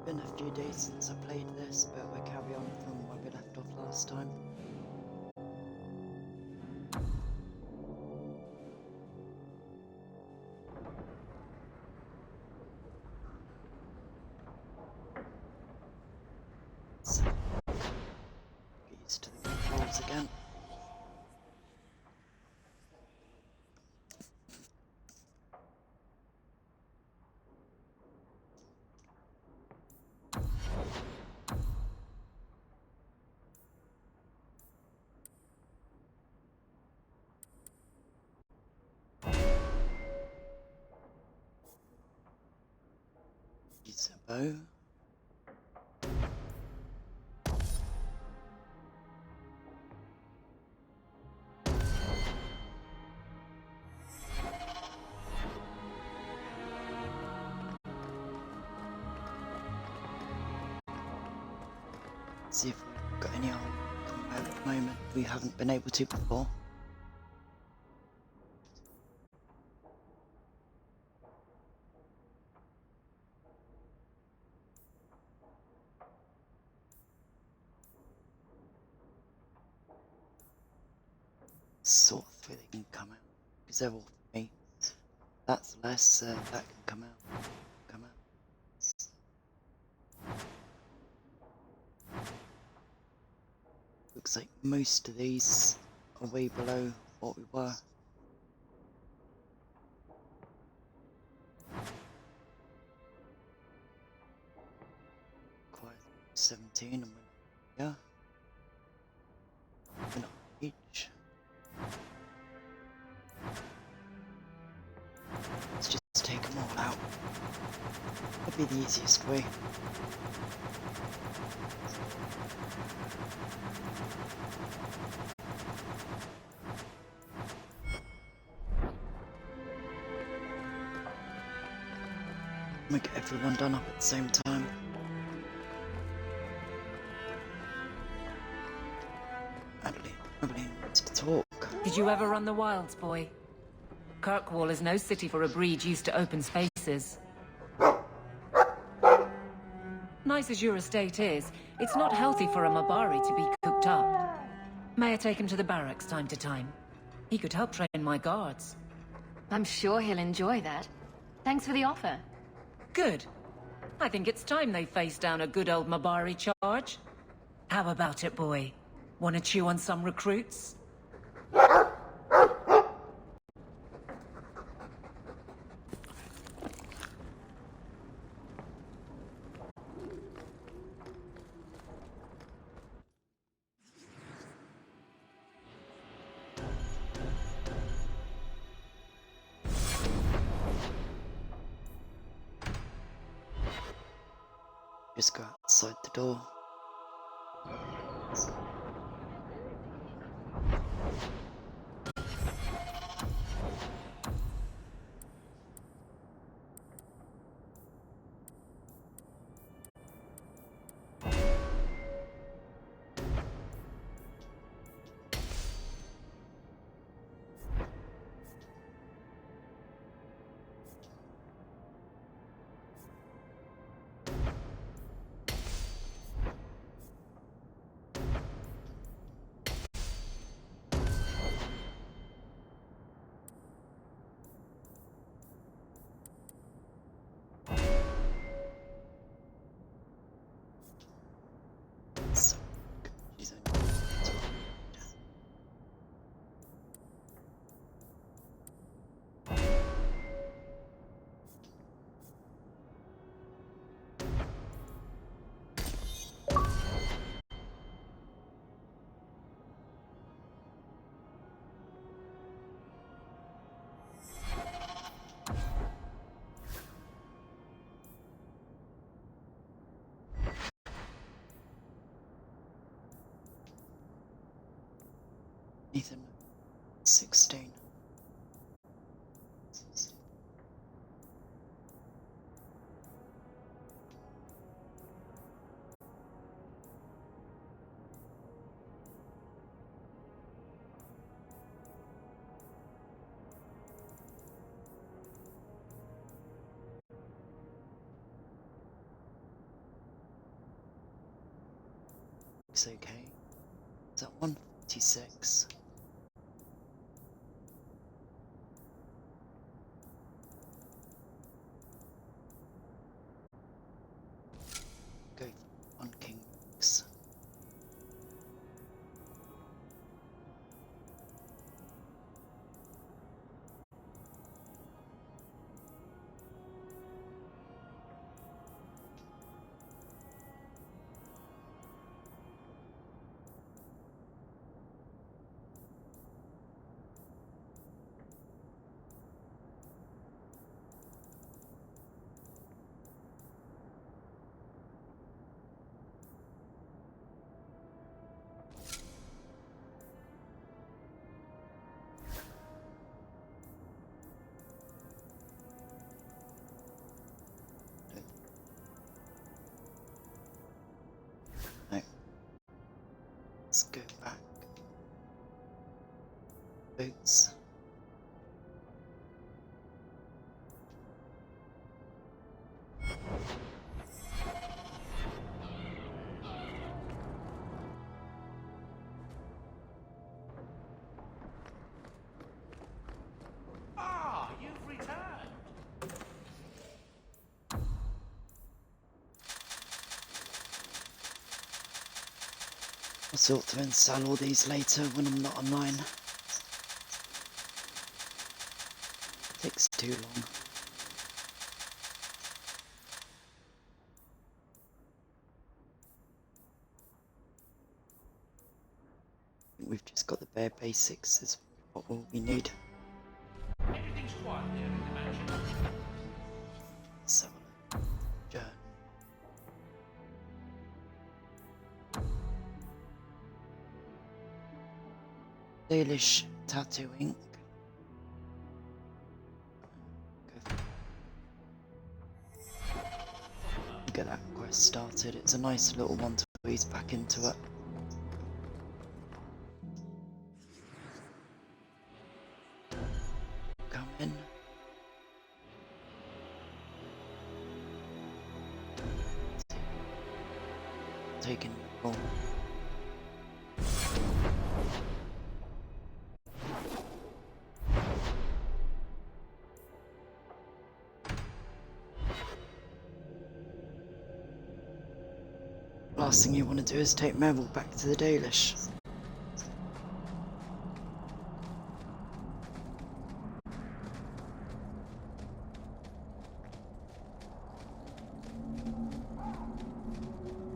been a few days since I played this, but we'll carry on from where we left off last time. So, get used to the controls again. Use a bow. See if we've got any combo at the moment we haven't been able to before. Sort of three that can come out because they're all three. That's less that can come out. Looks like most of these are way below what we were. Quite 17 and we're not, we're not each. Let's just take them all out. That'd be the easiest way. We get everyone done up at the same time. Adeline wants to talk. Did you ever run the wilds, boy? Kirkwall is no city for a breed used to open spaces. Nice as your estate is, it's not healthy for a Mabari to be cooped up. May I take him to the barracks time to time? He could help train my guards. I'm sure he'll enjoy that. Thanks for the offer. Good. I think it's time they face down a good old Mabari charge. How about it, boy? Want to chew on some recruits? Just go outside the door. So, she's only Ethan, 16. looks okay. Is that 146? Go for 1 king X. No. Let's go back. Boots. Ah, you've returned. I'll sort to install all these later when I'm not online. Takes too long. We've just got the bare basics is what all we need. Everything's quiet there in the mansion. Let's have a look. Journal. Dalish tattoo ink. Get that quest started. It's a nice little one to ease back into it. Come in. Taking the call. Last thing you want to do is take Merrill back to the Dalish.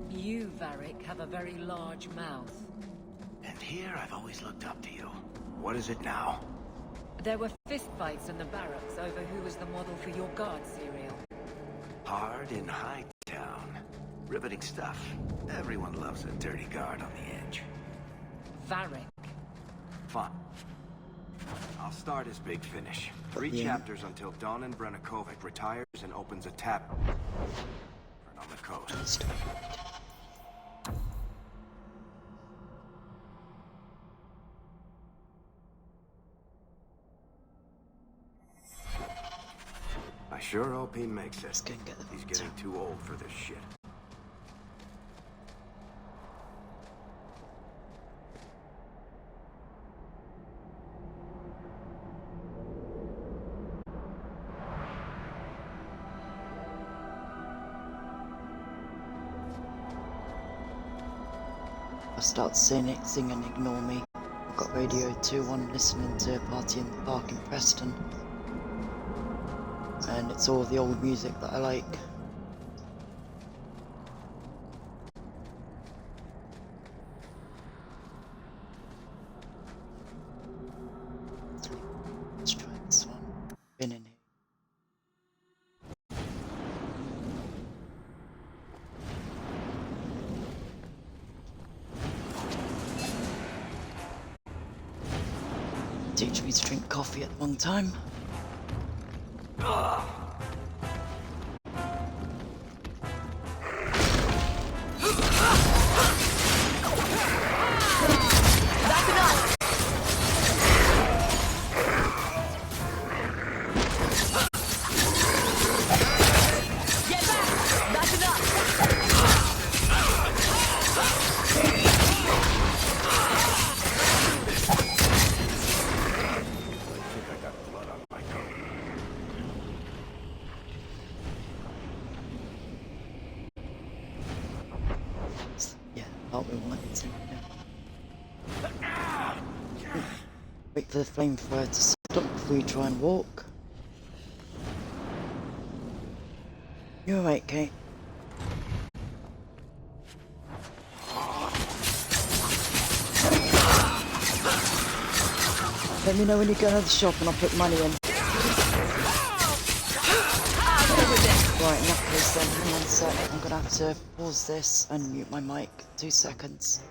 You, Varric, have a very large mouth. And here I've always looked up to you. What is it now? There were fistfights in the barracks over who was the model for your guard cereal. Hard in Hightown. Riveting stuff. Everyone loves a dirty guard on the edge. Varric. Fine. I'll start as Big Finish. 3 Yeah. chapters until Donan Brennakovic retires and opens a tap on the coast. I sure hope he makes it. Let's go and get the He's vote. getting too old for this shit. I'll start singing Ignore Me. I've got Radio 2 on listening to Party in the Park in Preston. And it's all the old music that I like. Let's try this one. Been in here. Teach me to drink coffee at the wrong time. Start with one. Wait for the flamethrower to stop before you try and walk. You're right, Kate. Let me know when you go to the shop and I'll put money in. Right, in that case then, hang on a sec. I'm gonna have to pause this and mute my mic. 2 seconds.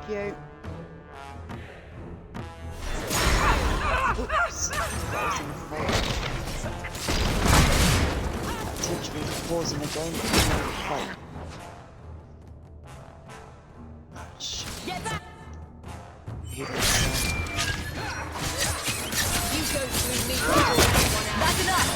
You. Oops, that was in the potentially pausing the game but no fight. Oh, shit. Get back! Here we go. You go through me before anyone else. Back it up!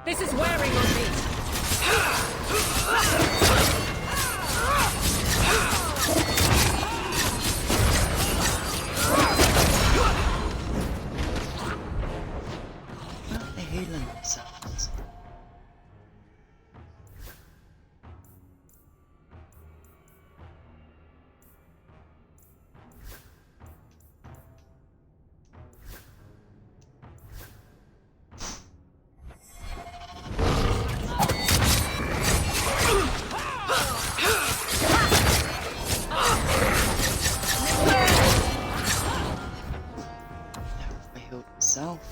This is wearing on me. They're healing themselves. They healed themselves.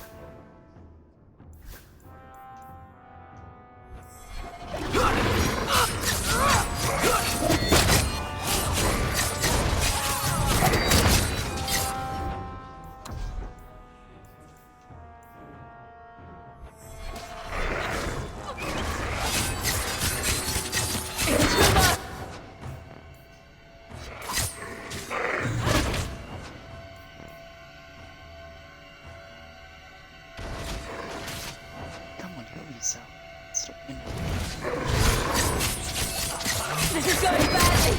This is going badly!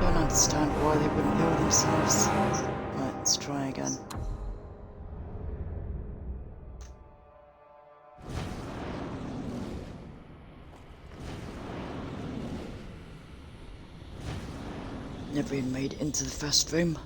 Don't understand why they wouldn't heal themselves. Right, let's try again. Never even made it into the first room.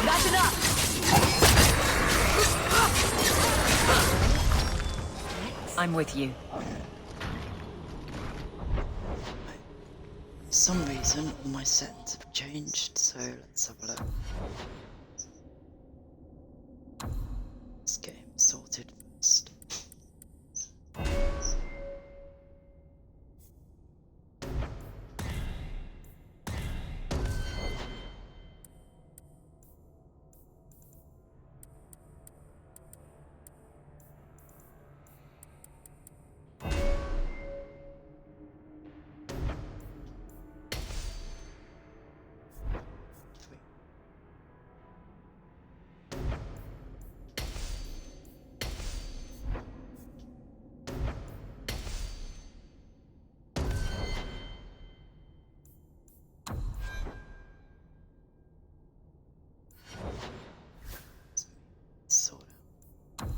That's enough! I'm with you. For some reason, all my settings have changed, so let's have a look. Let's get him sorted first. Sort out.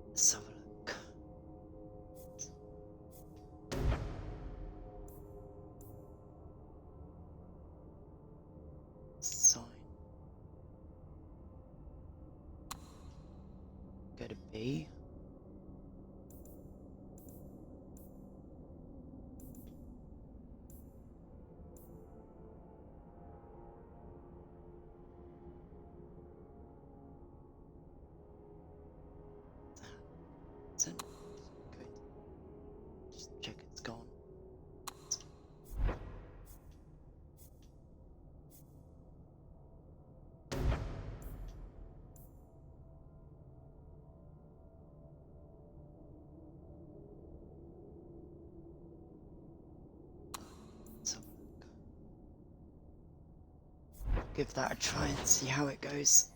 Let's have a look. Sign. Go to B. Good. Just check it's gone. Let's have a look. Give that a try and see how it goes.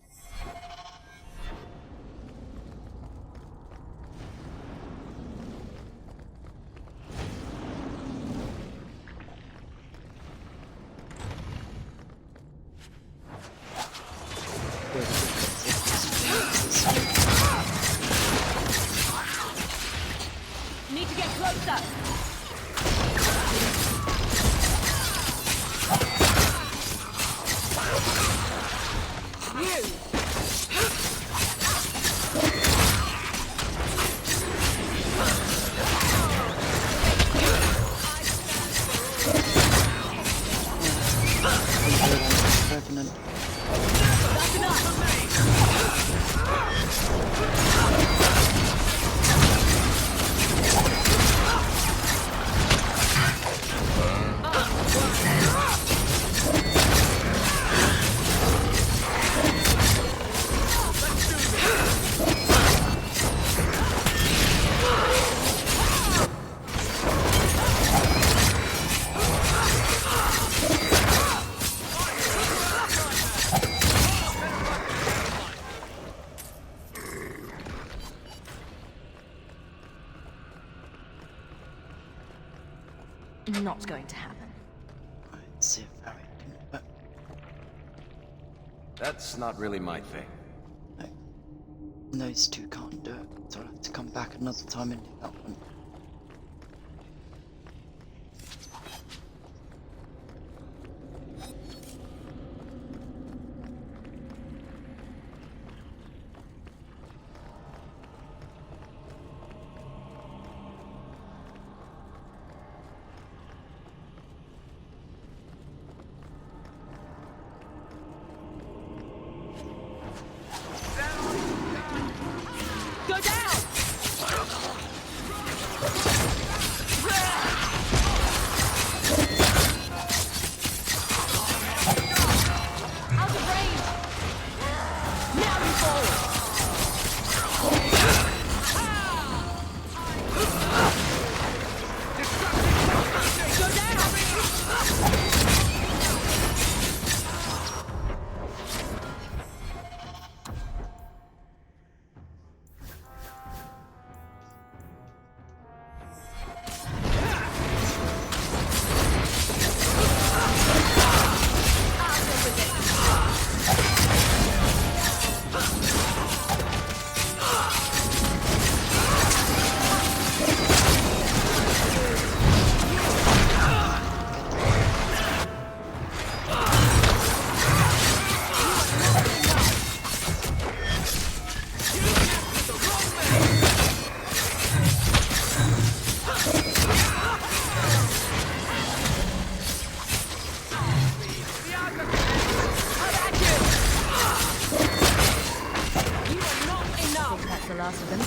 Need to get closer! Revenant. That's enough! Not going to happen. Right, let's see if Harry can work. That's not really my thing. No, those two can't do it, so I'll have to come back another time and do that one. That's the last of them.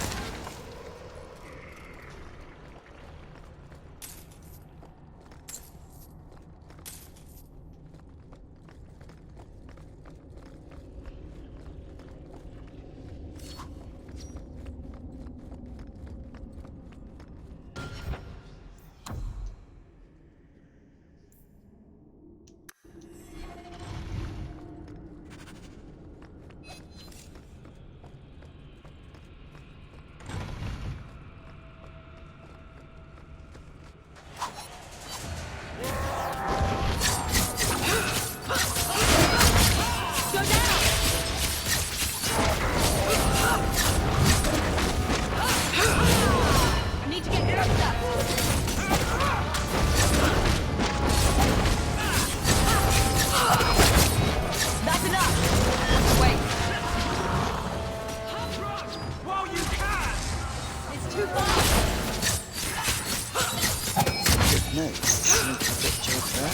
Nice. Sneaky picture of that.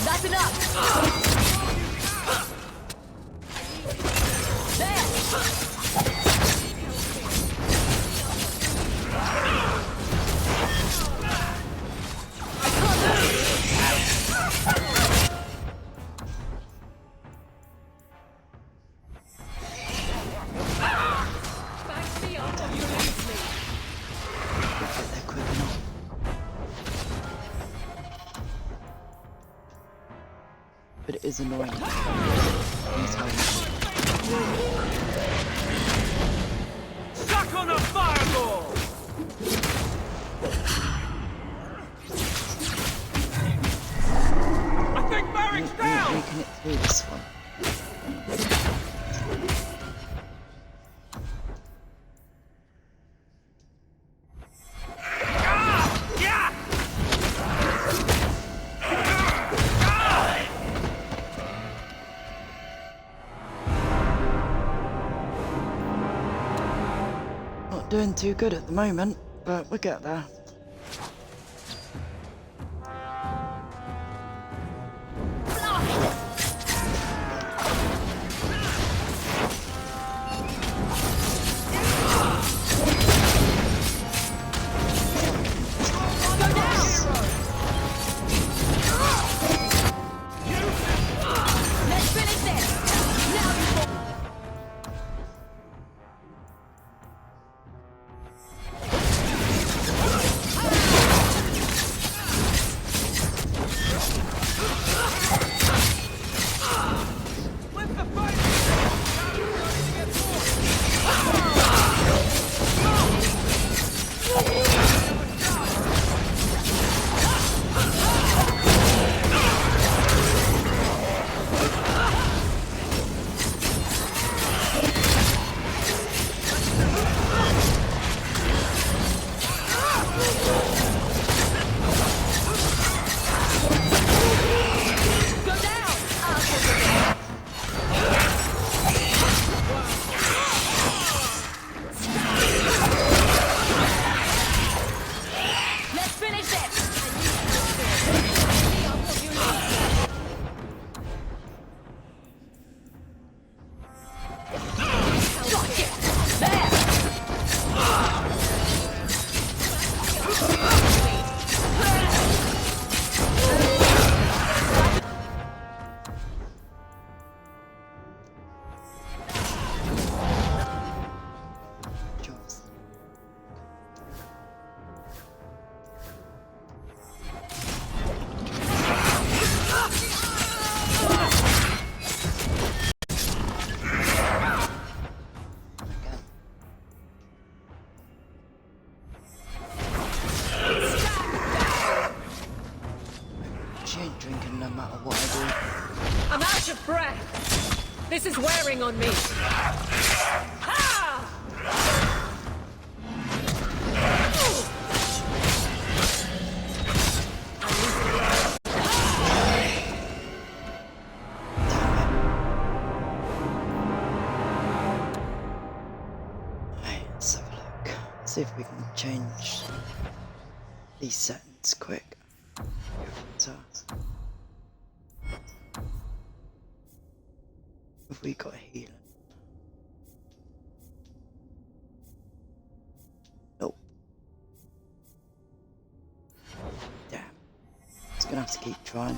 That's enough! Get there quick enough. But it is annoying. He's home. Stuck on a fireball! I think Barrick's down! Making it through this one. Not doing too good at the moment, but we'll get there. Just again. She ain't drinking no matter what I I'm out of breath. This is wearing on me. Ha! do. Right, let's have a look. See if we can change these settings quick. So, have we got healing? Nope. Damn. It's gonna have to keep trying.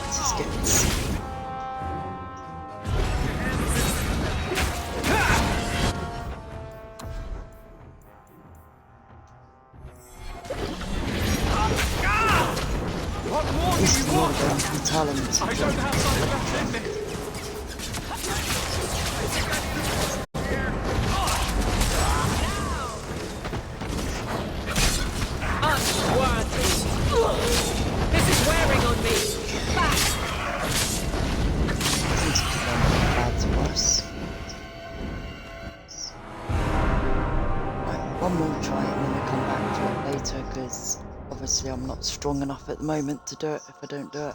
This is getting silly. What more This do is you more want? than talent. I don't have much left in me. Unworthy. This is wearing on me. Back. Seems to be going from bad to worse. Right, one more try and then I'll come back to it later because obviously I'm not strong enough at the moment to do it if I don't do it.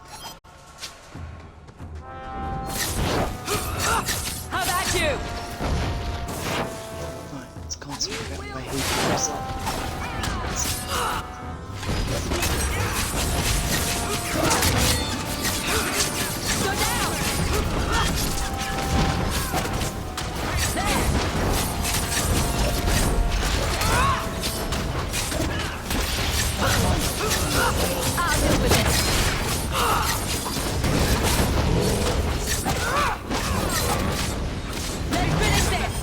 How about you? Right, let's concentrate on where he comes up. Go down. There. I'll deal with it. Let's finish this.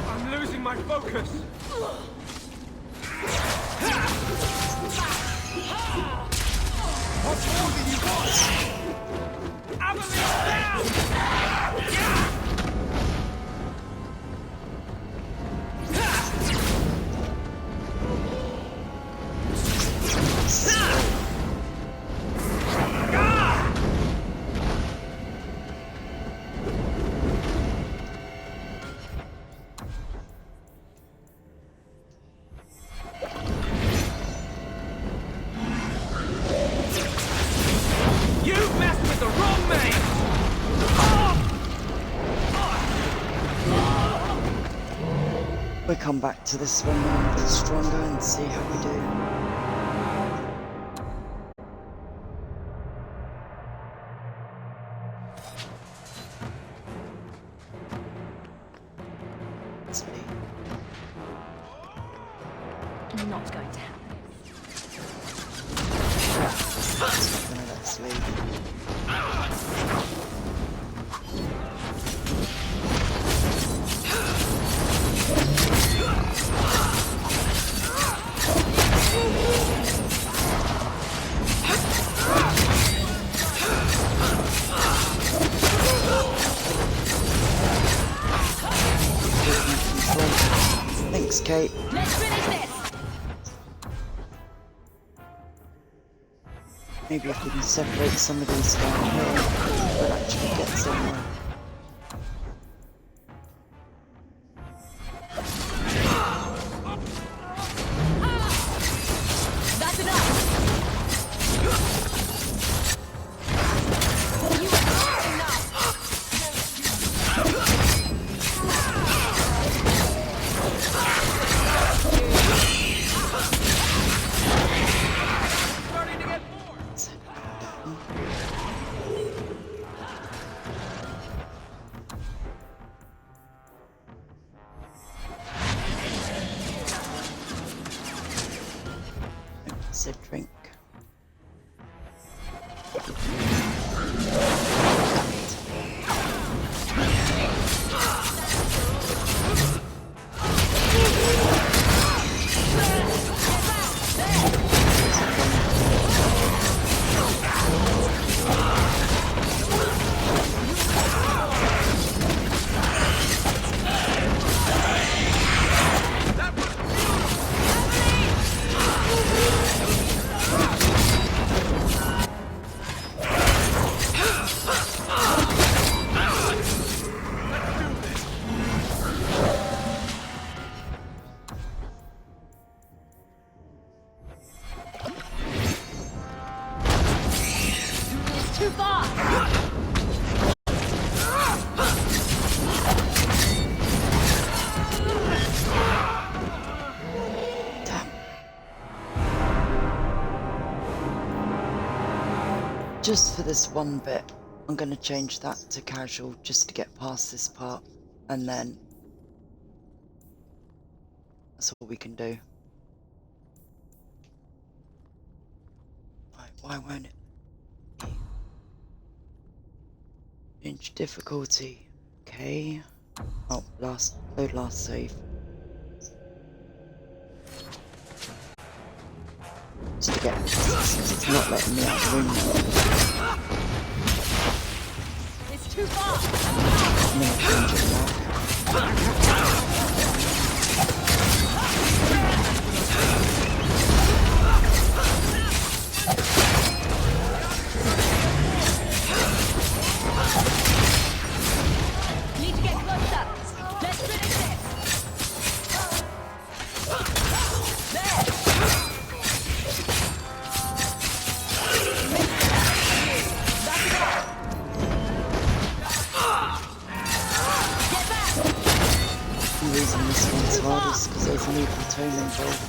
I'm losing my focus. What more do you want? Avalanche down! We'll come back to this one when we're a bit stronger and see how we do. Let's leave. Not going to happen. It's not gonna let us leave. Thanks, Kate. Let's finish this! Maybe if we can separate some of these down here, we'll actually get somewhere. That's enough! You are not enough! Starting to get bored. Said drink. Too far! Damn. Just for this one bit, I'm gonna change that to casual just to get past this part, and then that's all we can do. Right, why won't it? Change difficulty. Okay. Oh, load last save. Just to get it's not letting me out of the room now. It's too far! I'm gonna change it back. Need to get closer! Let's finish this! The reason this one's hard is because there's an equal tone involved.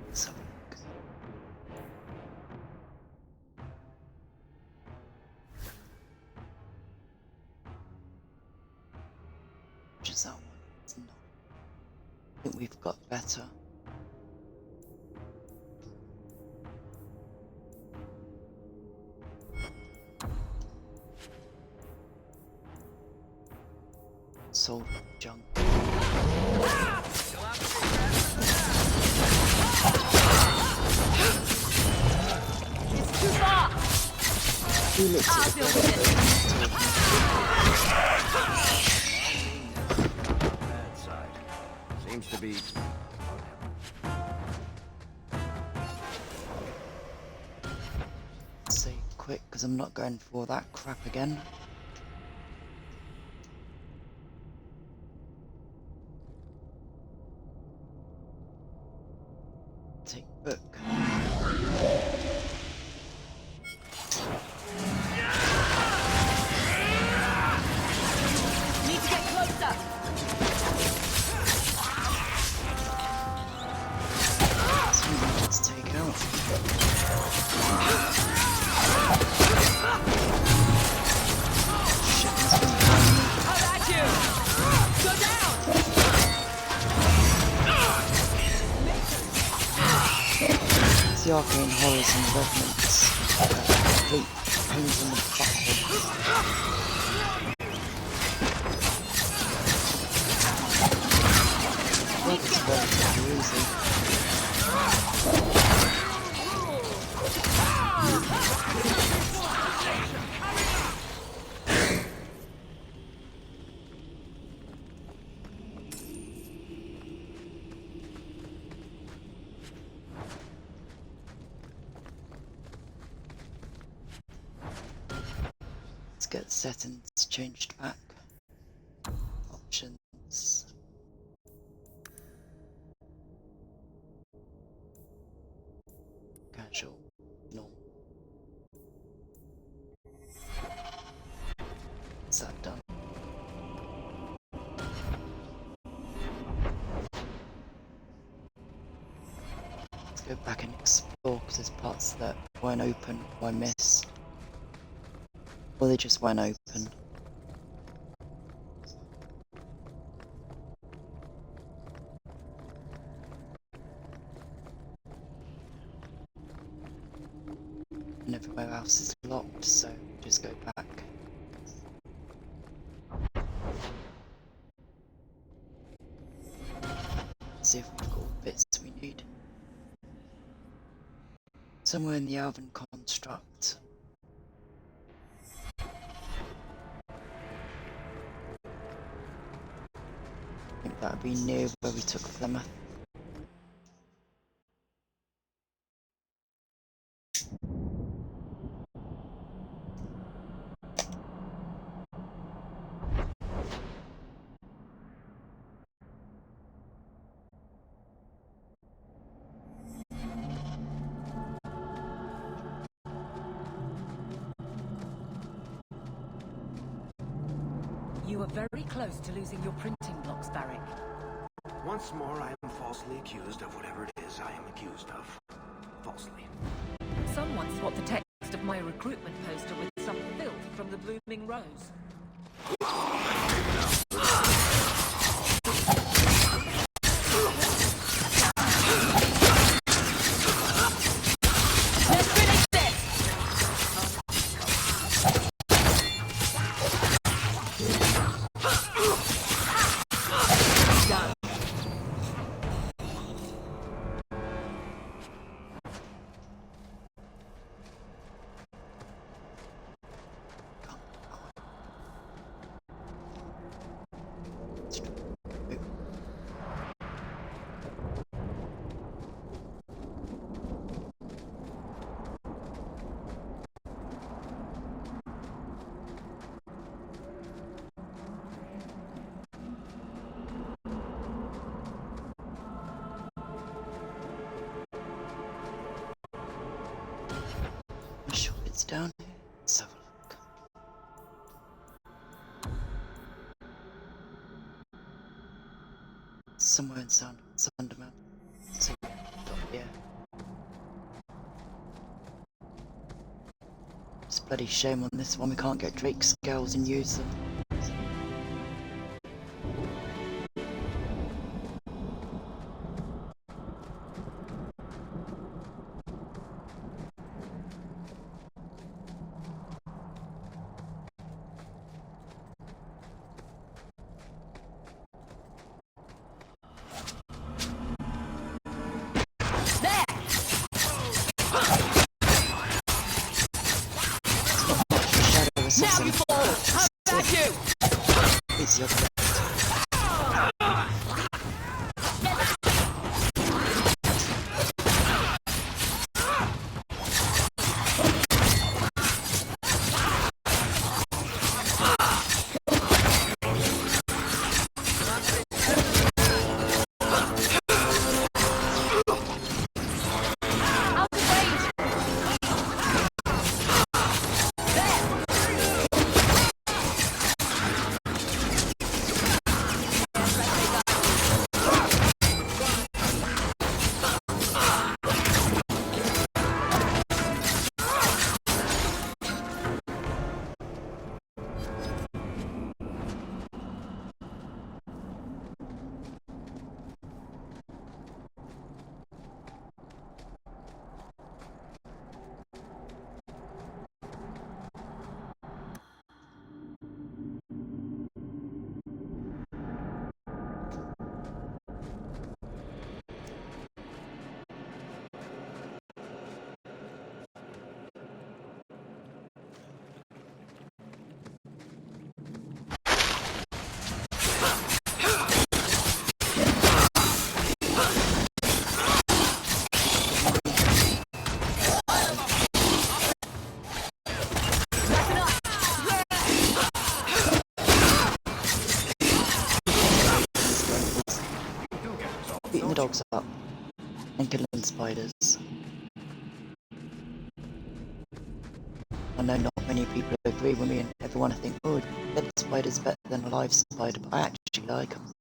Let's have a look. Which is that one? It's not. I think we've got better. Sold junk. It's too far! Who looks I'll at deal the with Bad side. Seems to be... Save quick, because I'm not going for that crap again. Take book. Need to get closer. So let's take out. How about you? Go down. It's the arcane horrors and revenants. Complete pains in the butthole. Well, it's relatively easy. Let's get settings changed back. Options. Casual. Normal. Is that done? Let's go back and explore because there's parts that weren't open or I missed. Or they just weren't open. And everywhere else is locked, so just go back. See if we've got all the bits we need. Somewhere in the Alvin construct. I think that would be near where we took Plymouth. You were very close to losing your printing blocks, Barrick. Once more, I am falsely accused of whatever it is I am accused of. Falsely. Someone swapped the text of my recruitment poster with some filth from the Blooming Rose. Let's finish this. Done. I'm sure it's down here. Let's have a look. Somewhere in Sunderman. So, yeah. It's a bloody shame on this one we can't get Drake scales and use them. beating the dogs up and killing spiders. I know not many people agree with me, and everyone I think, oh, a dead spider's better than a live spider, but I actually like them.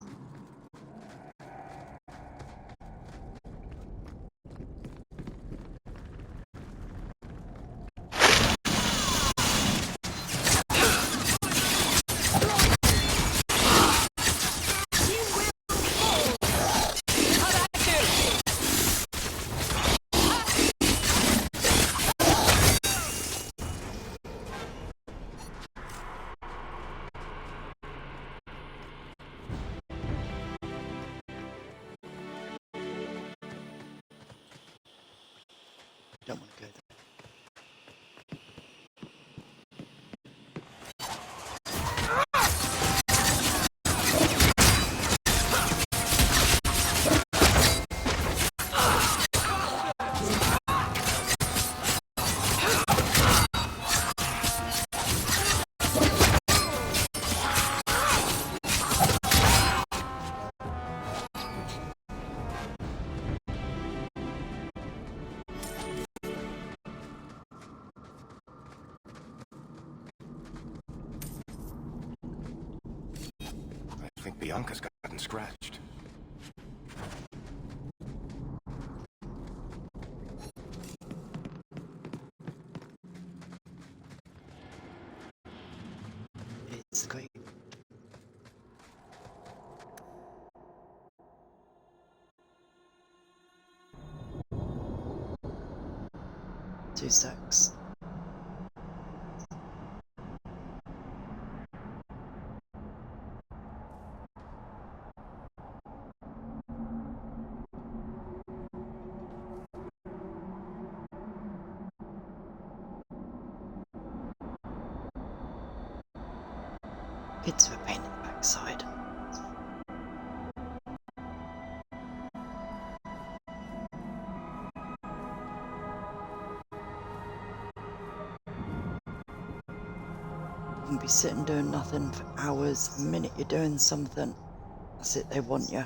Don't want to go there. I think Bianca's gotten scratched. It's great. Two secs. Kids were a pain in the backside. You can be sitting doing nothing for hours. The minute you're doing something, that's it, they want you.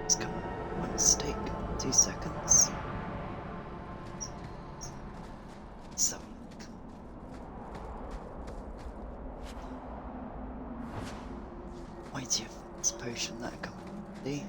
It's come one mistake, 2 seconds. So mighty of this potion that I can't see.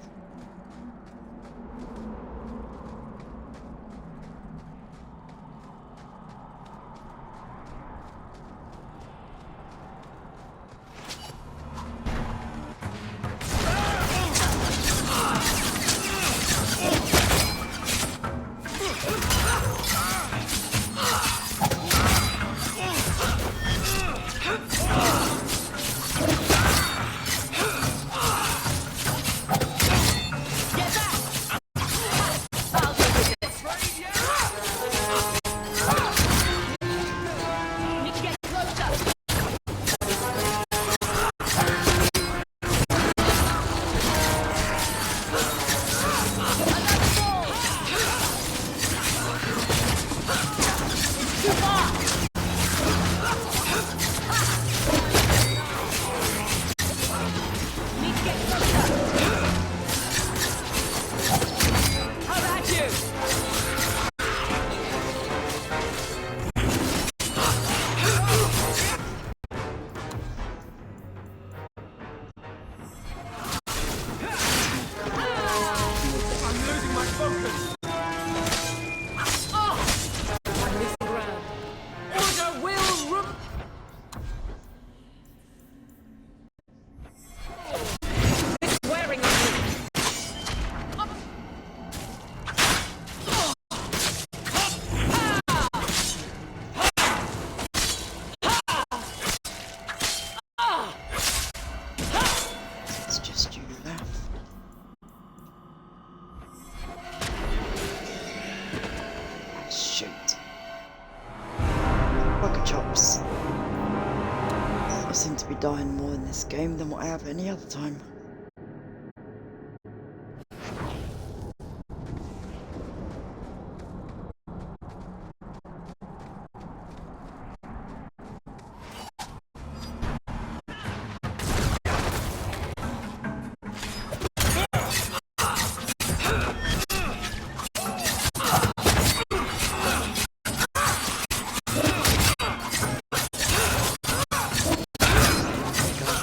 be dying more in this game than what I have any other time.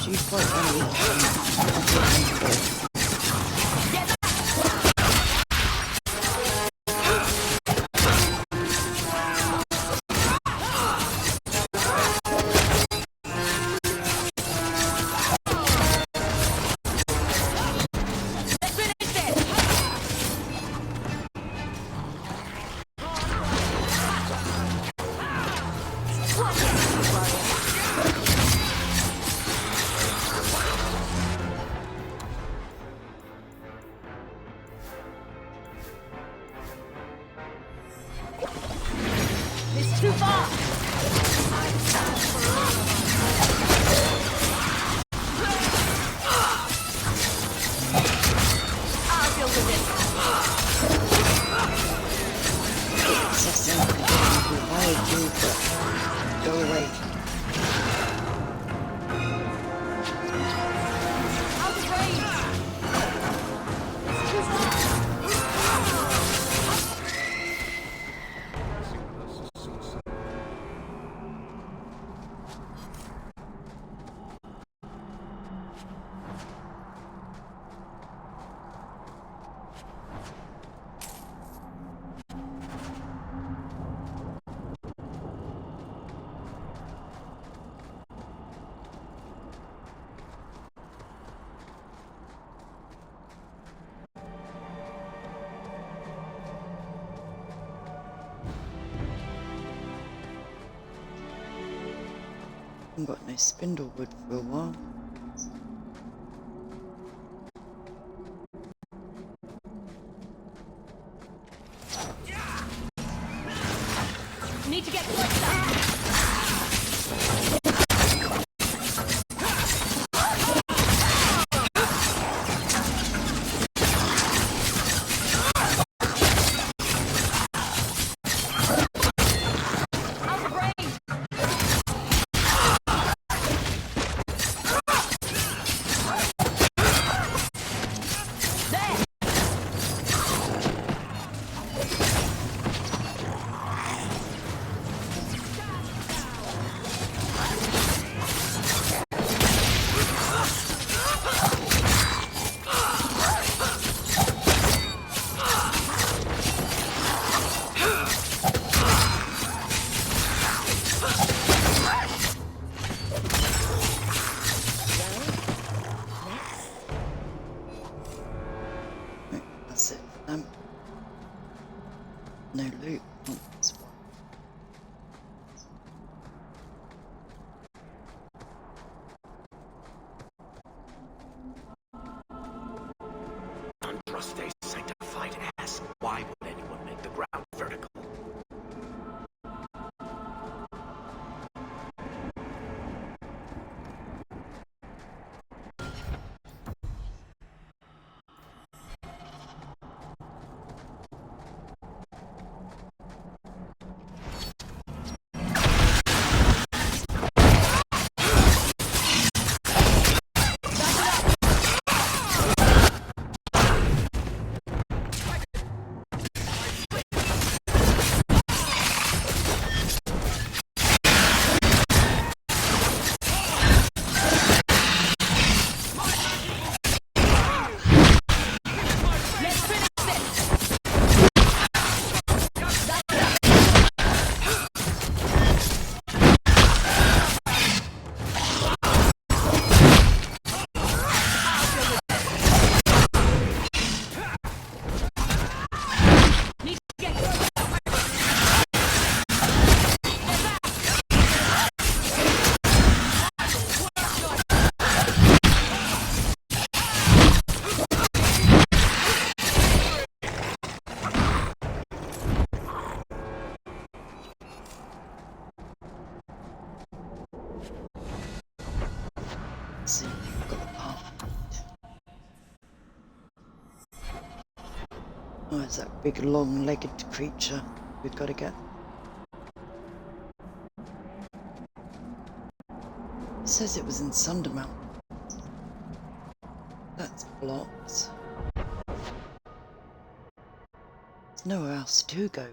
You fight It's too far! I'll deal with it. assassin. Why do you go away? Out of range! It's too far! I've got no spindle wood for a while. Need to get closer! Out of range! There! See, we've got the part. Oh, it's that big long-legged creature we've got to get. It says it was in Sundermount. That's blocked. There's nowhere else to go.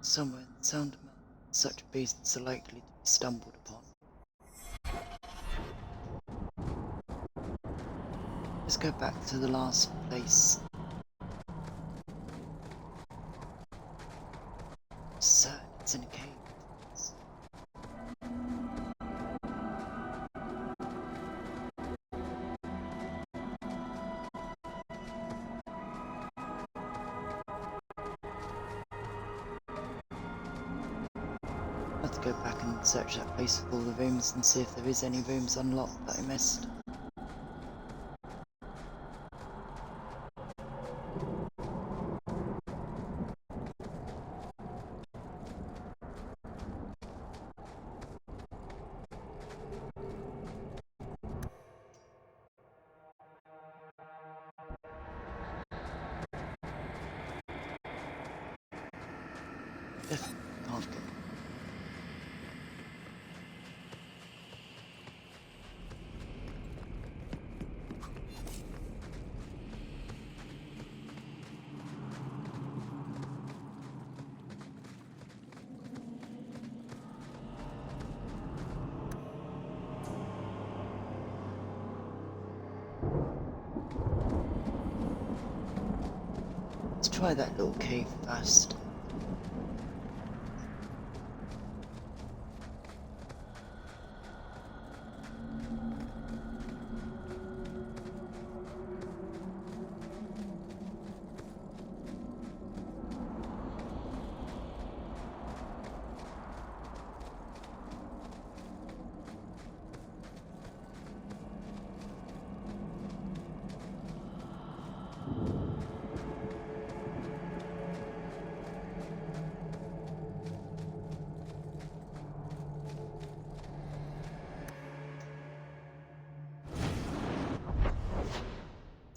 Somewhere in Sundermount, such beasts are likely to be stumbled upon. Let's go back to the last place. Certain it's in a cave. I have to go back and search that place with all the rooms and see if there is any rooms unlocked that I missed. Definitely can't get. Let's try that little cave first.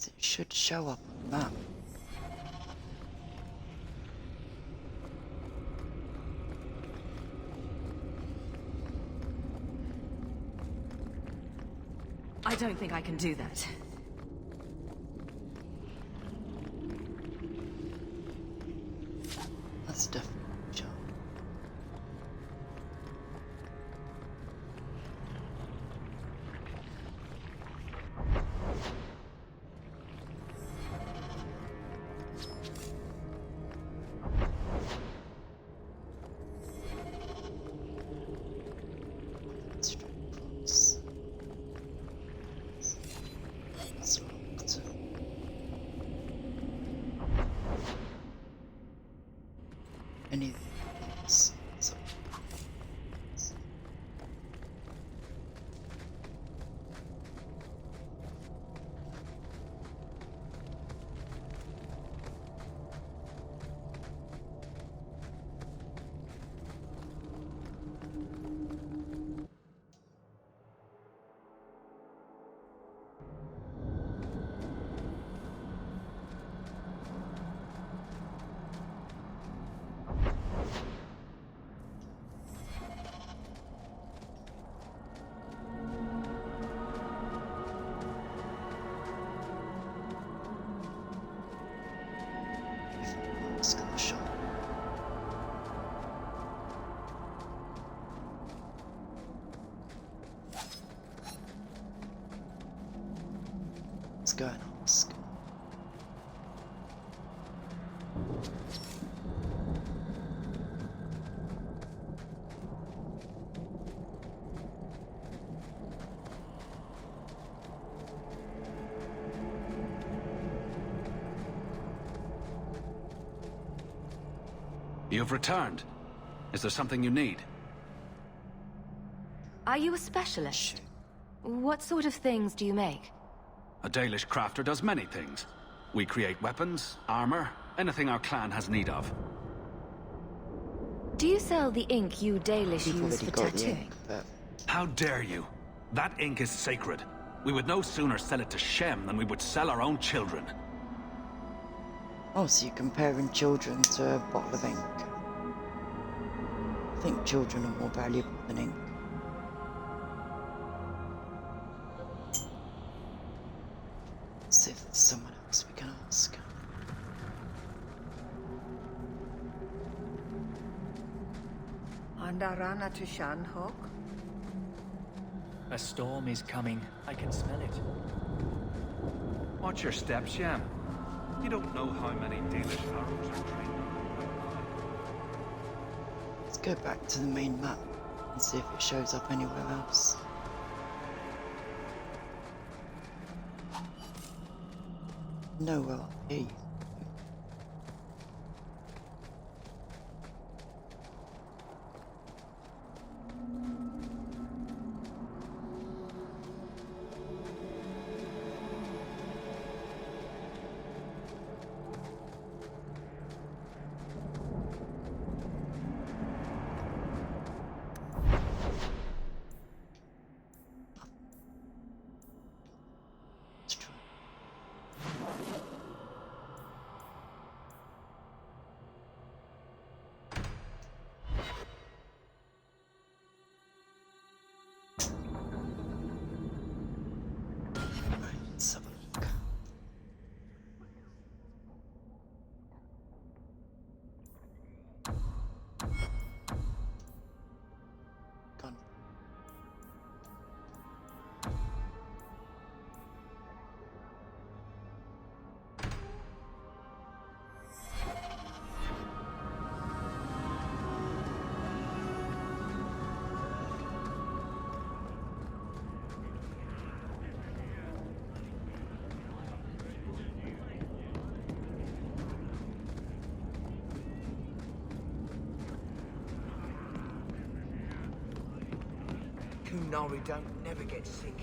It should show up on the map. I don't think I can do that. That's definitely a job. Straight across. That's locked. Any of these. So. Let's go shop. Let's go and ask. You've returned. Is there something you need? Are you a specialist? Shoot. What sort of things do you make? A Dalish crafter does many things. We create weapons, armor, anything our clan has need of. Do you sell the ink you Dalish You've use already for got the tattooing? ink, but How dare you? That ink is sacred. We would no sooner sell it to Shem than we would sell our own children. oh, so you're comparing children to a bottle of ink. I think children are more valuable than ink. Let's see if there's someone else we can ask. Andarana to Shanhok. A storm is coming. I can smell it. Watch your step, Shem. You don't know how many Dalish arrows are trained on. Let's go back to the main map and see if it shows up anywhere else. Nowhere up here. Let's try. Right, let's have a look. Gone. Kunari don't never get sick.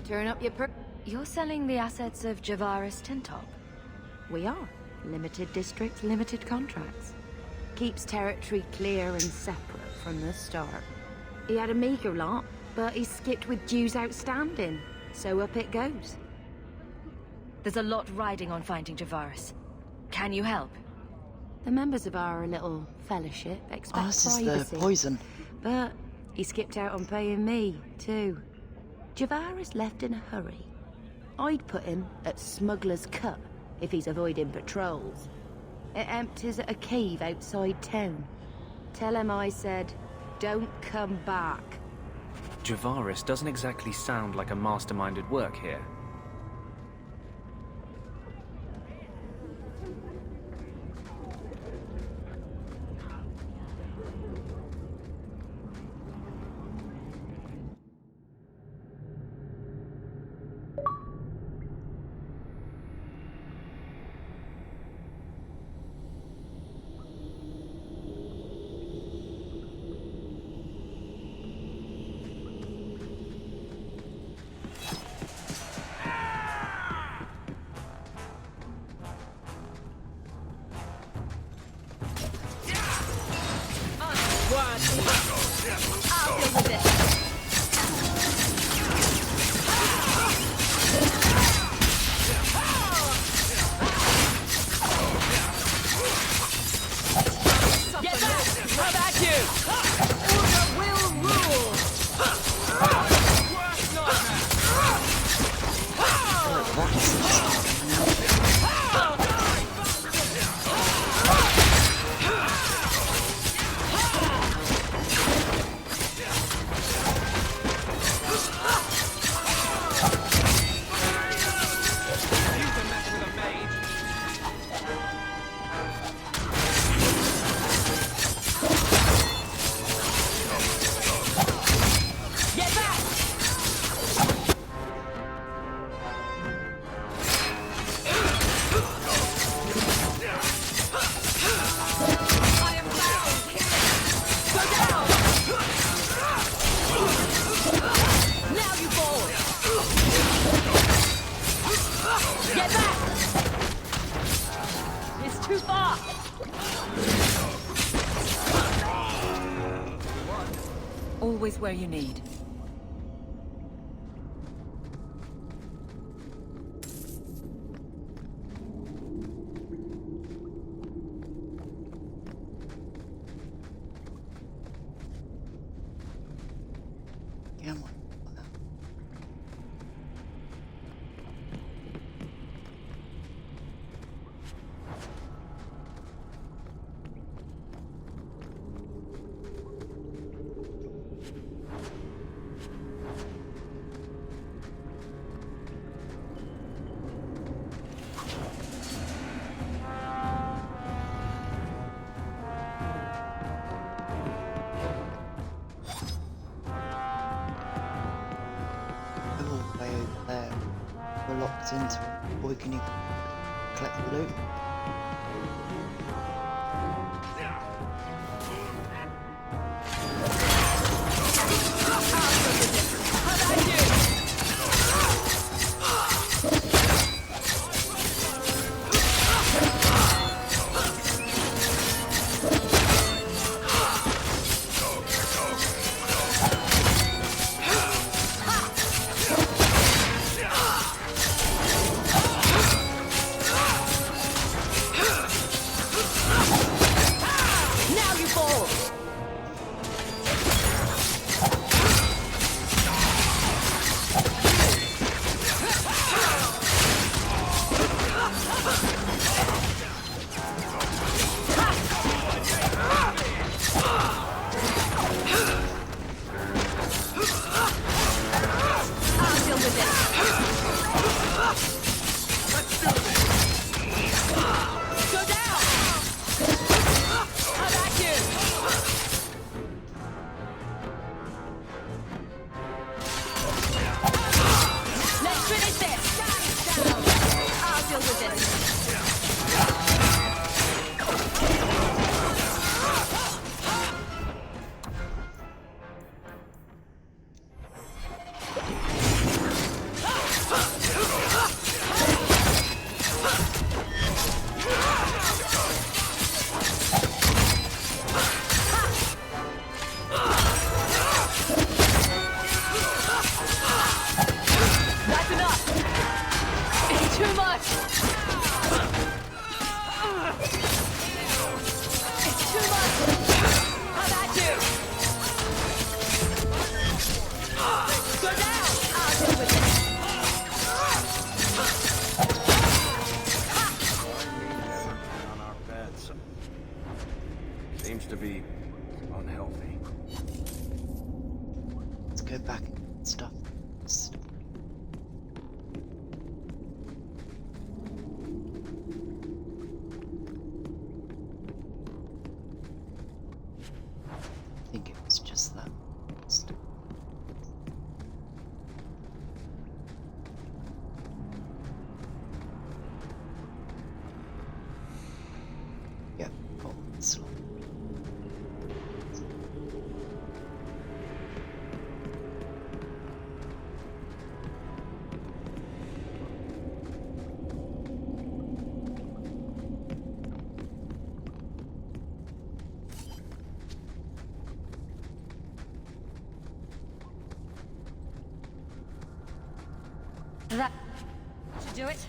Turn up your You're selling the assets of Javaris Tintop? We are. Limited districts, limited contracts. Keeps territory clear and separate from the start. He had a meager lot, but he skipped with dues outstanding. So up it goes. There's a lot riding on finding Javaris. Can you help? The members of our little fellowship expect Oh, this is privacy. the poison. But he skipped out on paying me, too. Javaris left in a hurry. I'd put him at Smuggler's Cut if he's avoiding patrols. It empties at a cave outside town. Tell him I said, don't come back. Javaris doesn't exactly sound like a mastermind at work here. I'll deal with it. Get back! How about you? Order will rule! Worst nightmare! too far! Always where you need. Come on. All the way over there. We're locked into it before we can even collect the loot. Now you fall! I'll deal with this. Go down! How about you? Let's finish this! Down! I'll deal with this. That's enough! It's too much! It's too much! How about you? Go down! I'll deal with it. On our beds. Seems to be unhealthy. Let's go back and get stuff. I think it was just that. Yep, got one slot. That should do it.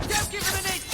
Don't give him an inch!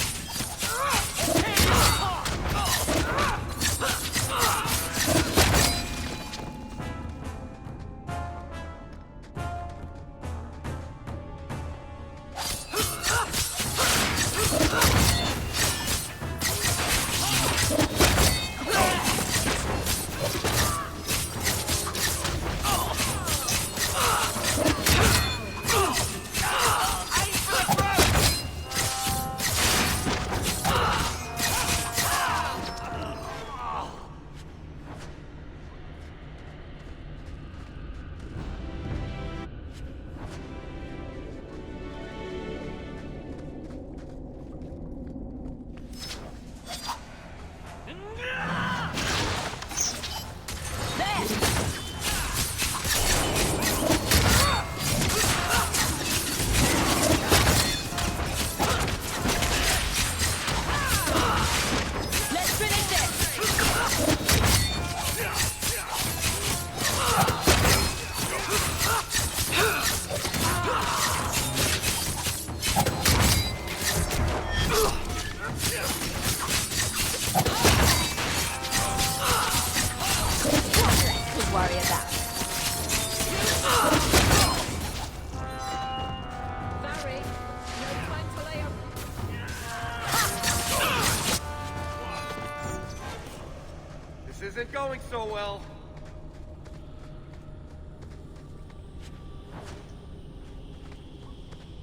This isn't going so well.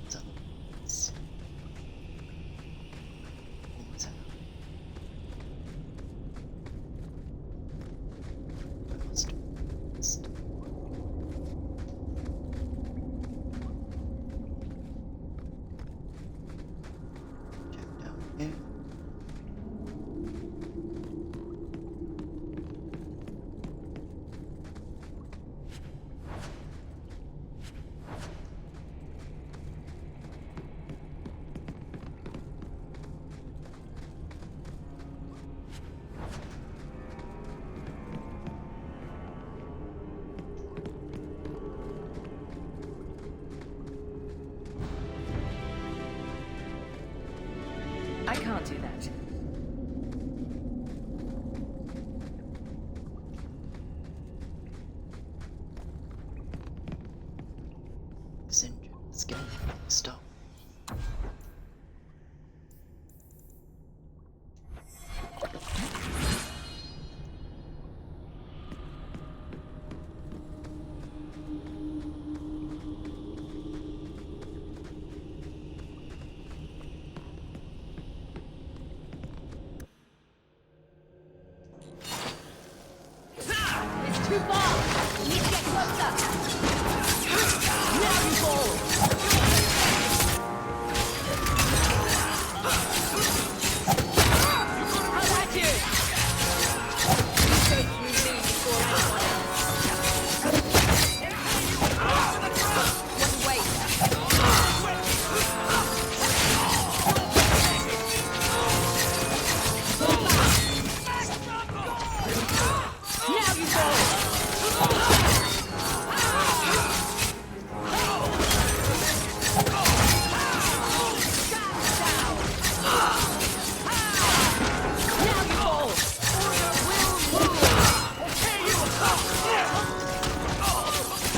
So, it's almost out. Almost. Check down here. I can't do that. Let's get stop. It's too far! We need to get closer! Now you fall! How about you? You go through me before anyone else. What wait? Now you fall! Now you fall! Order will rule!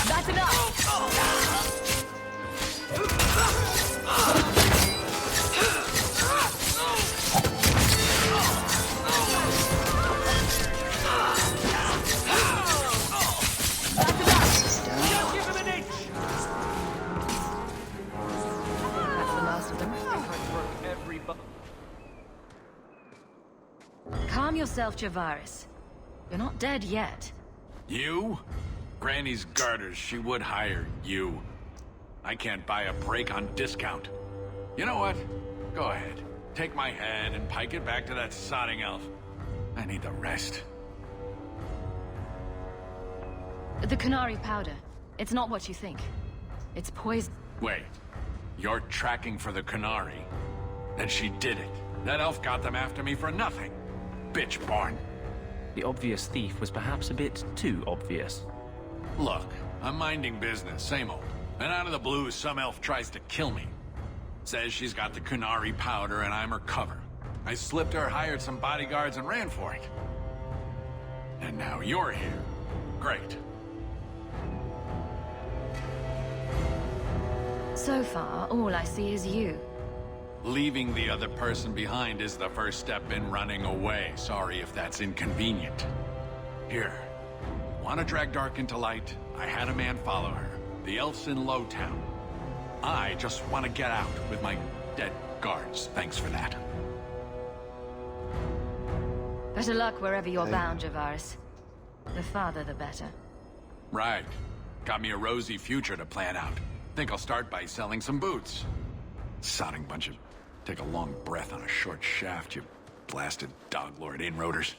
That's enough! This is down. Give him an inch! That's the last of them. I broke every Calm yourself, Javaris. You're not dead yet. You? Granny's garters, she would hire you. I can't buy a break on discount. You know what? Go ahead. Take my head and pike it back to that sodding elf. I need the rest. The Canary powder. It's not what you think. It's poison. Wait. You're tracking for the Canary? Then she did it. That elf got them after me for nothing. Bitch born. The obvious thief was perhaps a bit too obvious. Look, I'm minding business, same old. And out of the blue, some elf tries to kill me. Says she's got the Canary powder and I'm her cover. I slipped her, hired some bodyguards, and ran for it. And now you're here. Great. So far, all I see is you. Leaving the other person behind is the first step in running away. Sorry if that's inconvenient. Here. Want to drag Dark into light? I had a man follow her. The elf's in Lowtown. I just want to get out with my dead guards. Thanks for that. Better luck wherever you're Okay. bound, Javaris. The farther, the better. Right. Got me a rosy future to plan out. Think I'll start by selling some boots. Sodding bunch of... Take a long breath on a short shaft, you blasted dog lord inroaders.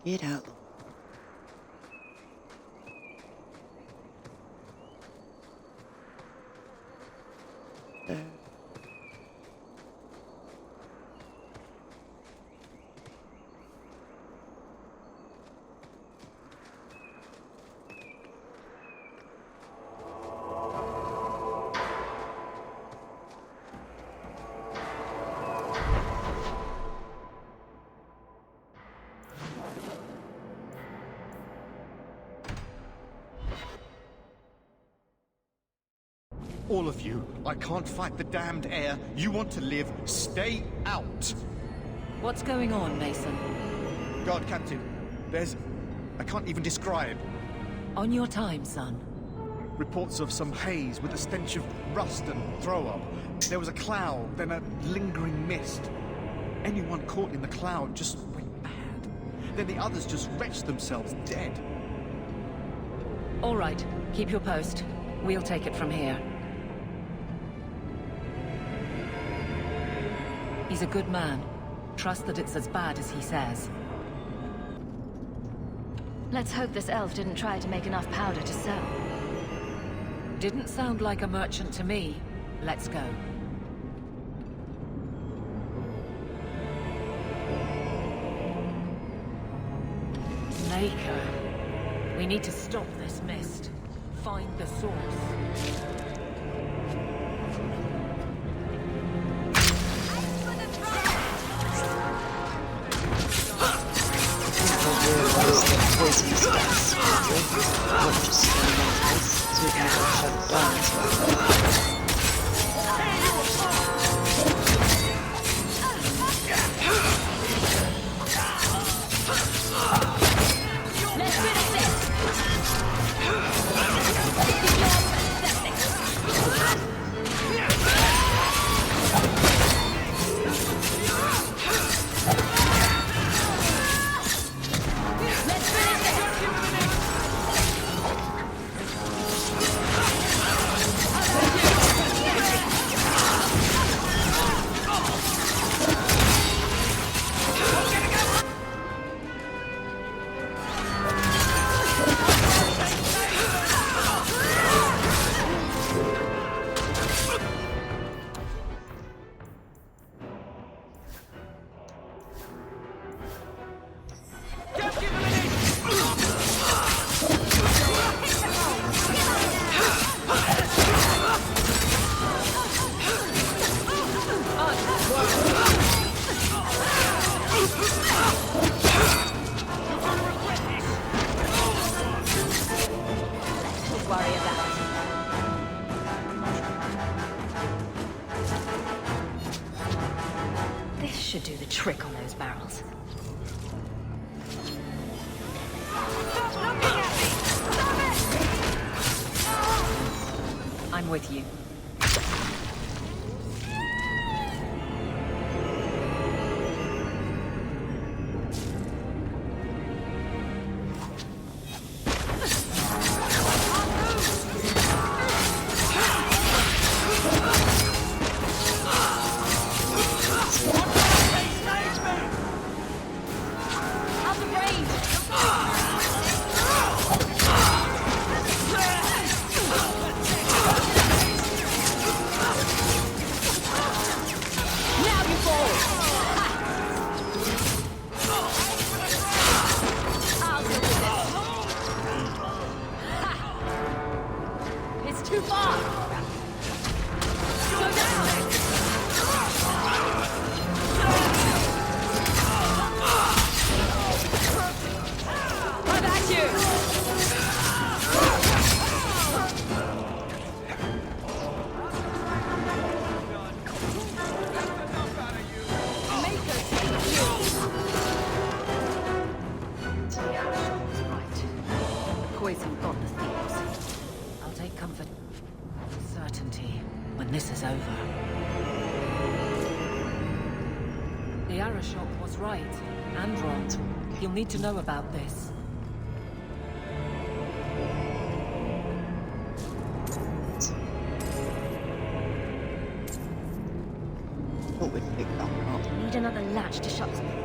Get out. There. All of you. I can't fight the damned air. You want to live. Stay out. What's going on, Mason? God, Captain. There's... I can't even describe. On your time, son. Reports of some haze with a stench of rust and throw-up. There was a cloud, then a lingering mist. Anyone caught in the cloud just went bad. Then the others just wretched themselves dead. All right, keep your post. We'll take it from here. He's a good man. Trust that it's as bad as he says. Let's hope this elf didn't try to make enough powder to sell. Didn't sound like a merchant to me. Let's go. Maker. We need to stop this mist. Find the source. Poisonous gas. Not just so we can shut it down as well. Should do the trick on those barrels. I'm with you. Poison got the thieves. I'll take comfort. Certainty when this is over. The Arashok was right and wrong. You'll need to know about this. Thought we'd pick that up. Need another latch to shut something.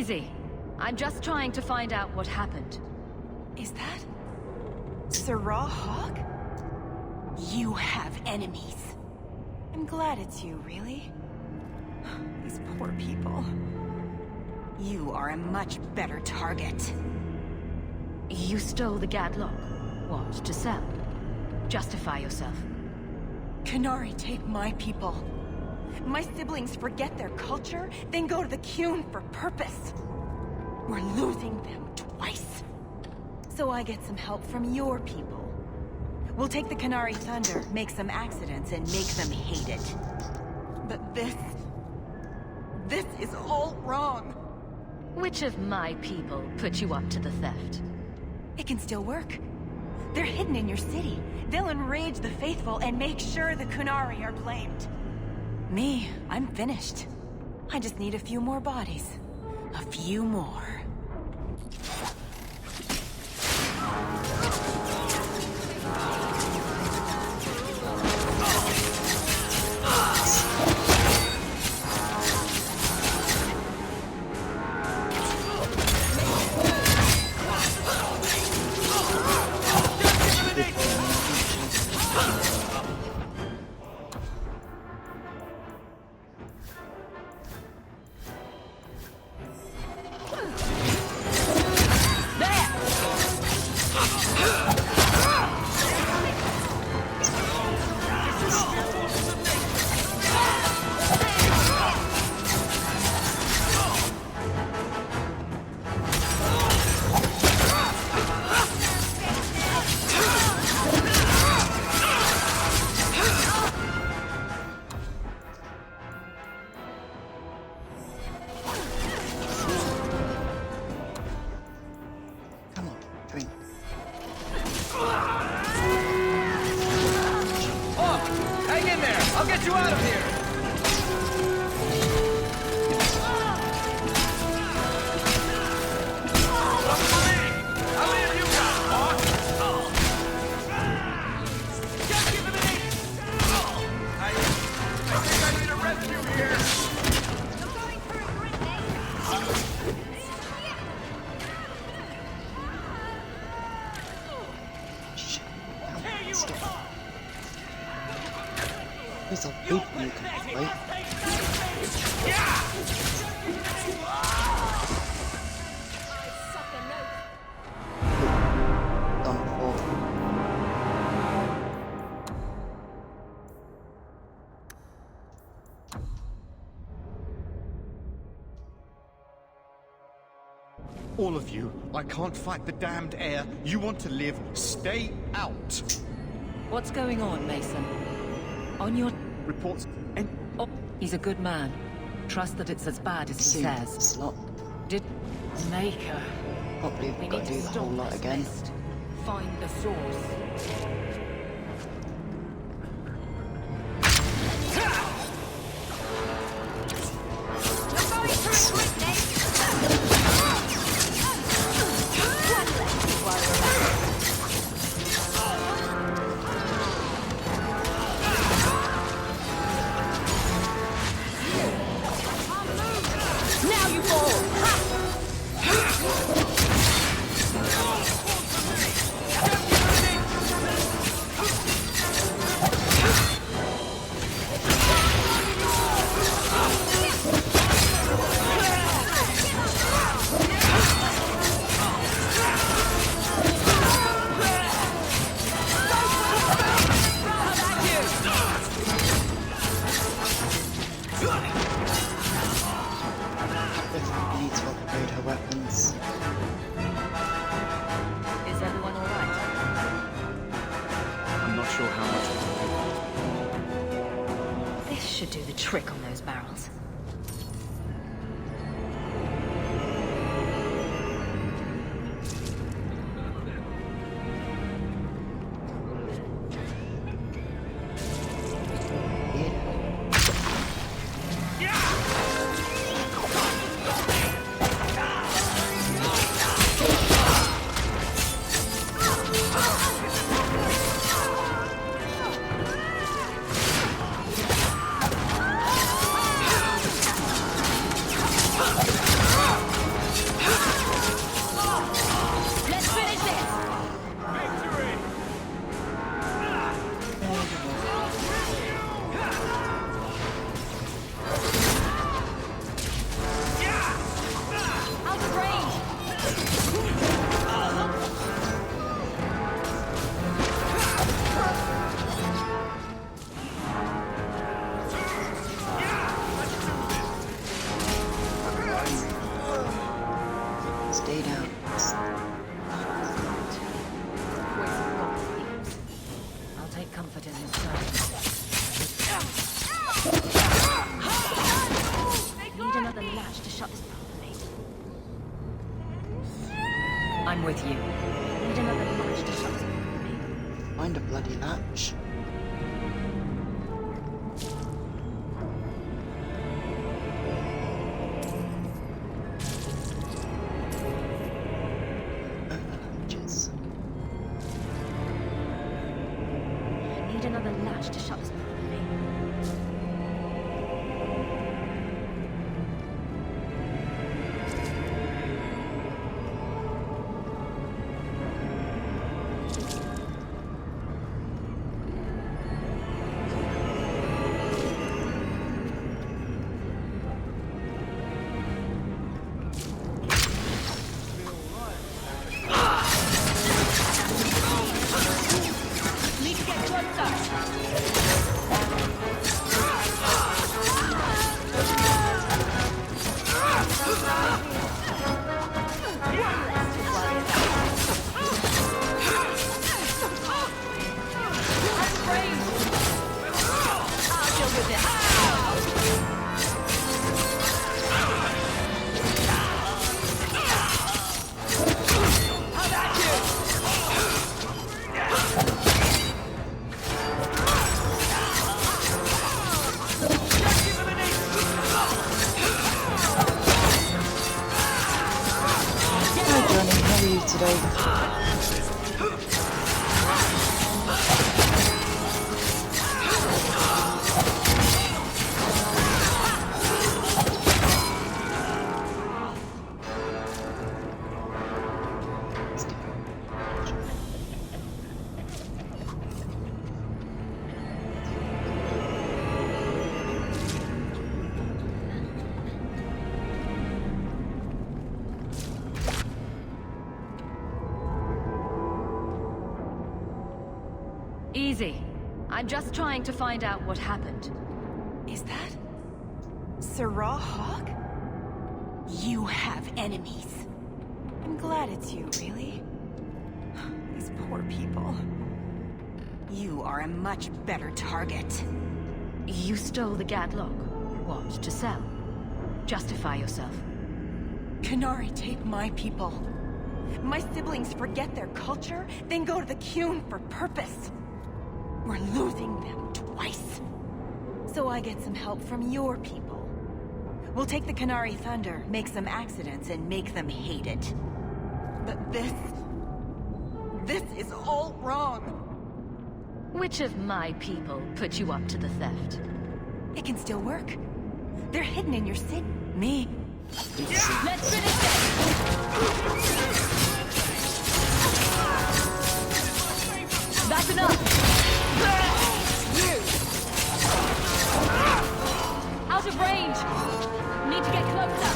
Easy. I'm just trying to find out what happened. Is that Sirrah Hawk? You have enemies. I'm glad it's you, really. These poor people. You are a much better target. You stole the Gadlock. What, to sell? Justify yourself. Qunari take my people. My siblings forget their culture, then go to the Qun for purpose. We're losing them twice. So I get some help from your people. We'll take the Qunari Thunder, make some accidents, and make them hate it. But this is all wrong. Which of my people put you up to the theft? It can still work. They're hidden in your city. They'll enrage the faithful and make sure the Qunari are blamed. Me, I'm finished. I just need a few more bodies. A few more. There's a people you can fight. Done for. All of you, I can't fight the damned air. You want to live, stay out. What's going on, Mason? On your reports, and oh, he's a good man. Trust that it's as bad as he says. Slot. Did Maker? Can't believe We we've got need to do to the whole stop lot this again. mist. Find the source. Definitely need to upgrade her weapons. Is everyone alright? I'm not sure how much. This should do the trick on those barrels. find a bloody latch. Latches. I need another latch to shut this properly. Need to get closer. I'll deal with it. How about you? Hi Johnny, how are you today? Let's go. Easy. I'm just trying to find out what happened. Is that Sarah Hawk? You have enemies. I'm glad it's you, really. These poor people. You are a much better target. You stole the Gadlock. What, to sell? Justify yourself. Qunari take my people. My siblings forget their culture, then go to the Qun for purpose. We're losing them twice. So I get some help from your people. We'll take the Qunari Thunder, make some accidents, and make them hate it. But this is all wrong. Which of my people put you up to the theft? It can still work. They're hidden in your city. Me. Let's finish this! That's enough! Out of range! Need to get closer!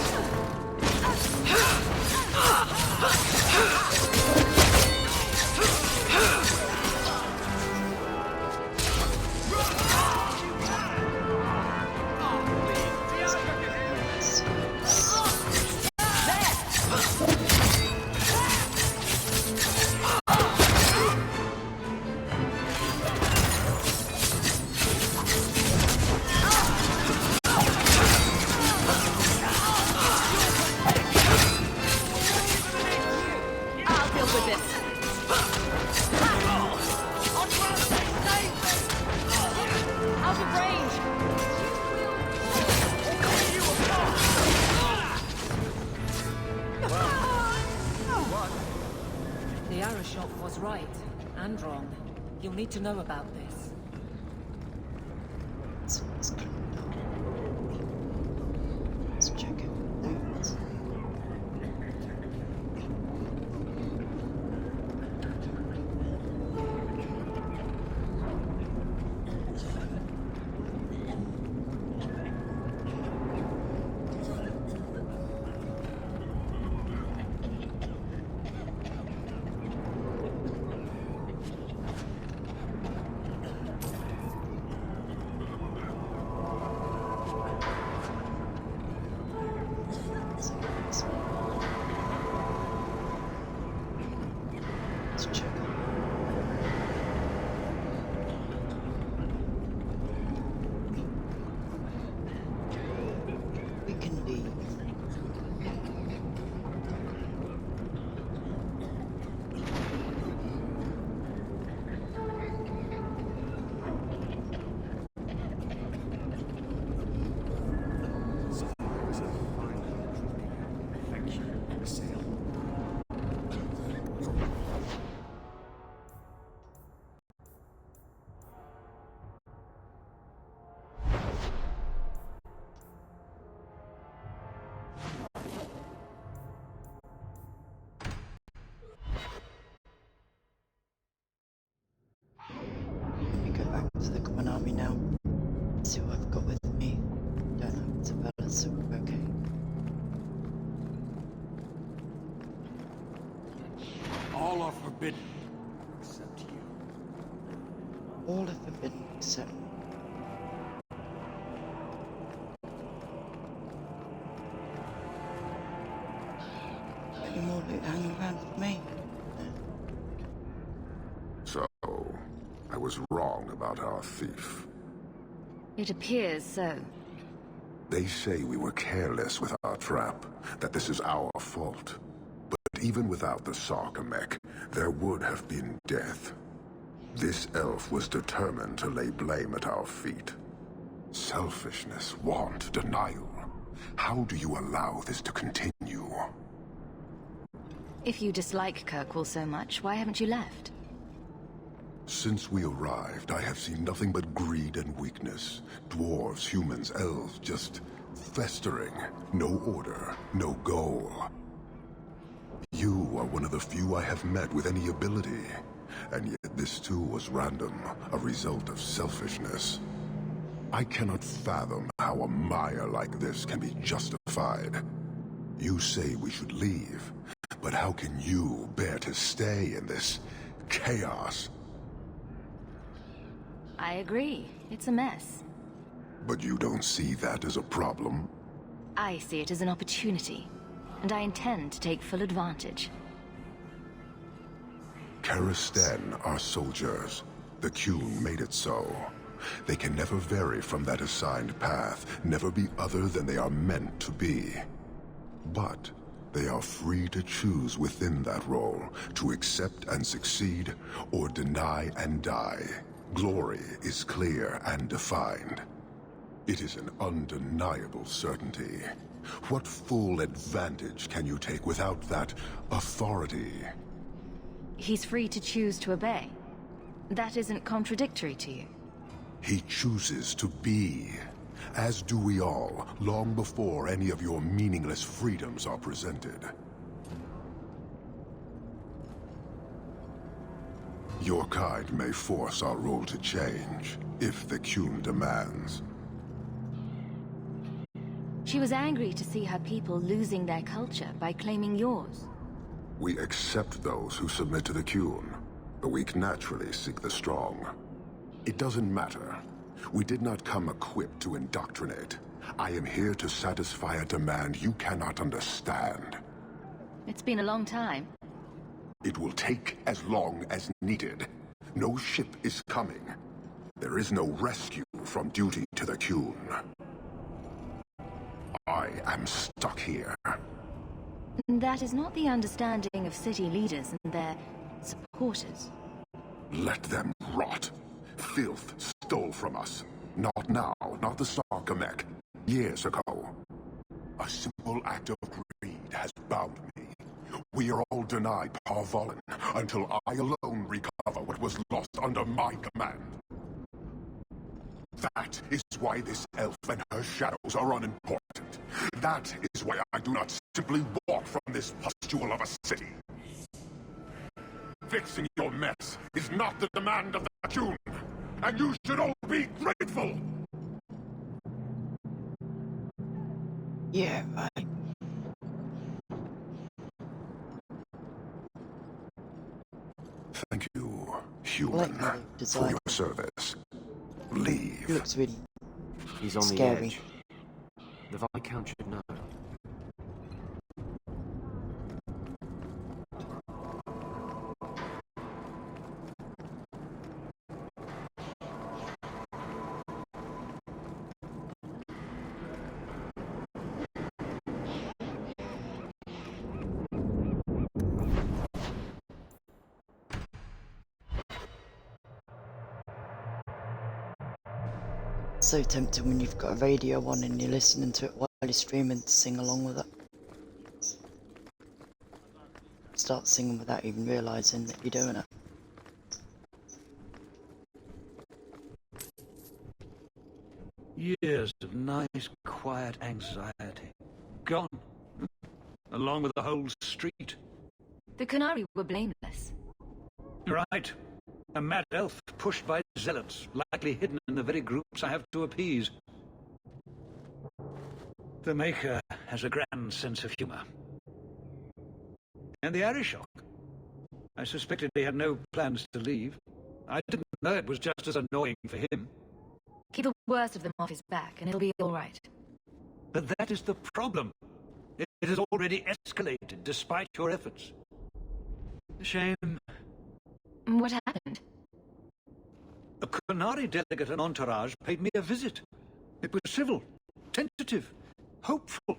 I'll deal with this. Out of range! The Arashok was right, and wrong. You'll need to know about this. It's cleaned up. Let's check it. Loot. me now. Let's see what I've got with me. Don't have Isabella, so we're okay. All are forbidden, except you. All are forbidden except... Any more loot hanging around for me? So, I was wrong about our thief. It appears so. They say we were careless with our trap, that this is our fault. But even without the Sarkamek, there would have been death. This elf was determined to lay blame at our feet. Selfishness, want, denial. How do you allow this to continue? If you dislike Kirkwall so much, why haven't you left? Since we arrived, I have seen nothing but greed and weakness. Dwarves, humans, elves, just festering. No order, no goal. You are one of the few I have met with any ability. And yet this too was random, a result of selfishness. I cannot fathom how a mire like this can be justified. You say we should leave, but how can you bear to stay in this chaos? I agree. It's a mess. But you don't see that as a problem? I see it as an opportunity, and I intend to take full advantage. Karasten are soldiers. The Qun made it so. They can never vary from that assigned path, never be other than they are meant to be. But they are free to choose within that role, to accept and succeed, or deny and die. Glory is clear and defined. It is an undeniable certainty. What full advantage can you take without that authority? He's free to choose to obey. That isn't contradictory to you. He chooses to be. As do we all, long before any of your meaningless freedoms are presented. Your kind may force our role to change, if the Qun demands. She was angry to see her people losing their culture by claiming yours. We accept those who submit to the Qun. The weak naturally seek the strong. It doesn't matter. We did not come equipped to indoctrinate. I am here to satisfy a demand you cannot understand. It's been a long time. It will take as long as needed. No ship is coming. There is no rescue from duty to the Qun. I am stuck here. That is not the understanding of city leaders and their supporters. Let them rot. Filth stole from us. Not now, not the Sarkamek. Years ago. A simple act of greed has bound me. We are all denied Parvolin until I alone recover what was lost under my command. That is why this elf and her shadows are unimportant. That is why I do not simply walk from this pustule of a city. Fixing your mess is not the demand of the Qun, and you should all be grateful! Yeah, right. Thank you, human, for your service. Leave. He looks really He's on scary. the edge. The Viscount should know. So tempting when you've got a radio on and you're listening to it while you're streaming to sing along with it. Start singing without even realising that you're doing it. Years of nice, quiet anxiety. Gone. Along with the whole street. The Qunari were blameless. Right. A mad elf pushed by zealots, likely hidden in the very groups I have to appease. The Maker has a grand sense of humor. And the Arishok. I suspected he had no plans to leave. I didn't know it was just as annoying for him. Keep the worst of them off his back, and it'll be all right. But that is the problem. It has already escalated, despite your efforts. Shame. What happened? A Qunari delegate and entourage paid me a visit. It was civil, tentative, hopeful.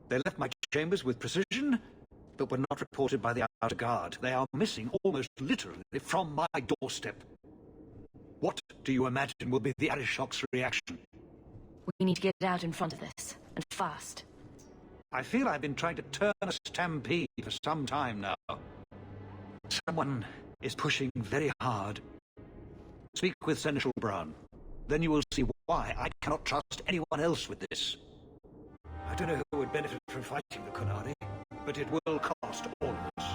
They left my chambers with precision, but were not reported by the outer guard. They are missing almost literally from my doorstep. What do you imagine will be the Arishok's reaction? We need to get out in front of this, and fast. I feel I've been trying to turn a stampede for some time now. Someone is pushing very hard. Speak with Seneschal Brown. Then you will see why I cannot trust anyone else with this. I don't know who would benefit from fighting the Qunari, but it will cost all of us.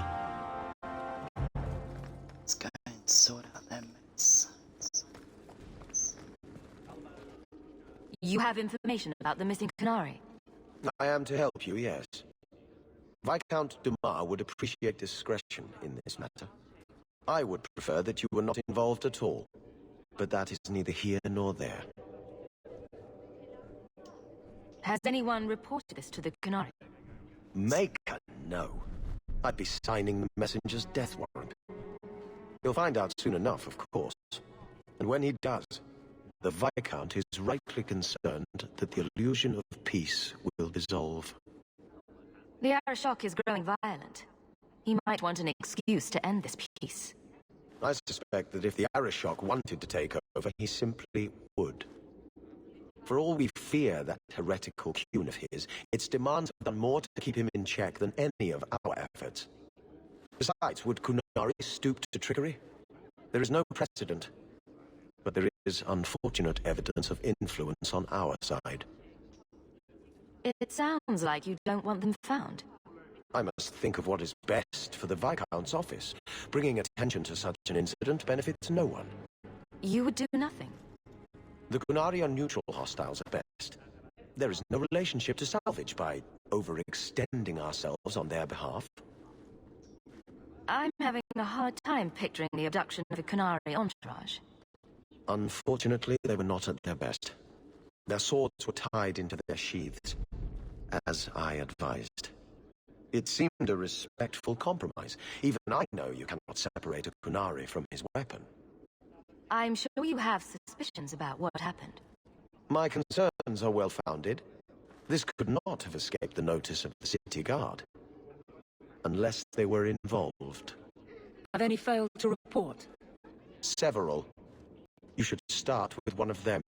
Let's go and sort out their mess. You have information about the missing Qunari? I am to help you, yes. Viscount Dumas would appreciate discretion in this matter. I would prefer that you were not involved at all, but that is neither here nor there. Has anyone reported this to the Qunari? Maker, no. I'd be signing the messenger's death warrant. He'll find out soon enough, of course. And when he does, the Viscount is rightly concerned that the illusion of peace will dissolve. The Arishok is growing violent. He might want an excuse to end this peace. I suspect that if the Arishok wanted to take over, he simply would. For all we fear that heretical Qun of his, its demands have done more to keep him in check than any of our efforts. Besides, would Qunari stoop to trickery? There is no precedent. But there is unfortunate evidence of influence on our side. It sounds like you don't want them found. I must think of what is best for the Viscount's office. Bringing attention to such an incident benefits no one. You would do nothing? The Qunari are neutral hostiles at best. There is no relationship to salvage by overextending ourselves on their behalf. I'm having a hard time picturing the abduction of a Qunari entourage. Unfortunately, they were not at their best. Their swords were tied into their sheaths, as I advised. It seemed a respectful compromise. Even I know you cannot separate a Qunari from his weapon. I'm sure you have suspicions about what happened. My concerns are well-founded. This could not have escaped the notice of the city guard. Unless they were involved. Have any failed to report? Several. You should start with one of them.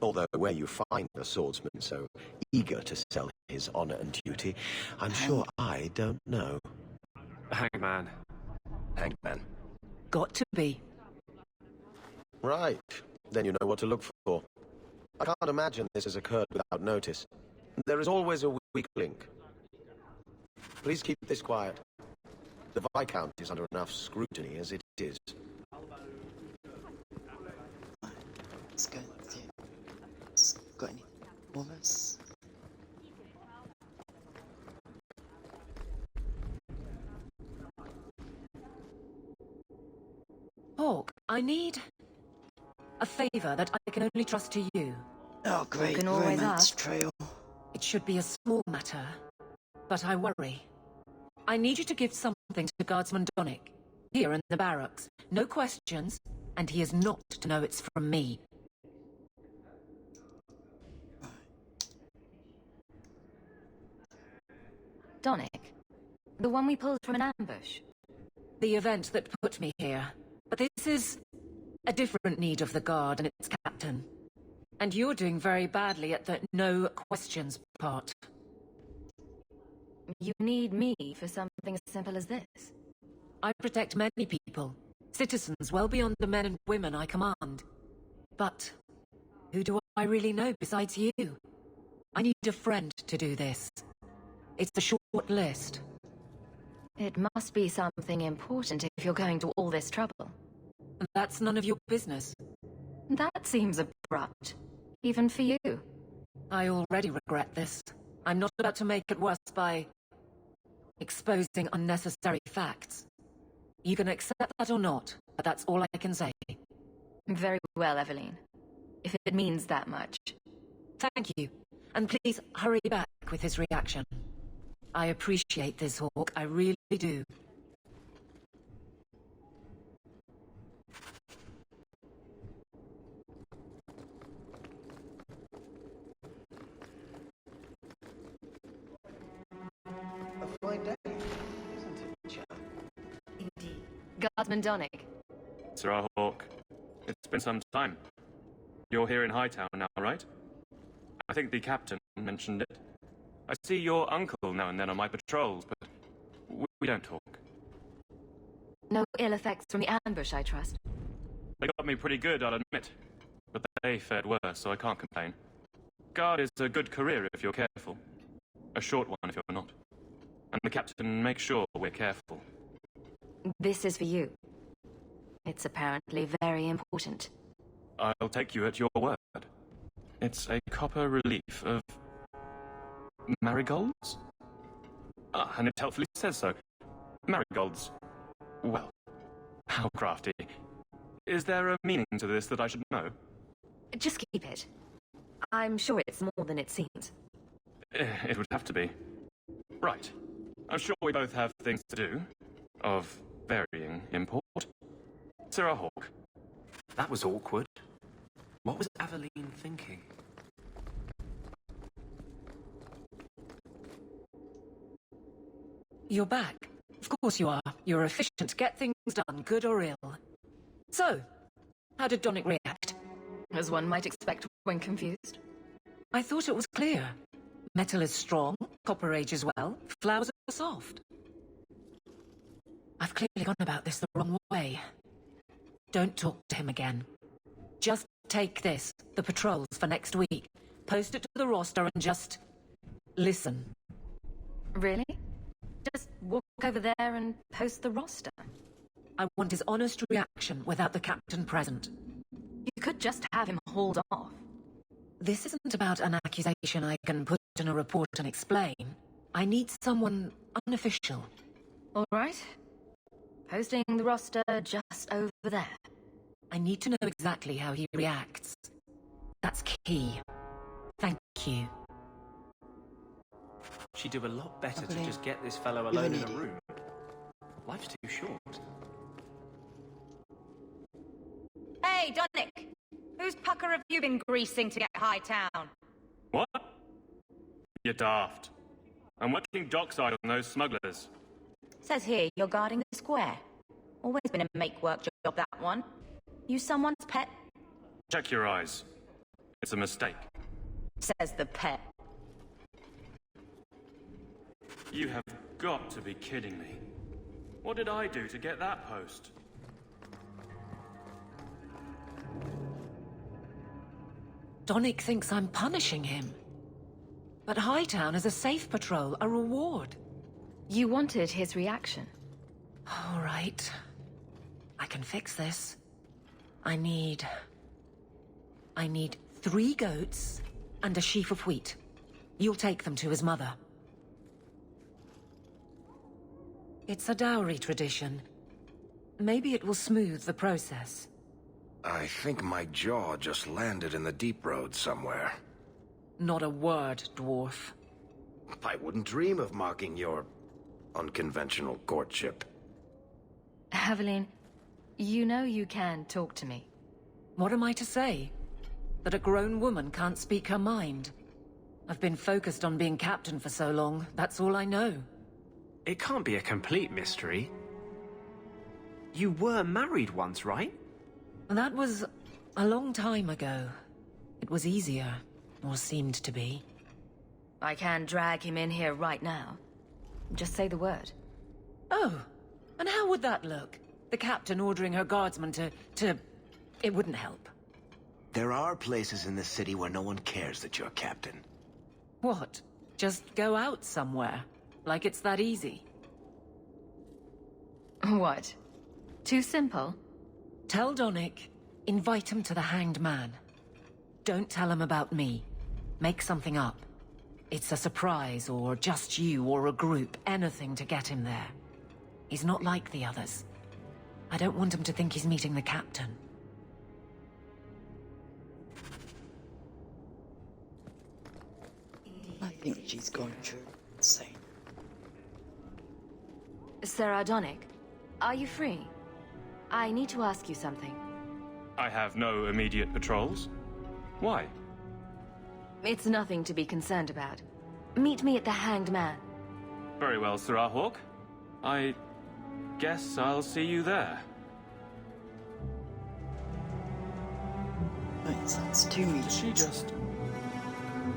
Although where you find a swordsman so eager to sell his honor and duty, I'm sure I don't know. Hangman. Hangman. Got to be. Right. Then you know what to look for. I can't imagine this has occurred without notice. There is always a weak link. Please keep this quiet. The Viscount is under enough scrutiny as it is. Let's go and see. Got any more of us? Hawk, I need a favor that I can only trust to you. Oh, great. You can always Romance ask. trail. It should be a small matter, but I worry. I need you to give something to Guardsman Donick, here in the barracks. No questions, and he is not to know it's from me. Donick? The one we pulled from an ambush? The event that put me here. But this is a different need of the Guard and its captain. And you're doing very badly at the no questions part. You need me for something as simple as this? I protect many people, citizens well beyond the men and women I command. But who do I really know besides you? I need a friend to do this. It's a short list. It must be something important if you're going to all this trouble. That's none of your business. That seems abrupt. Even for you. I already regret this. I'm not about to make it worse by exposing unnecessary facts. You can accept that or not, but that's all I can say. Very well, Evelyn. If it means that much. Thank you. And please hurry back with his reaction. I appreciate this, Hawke. I really do. A fine day, isn't it, Chad? Indeed. Guardsman Donnick. Sir Hawke, it's been some time. You're here in Hightown now, right? I think the captain mentioned it. I see your uncle now and then on my patrols, but we don't talk. No ill effects from the ambush, I trust. They got me pretty good, I'll admit. But they fared worse, so I can't complain. Guard is a good career if you're careful. A short one if you're not. And the captain makes sure we're careful. This is for you. It's apparently very important. I'll take you at your word. It's a copper relief of marigolds? Ah, and it helpfully says so. Marigolds. Well, how crafty. Is there a meaning to this that I should know? Just keep it. I'm sure it's more than it seems. It would have to be. Right. I'm sure we both have things to do. Of varying import. Sir Hawke. That was awkward. What was Aveline thinking? You're back. Of course you are. You're efficient. Get things done, good or ill. So, how did Donnick react? As one might expect when confused. I thought it was clear. Metal is strong, copper ages well, flowers are soft. I've clearly gone about this the wrong way. Don't talk to him again. Just take this, the patrols for next week. Post it to the roster and just listen. Really? Just walk over there and post the roster? I want his honest reaction without the captain present. You could just have him hauled off. This isn't about an accusation I can put in a report and explain. I need someone unofficial. All right. Posting the roster just over there. I need to know exactly how he reacts. That's key. Thank you. She'd do a lot better to just get this fellow alone in a room. Life's too short. Hey, Donnick! Whose pucker have you been greasing to get Hightown? What? You're daft. I'm working dockside on those smugglers. Says here you're guarding the square. Always been a make-work job, that one. You someone's pet? Check your eyes. It's a mistake. Says the pet. You have got to be kidding me. What did I do to get that post? Donnick thinks I'm punishing him. But Hightown is a safe patrol, a reward. You wanted his reaction. All right. I can fix this. I need 3 goats and a sheaf of wheat. You'll take them to his mother. It's a dowry tradition. Maybe it will smooth the process. I think my jaw just landed in the deep road somewhere. Not a word, dwarf. I wouldn't dream of mocking your unconventional courtship. Aveline, you know you can talk to me. What am I to say? That a grown woman can't speak her mind? I've been focused on being captain for so long, that's all I know. It can't be a complete mystery. You were married once, right? That was a long time ago. It was easier, or seemed to be. I can drag him in here right now. Just say the word. Oh, and how would that look? The captain ordering her guardsmen to... It wouldn't help. There are places in this city where no one cares that you're captain. What? Just go out somewhere? Like it's that easy? What? Too simple? Tell Donnic, invite him to the Hanged Man. Don't tell him about me. Make something up. It's a surprise, or just you, or a group, anything to get him there. He's not like the others. I don't want him to think he's meeting the captain. I think she's gone true insane. Sarah Donnic, are you free? I need to ask you something. I have no immediate patrols. Why? It's nothing to be concerned about. Meet me at the Hanged Man. Very well, Sirrah Hawk. I guess I'll see you there. Wait, that's 2 meters. She just...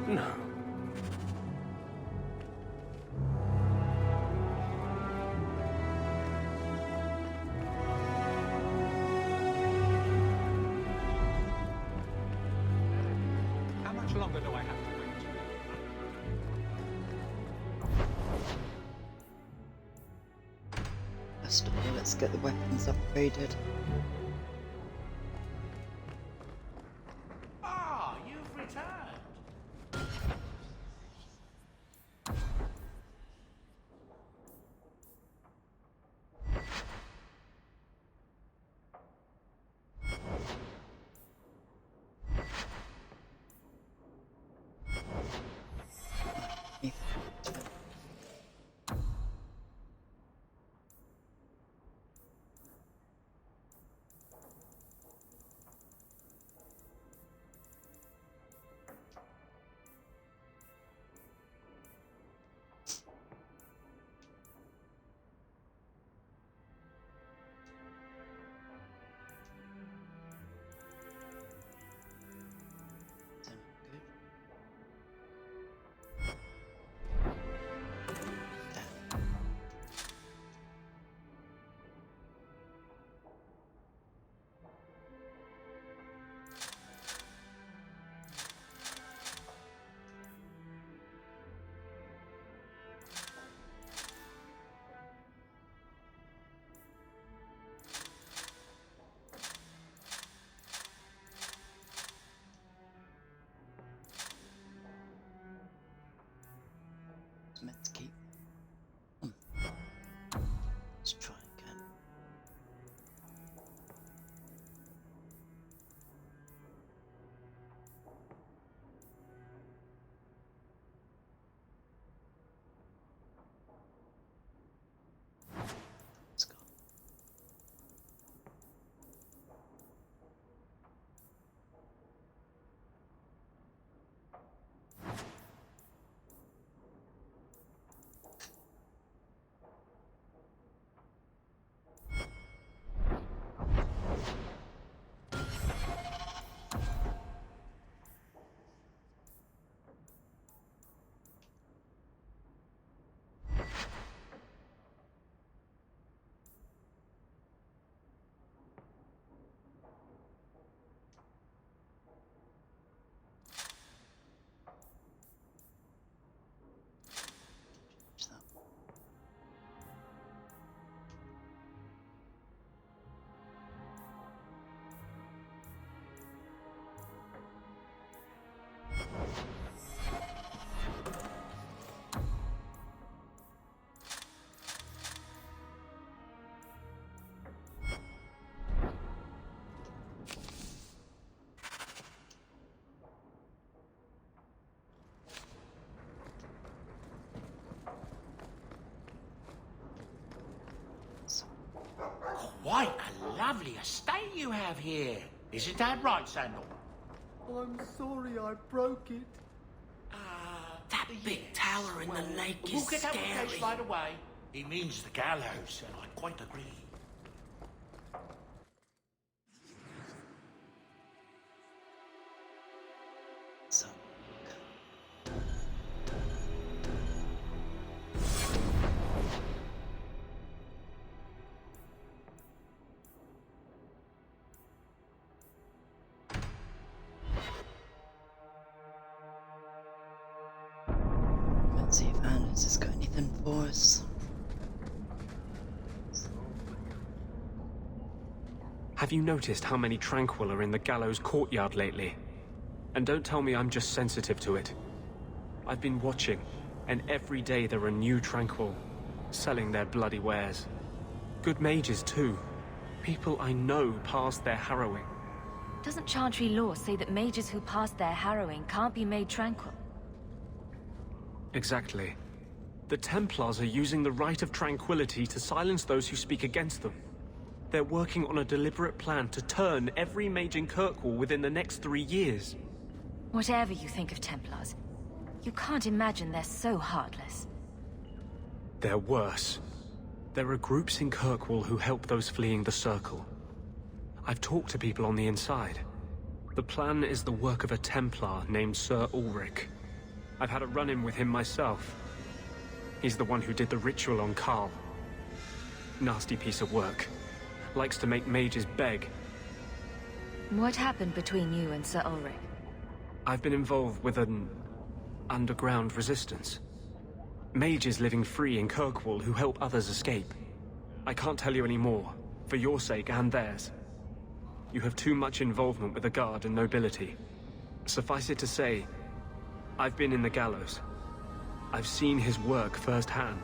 No. How much longer do I have to wait? First of all, let's get the weapons upgraded. Ah, you've returned. Meant to keep. Let's try again. Let's go. Quite a lovely estate you have here. Isn't that right, Sandal? I'm sorry I broke it. That big tower in the lake is we'll get that scary. case right away. He means the gallows, and I quite agree. So. Let's see if Anders has got anything for us. Have you noticed how many Tranquil are in the gallows courtyard lately? And don't tell me I'm just sensitive to it. I've been watching, and every day there are new Tranquil, selling their bloody wares. Good mages too. People I know past their harrowing. Doesn't Chantry law say that mages who pass their harrowing can't be made tranquil? Exactly. The Templars are using the right of tranquility to silence those who speak against them. They're working on a deliberate plan to turn every mage in Kirkwall within the next 3 years. Whatever you think of Templars, you can't imagine they're so heartless. They're worse. There are groups in Kirkwall who help those fleeing the Circle. I've talked to people on the inside. The plan is the work of a Templar named Sir Ulrich. I've had a run-in with him myself. He's the one who did the ritual on Karl. Nasty piece of work. Likes to make mages beg. What happened between you and Sir Ulrich? I've been involved with an underground resistance. Mages living free in Kirkwall who help others escape. I can't tell you any more, for your sake and theirs. You have too much involvement with the Guard and nobility. Suffice it to say, I've been in the gallows. I've seen his work firsthand.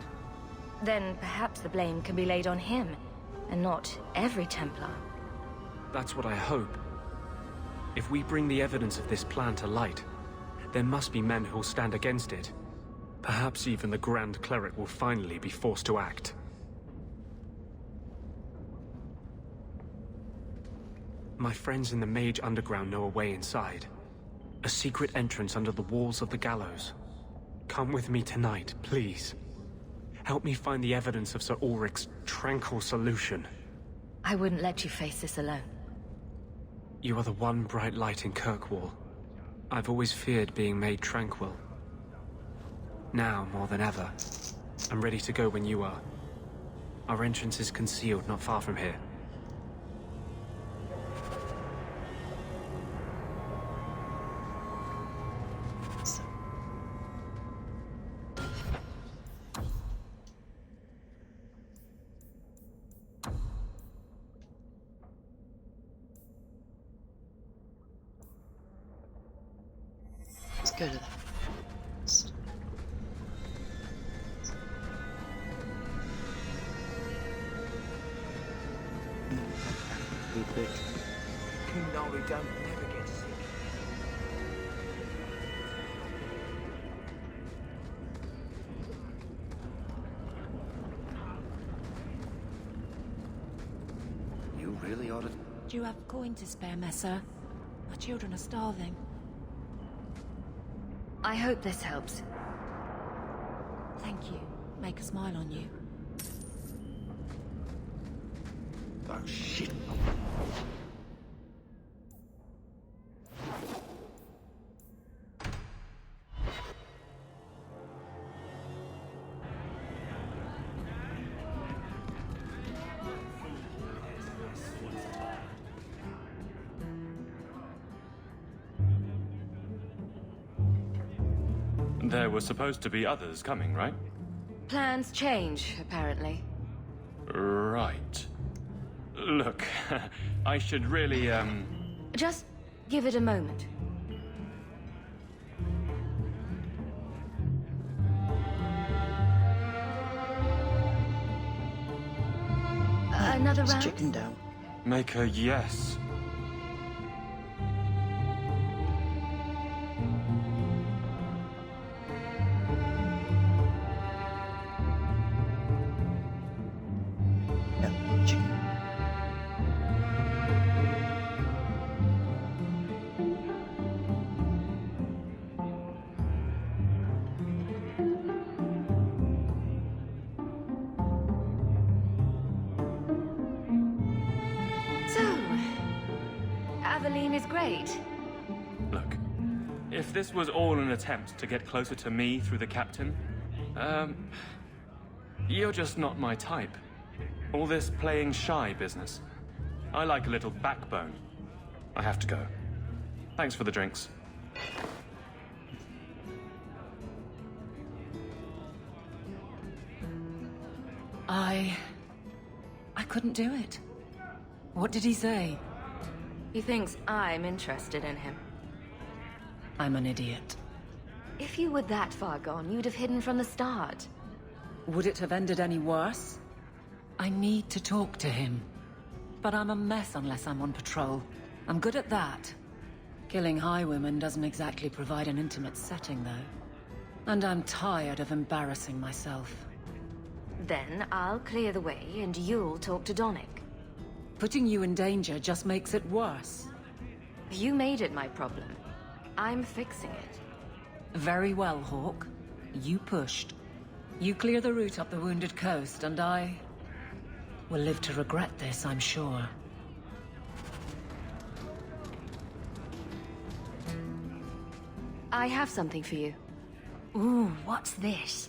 Then perhaps the blame can be laid on him, and not every Templar. That's what I hope. If we bring the evidence of this plan to light, there must be men who'll stand against it. Perhaps even the Grand Cleric will finally be forced to act. My friends in the Mage Underground know a way inside. A secret entrance under the walls of the gallows. Come with me tonight, please. Help me find the evidence of Sir Ulrich's tranquil solution. I wouldn't let you face this alone. You are the one bright light in Kirkwall. I've always feared being made tranquil. Now, more than ever, I'm ready to go when you are. Our entrance is concealed not far from here. Let's go to that. Kunari don't never get sick. You really ought to... Do you have coin to spare, Messer? Our children are starving. I hope this helps. Thank you. Make a smile on you. Oh, shit. There were supposed to be others coming, right? Plans change, apparently. Right. Look, I should really, Just give it a moment. Another round? Chicken down. Make a yes. Aveline is great. Look, if this was all an attempt to get closer to me through the captain, you're just not my type. All this playing shy business. I like a little backbone. I have to go. Thanks for the drinks. I couldn't do it. What did he say? He thinks I'm interested in him. I'm an idiot. If you were that far gone, you'd have hidden from the start. Would it have ended any worse? I need to talk to him. But I'm a mess unless I'm on patrol. I'm good at that. Killing highwaymen doesn't exactly provide an intimate setting, though. And I'm tired of embarrassing myself. Then I'll clear the way and you'll talk to Donnic. Putting you in danger just makes it worse. You made it my problem. I'm fixing it. Very well, Hawke. You pushed. You clear the route up the Wounded Coast, and I will live to regret this, I'm sure. I have something for you. Ooh, what's this?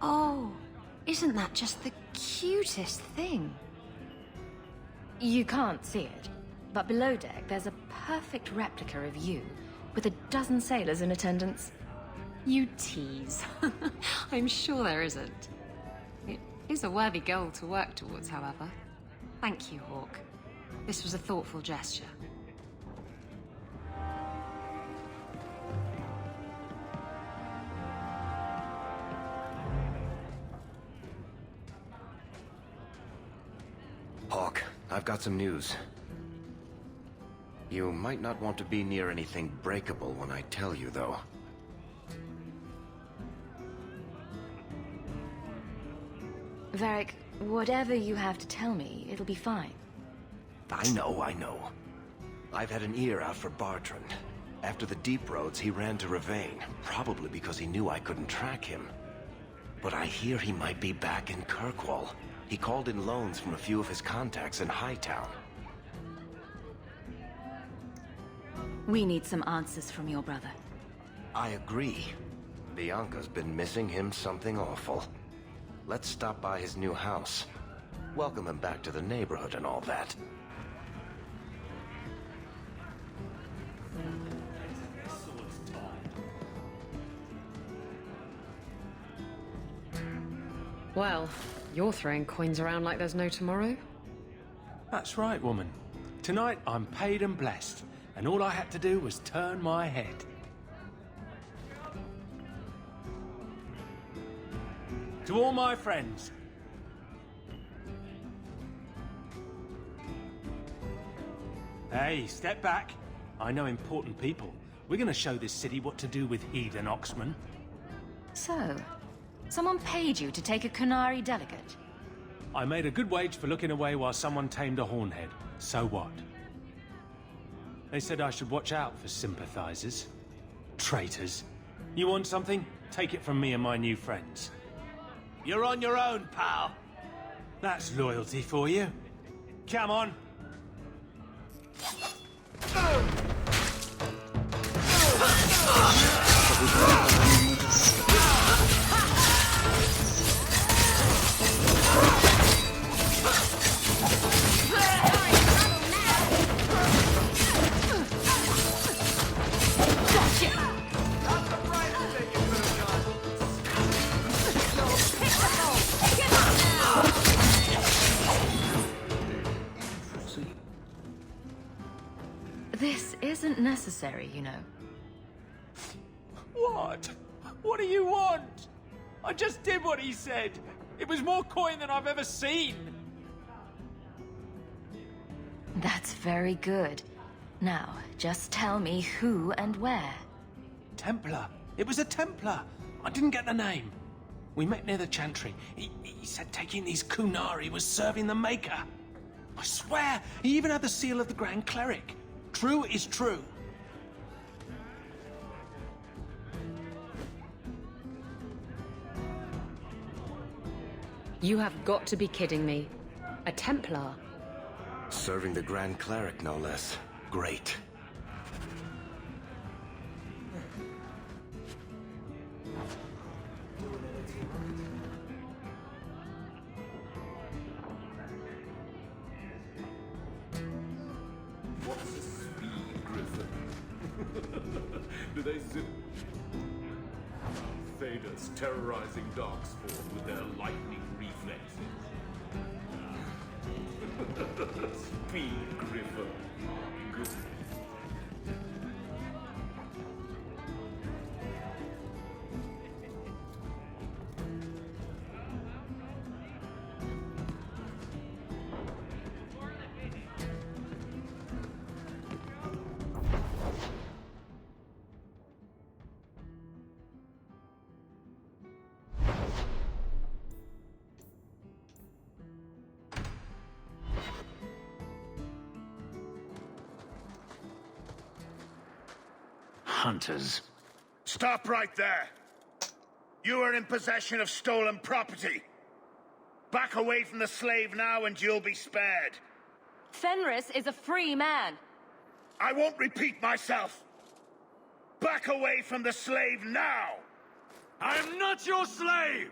Oh, isn't that just the cutest thing? You can't see it, but below deck there's a perfect replica of you, with a dozen sailors in attendance. You tease. I'm sure there isn't. It is a worthy goal to work towards, however. Thank you, Hawke. This was a thoughtful gesture. Hawke, I've got some news. You might not want to be near anything breakable when I tell you, though. Varric, whatever you have to tell me, it'll be fine. I know. I've had an ear out for Bartrand. After the Deep Roads, he ran to Rivain, probably because he knew I couldn't track him. But I hear he might be back in Kirkwall. He called in loans from a few of his contacts in Hightown. We need some answers from your brother. I agree. Bianca's been missing him something awful. Let's stop by his new house. Welcome him back to the neighborhood and all that. Well, you're throwing coins around like there's no tomorrow. That's right, woman. Tonight I'm paid and blessed, and all I had to do was turn my head. To all my friends. Hey, step back. I know important people. We're gonna show this city what to do with heathen Oxman. So, someone paid you to take a Qunari delegate? I made a good wage for looking away while someone tamed a hornhead. So what? They said I should watch out for sympathizers. Traitors. You want something? Take it from me and my new friends. You're on your own, pal. That's loyalty for you. Come on. This isn't necessary, you know. What? What do you want? I just did what he said. It was more coin than I've ever seen. That's very good. Now, just tell me who and where. Templar. It was a Templar. I didn't get the name. We met near the Chantry. He said taking these Qunari was serving the Maker. I swear, he even had the seal of the Grand Cleric. True is true. You have got to be kidding me. A Templar? Serving the Grand Cleric, no less. Great. What's the speed, Griffin? Do they sit... Thader's terrorizing Darkspawn with their lightning reflexes. Speed, Griffer. Good. Hunters. Stop right there! You are in possession of stolen property. Back away from the slave now and you'll be spared. Fenris is a free man. I won't repeat myself. Back away from the slave now! I am not your slave!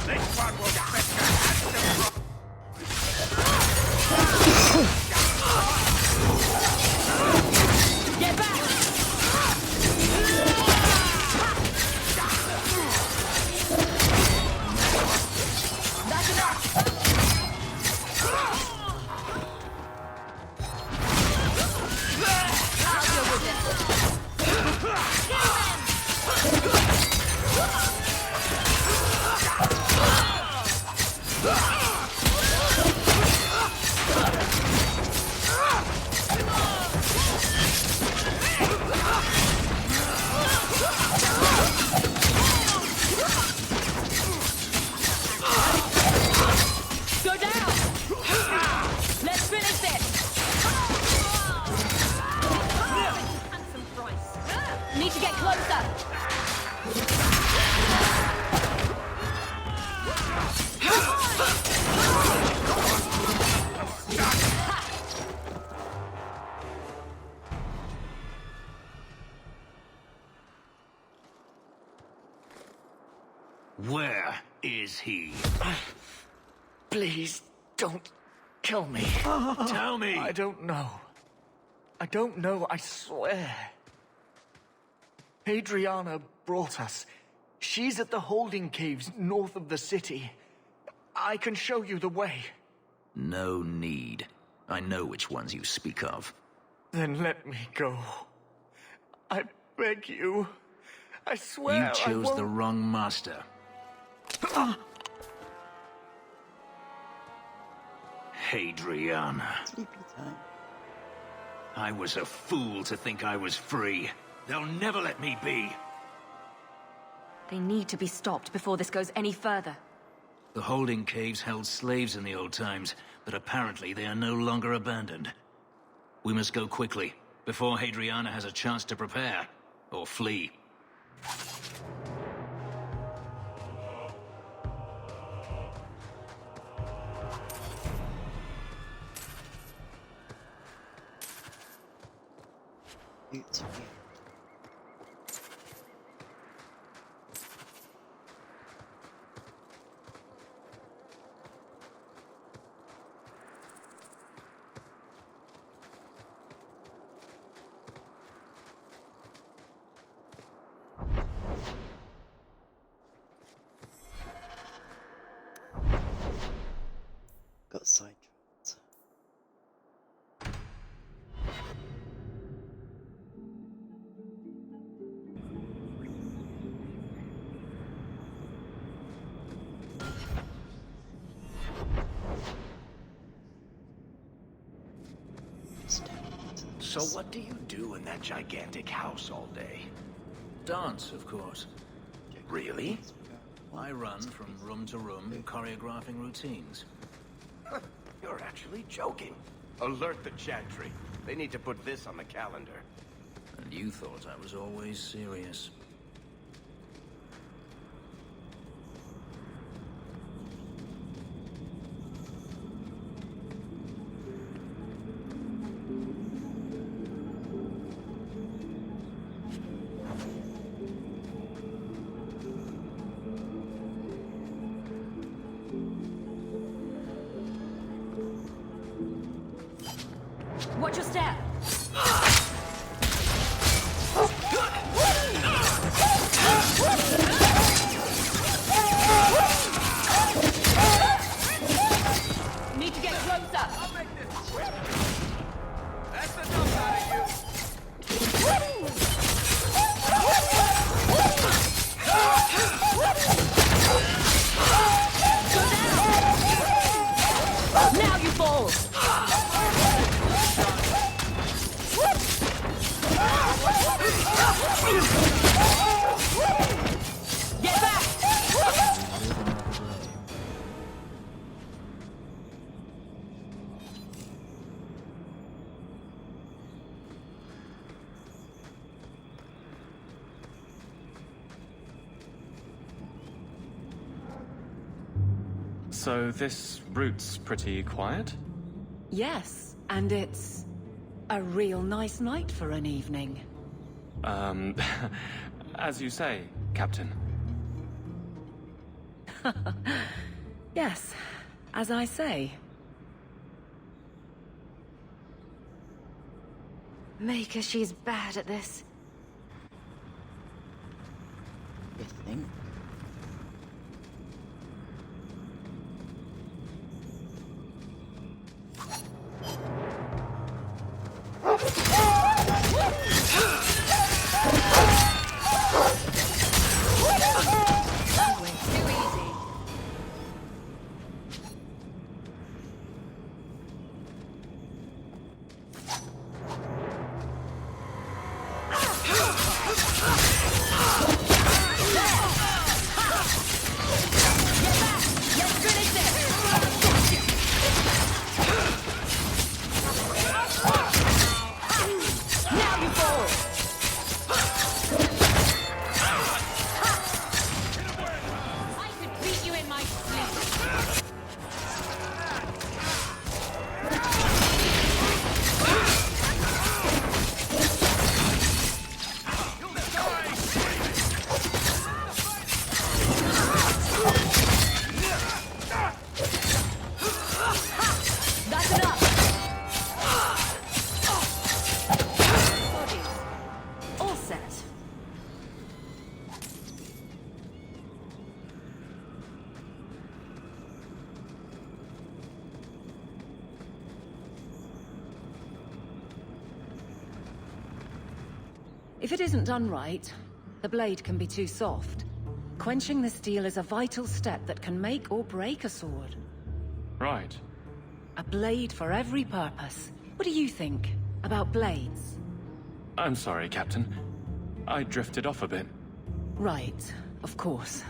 This one will fetch your hands to Get back! That's enough! I'll deal with Go down! Let's finish this! Handsome price. Need to get closer! Where is he? Please, don't kill me. Tell me! I don't know. I don't know, I swear. Adriana brought us. She's at the holding caves north of the city. I can show you the way. No need. I know which ones you speak of. Then let me go. I beg you. I swear You chose I won't... the wrong master. Hadriana. Sleepy time. I was a fool to think I was free. They'll never let me be. They need to be stopped before this goes any further. The holding caves held slaves in the old times, but apparently they are no longer abandoned. We must go quickly, before Hadriana has a chance to prepare, or flee. Beautiful. Got sidetracked. So what do you do in that gigantic house all day? Dance, of course. Really? I run from room to room, choreographing routines. You're actually joking. Alert the Chantry. They need to put this on the calendar. And you thought I was always serious. Watch your step! Need to get closer! So this route's pretty quiet? Yes, and it's a real nice night for an evening. As you say, Captain. Yes, as I say. Maker, she's bad at this. You think? If it isn't done right, the blade can be too soft. Quenching the steel is a vital step that can make or break a sword. Right. A blade for every purpose. What do you think about blades? I'm sorry, Captain. I drifted off a bit. Right, of course.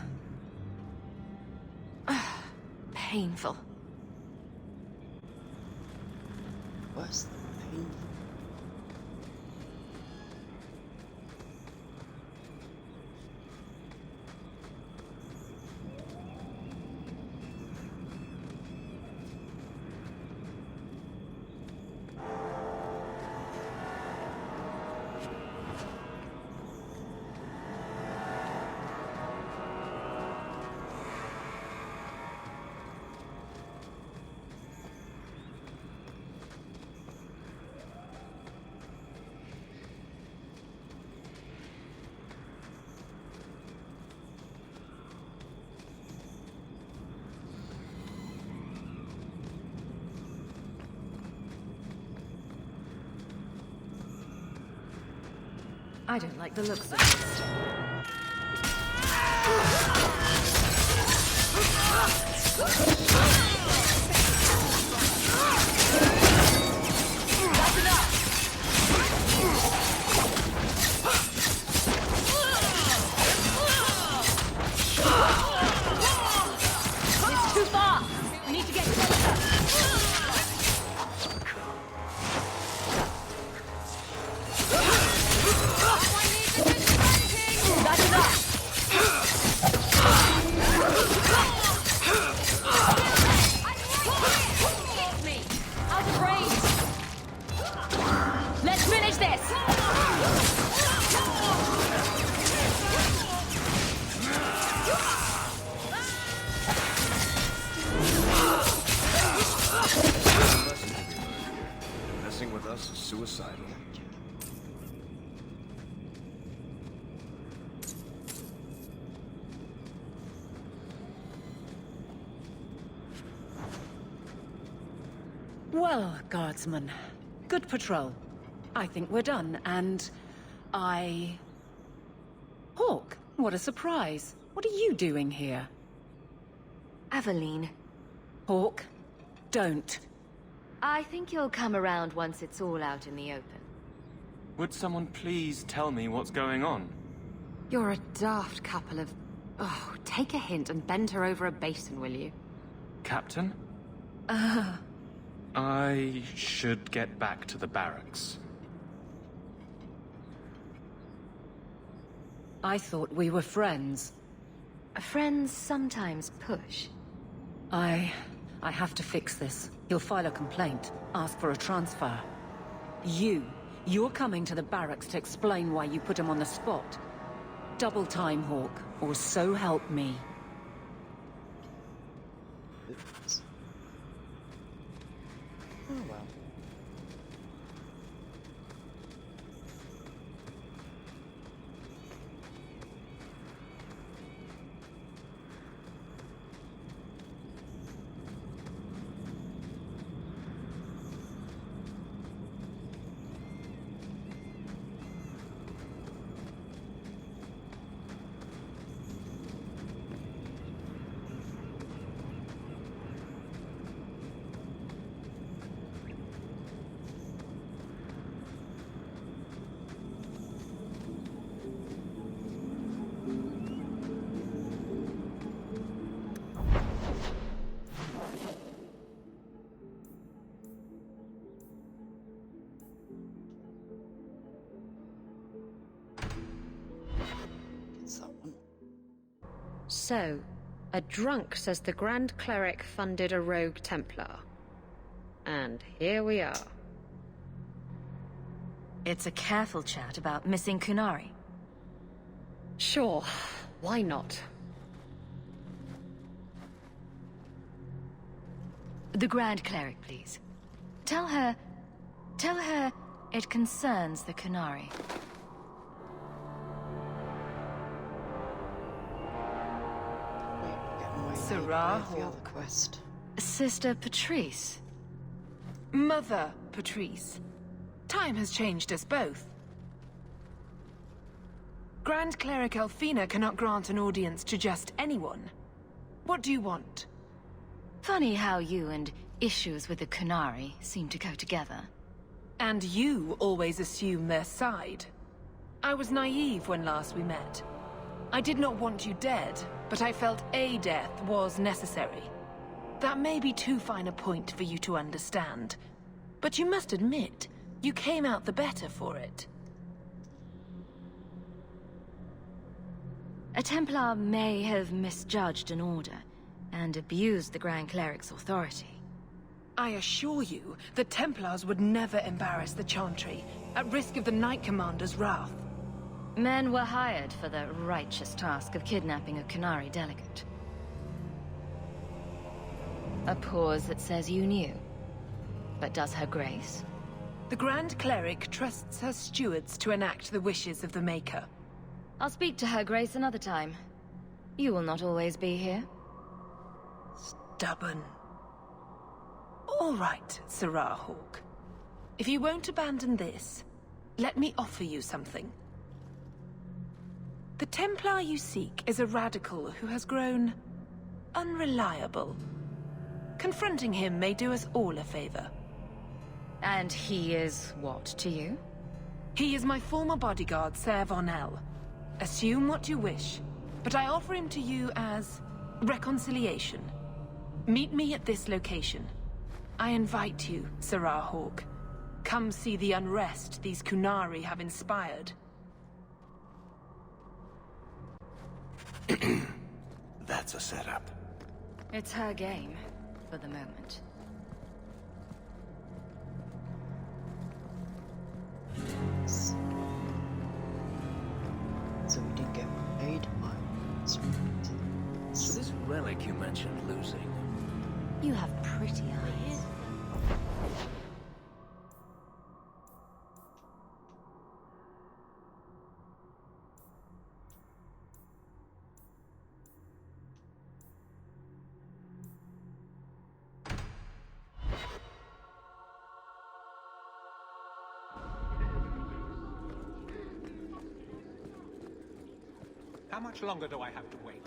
Painful. Worse than painful. I don't like the looks of this. It's too far! We need to get closer! That's enough! Hit me! Out of range! Let's finish this! Messing with us is suicidal. Well, guardsman, good patrol. I think we're done, and Hawk, what a surprise. What are you doing here? Aveline. Hawk, don't. I think you'll come around once it's all out in the open. Would someone please tell me what's going on? You're a daft couple of... Oh, take a hint and bend her over a basin, will you? Captain? I should get back to the barracks. I thought we were friends. Friends sometimes push. I have to fix this. He'll file a complaint, ask for a transfer. You're coming to the barracks to explain why you put him on the spot. Double time, Hawk, or so help me. Oops. Oh well. So, a drunk says the Grand Cleric funded a rogue Templar. And here we are. It's a careful chat about missing Kunari. Sure, why not? The Grand Cleric, please. Tell her it concerns the Kunari. Sarah, the other quest. Sister Patrice. Mother Patrice. Time has changed us both. Grand Cleric Elfina cannot grant an audience to just anyone. What do you want? Funny how you and issues with the Kunari seem to go together. And you always assume their side. I was naive when last we met. I did not want you dead, but I felt a death was necessary. That may be too fine a point for you to understand, but you must admit, you came out the better for it. A Templar may have misjudged an order, and abused the Grand Cleric's authority. I assure you, the Templars would never embarrass the Chantry, at risk of the Knight Commander's wrath. Men were hired for the righteous task of kidnapping a Kunari delegate. A pause that says you knew. But does her grace? The Grand Cleric trusts her stewards to enact the wishes of the Maker. I'll speak to her grace another time. You will not always be here. Stubborn. All right, Sarah Hawk. If you won't abandon this, let me offer you something. The Templar you seek is a radical who has grown unreliable. Confronting him may do us all a favor. And he is what to you? He is my former bodyguard, Ser Vonel. Assume what you wish, but I offer him to you as reconciliation. Meet me at this location. I invite you, Sarah Hawk. Come see the unrest these Kunari have inspired. That's a setup. It's her game, for the moment. So we didn't get paid by So this relic you mentioned losing. You have pretty eyes. How much longer do I have to wait?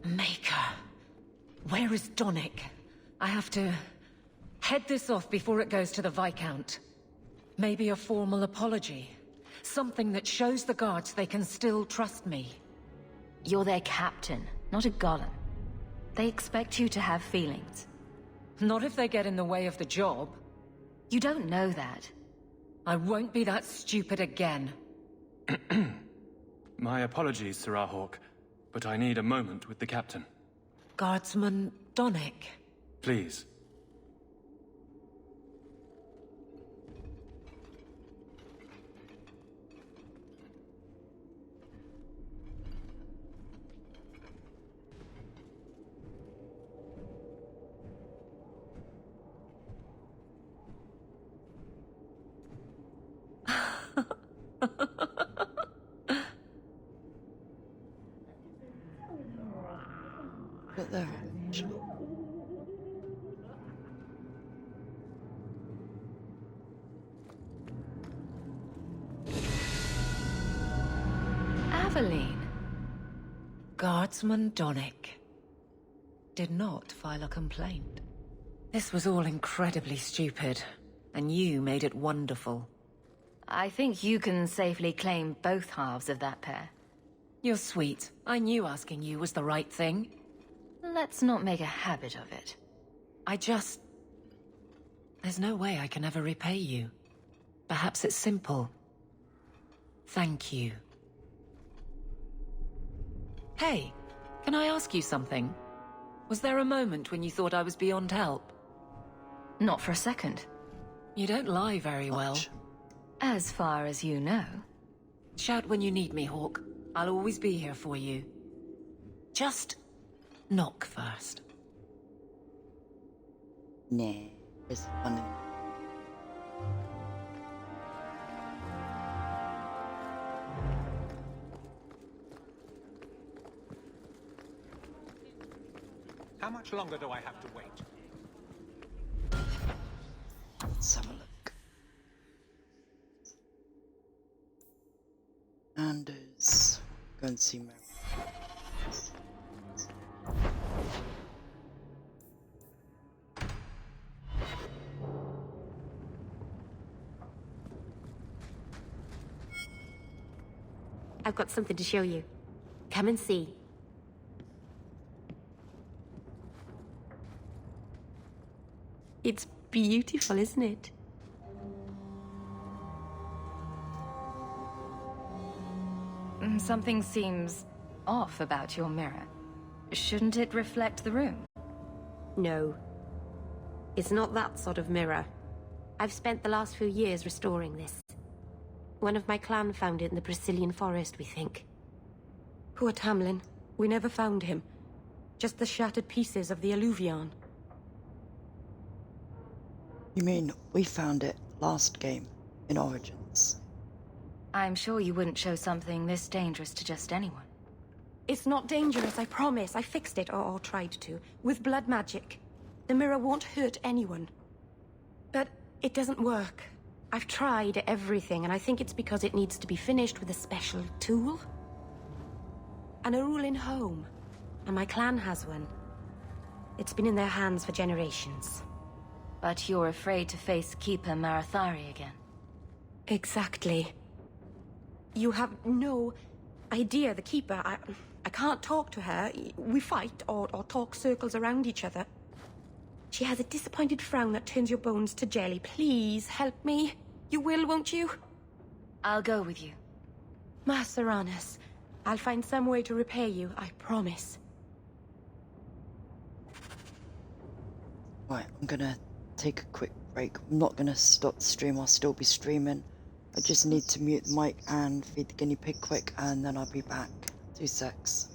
Maker. Where is Donick? I have to head this off before it goes to the Viscount. Maybe a formal apology. Something that shows the guards they can still trust me. You're their captain, not a golem. They expect you to have feelings. Not if they get in the way of the job. You don't know that. I won't be that stupid again. My apologies, Sirrah Hawk, but I need a moment with the captain. Guardsman Donick. Please. But there. Aveline. Guardsman Donick did not file a complaint. This was all incredibly stupid, and you made it wonderful. I think you can safely claim both halves of that pair. You're sweet. I knew asking you was the right thing. Let's not make a habit of it. There's no way I can ever repay you. Perhaps it's simple. Thank you. Hey, can I ask you something? Was there a moment when you thought I was beyond help? Not for a second. You don't lie very well. As far as you know. Shout when you need me, Hawk. I'll always be here for you. Just knock first. Nah, it's funny. How much longer do I have to wait? Let's have a look. Anders. Go and see Mary. I've got something to show you. Come and see. It's beautiful, isn't it? Something seems off about your mirror. Shouldn't it reflect the room? No. It's not that sort of mirror. I've spent the last few years restoring this. One of my clan found it in the Brazilian forest, we think. Poor Tamlin. We never found him. Just the shattered pieces of the Alluvion. You mean we found it last game in Origins? I'm sure you wouldn't show something this dangerous to just anyone. It's not dangerous, I promise. I fixed it, or tried to, with blood magic. The mirror won't hurt anyone. But it doesn't work. I've tried everything, and I think it's because it needs to be finished with a special tool. An Arulin home. And my clan has one. It's been in their hands for generations. But you're afraid to face Keeper Marathari again. Exactly. You have no idea, the Keeper. I can't talk to her. We fight or talk circles around each other. She has a disappointed frown that turns your bones to jelly. Please, help me. You will, won't you? I'll go with you. Maceranus, I'll find some way to repay you, I promise. Right, I'm gonna take a quick break. I'm not gonna stop the stream, I'll still be streaming. I just need to mute the mic and feed the guinea pig quick, and then I'll be back. 2 secs.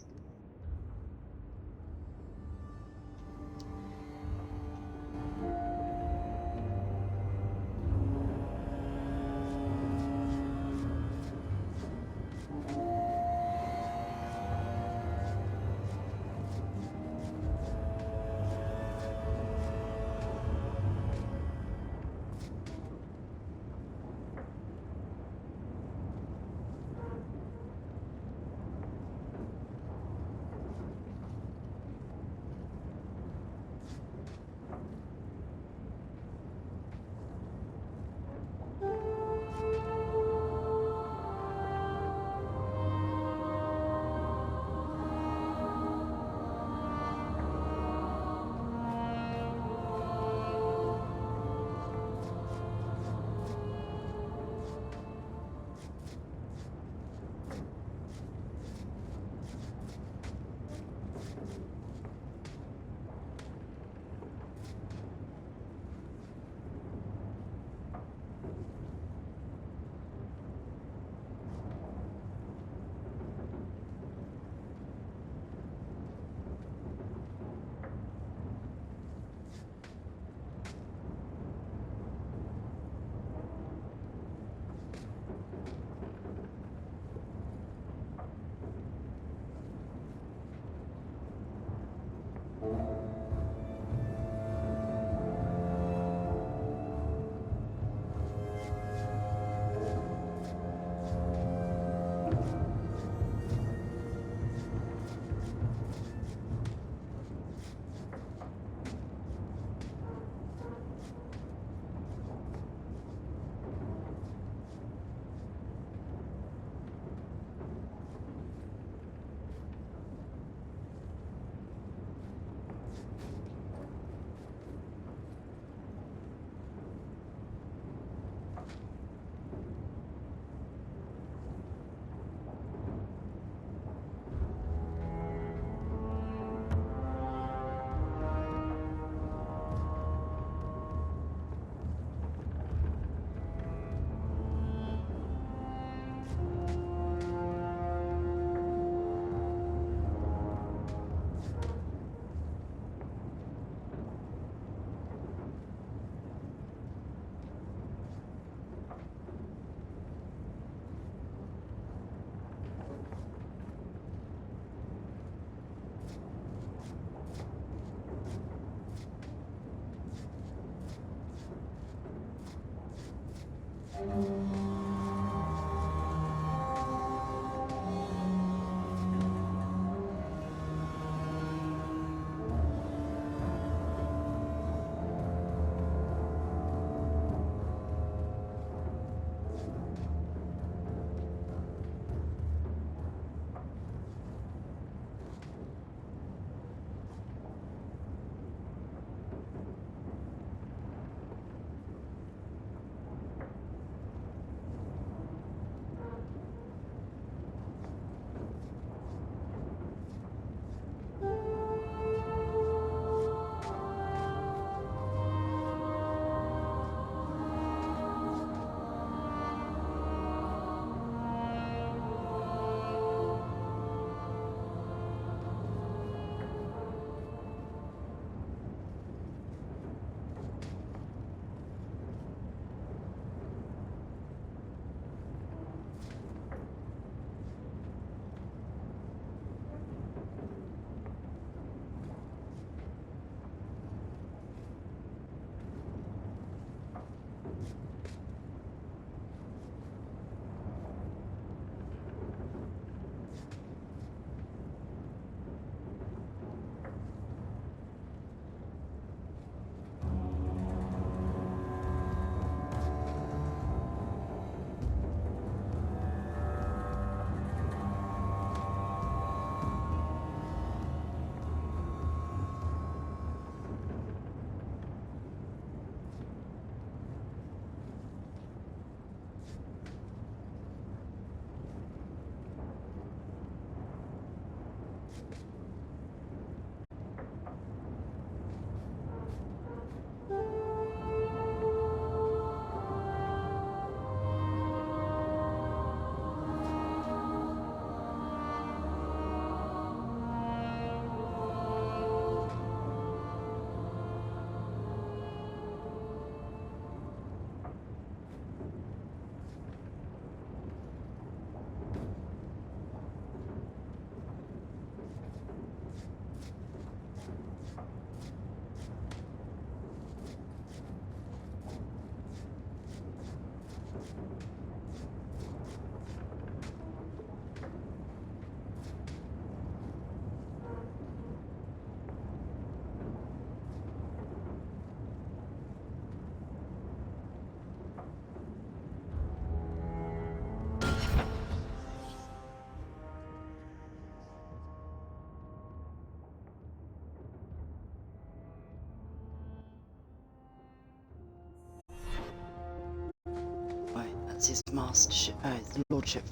That's his mastership, his lordship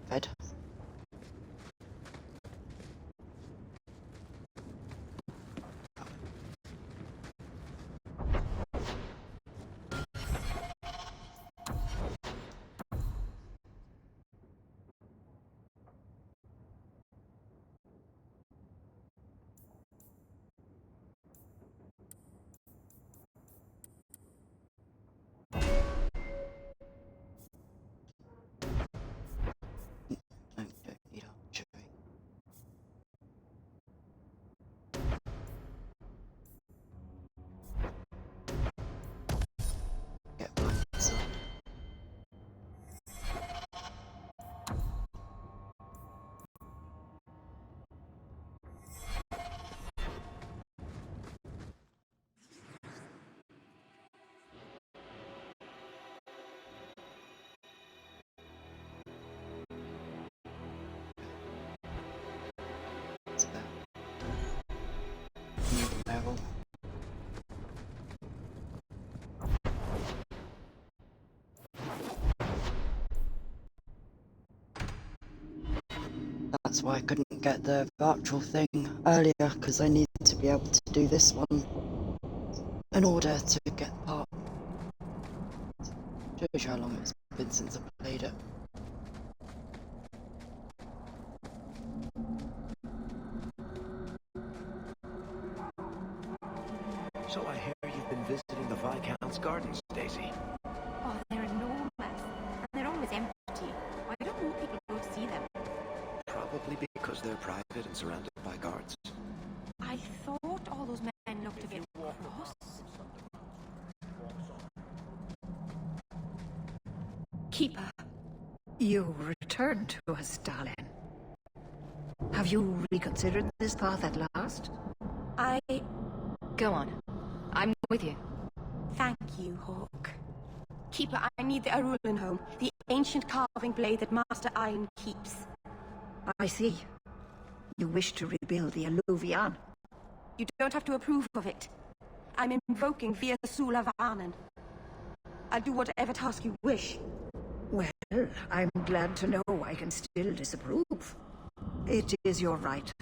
fed. That's why I couldn't get the virtual thing earlier, because I needed to be able to do this one in order to get the part. Shows you how long it's been since I played it. So I hear you've been visiting the Viscount's gardens, Daisy. Oh, they're enormous. And they're always empty. Why don't more people go to see them? Probably because they're private and surrounded by guards. I thought all those men looked a bit cross. Keeper. You returned to us, Dalian. Have you reconsidered this path at last? Go on. I'm with you. Thank you, Hawk. Keeper, I need the Arulin home. The ancient carving blade that Master Iron keeps. I see. You wish to rebuild the Alluvian. You don't have to approve of it. I'm invoking Vir Sula Varnen. I'll do whatever task you wish. Well, I'm glad to know I can still disapprove. It is your right.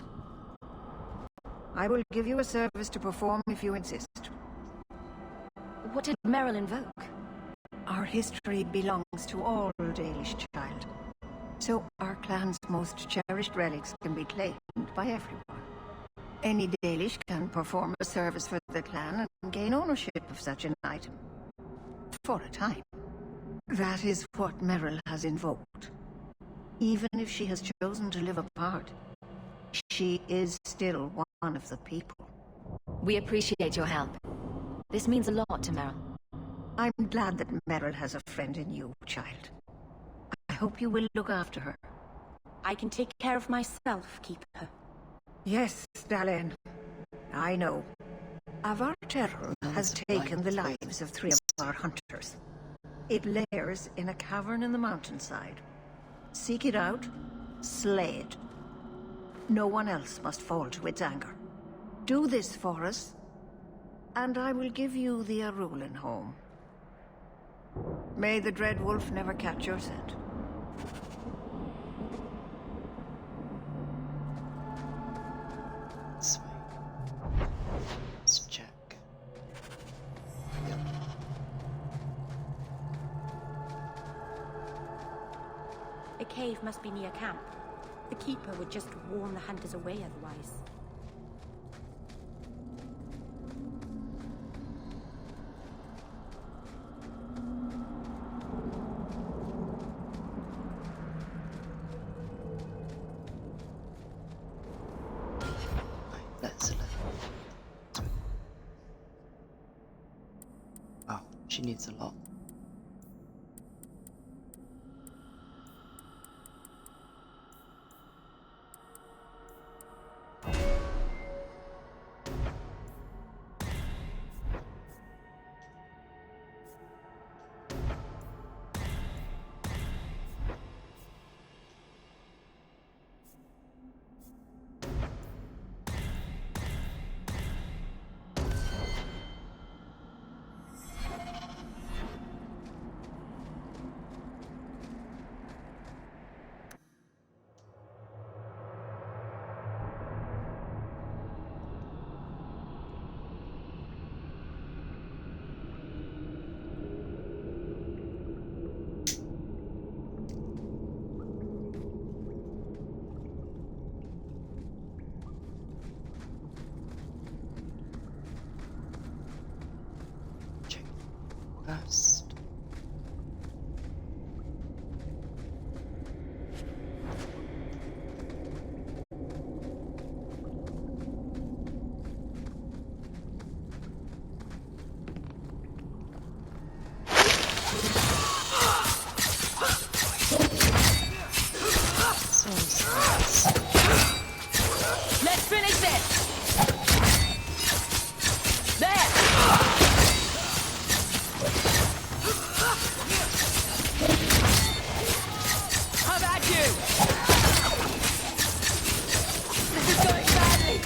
I will give you a service to perform if you insist. What did Merrill invoke? Our history belongs to all Dalish, child. So our clan's most cherished relics can be claimed by everyone. Any Dalish can perform a service for the clan and gain ownership of such an item. For a time. That is what Merrill has invoked. Even if she has chosen to live apart, she is still one of the people. We appreciate your help. This means a lot to Merrill. I'm glad that Merrill has a friend in you, child. I hope you will look after her. I can take care of myself, Keeper. Yes, Dalian. I know. Avar Terror has taken the lives of 3 of our hunters. It lairs in a cavern in the mountainside. Seek it out, slay it. No one else must fall to its anger. Do this for us, and I will give you the Arulin home. May the Dread Wolf never catch your scent. Let's check. Yep. The cave must be near camp. The Keeper would just warn the hunters away otherwise. Let's look. Oh, she needs a lot. First. Let's finish this! There! How about you? This is going badly!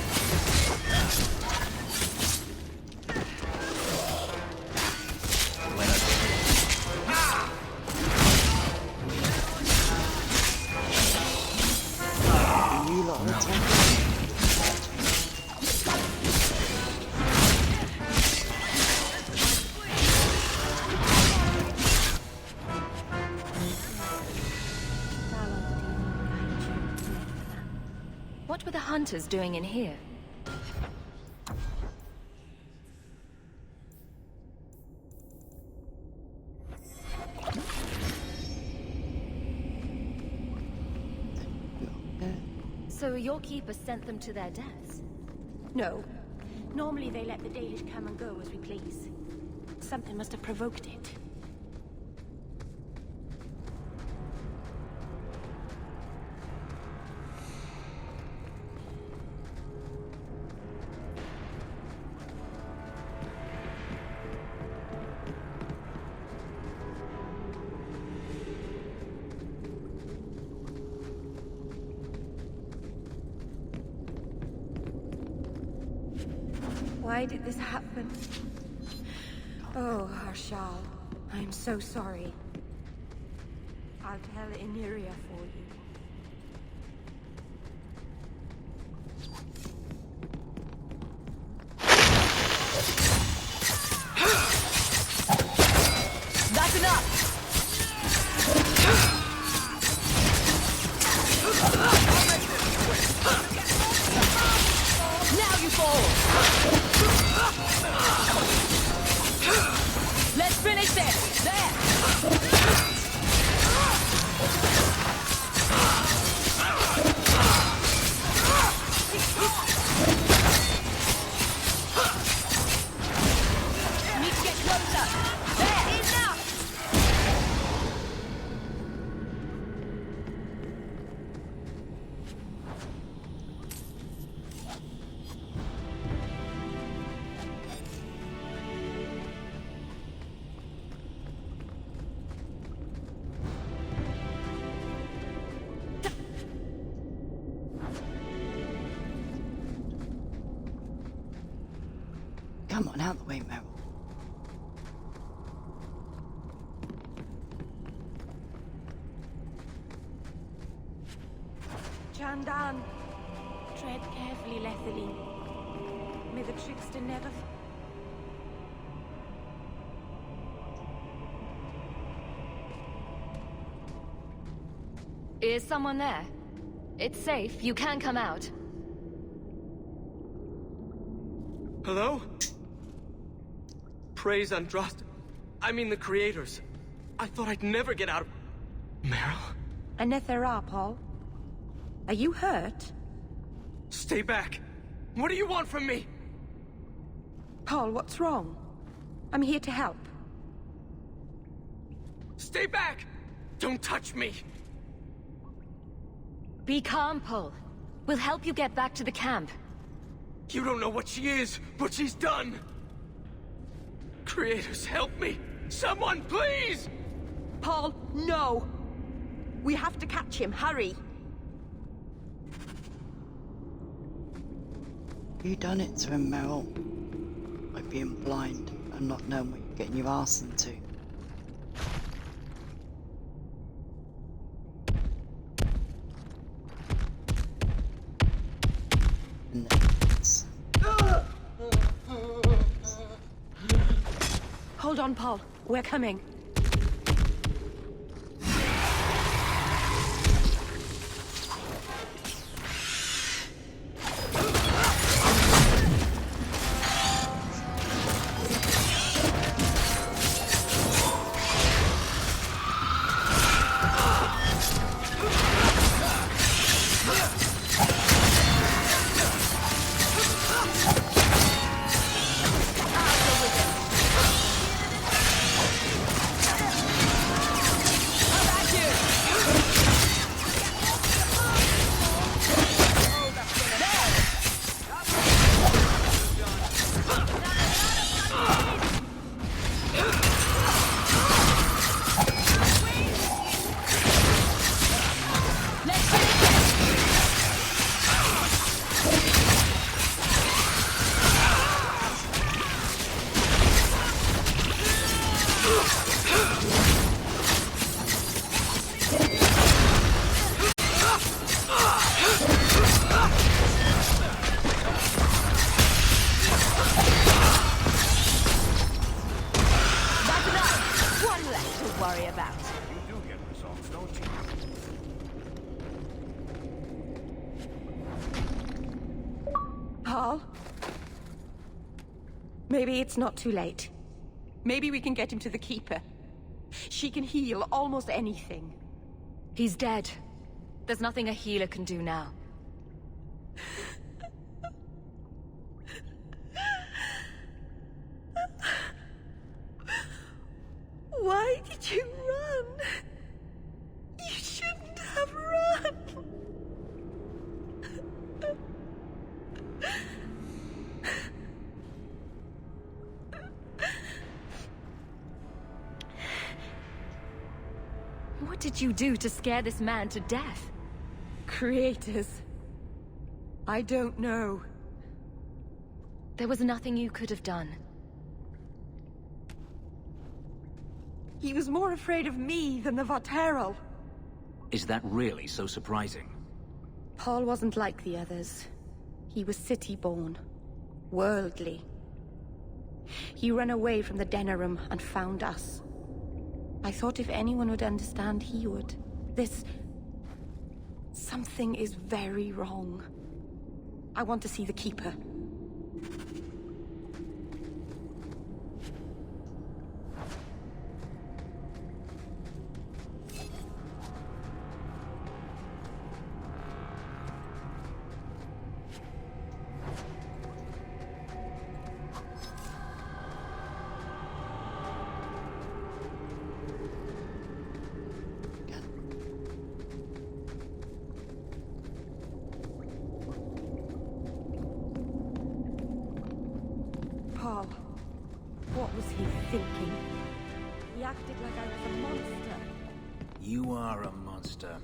You lot are attacking. What were the hunters doing in here? So your keeper sent them to their deaths? No. Normally they let the Dalish come and go as we please. Something must have provoked it. Why did this happen? Oh, Harshal, I'm so sorry. I'll tell Iniria for you. That's enough! Now you fall! Let's finish this! There! Need to get closer! There! Enough! Come on, out of the way, Meryl. Chandan, tread carefully, Lethaline. May the trickster never... Is someone there? It's safe. You can come out. Hello? Praise Andraste. I mean the creators. I thought I'd never get out of... Meryl? Anethera, Paul. Are you hurt? Stay back. What do you want from me? Paul, what's wrong? I'm here to help. Stay back! Don't touch me! Be calm, Paul. We'll help you get back to the camp. You don't know what she is, what she's done! Creators, help me! Someone, please! Paul, no! We have to catch him, hurry! You done it to him, Meryl. By being blind and not knowing what you're getting your ass into. And then it's... Hold on, Paul. We're coming. Paul? Maybe it's not too late. Maybe we can get him to the Keeper. She can heal almost anything. He's dead. There's nothing a healer can do now. Why did you run? You shouldn't have run. What did you do to scare this man to death? Creators. I don't know. There was nothing you could have done. He was more afraid of me than the Varterol. Is that really so surprising? Paul wasn't like the others. He was city-born. Worldly. He ran away from the Denerim and found us. I thought if anyone would understand, he would. Something is very wrong. I want to see the Keeper. Paul, what was he thinking? He acted like I was a monster. You are a monster.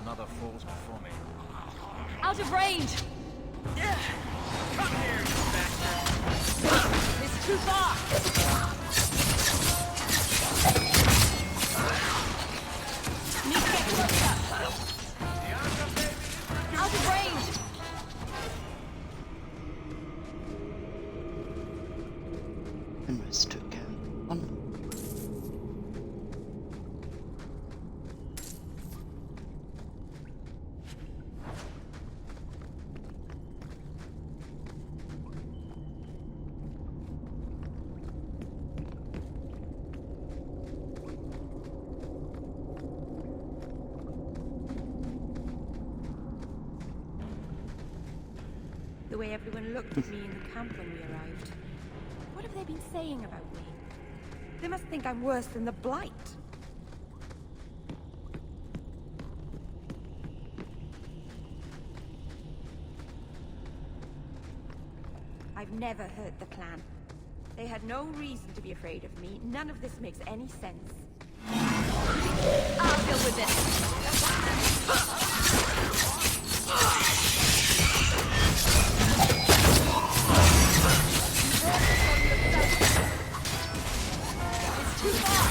Another falls before me. Out of range! Come here, you bastard! It's too far! Need to get closer! Out of range! Almost took him on. The way everyone looked at me in the camp when we arrived. What have they been saying about me? They must think I'm worse than the Blight. I've never heard the clan. They had no reason to be afraid of me. None of this makes any sense. I'll deal with it! It's too far!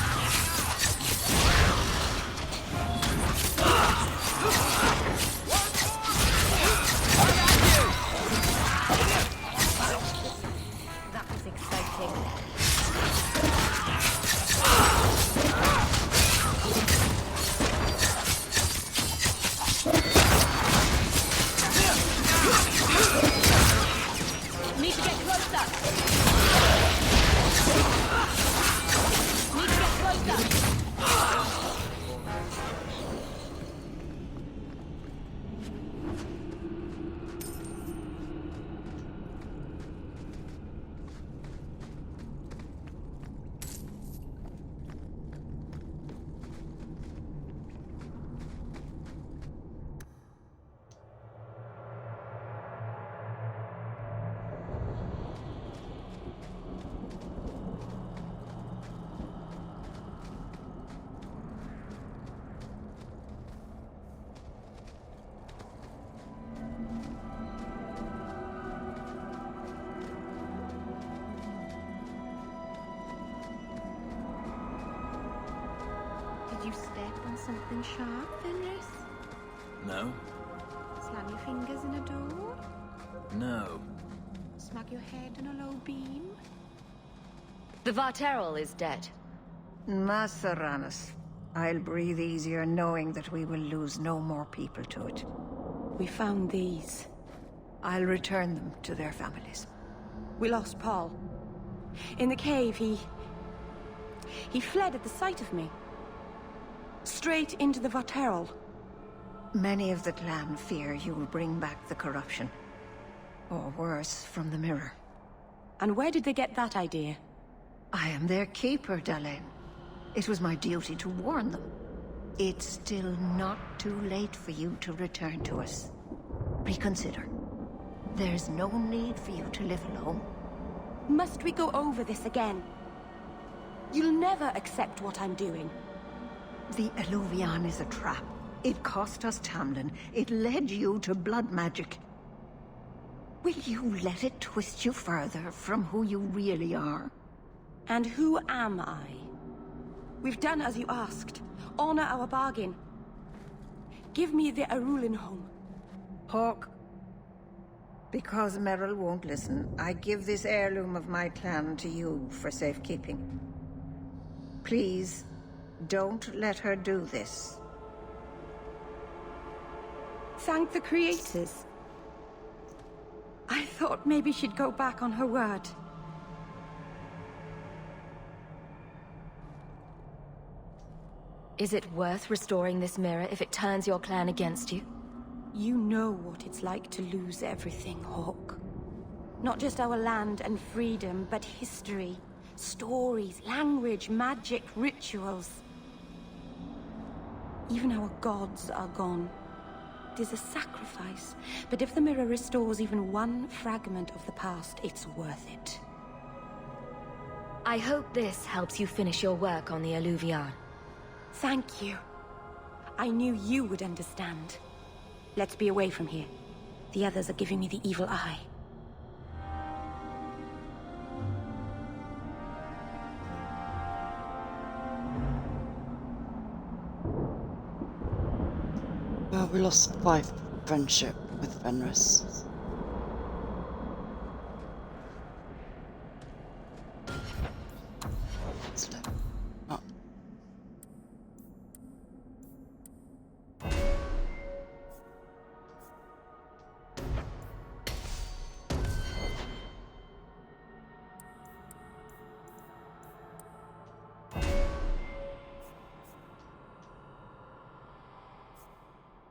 That was exciting. Need to get closer! Need to get closer! Did you step on something sharp, Fenris? No? Slam your fingers in a door? No. Smack your head in a low beam? The Varterol is dead. Masaranas. I'll breathe easier knowing that we will lose no more people to it. We found these. I'll return them to their families. We lost Paul. In the cave, he fled at the sight of me. Straight into the Varterol. Many of the clan fear you will bring back the corruption. Or worse, from the mirror. And where did they get that idea? I am their keeper, Dalain. It was my duty to warn them. It's still not too late for you to return to us. Reconsider. There's no need for you to live alone. Must we go over this again? You'll never accept what I'm doing. The Eluvian is a trap. It cost us Tamlin. It led you to blood magic. Will you let it twist you further from who you really are? And who am I? We've done as you asked. Honor our bargain. Give me the Arulin home. Hawke, because Merrill won't listen, I give this heirloom of my clan to you for safekeeping. Please, don't let her do this. Thank the creators. I thought maybe she'd go back on her word. Is it worth restoring this mirror if it turns your clan against you? You know what it's like to lose everything, Hawke. Not just our land and freedom, but history, stories, language, magic, rituals. Even our gods are gone. It is a sacrifice, but if the mirror restores even one fragment of the past, it's worth it. I hope this helps you finish your work on the Eluvian. Thank you. I knew you would understand. Let's be away from here. The others are giving me the evil eye. Well, we lost 5 friendship with Fenris. Let's level up.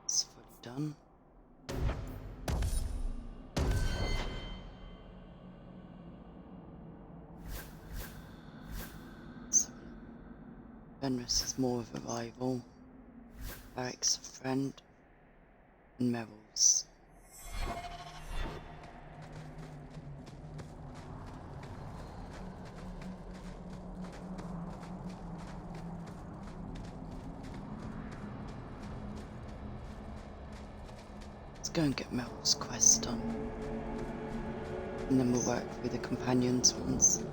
It's fully done. So, Fenris is more of a rival. Barrick's a friend. And Meryl's. Let's go and get Meryl's quest done. And then we'll work through the companions ones.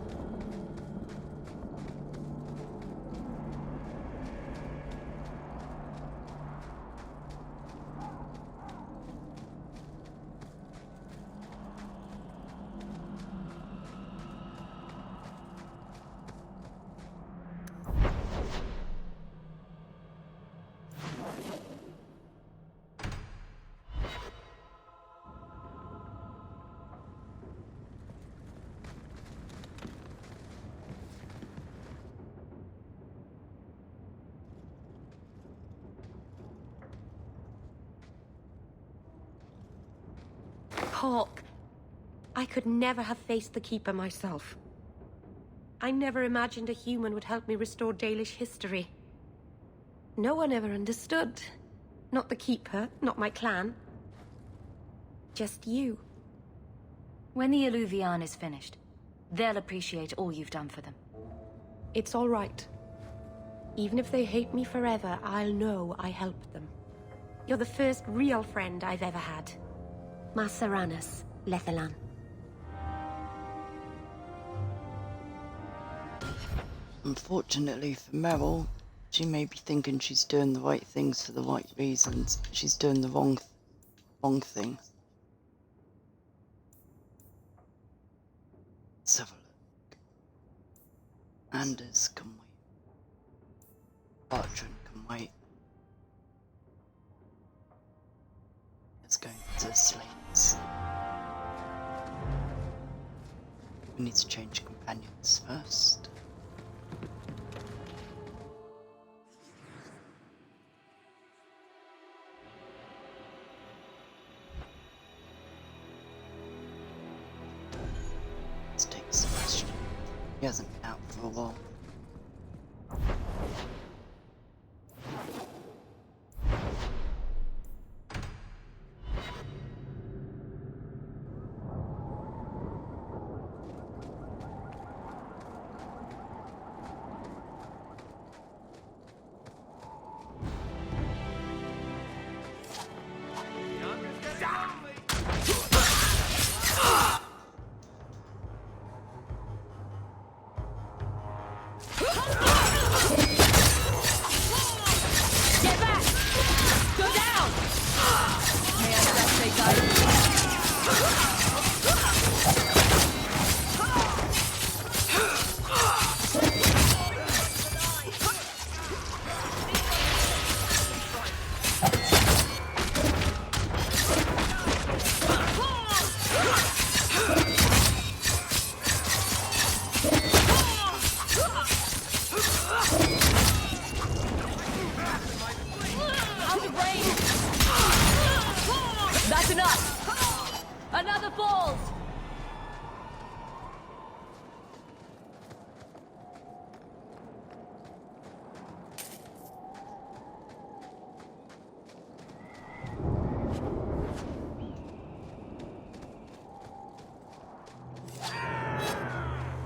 Hawke, I could never have faced the Keeper myself. I never imagined a human would help me restore Dalish history. No one ever understood. Not the Keeper, not my clan. Just you. When the Eluvian is finished, they'll appreciate all you've done for them. It's all right. Even if they hate me forever, I'll know I helped them. You're the first real friend I've ever had. Masaranas, Lethalan. Unfortunately for Meryl, she may be thinking she's doing the right things for the right reasons. She's doing the wrong thing. Let's have a look. Anders can wait. Bartrand can wait. Let's go to the slates. We need to change companions first. Let's take Sebastian. He hasn't been out for a while. Out of range! That's enough! Another falls!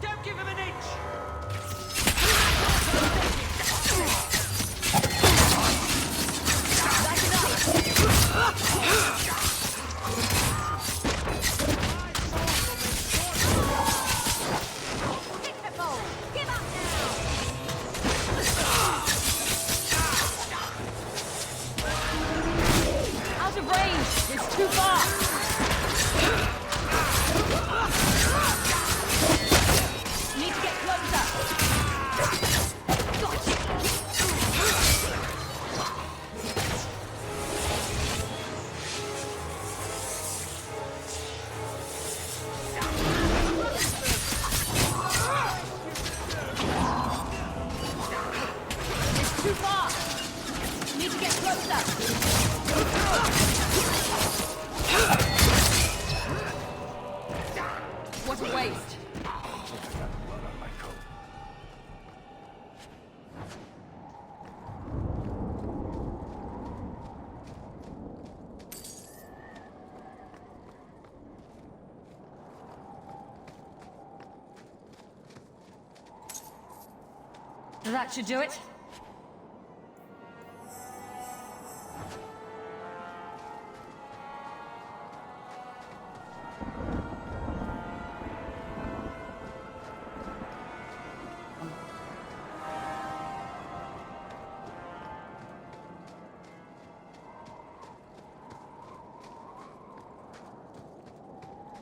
Don't give him an inch! Out of range! It's too far! Need to get closer! It's too far! Need to get closer! What a waste! That should do it.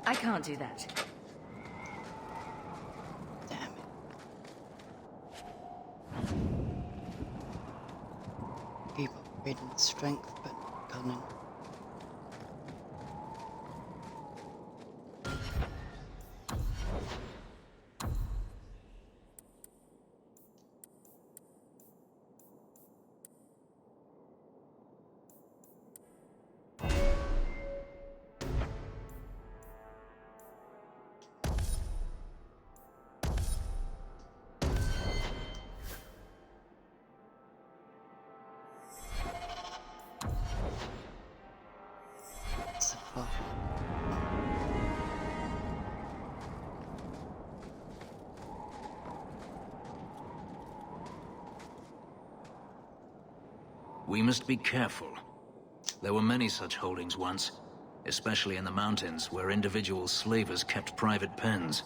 I can't do that. Keep upgrading strength, but not cunning. We must be careful. There were many such holdings once, especially in the mountains, where individual slavers kept private pens.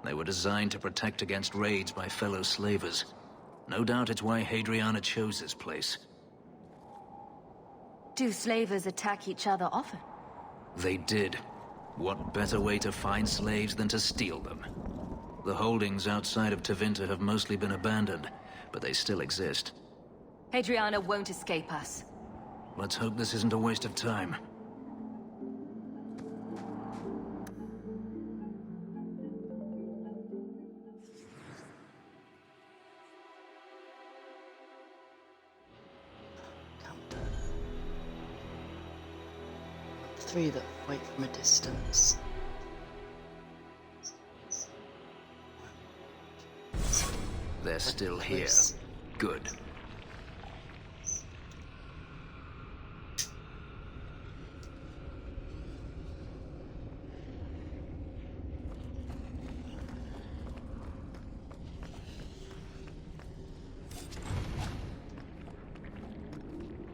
They were designed to protect against raids by fellow slavers. No doubt it's why Hadriana chose this place. Do slavers attack each other often? They did. What better way to find slaves than to steal them? The holdings outside of Tevinter have mostly been abandoned, but they still exist. Hadriana won't escape us. Let's hope this isn't a waste of time. Three that fight from a distance. They're still here. Good.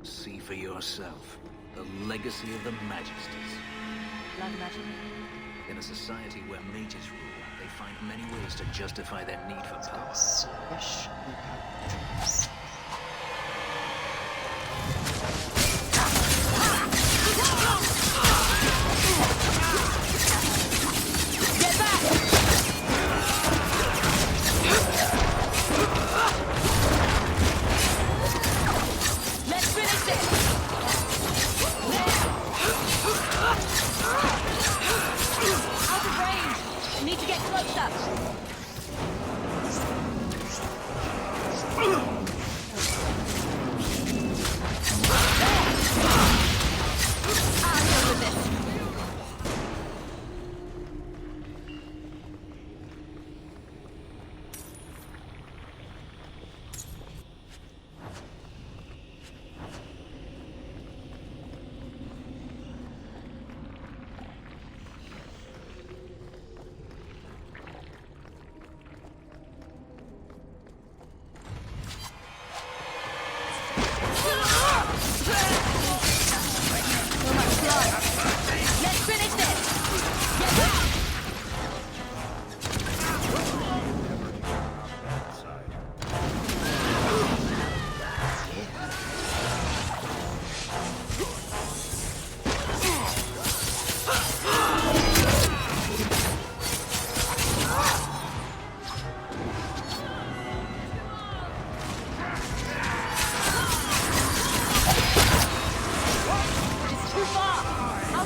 See for yourself. The legacy of the Magistes. Blood magic? In a society where mages rule, they find many ways to justify their need for power.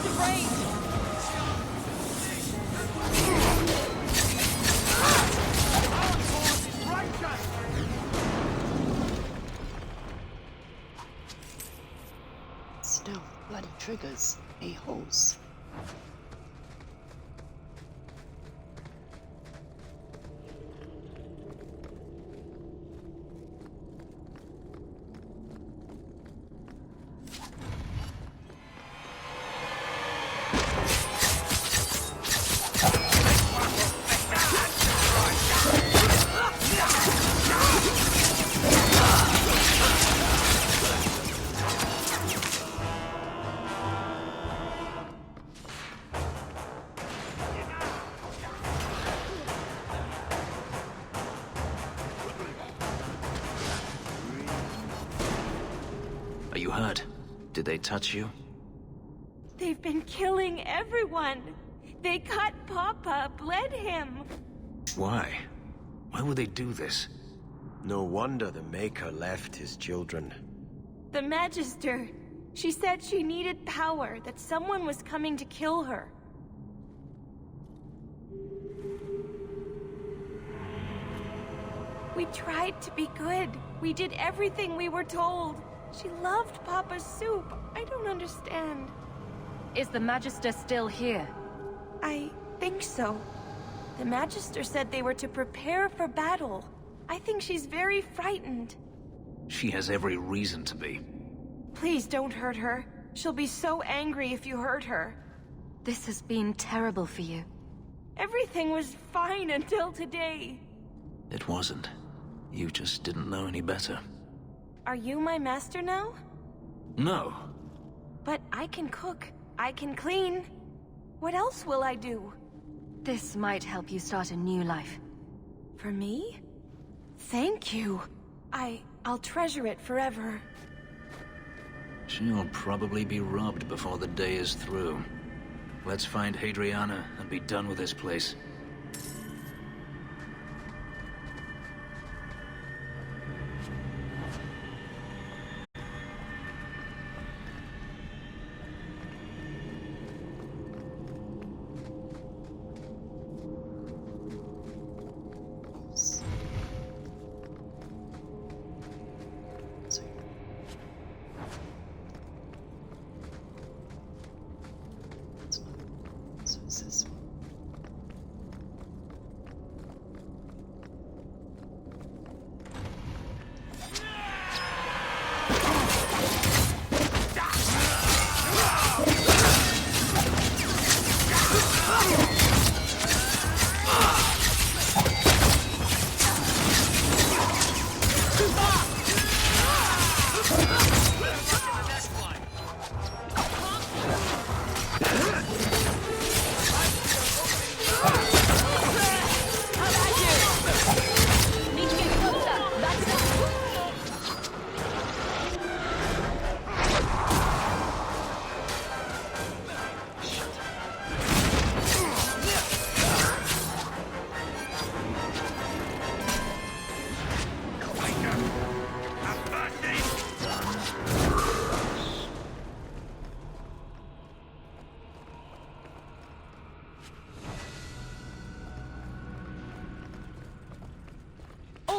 out of range! Still, bloody triggers. A-holes. Are you hurt? Did they touch you? They've been killing everyone. They cut Papa, bled him. Why? Why would they do this? No wonder the Maker left his children. The Magister. She said she needed power, that someone was coming to kill her. We tried to be good. We did everything we were told. She loved Papa's soup. I don't understand. Is the Magister still here? I think so. The Magister said they were to prepare for battle. I think she's very frightened. She has every reason to be. Please don't hurt her. She'll be so angry if you hurt her. This has been terrible for you. Everything was fine until today. It wasn't. You just didn't know any better. Are you my master now? No. But I can cook. I can clean. What else will I do? This might help you start a new life. For me? Thank you. I'll treasure it forever. She'll probably be robbed before the day is through. Let's find Hadriana and be done with this place.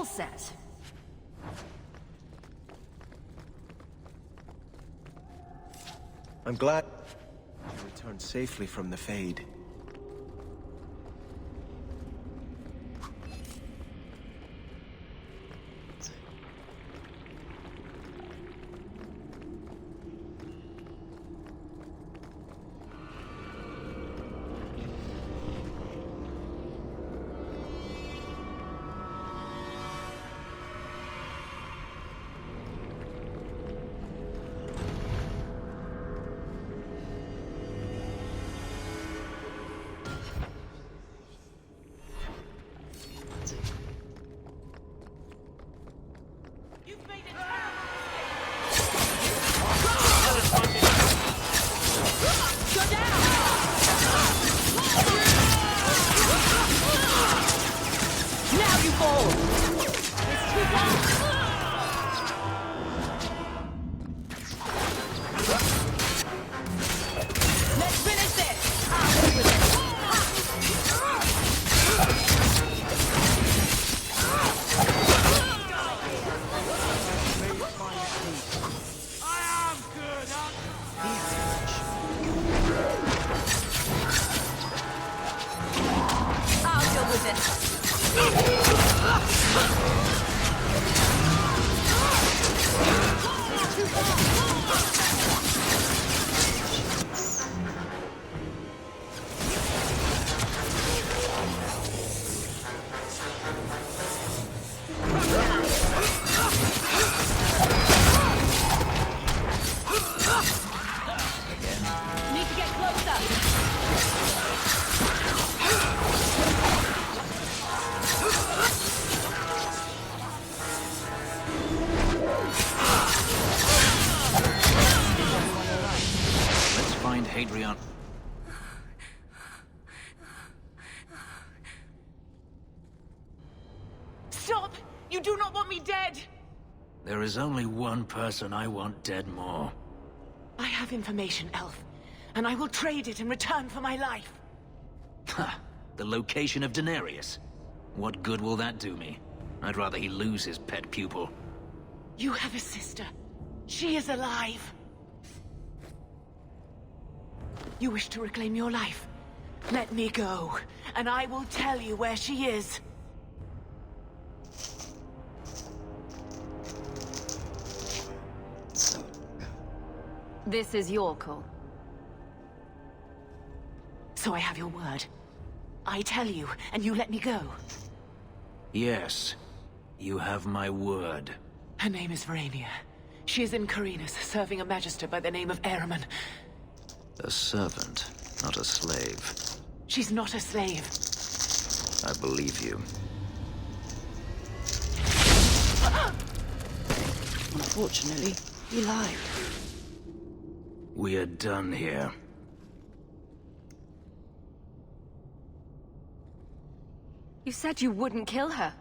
Set. I'm glad you returned safely from the Fade. Let's find Hadrian. Stop! You do not want me dead! There is only one person I want dead more. I have information, Elf, and I will trade it in return for my life. Ha! The location of Denarius. What good will that do me? I'd rather he lose his pet pupil. You have a sister. She is alive. You wish to reclaim your life? Let me go, and I will tell you where she is. This is your call. So I have your word. I tell you, and you let me go. Yes, you have my word. Her name is Verania. She is in Carinus, serving a magister by the name of Ahriman. A servant, not a slave. She's not a slave. I believe you. Unfortunately, he lied. We are done here. You said you wouldn't kill her.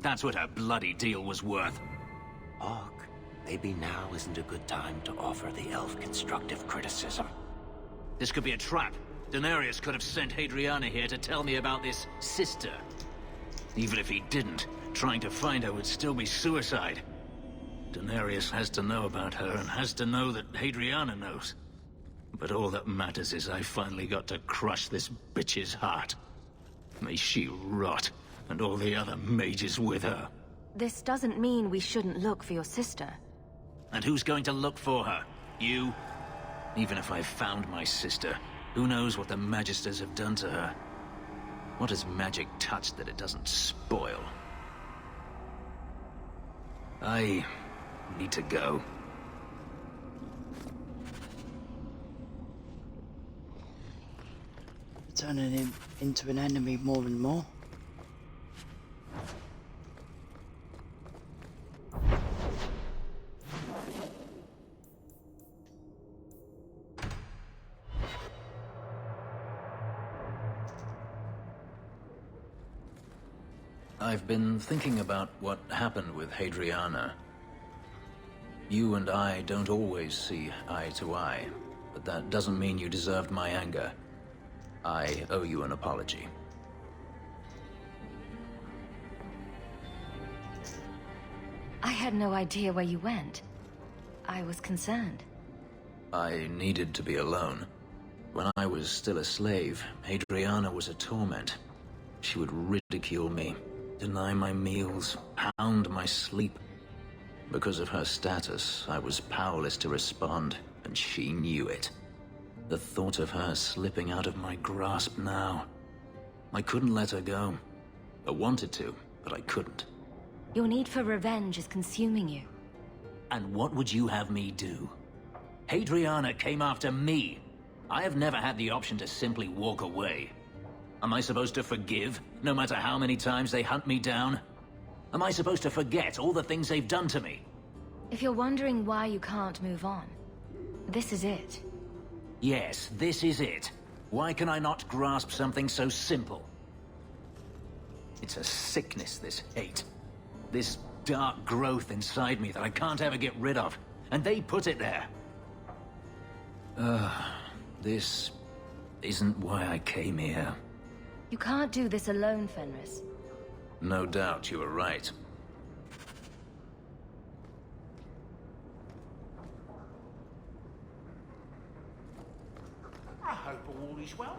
That's what her bloody deal was worth. Hawk, maybe now isn't a good time to offer the elf constructive criticism. This could be a trap. Denarius could have sent Hadriana here to tell me about this sister. Even if he didn't, trying to find her would still be suicide. Denarius has to know about her and has to know that Hadriana knows. But all that matters is I finally got to crush this bitch's heart. May she rot, and all the other mages with her. This doesn't mean we shouldn't look for your sister. And who's going to look for her? You? Even if I found my sister, who knows what the Magisters have done to her? What has magic touched that it doesn't spoil? I need to go. Turning him into an enemy more and more. I've been thinking about what happened with Hadriana. You and I don't always see eye to eye, but that doesn't mean you deserved my anger. I owe you an apology. I had no idea where you went. I was concerned. I needed to be alone. When I was still a slave, Hadriana was a torment. She would ridicule me, deny my meals, hound my sleep. Because of her status, I was powerless to respond, and she knew it. The thought of her slipping out of my grasp now. I couldn't let her go. I wanted to, but I couldn't. Your need for revenge is consuming you. And what would you have me do? Hadriana came after me. I have never had the option to simply walk away. Am I supposed to forgive, no matter how many times they hunt me down? Am I supposed to forget all the things they've done to me? If you're wondering why you can't move on, this is it. Yes, this is it. Why can I not grasp something so simple? It's a sickness, this hate. This dark growth inside me that I can't ever get rid of. And they put it there. This isn't why I came here. You can't do this alone, Fenris. No doubt you were right. I hope all is well.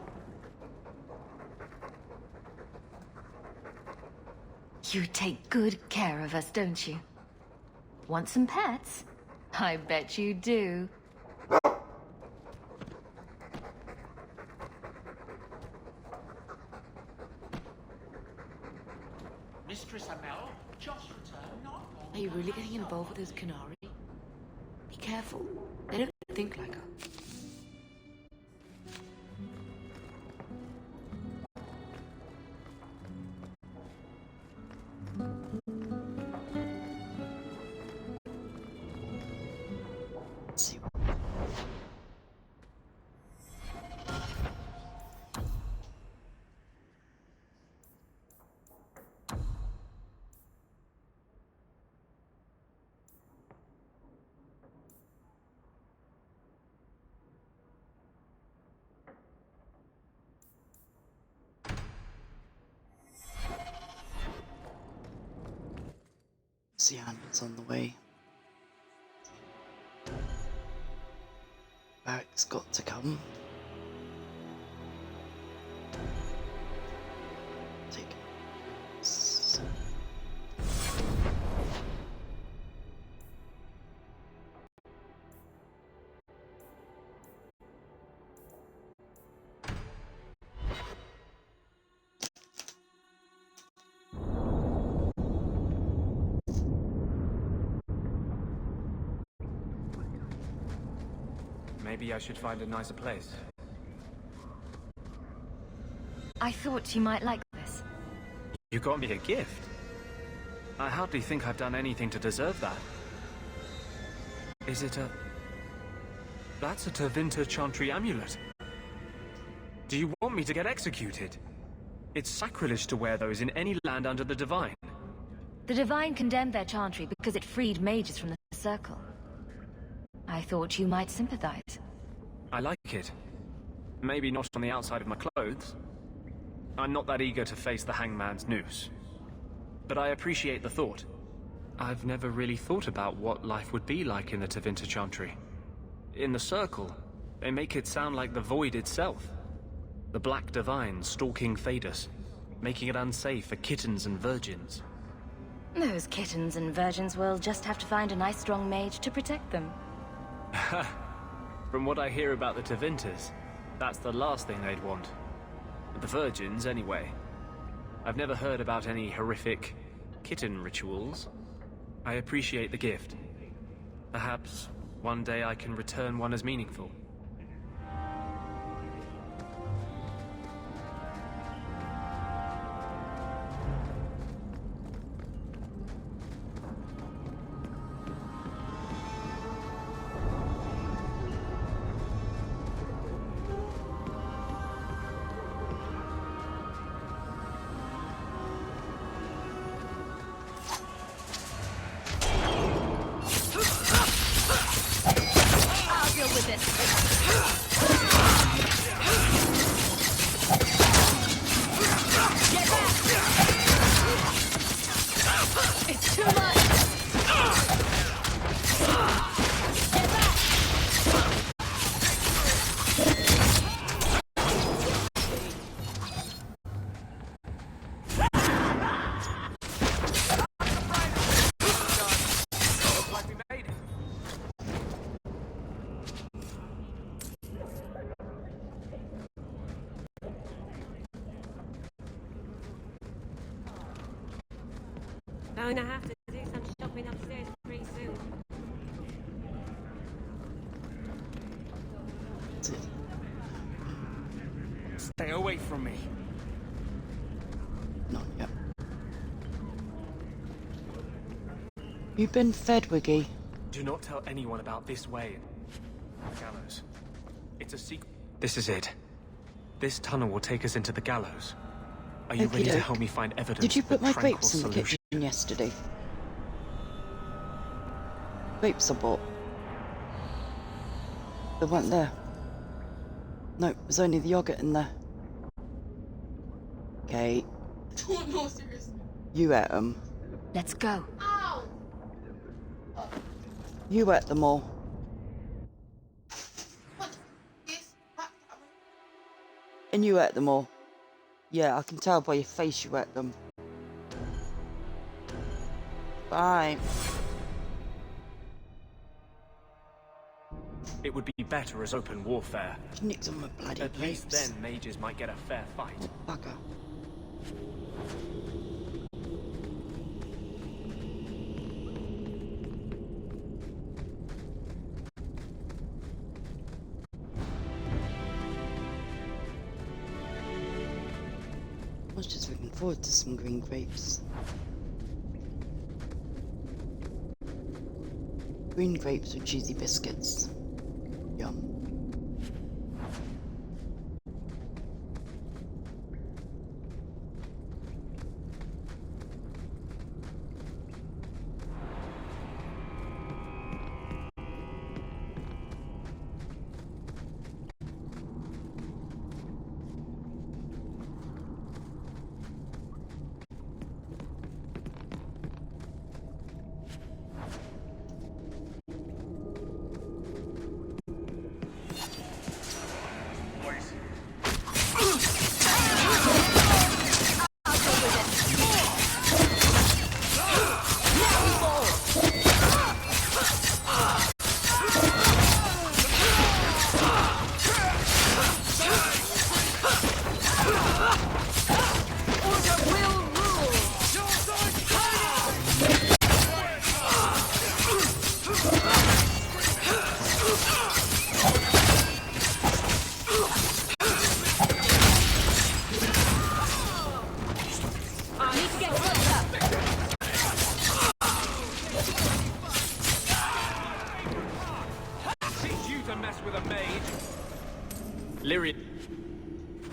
You take good care of us, don't you? Want some pets? I bet you do. Mistress Amel, just returned not long. Are you really getting involved with those Kunari? Be careful. They don't think think like her. Sienna's on the way. Barrick's got to come. Take it. Maybe I should find a nicer place. I thought you might like this. You got me a gift. I hardly think I've done anything to deserve that. Is it a... That's a Tevinter Chantry amulet. Do you want me to get executed? It's sacrilege to wear those in any land under the Divine. The Divine condemned their chantry because it freed mages from the Circle. I thought you might sympathize. I like it. Maybe not on the outside of my clothes. I'm not that eager to face the hangman's noose. But I appreciate the thought. I've never really thought about what life would be like in the Tevinter Chantry. In the Circle, they make it sound like the Void itself. The Black Divine stalking Thedas, making it unsafe for kittens and virgins. Those kittens and virgins will just have to find a nice strong mage to protect them. From what I hear about the Tevinters, that's the last thing they'd want. The virgins, anyway. I've never heard about any horrific kitten rituals. I appreciate the gift. Perhaps one day I can return one as meaningful. I'm gonna have to do some shopping upstairs pretty soon. Stay away from me. Not yet. You've been fed, Wiggy. Do not tell anyone about this way. Gallows. It's a secret. This is it. This tunnel will take us into the gallows. Are you ready to help me find evidence? Did you put my tranquil grapes in the solution? kitchen yesterday? Grapes I bought. They weren't there. No, it was only the yogurt in there. Okay. No, seriously. You ate them. Let's go. Ow! You ate them all. And you ate them all. Yeah, I can tell by your face you ate them. Fine. It would be better as open warfare. Nicked on my bloody At least grapes. then mages might get a fair fight. Bugger. was just looking forward to some green grapes. Green grapes with cheesy biscuits. Yum.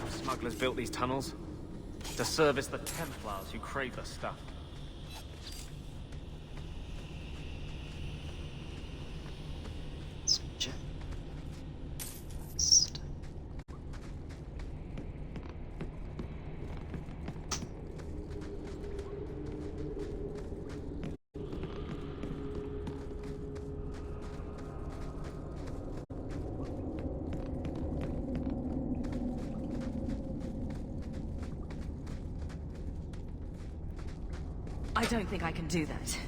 Smugglers built these tunnels to service the Templars who crave the stuff. I don't think I can do that.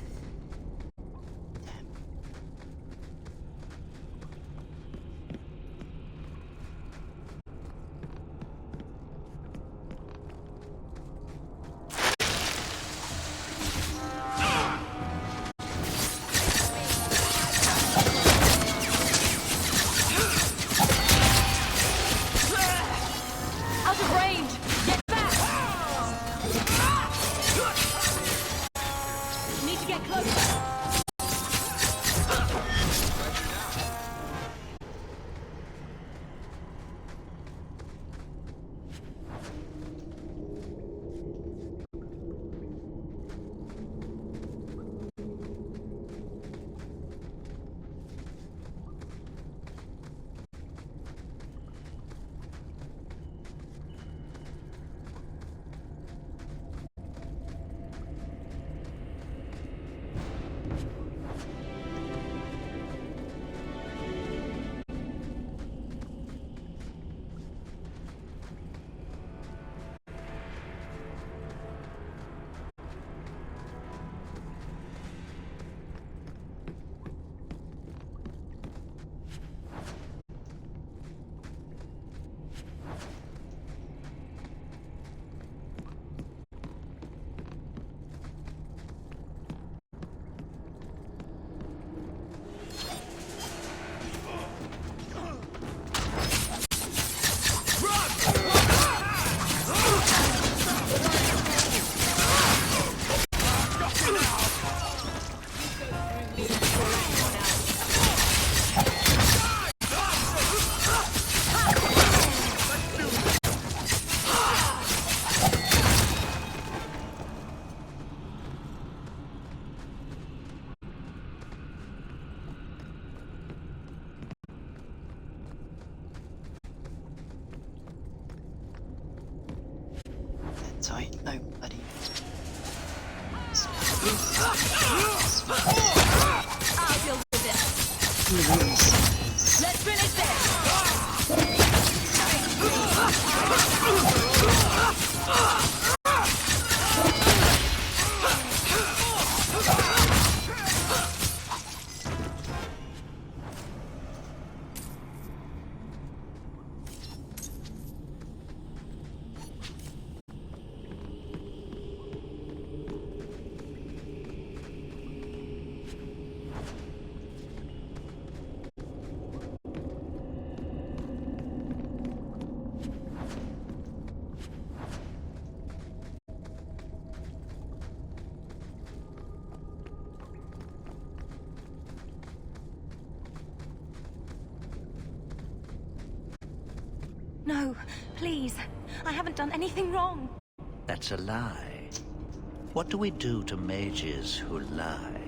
Out of range! Get back! Need to get closer. Tight, no bloody. I'll deal with this. Let's finish No, please. I haven't done anything wrong. That's a lie. What do we do to mages who lie?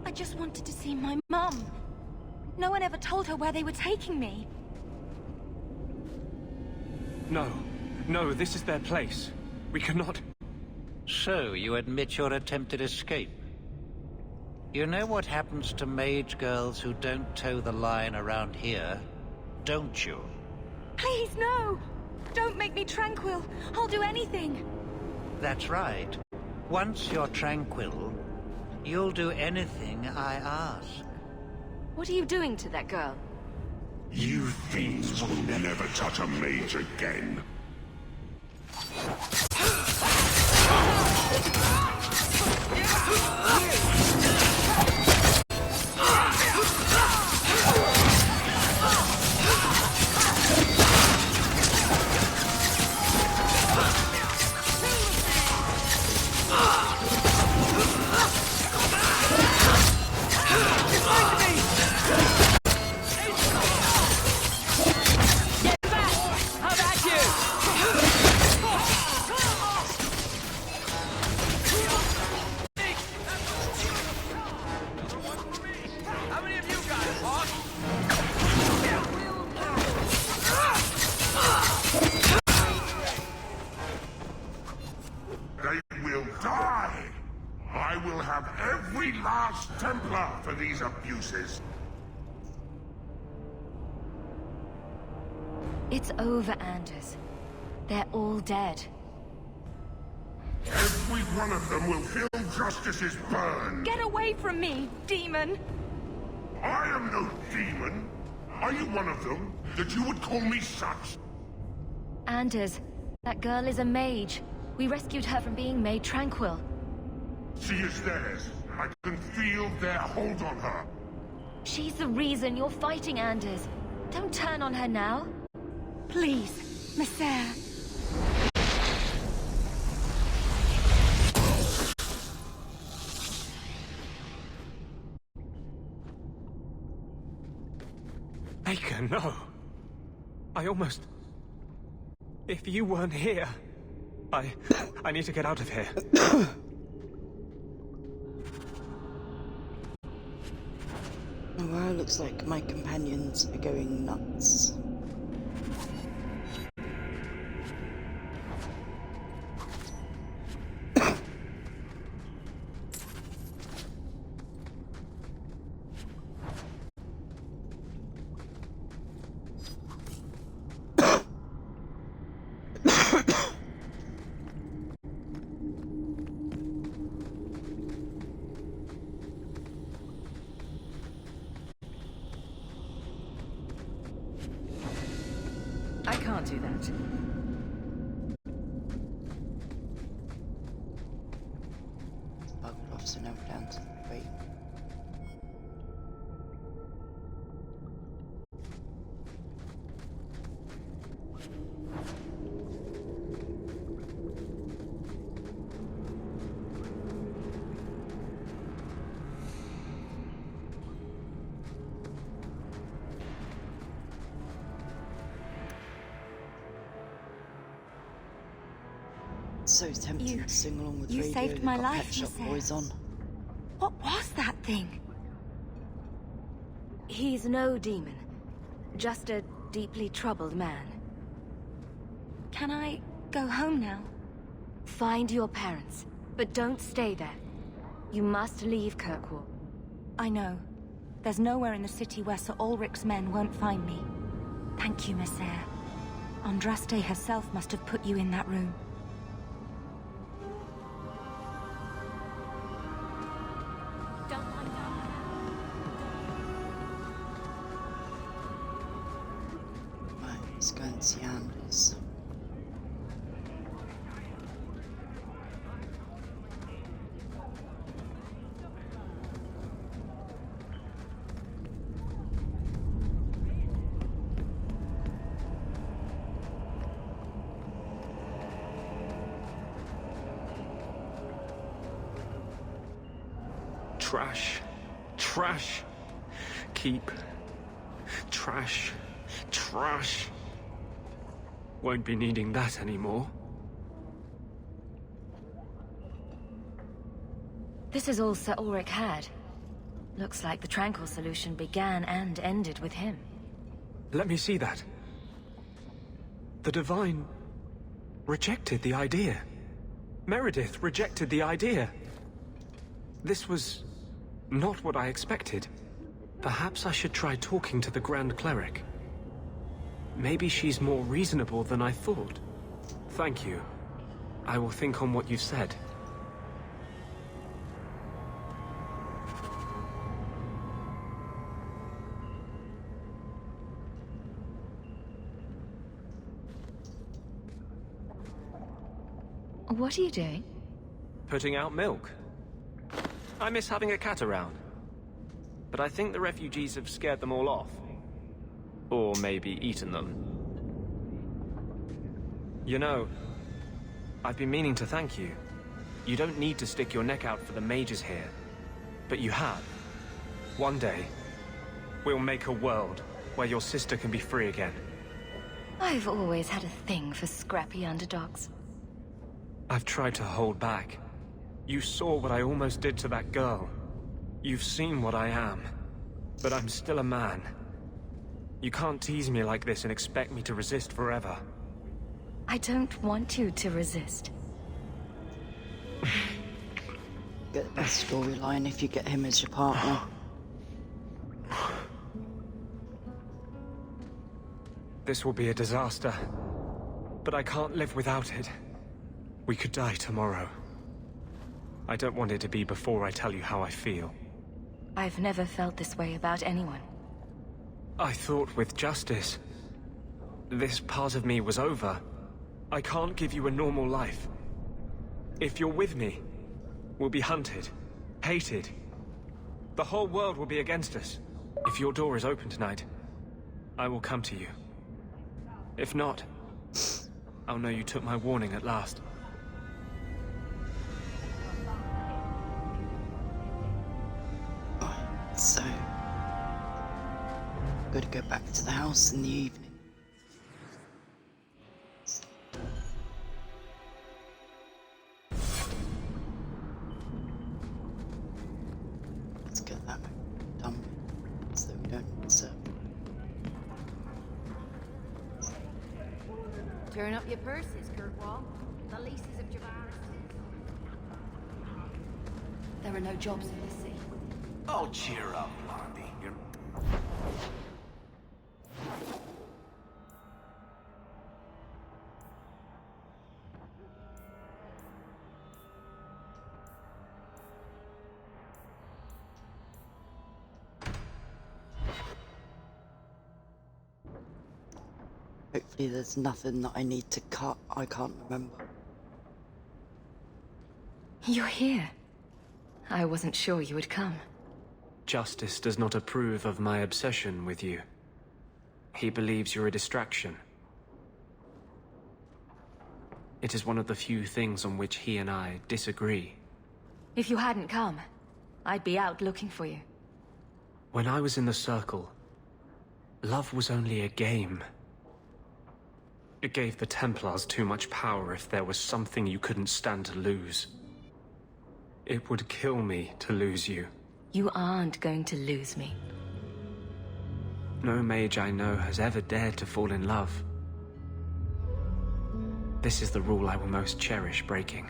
I just wanted to see my mum. No one ever told her where they were taking me. No, this is their place. We cannot... So, you admit your attempted escape? You know what happens to mage girls who don't toe the line around here, don't you? Please, no! Don't make me tranquil. I'll do anything. That's right. Once you're tranquil, you'll do anything I ask. What are you doing to that girl? You fiends will never touch a mage again. Templar for these abuses. It's over, Anders. They're all dead. Every one of them will feel justice's burn. Get away from me, demon! I am no demon. Are you one of them, that you would call me such? Anders, that girl is a mage. We rescued her from being made tranquil. She is theirs. I can feel their hold on her. She's the reason you're fighting, Anders. Don't turn on her now. Please, Messer. Baker, no. I almost... If you weren't here... I need to get out of here. Well, looks like my companions are going nuts. I can't do that. Buggered off, so now we're down to 3. So tempting to sing along with you radio. saved They've my got life, Pet Shop Messer. Boys on. What was that thing? He's no demon. Just a deeply troubled man. Can I go home now? Find your parents, but don't stay there. You must leave Kirkwall. I know. There's nowhere in the city where Sir Ulrich's men won't find me. Thank you, Messer. Andraste herself must have put you in that room. Right, let's go and see Anders. Trash. Trash. Keep. Trash. Trash. Won't be needing that anymore. This is all Sir Ulrich had. Looks like the Tranquil solution began and ended with him. Let me see that. The Divine rejected the idea. Meredith rejected the idea. This was not what I expected. Perhaps I should try talking to the Grand Cleric. Maybe she's more reasonable than I thought. Thank you. I will think on what you've said. What are you doing? Putting out milk. I miss having a cat around. But I think the refugees have scared them all off. Or maybe eaten them. You know, I've been meaning to thank you. You don't need to stick your neck out for the mages here. But you have. One day, we'll make a world where your sister can be free again. I've always had a thing for scrappy underdogs. I've tried to hold back. You saw what I almost did to that girl. You've seen what I am. But I'm still a man. You can't tease me like this and expect me to resist forever. I don't want you to resist. Get the best storyline if you get him as your partner. This will be a disaster. But I can't live without it. We could die tomorrow. I don't want it to be before I tell you how I feel. I've never felt this way about anyone. I thought with justice, this part of me was over. I can't give you a normal life. If you're with me, we'll be hunted, hated. The whole world will be against us. If your door is open tonight, I will come to you. If not, I'll know you took my warning at last. So, gotta go back to the house in the evening. Let's get that done so we don't miss it. Turn up your purses, Kirkwall. The leases of Javaris. There are no jobs in the sea. Oh, cheer up, Blondie. You're... Hopefully there's nothing that I need to cut. I can't remember. You're here. I wasn't sure you would come. Justice does not approve of my obsession with you. He believes you're a distraction. It is one of the few things on which he and I disagree. If you hadn't come, I'd be out looking for you. When I was in the Circle, love was only a game. It gave the Templars too much power if there was something you couldn't stand to lose. It would kill me to lose you. You aren't going to lose me. No mage I know has ever dared to fall in love. This is the rule I will most cherish breaking.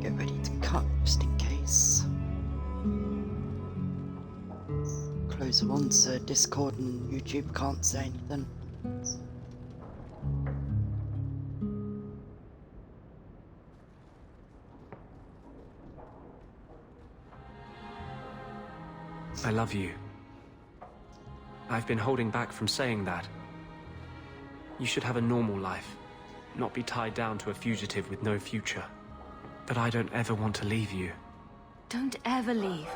Get ready to cut just in case. Close the one so Discord and YouTube can't say anything. I love you. I've been holding back from saying that. You should have a normal life, not be tied down to a fugitive with no future. But I don't ever want to leave you. Don't ever leave.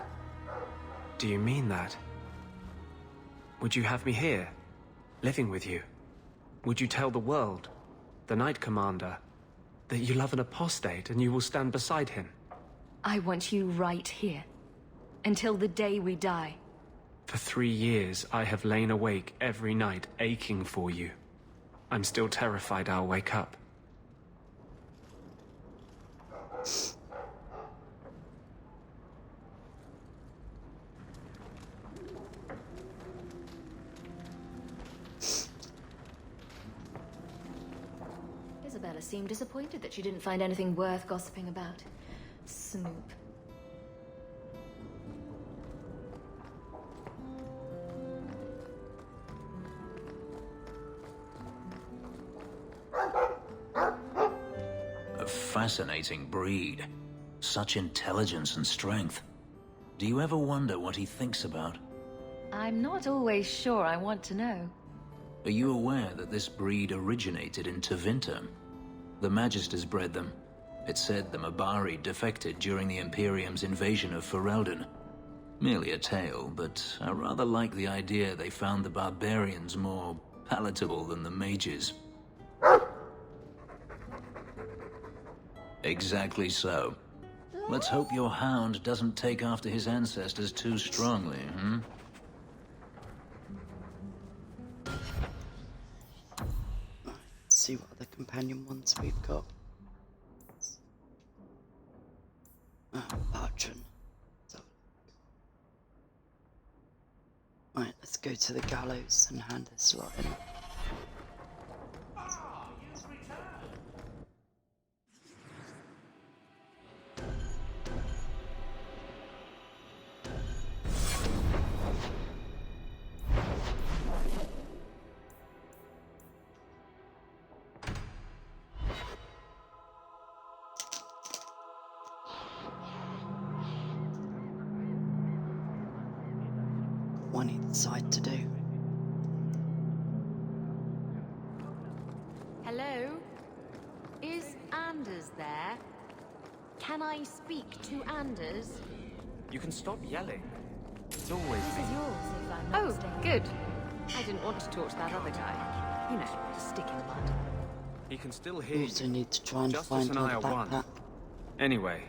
Do you mean that? Would you have me here, living with you? Would you tell the world, the Knight Commander, that you love an apostate and you will stand beside him. I want you right here. Until the day we die. For 3 years, I have lain awake every night, aching for you. I'm still terrified I'll wake up. Isabella seemed disappointed that she didn't find anything worth gossiping about. Snoop. A fascinating breed. Such intelligence and strength. Do you ever wonder what he thinks about? I'm not always sure I want to know. Are you aware that this breed originated in Tevinter? The Magisters bred them. It's said the Mabari defected during the Imperium's invasion of Ferelden. Merely a tale, but I rather like the idea they found the barbarians more palatable than the mages. Exactly so. Let's hope your hound doesn't take after his ancestors too strongly, hmm? See what other companion ones we've got. Bartran. Right, let's go to the gallows and hand this lot in. One each side to do. Hello? Is Anders there? Can I speak to Anders? You can stop yelling. It's always This me. is yours, if I'm not Oh, mistaken. good. I didn't want to talk to that other guy. You know, just stick in the mud. He can still hear We you. also need to try and Justice find and I another are one. backpack. Anyway,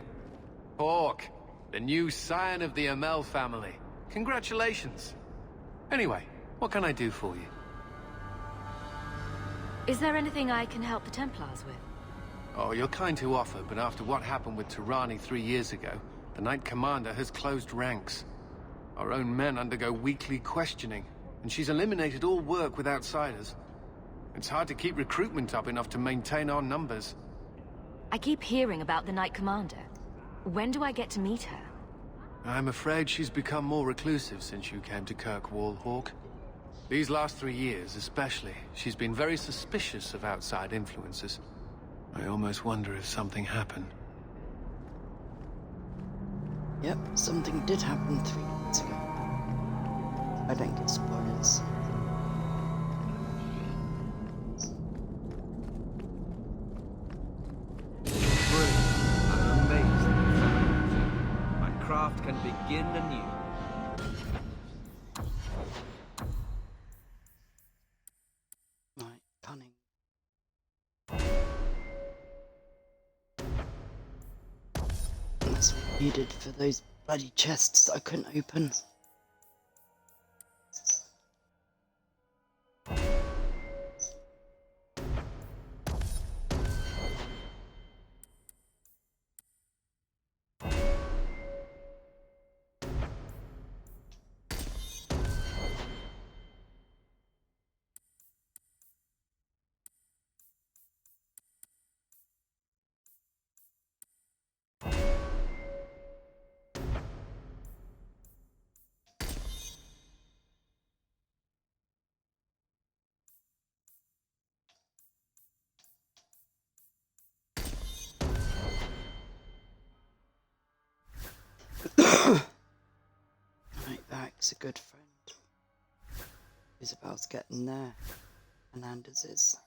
Hawk, the new scion of the Amel family. Congratulations. Anyway, what can I do for you? Is there anything I can help the Templars with? Oh, you're kind to offer, but after what happened with Tirani 3 years ago, the Knight Commander has closed ranks. Our own men undergo weekly questioning, and she's eliminated all work with outsiders. It's hard to keep recruitment up enough to maintain our numbers. I keep hearing about the Knight Commander. When do I get to meet her? I'm afraid she's become more reclusive since you came to Kirkwall, Hawk. These last 3 years, especially, she's been very suspicious of outside influences. I almost wonder if something happened. Yep, something did happen 3 months ago. I don't get spoilers. I'm amazed. My craft can begin anew. Right, cunning. That's what I needed for those bloody chests that I couldn't open. Right, Varric's a good friend. Isabel's getting there, and Anders is.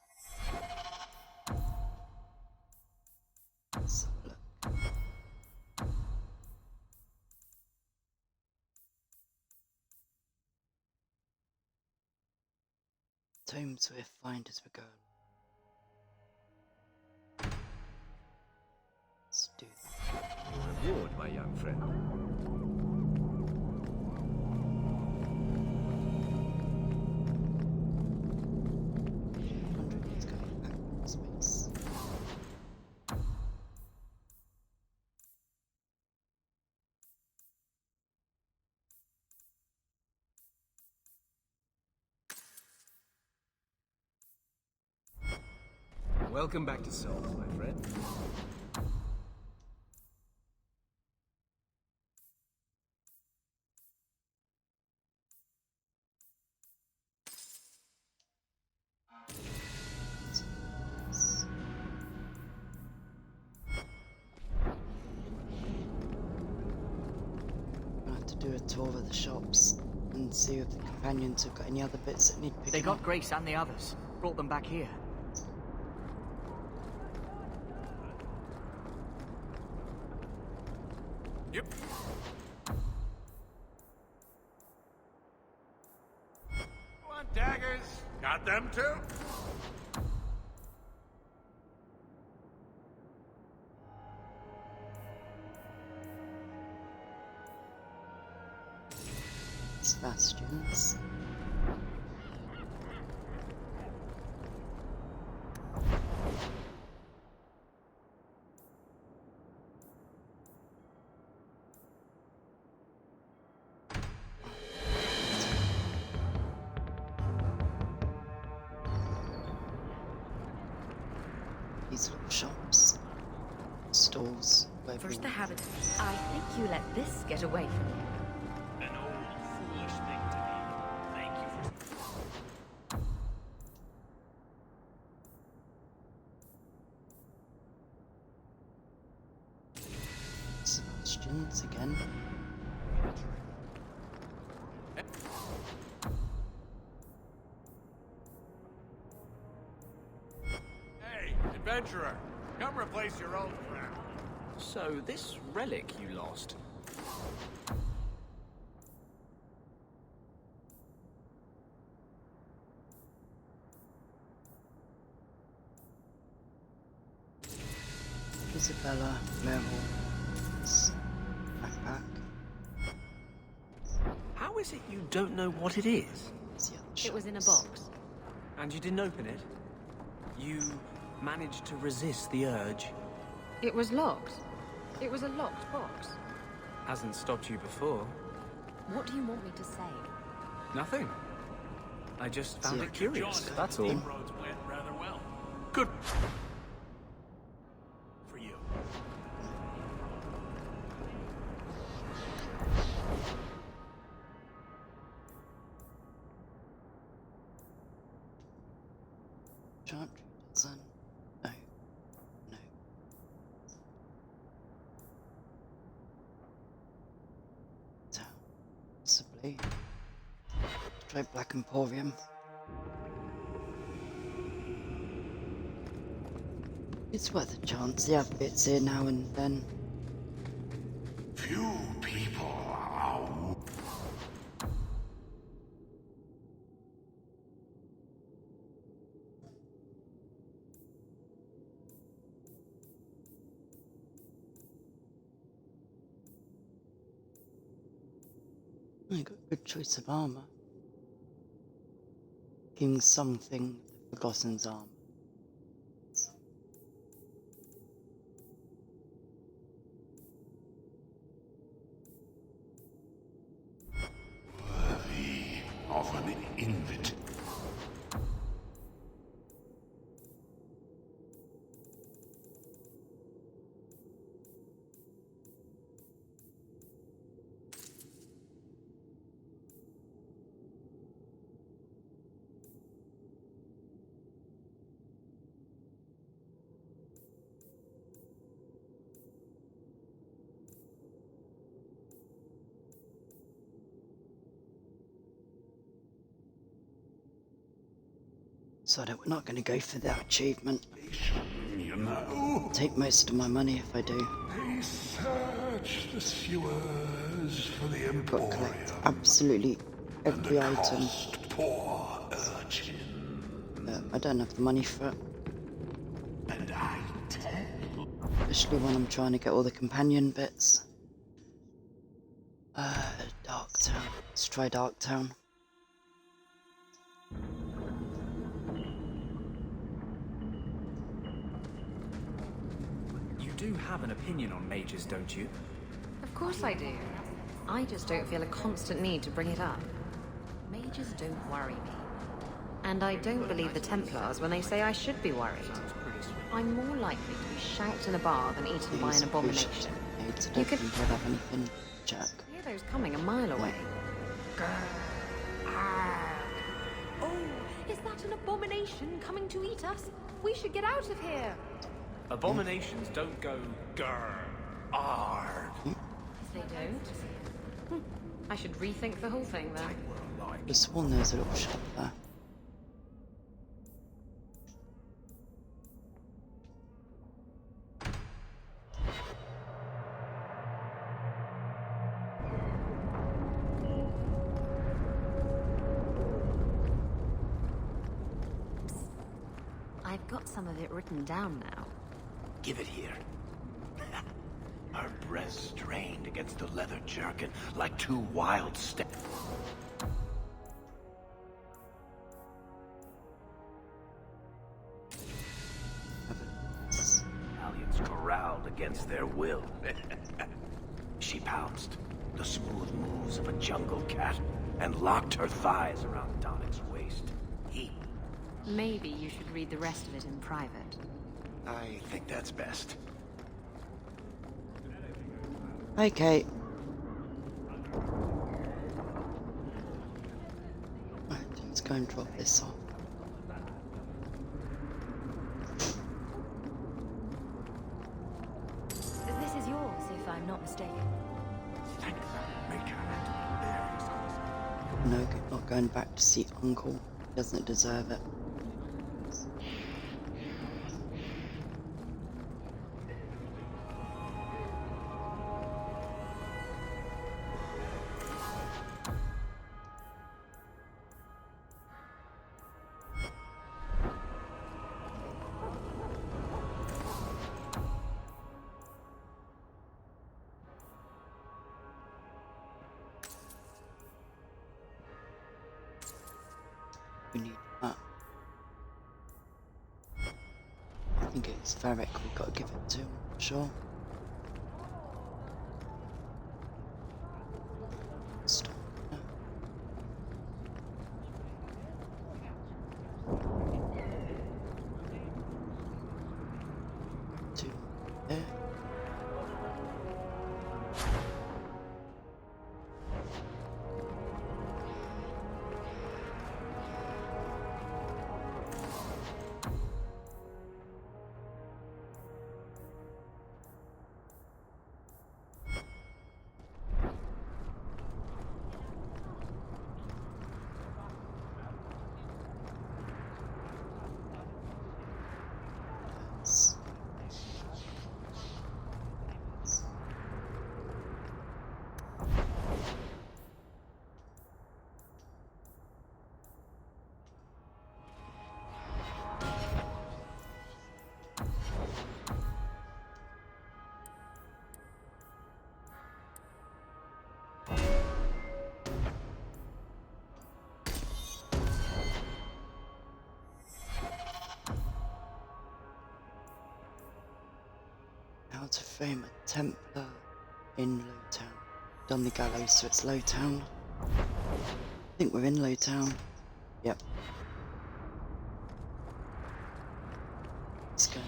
Let's have a look. Tomes we'll find as we go. my young friend. Welcome back to Salt, my friend. I have to do a tour of the shops and see if the companions have got any other bits that need picking They got up. Grace and the others. Brought them back here. Yep. Want daggers? Got them too? Bastions. These little shops, stalls, whatever. First the habitants. I think you let this get away from you. An old, foolish thing to me. Thank you for... Sebastians again. Hey, adventurer, come replace your old friend. So, this relic you lost. Isabella, Merrill, backpack. How is it you don't know what it is? It was in a box. And you didn't open it? You managed to resist the urge? It was locked. It was a locked box. Hasn't stopped you before. What do you want me to say? Nothing. I just found See, it curious, John, that's all. Roads went rather well. Good. For you. Chantry doesn't. No. No. Town. Possibly. Try Black Emporium. It's worth a chance. They have bits here now and then. Few people are. I got a good choice of armor. King something, the Forgotten's armor. Worthy of an invitation. So we're not going to go for that achievement. You know, Take most of my money if I do. they search the sewers for the Got to Emporium. collect absolutely every item. Cost poor urchin. I don't have the money for it. And I tell Especially when I'm trying to get all the companion bits. Darktown. Let's try Darktown. You do have an opinion on mages, don't you? Of course I do. I just don't feel a constant need to bring it up. Mages don't worry me. And I don't believe the Templars when they say I should be worried. I'm more likely to be shanked in a bar than eaten by an abomination. You could have anything, Jack. Hear those coming a mile away. Oh, is that an abomination coming to eat us? We should get out of here. Abominations don't go grr, arg. They don't? I should rethink the whole thing then. I sworn there's a little shop there. I've got some of it written down now. Give it here. Her breath strained against the leather jerkin like two wild steps. Stallions corralled against their will. She pounced, the smooth moves of a jungle cat, and locked her thighs around Donic's waist. Maybe you should read the rest of it in private. I think that's best. Okay. Right, let's go and drop this off. This is yours, if I'm not mistaken. Thank the Maker. No, not going back to see Uncle. Doesn't deserve it. We need that. I think it's Varric we've got to give it to, sure. Stop. No. Two there. How to frame a Templar in Lowtown. Done the gallows, so it's Lowtown. I think we're in Lowtown. Yep. Let's go.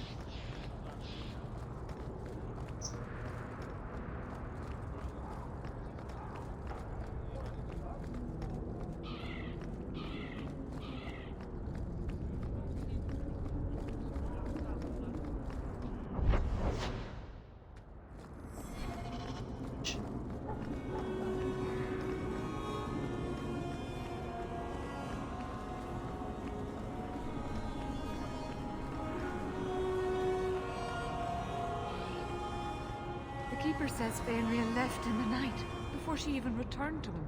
The Keeper says Faenria left in the night, before she even returned to him.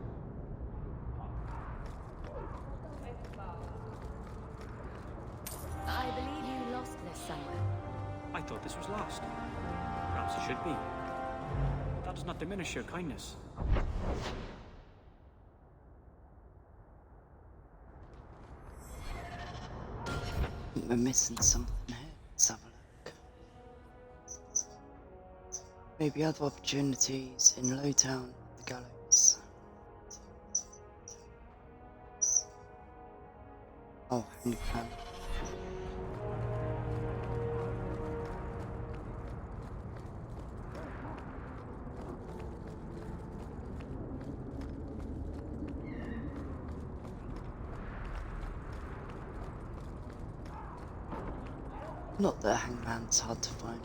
I believe you lost this somewhere. I thought this was lost. Perhaps it should be. that does not diminish your kindness. We're missing something here. Let's have a look. Maybe other opportunities in Lowtown, the gallows. Oh, new plan. Not that Hangman's hard to find.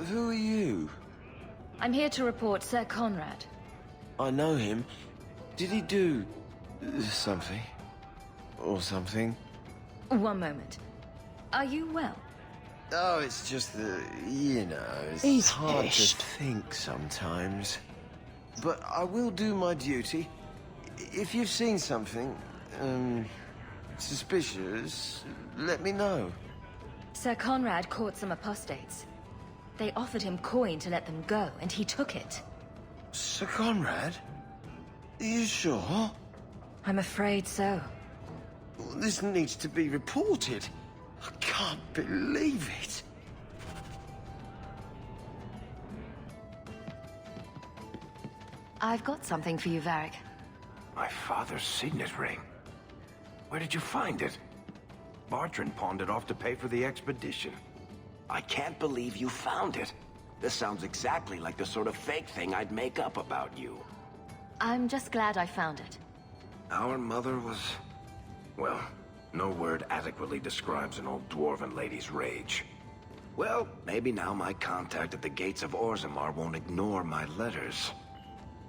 Who are you? I'm here to report Sir Conrad. I know him. Did he do something? Or something? One moment. Are you well? Oh, it's just that, you know, it's He's hard pissed. to think sometimes. But I will do my duty. If you've seen something, suspicious, let me know. Sir Conrad caught some apostates. They offered him coin to let them go, and he took it. Sir Conrad? Are you sure? I'm afraid so. This needs to be reported. I can't believe it. I've got something for you, Varric. My father's signet ring. Where did you find it? Bartrand pawned it off to pay for the expedition. I can't believe you found it. This sounds exactly like the sort of fake thing I'd make up about you. I'm just glad I found it. Our mother was... well, no word adequately describes an old dwarven lady's rage. Well, maybe now my contact at the gates of Orzammar won't ignore my letters.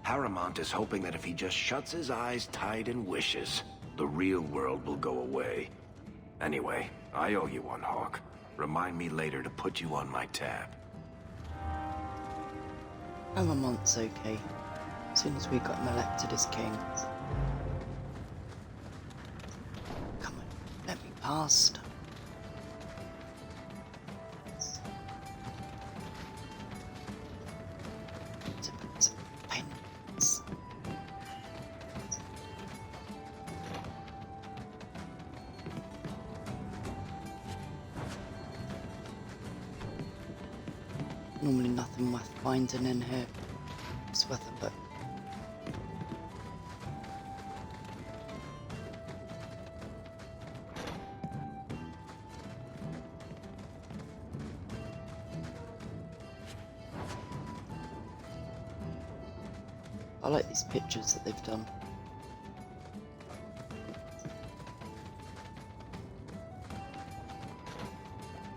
Harrimont is hoping that if he just shuts his eyes tight and wishes, the real world will go away. Anyway, I owe you one, Hawke. Remind me later to put you on my tab. Harrimont's okay. As soon as we got him elected as king. Come on, let me past. Pens. Normally nothing worth finding in here. It's worth a look. I like these pictures that they've done.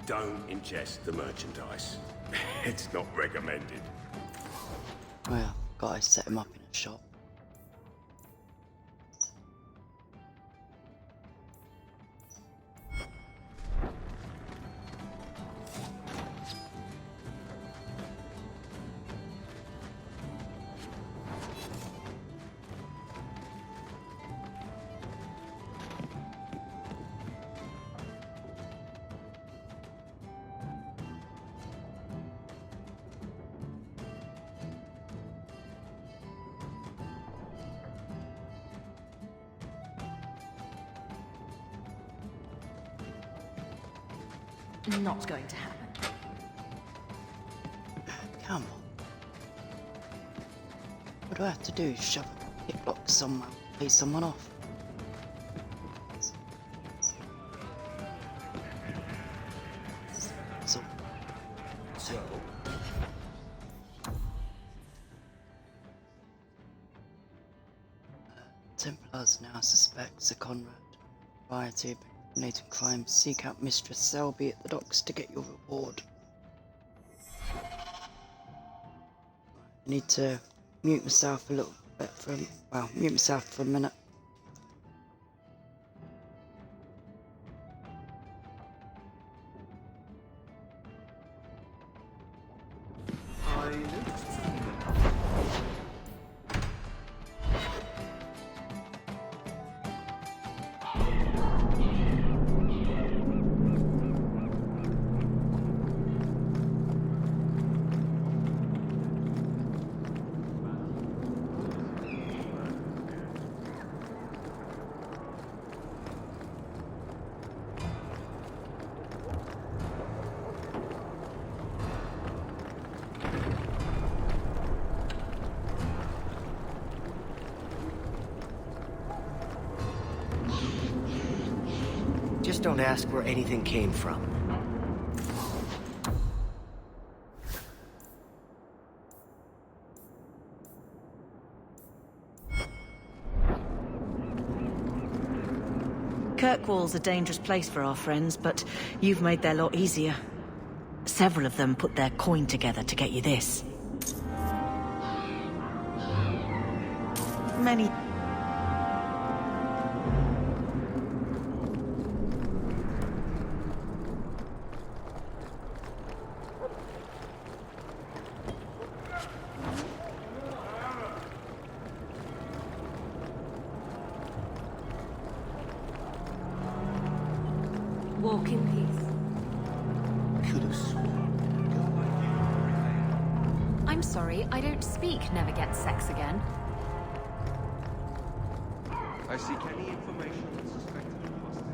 Don't ingest the merchandise. It's not recommended. Well, gotta set him up in a shop. Not going to happen. Come on. What do I have to do? Shove a picklock somewhere, pay someone off? So. Templars now suspect Sir Conrad. Variety of Nathan crimes. Seek out Mistress Selby at the docks to get your reward. I need to mute myself a little bit mute myself for a minute. Don't ask where anything came from. Kirkwall's a dangerous place for our friends, but you've made their lot easier. Several of them put their coin together to get you this. Many... Walk in peace. Could have sworn. I'm sorry, I don't speak never get sex again. I seek any information on suspected apostates.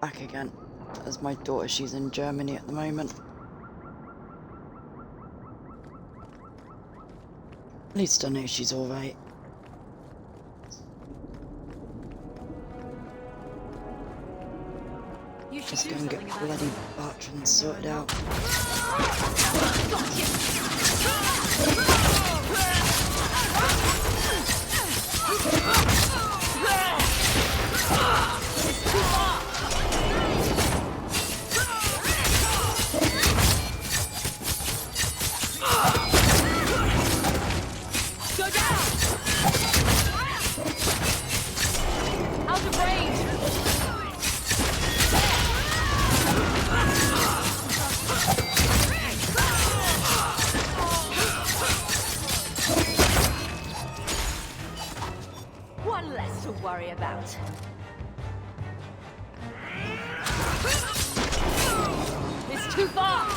Back again. As my daughter, she's in Germany at the moment. At least I know she's alright. Just go and get bloody Bartrand sorted out. One less to worry about. It's too far!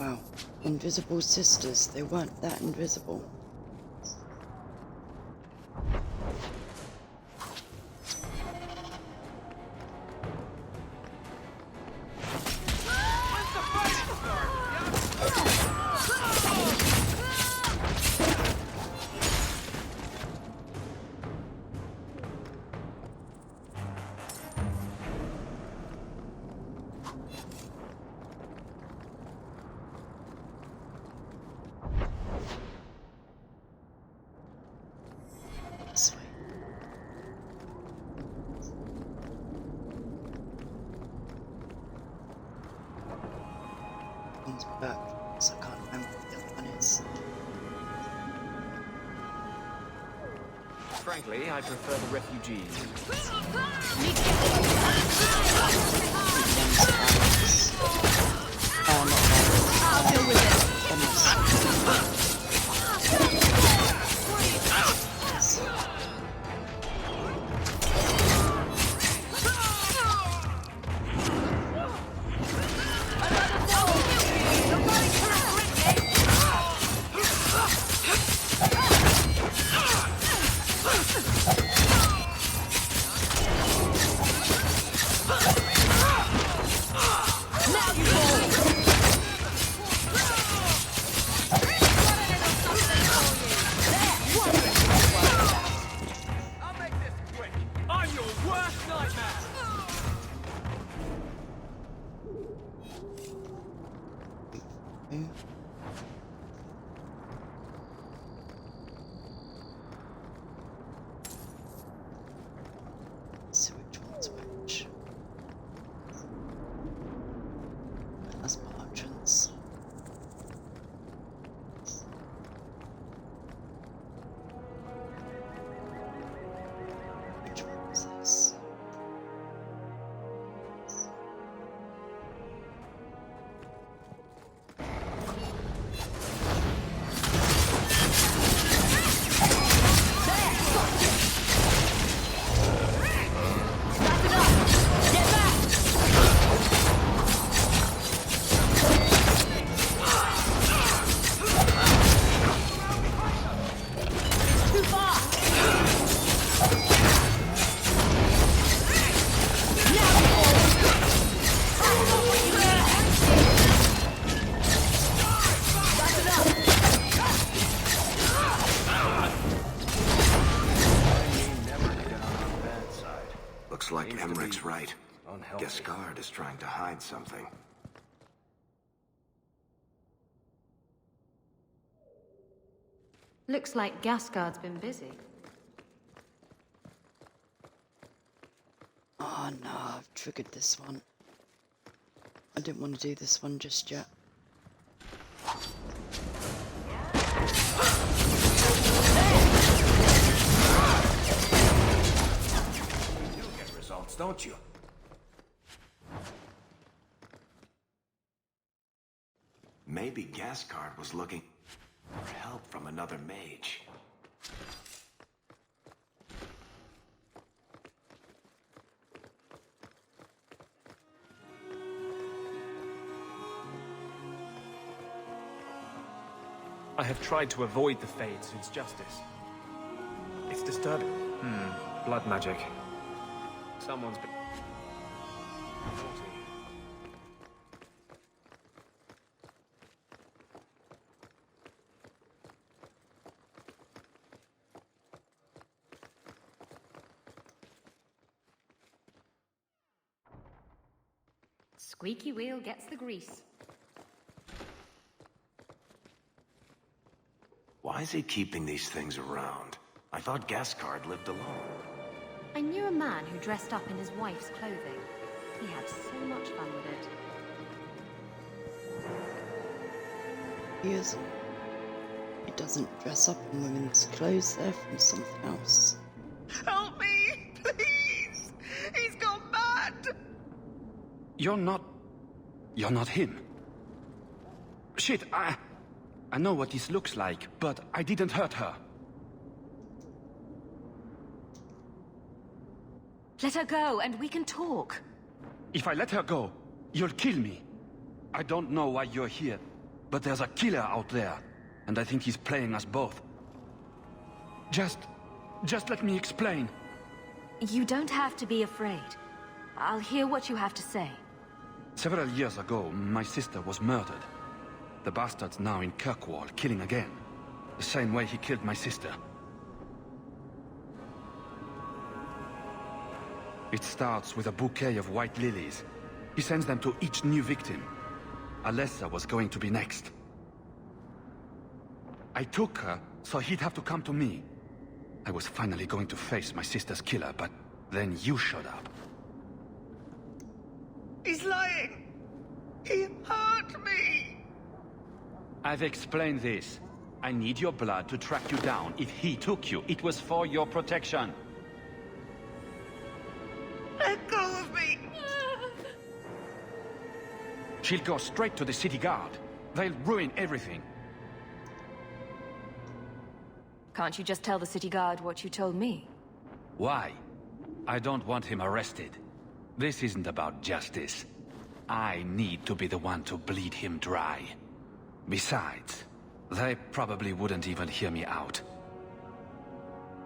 Wow. Invisible sisters. They weren't that invisible. Back, so I can't remember what the other one is. Frankly, I prefer the refugees. I'll deal with it. So which one's which? That's Bartrand's. healthy. Gascard is trying to hide something. Looks like Gascard's been busy. Oh no, I've triggered this one. I didn't want to do this one just yet. You do get results, don't you? Maybe Gascard was looking for help from another mage. I have tried to avoid the Fade since Justice. It's disturbing. Blood magic. Someone's been... naughty. Squeaky wheel gets the grease. Why is he keeping these things around? I thought Gascard lived alone. I knew a man who dressed up in his wife's clothing. He had so much fun with it. He isn't. He doesn't dress up in women's clothes, they're from something else. Help me, please! He's gone mad! You're not him. Shit, I know what this looks like, but I didn't hurt her. Let her go, and we can talk. If I let her go, you'll kill me. I don't know why you're here, but there's a killer out there, and I think he's playing us both. Just let me explain. You don't have to be afraid. I'll hear what you have to say. Several years ago, my sister was murdered. The bastard's now in Kirkwall, killing again. The same way he killed my sister. It starts with a bouquet of white lilies. He sends them to each new victim. Alessa was going to be next. I took her, so he'd have to come to me. I was finally going to face my sister's killer, but then you showed up. He's lying! He hurt me! I've explained this. I need your blood to track you down. If he took you, it was for your protection. Let go of me! She'll go straight to the city guard. They'll ruin everything. Can't you just tell the city guard what you told me? Why? I don't want him arrested. This isn't about justice. I need to be the one to bleed him dry. Besides, they probably wouldn't even hear me out.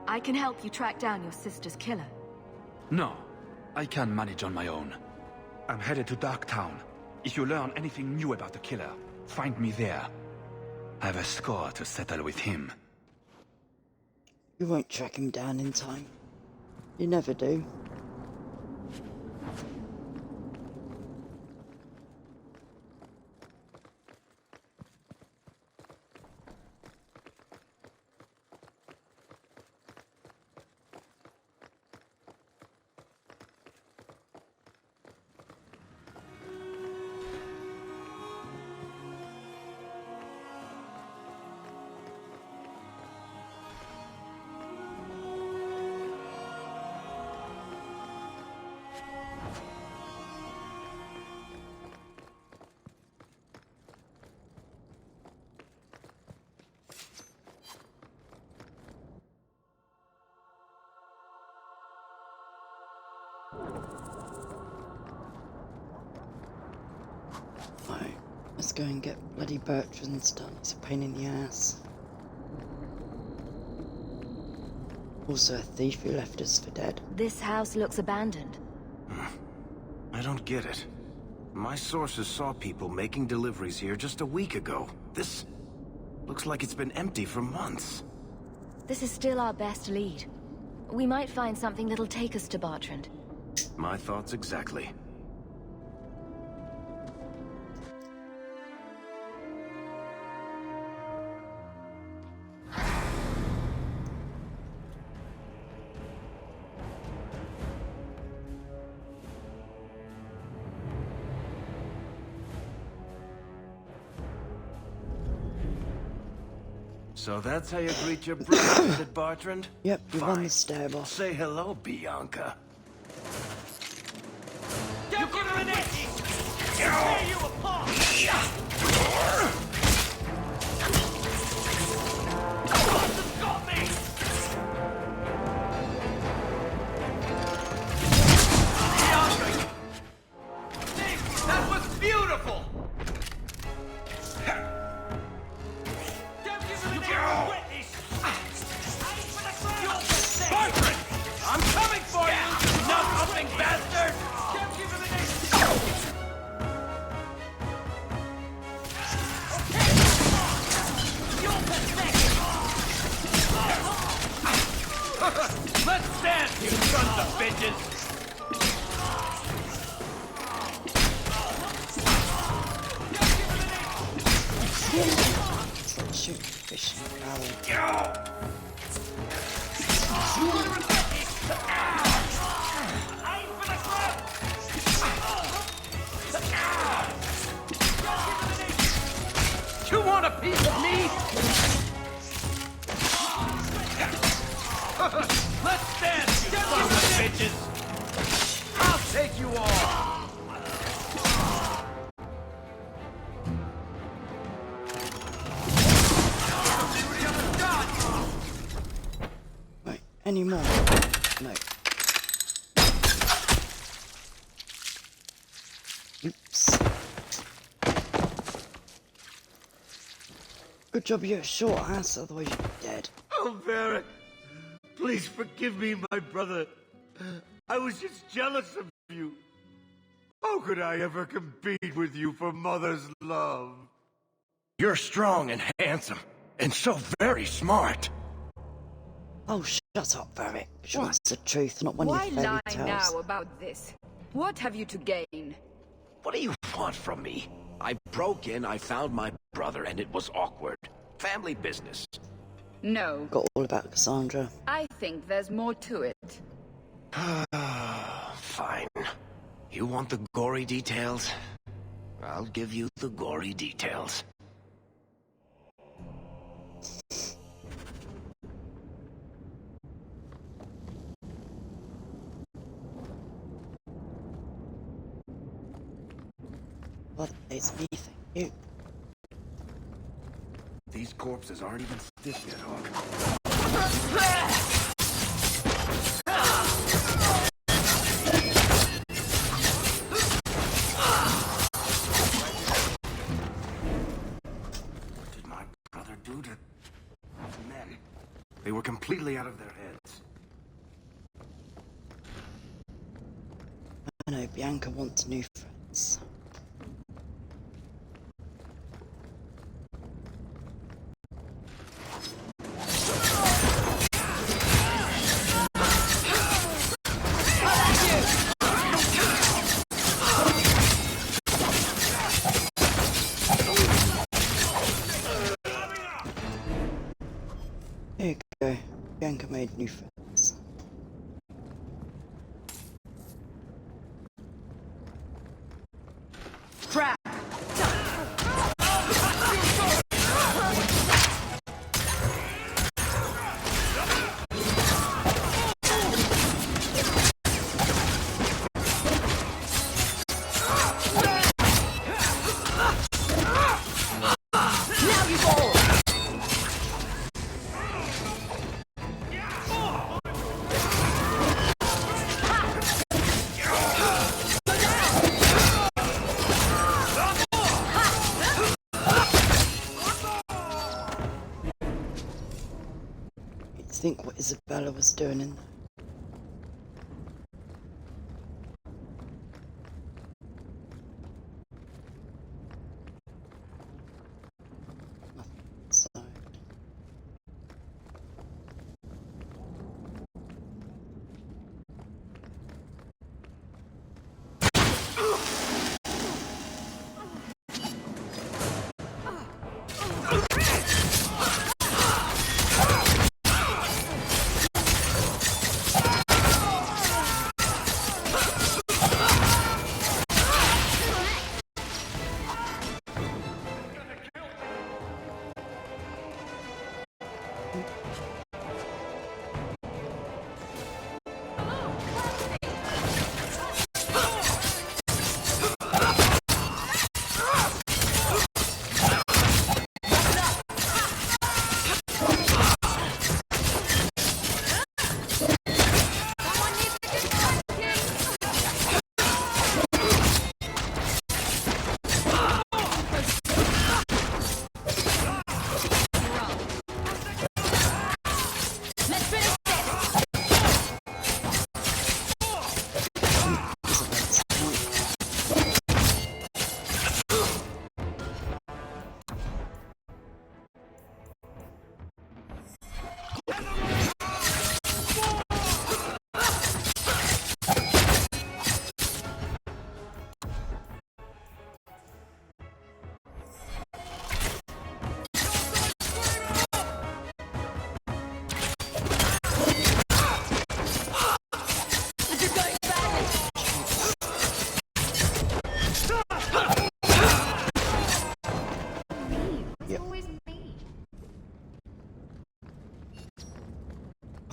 I can help you track down your sister's killer. No, I can manage on my own. I'm headed to Darktown. If you learn anything new about the killer, find me there. I have a score to settle with him. You won't track him down in time. You never do. Right, let's go and get bloody Bertrand's done. It's a pain in the ass. Also a thief who left us for dead. This house looks abandoned. I don't get it. My sources saw people making deliveries here just a week ago. This looks like it's been empty for months. This is still our best lead. We might find something that'll take us to Bertrand. My thoughts exactly. So that's how you greet your brother, is it, Bartrand? Yep, you're on Fine. the stairwell. Say hello, Bianca. Don't give him an itch! Tear you apart! They've got me! That was beautiful! Don't give him an witness! Bartrand! I'm coming for you! Nut-humping bastard! Don't give him an Let's dance, you sons of bitches! Shoot fish in the valley. You want a piece of me? Let's dance, you sons of bitches! I'll take you all! Wait, any more? No. Oops. Good job you're a short ass, otherwise you'd be dead. Oh, Varric, please forgive me, my brother. I was just jealous of you. How could I ever compete with you for Mother's love? You're strong and handsome, and so very smart. Oh, shut up, Varric. Sure, that's the truth, not one of Why your fairy lie tales. now about this? What have you to gain? What do you want from me? I broke in, I found my brother, and it was awkward. Family business. No. Got all about Cassandra. I think there's more to it. Fine. You want the gory details? I'll give you the gory details. Well, it's me, thank you. These corpses aren't even stiff yet, Hawk. What did my brother do to men? They were completely out of their heads. I know Bianca wants new friends. Here you go. Bianca made new friends. Trap! Now you go! Think what Isabella was doing in there. Nothing inside.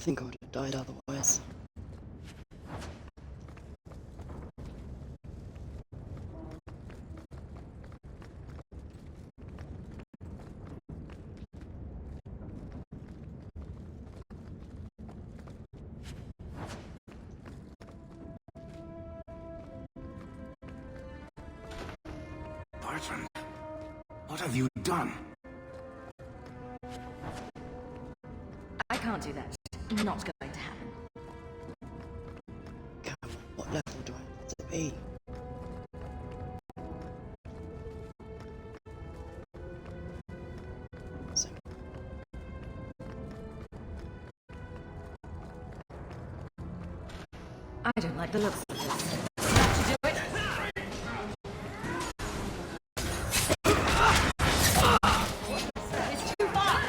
think I would have died otherwise. Bartrand, what have you done? I can't do that. Not going to happen. Come on, what level do I have to be? So, I don't like the looks of this. That should do it. It's too far.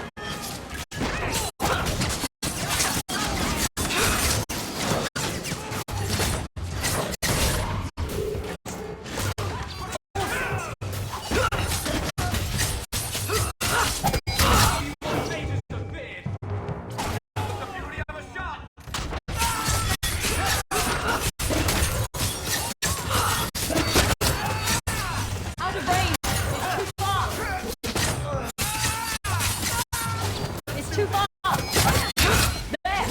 Out of range. It's too far. It's too far. There.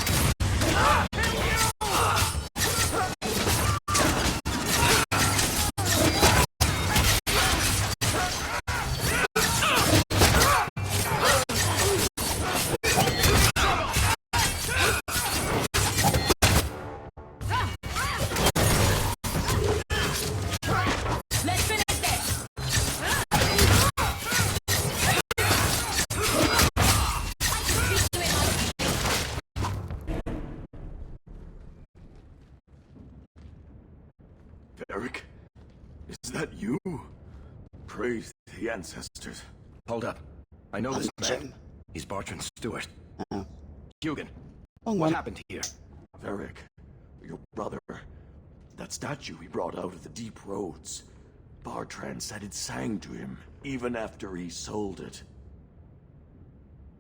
Let's finish this. Varric? Is that you? Praise the ancestors. Hold up. I know this man. He's Bartrand Stewart. Oh. Hugin, Wrong what one. happened here? Varric, your brother. That statue he brought out of the deep roads. Bartrand said it sang to him, even after he sold it.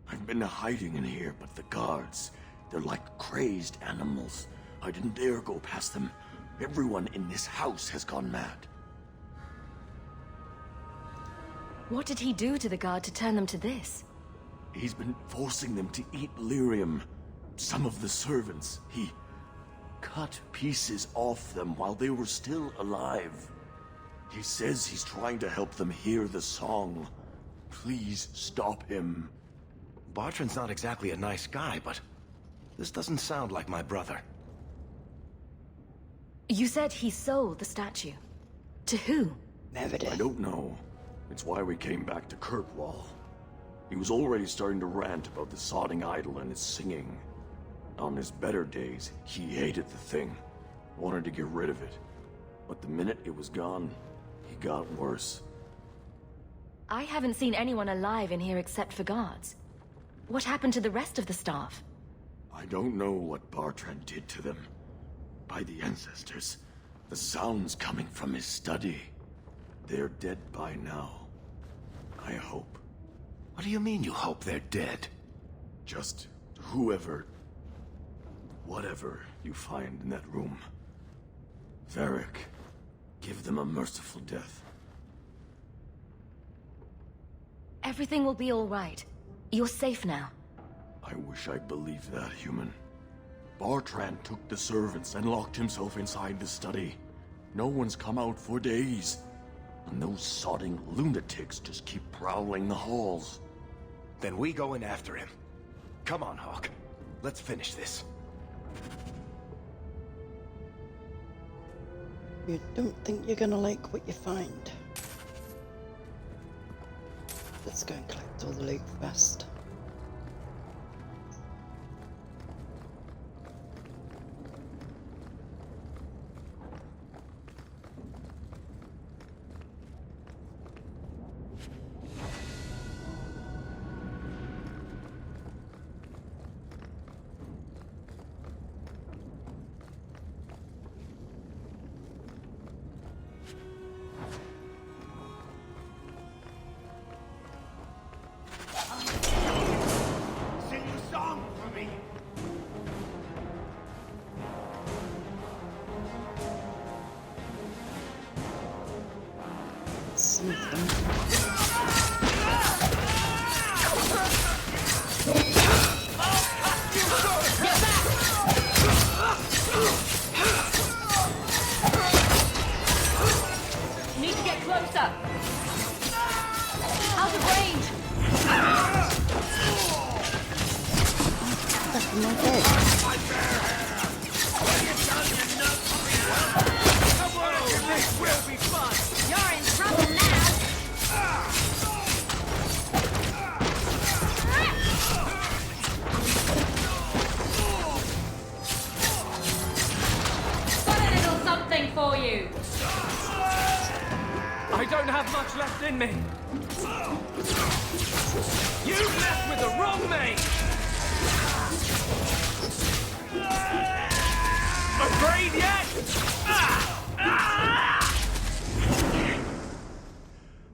I've been hiding in here, but the guards, they're like crazed animals. I didn't dare go past them. Everyone in this house has gone mad. What did he do to the guard to turn them to this? He's been forcing them to eat lyrium. Some of the servants, he cut pieces off them while they were still alive. He says he's trying to help them hear the song. Please stop him. Bartrand's not exactly a nice guy, but this doesn't sound like my brother. You said he sold the statue. To who? I don't know. It's why we came back to Kirkwall. He was already starting to rant about the sodding idol and its singing. On his better days, he hated the thing. Wanted to get rid of it. But the minute it was gone, he got worse. I haven't seen anyone alive in here except for guards. What happened to the rest of the staff? I don't know what Bartrand did to them. By the ancestors, the sounds coming from his study. They're dead by now. I hope. What do you mean you hope they're dead? Just whoever, whatever you find in that room. Varric, give them a merciful death. Everything will be all right. You're safe now. I wish I believed that, human. Bartrand took the servants and locked himself inside the study. No one's come out for days. And those sodding lunatics just keep prowling the halls. Then we go in after him. Come on, Hawke. Let's finish this. You don't think you're gonna like what you find? Let's go and collect all the loot first. underneath them. Need to get closer. Out of range. That's my head. Will be fun. You're in trouble now. Got a little something for you. I don't have much left in me. You left with the wrong mate. Afraid yet?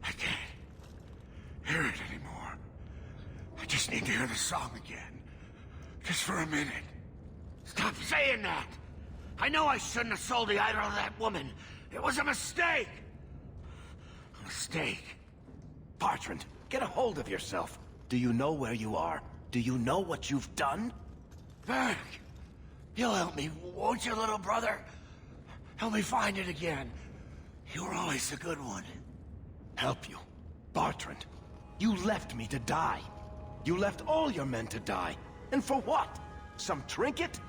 I can't hear it anymore. I just need to hear the song again. Just for a minute. Stop saying that! I know I shouldn't have sold the idol to that woman. It was a mistake! A mistake. Bartrand, get a hold of yourself. Do you know where you are? Do you know what you've done? Varric, you'll help me, won't you, little brother? Help me find it again. You were always a good one. Help you? Bartrand, you left me to die. You left all your men to die. And for what? Some trinket?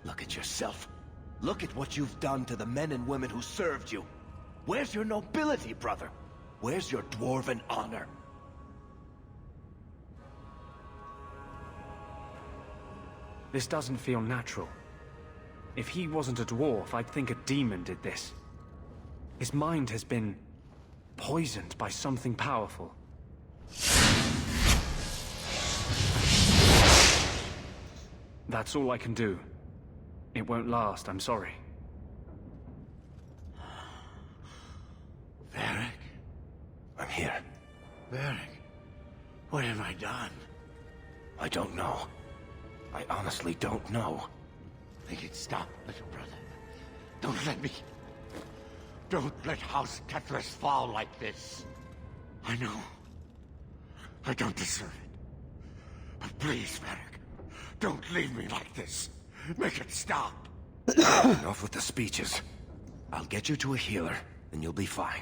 Look at yourself. Look at what you've done to the men and women who served you. Where's your nobility, brother? Where's your dwarven honor? This doesn't feel natural. If he wasn't a dwarf, I'd think a demon did this. His mind has been poisoned by something powerful. That's all I can do. It won't last, I'm sorry. Varric? I'm here. Varric, what have I done? I don't know. I honestly don't know. Make it stop, little brother. Don't let me... Don't let House Kethris fall like this. I know. I don't deserve it. But please, Varric, don't leave me like this. Make it stop. Enough with the speeches. I'll get you to a healer, and you'll be fine.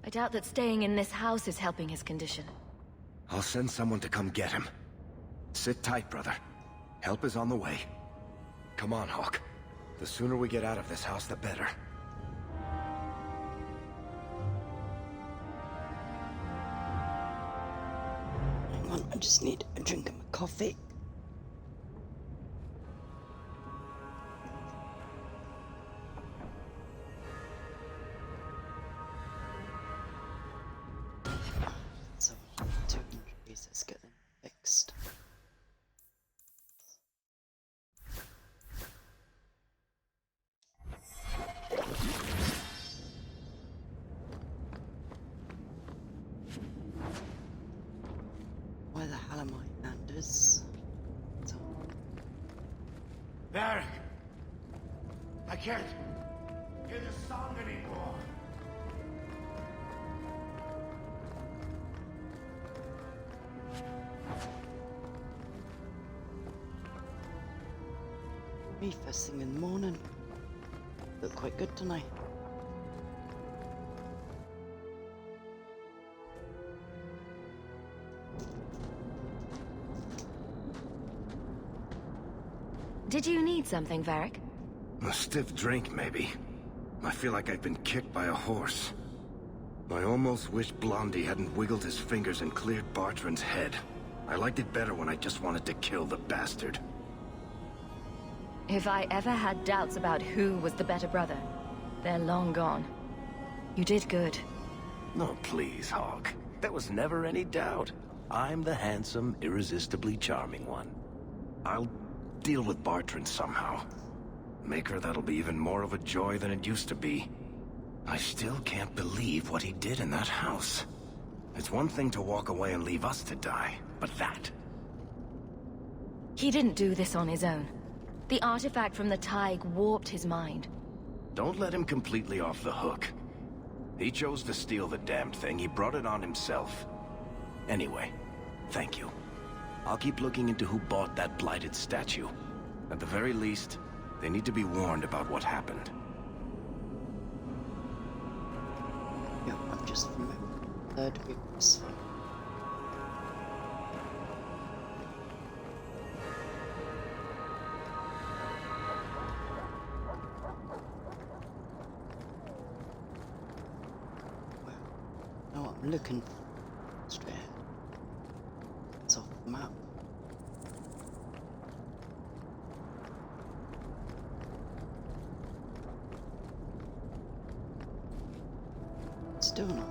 I doubt that staying in this house is helping his condition. I'll send someone to come get him. Sit tight, brother. Help is on the way. Come on, Hawke. The sooner we get out of this house, the better. Hang on, I just need a drink of my coffee. So, 200 pieces, get them fixed. Where the hell am I, Anders? Varric! I can't hear the song anymore. Me first thing in the morning. Look quite good tonight. Did you need something, Varric? A stiff drink, maybe. I feel like I've been kicked by a horse. I almost wish Blondie hadn't wiggled his fingers and cleared Bartrand's head. I liked it better when I just wanted to kill the bastard. If I ever had doubts about who was the better brother, they're long gone. You did good. No, please, Hawke. There was never any doubt. I'm the handsome, irresistibly charming one. I'll deal with Bartrand somehow. Make her that'll be even more of a joy than it used to be. I still can't believe what he did in that house. It's one thing to walk away and leave us to die, but that... He didn't do this on his own. The artifact from the Taig warped his mind. Don't let him completely off the hook. He chose to steal the damned thing. He brought it on himself. Anyway, thank you. I'll keep looking into who bought that blighted statue. At the very least, they need to be warned about what happened. Yeah, I'm just from third weakness. No, I'm looking straight ahead. It's off the map. Still not.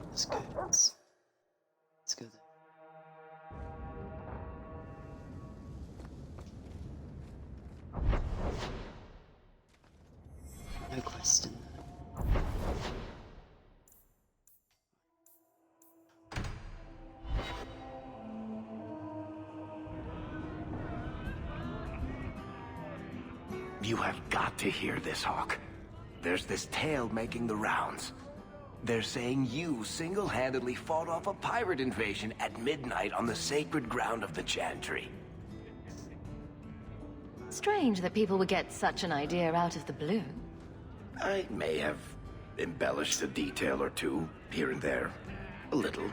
Let's go. Let's go there. No quest in there. You have got to hear this, Hawk. There's this tale making the rounds. They're saying you single-handedly fought off a pirate invasion at midnight on the sacred ground of the Chantry. Strange that people would get such an idea out of the blue. I may have embellished a detail or two, here and there. A little.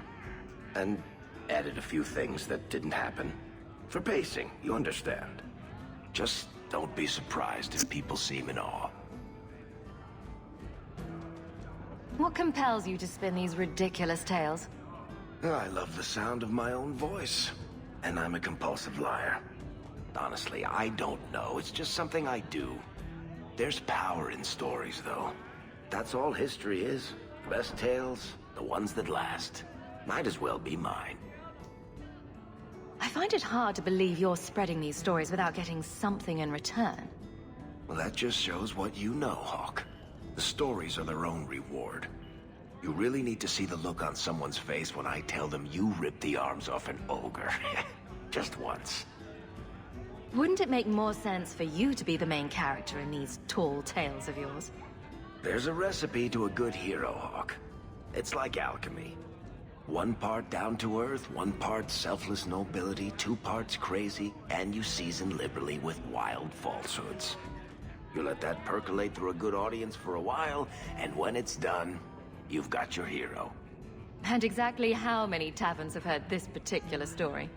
And added a few things that didn't happen. For pacing, you understand. Just don't be surprised if people seem in awe. What compels you to spin these ridiculous tales? I love the sound of my own voice. And I'm a compulsive liar. Honestly, I don't know. It's just something I do. There's power in stories, though. That's all history is. The best tales, the ones that last. Might as well be mine. I find it hard to believe you're spreading these stories without getting something in return. Well, that just shows what you know, Hawk. The stories are their own reward. You really need to see the look on someone's face when I tell them you ripped the arms off an ogre. Just once. Wouldn't it make more sense for you to be the main character in these tall tales of yours? There's a recipe to a good hero, Hawk. It's like alchemy. 1 part down to earth, 1 part selfless nobility, 2 parts crazy, and you season liberally with wild falsehoods. You let that percolate through a good audience for a while, and when it's done, you've got your hero. And exactly how many taverns have heard this particular story?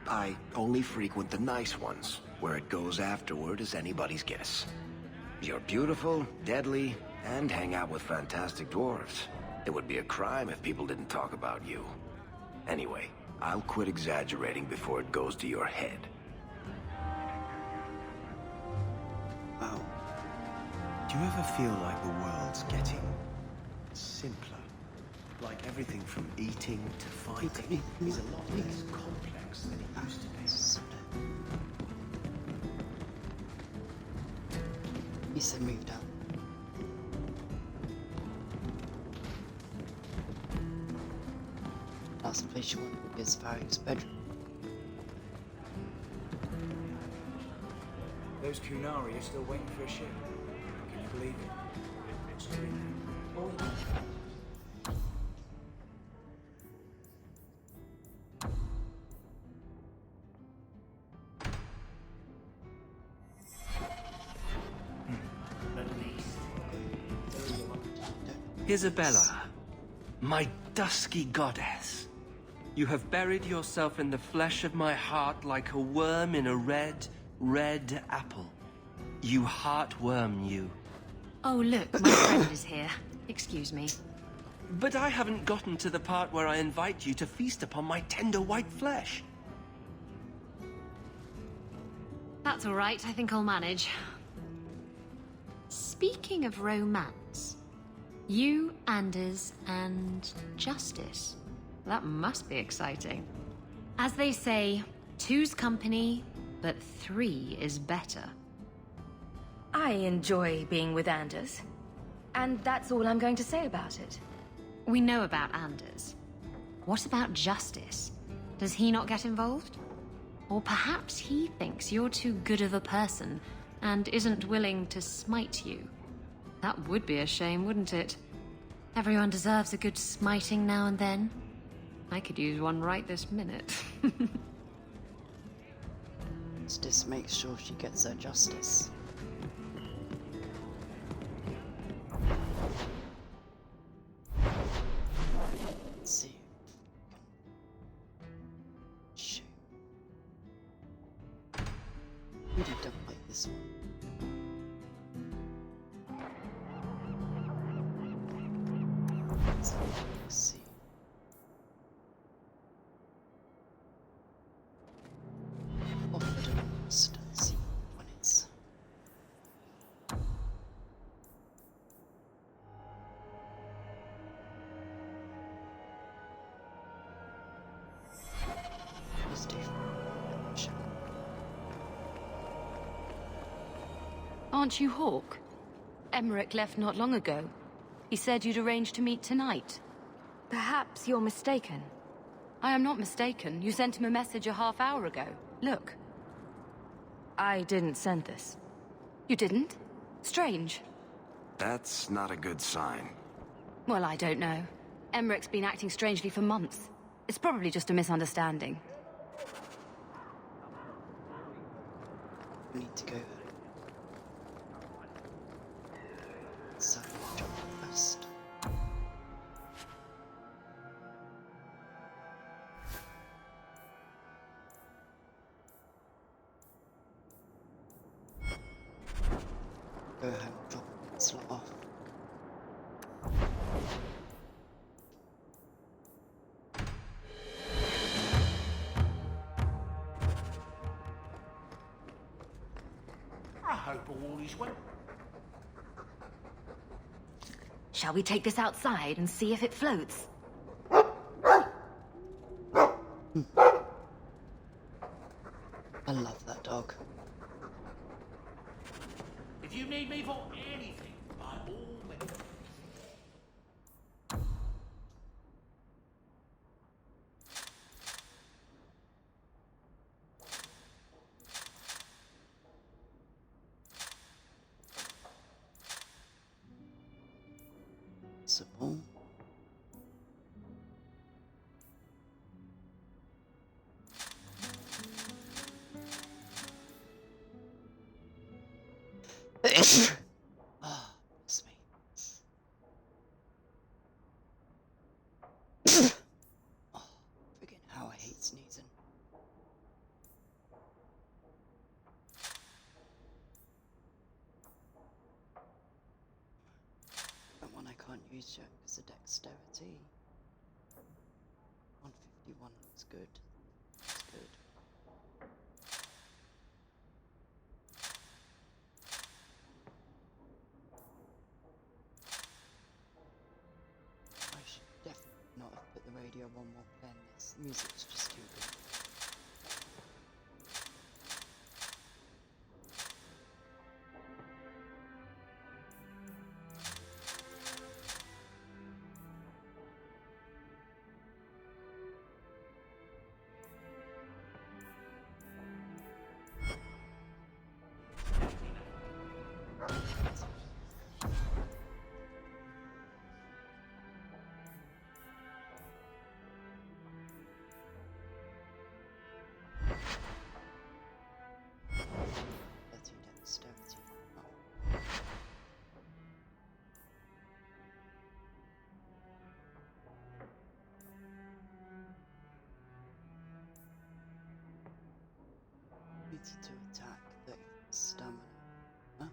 I only frequent the nice ones. Where it goes afterward is anybody's guess. You're beautiful, deadly, and hang out with fantastic dwarves. It would be a crime if people didn't talk about you. Anyway, I'll quit exaggerating before it goes to your head. Wow. Do you ever feel like the world's getting simpler? Like everything from eating to fighting is a lot less complex than it used to be. He said moved out. Last place you want is Varric's bedroom. Those Kunari are still waiting for a ship. Can you believe it? It's true. Isabella, my dusky goddess. You have buried yourself in the flesh of my heart like a worm in a red, red apple. You heartworm, you. Oh, look, my friend is here. Excuse me. But I haven't gotten to the part where I invite you to feast upon my tender white flesh. That's all right. I think I'll manage. Speaking of romance, you, Anders, and Justice. That must be exciting. As they say, two's company, but three is better. I enjoy being with Anders. And that's all I'm going to say about it. We know about Anders. What about Justice? Does he not get involved? Or perhaps he thinks you're too good of a person and isn't willing to smite you. That would be a shame, wouldn't it? Everyone deserves a good smiting now and then. I could use one right this minute. Justice makes sure she gets her justice. Let's see. Shoot. Really don't like this one. Let's see. Offered and lost. Let's see what one is. Let's do. Aren't you Hawk? Emmerich left not long ago. He said you'd arranged to meet tonight. Perhaps you're mistaken. I am not mistaken. You sent him a message a half hour ago. Look. I didn't send this. You didn't? Strange. That's not a good sign. Well, I don't know. Emmerich's been acting strangely for months. It's probably just a misunderstanding. We need to go. So, jump first. Go ahead and drop the slot off. I hope all is well. Shall we take this outside and see if it floats? I love that dog. If you need me for anything, by all means. Simple. Ah, bless me. Oh, friggin' how I hate sneezing. That one I can't use yet because of dexterity. 151 looks good. That's good. I should definitely not have put the radio on while playing this. The music was just too good. Dexterity. Oh. Ability to attack, 30 stamina. Huh?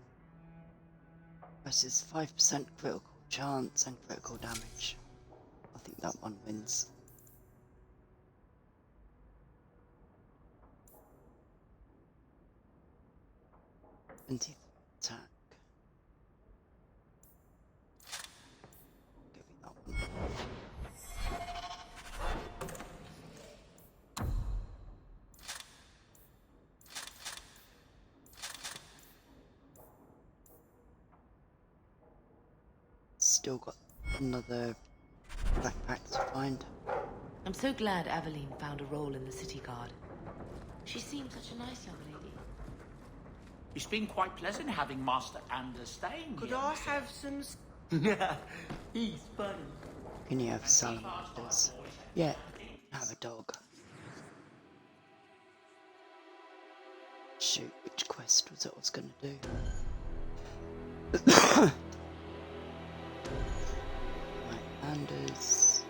Versus 5% critical chance and critical damage. that one wins. Attack. Give me that one. Still got another backpack to find. I'm so glad Aveline found a role in the city guard. She seems such a nice young lady. It's been quite pleasant having Master Anders staying Could here. I have some... He's funny. Can you have salamanders? Yeah, have a dog. Shoot, which quest was it I was gonna do? Right, Anders.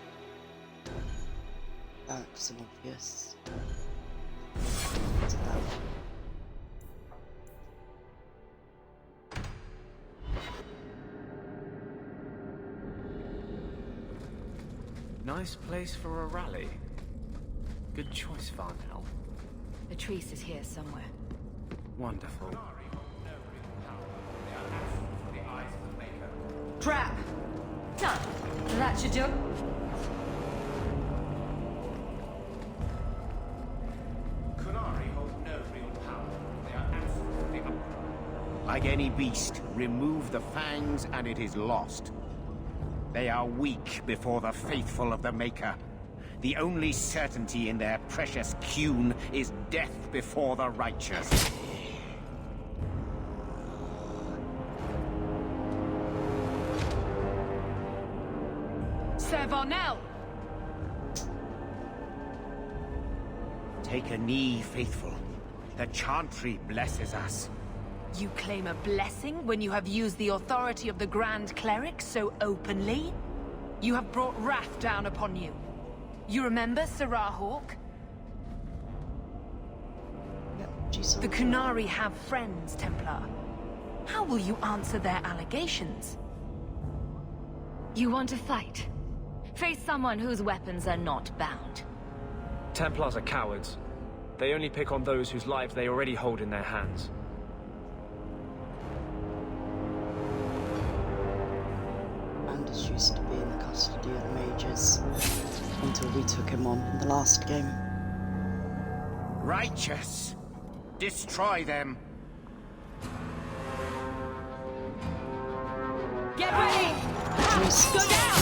Barracks and obvious. To that one. Nice place for a rally. Good choice, Varnell. Latrice is here somewhere. Wonderful. Trap! Done. That should do. Kunari hold no real power. They are absolutely... Like any beast, remove the fangs and it is lost. They are weak before the faithful of the Maker. The only certainty in their precious Qun is death before the righteous. Sir Varnell! Take a knee, faithful. The Chantry blesses us. You claim a blessing when you have used the authority of the Grand Cleric so openly? You have brought wrath down upon you. You remember Sarah Hawk? The Kunari have friends, Templar. How will you answer their allegations? You want to fight? Face someone whose weapons are not bound. Templars are cowards. They only pick on those whose lives they already hold in their hands. Anders used to be in the custody of the mages until we took him on in the last game. Righteous! Destroy them! Get ready! Go down!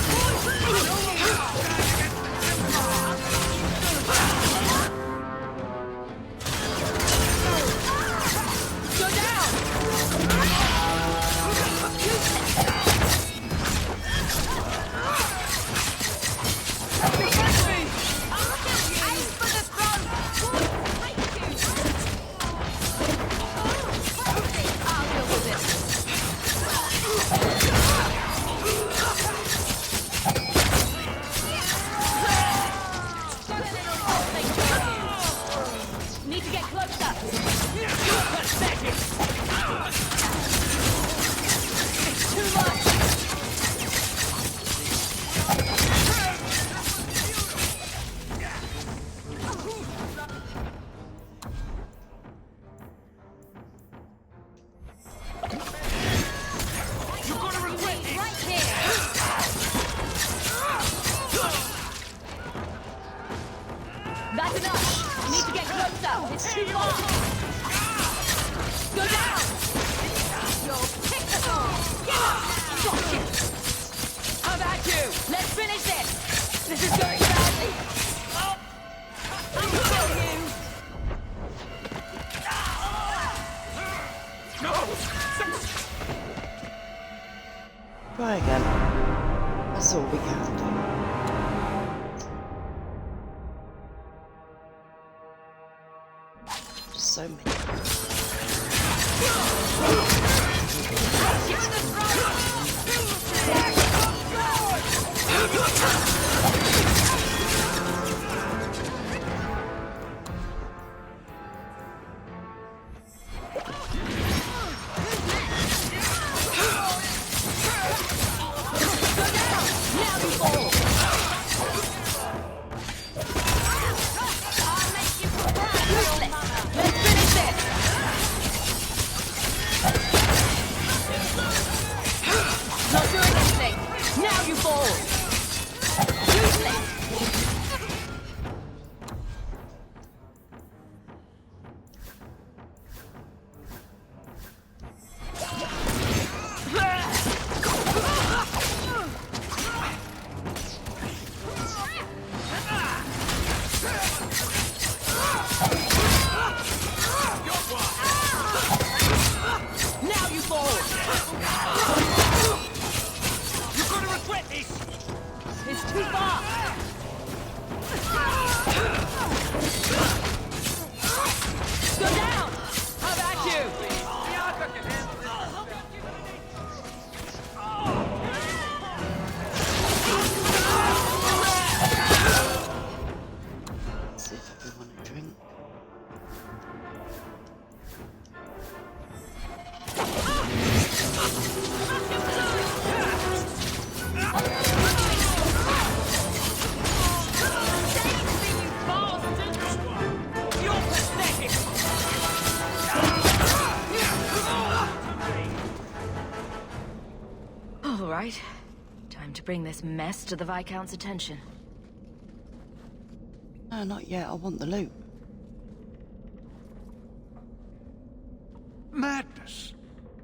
Need to get closer. It's too much. You're gonna regret it! Right here. That's enough. Need to get closer. It's too far. Go down. You'll pick the ball. Get up. Got you. How about you? Let's finish this. This is going badly. I'll kill you. Try again. That's all we can do. Just so many. He's too far! Go down! How about you? See if everyone a drink. All right. Time to bring this mess to the Viscount's attention. No, not yet. I want the loot. Madness!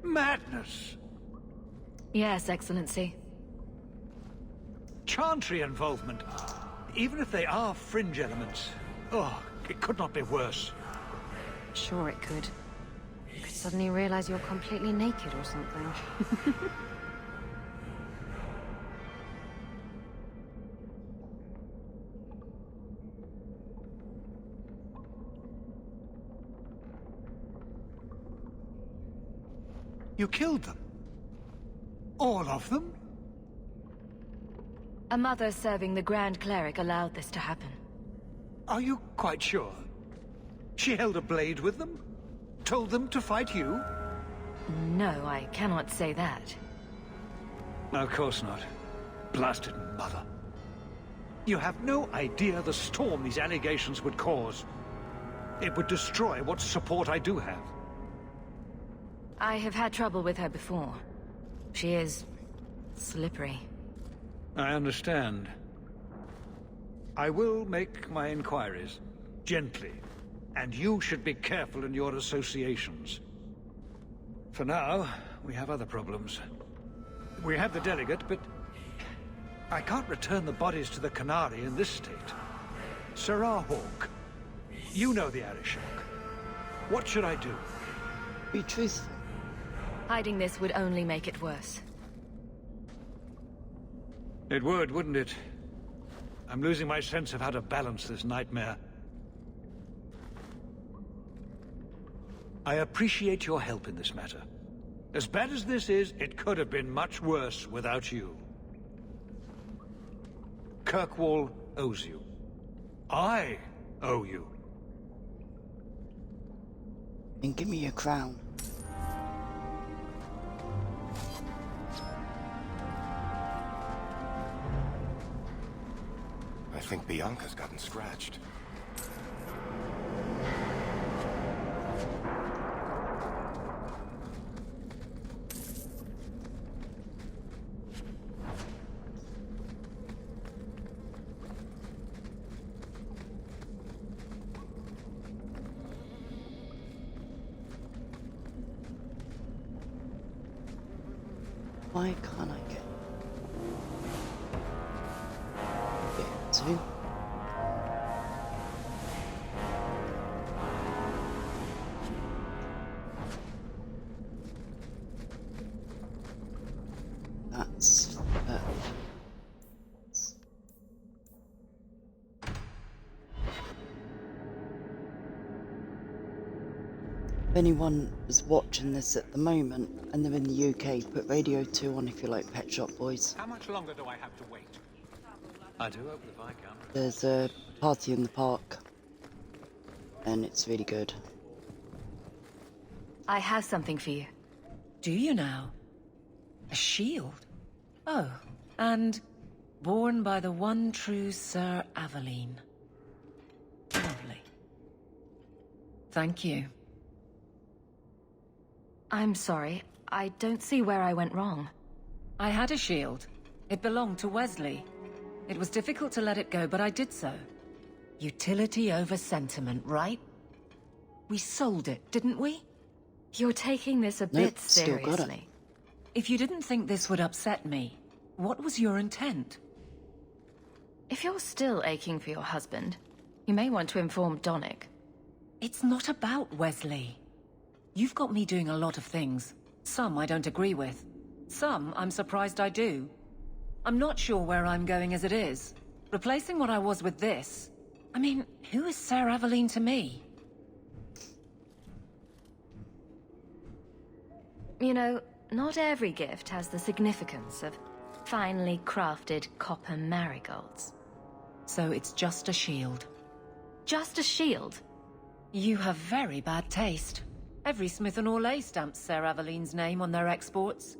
Madness! Yes, Excellency. Chantry involvement. Even if they are fringe elements. Oh, it could not be worse. Sure it could. You could suddenly realize you're completely naked or something. You killed them? All of them? A mother serving the Grand Cleric allowed this to happen. Are you quite sure? She held a blade with them? Told them to fight you? No, I cannot say that. Of course not. Blasted mother. You have no idea the storm these allegations would cause. It would destroy what support I do have. I have had trouble with her before. She is slippery. I understand. I will make my inquiries, gently, and you should be careful in your associations. For now, we have other problems. We have the delegate, but I can't return the bodies to the Qunari in this state. Serah Hawk, you know the Arishok. What should I do? Be truthful. Hiding this would only make it worse. It would, wouldn't it? I'm losing my sense of how to balance this nightmare. I appreciate your help in this matter. As bad as this is, it could have been much worse without you. Kirkwall owes you. I owe you. And give me your crown. I think Bianca's gotten scratched. Why can't I get bit two? That's if anyone is watching this at the moment and they're in the UK, put Radio 2 on if you like Pet Shop Boys. How much longer do I have to wait? I do hope the Viscount. There's a party in the park and it's really good. I have something for you. Do you now? A shield? Oh, and borne by the one true Sir Aveline. Lovely. Thank you. I'm sorry. I don't see where I went wrong. I had a shield. It belonged to Wesley. It was difficult to let it go, but I did so. Utility over sentiment, right? We sold it, didn't we? You're taking this a bit still got it. seriously. If you didn't think this would upset me, what was your intent? If you're still aching for your husband, you may want to inform Donick. It's not about Wesley. You've got me doing a lot of things. Some I don't agree with. Some I'm surprised I do. I'm not sure where I'm going as it is. Replacing what I was with this... I mean, who is Ser Aveline to me? You know, not every gift has the significance of finely crafted copper marigolds. So it's just a shield. Just a shield? You have very bad taste. Every Smith & Orlais stamps Ser Aveline's name on their exports.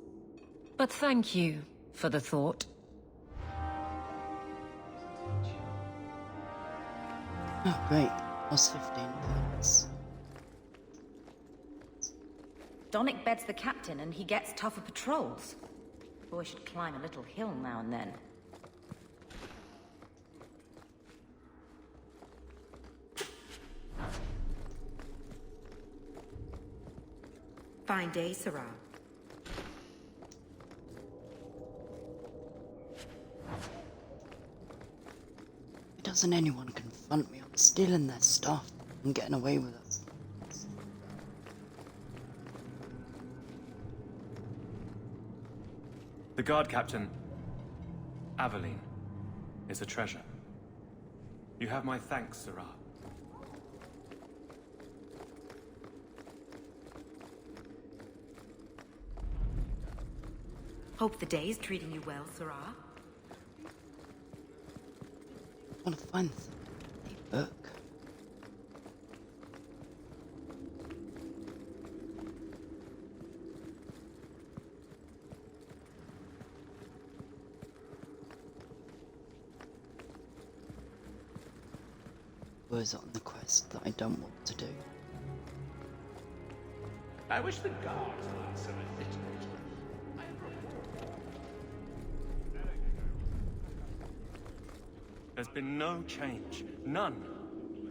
But thank you for the thought. Oh, great. Plus 15 points. Donick beds the captain and he gets tougher patrols. Boy should climb a little hill now and then. Fine day, Sirrah. Doesn't anyone confront me? I'm stealing their stuff and getting away with it. The guard captain, Aveline, is a treasure. You have my thanks, Sirrah. Hope the day's treating you well, Sirrah. I want to find a book. Or is it on the quest that I don't want to do? I wish the guards weren't so efficient. There's been no change. None.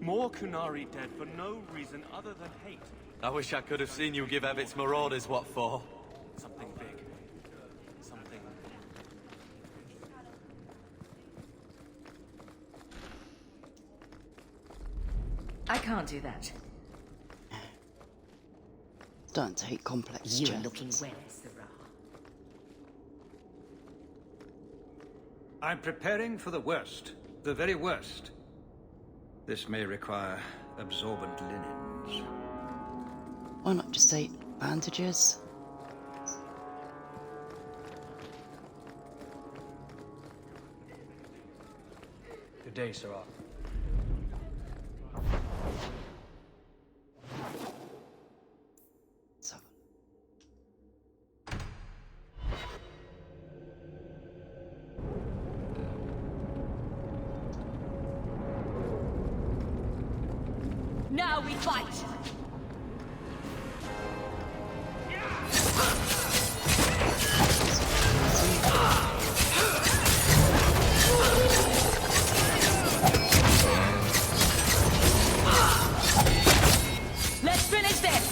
More Kunari dead for no reason other than hate. I wish I could have seen you give Abbott's Marauders what for. Something big. Something... I can't do that. Don't take complex You're checks. looking well, Sirrah. I'm preparing for the worst. The very worst. This may require absorbent linens. Why not just say bandages? Good day, Sirrah. Now we fight! Let's finish this!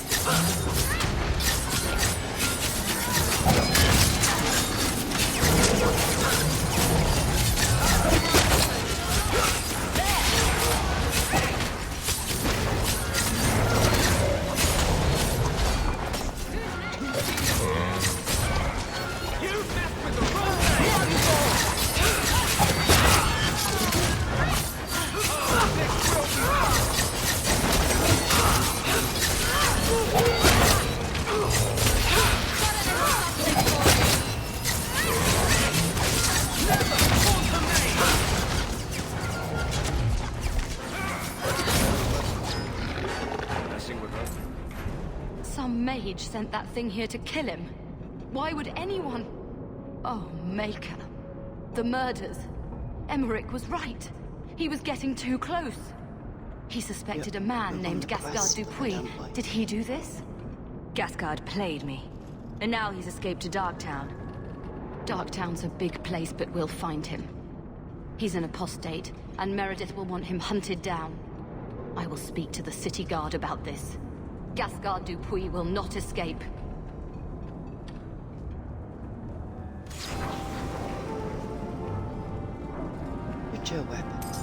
Some mage sent that thing here to kill him. Why would anyone... Oh, Maker. The murders. Emmerich was right. He was getting too close. He suspected a man named Gascard Dupuis. Did he do this? Gascard played me. And now he's escaped to Darktown. Darktown's a big place, but we'll find him. He's an apostate, and Meredith will want him hunted down. I will speak to the city guard about this. Gascard Dupuis will not escape. Put your weapons.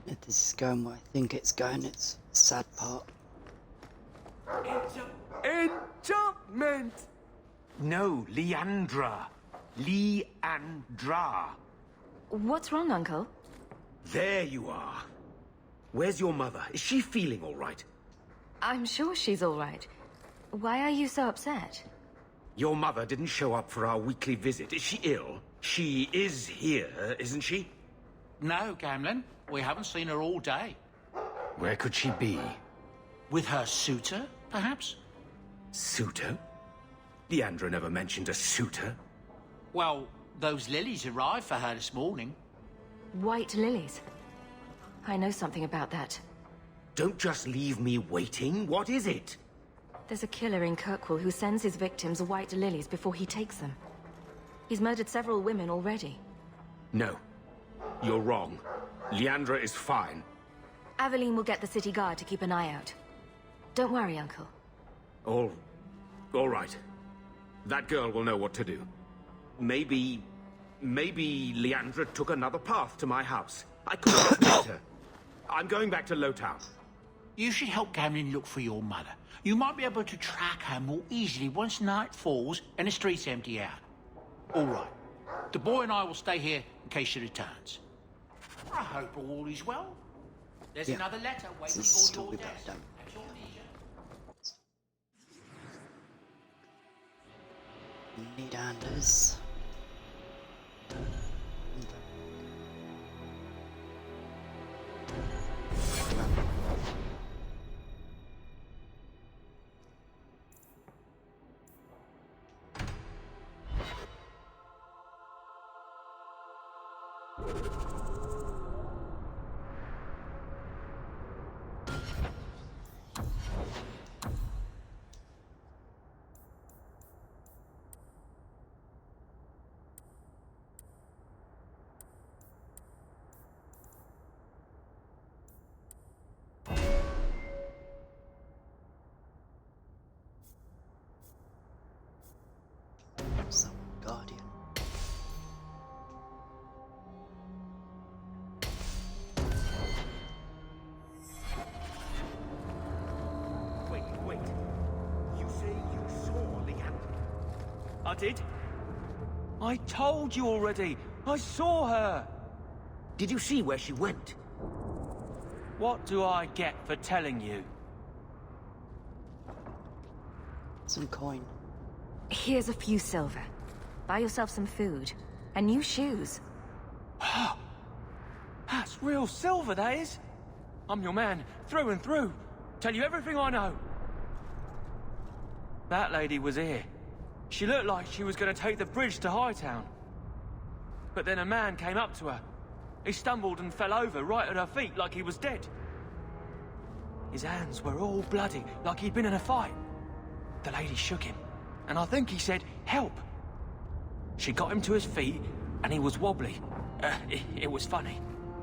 If this is going where I think it's going, it's the sad part. Enchantment! No, Leandra. Leandra. What's wrong, Uncle? There you are. Where's your mother? Is she feeling all right? I'm sure she's all right. Why are you so upset? Your mother didn't show up for our weekly visit. Is she ill? She is here, isn't she? No, Gamlen. We haven't seen her all day. Where could she be? With her suitor, perhaps? Suitor? Leandra never mentioned a suitor. Well, those lilies arrived for her this morning. White lilies. I know something about that. Don't just leave me waiting. What is it? There's a killer in Kirkwall who sends his victims white lilies before he takes them. He's murdered several women already. No. You're wrong. Leandra is fine. Aveline will get the city guard to keep an eye out. Don't worry, Uncle. All right. That girl will know what to do. Maybe Leandra took another path to my house. I couldn't have met her. I'm going back to Lowtown. You should help Gamlen look for your mother. You might be able to track her more easily once night falls and the streets empty out. All right. The boy and I will stay here in case she returns. I hope all is well. There's another letter waiting on your desk. At your leisure. Need Anders. Some guardian. Wait. You say you saw Leandra? I did. I told you already. I saw her. Did you see where she went? What do I get for telling you? Some coin. Here's a few silver. Buy yourself some food. And new shoes. That's real silver, that is. I'm your man, through and through. Tell you everything I know. That lady was here. She looked like she was going to take the bridge to Hightown. But then a man came up to her. He stumbled and fell over right at her feet like he was dead. His hands were all bloody, like he'd been in a fight. The lady shook him, and I think he said, "Help." She got him to his feet, and he was wobbly. It was funny.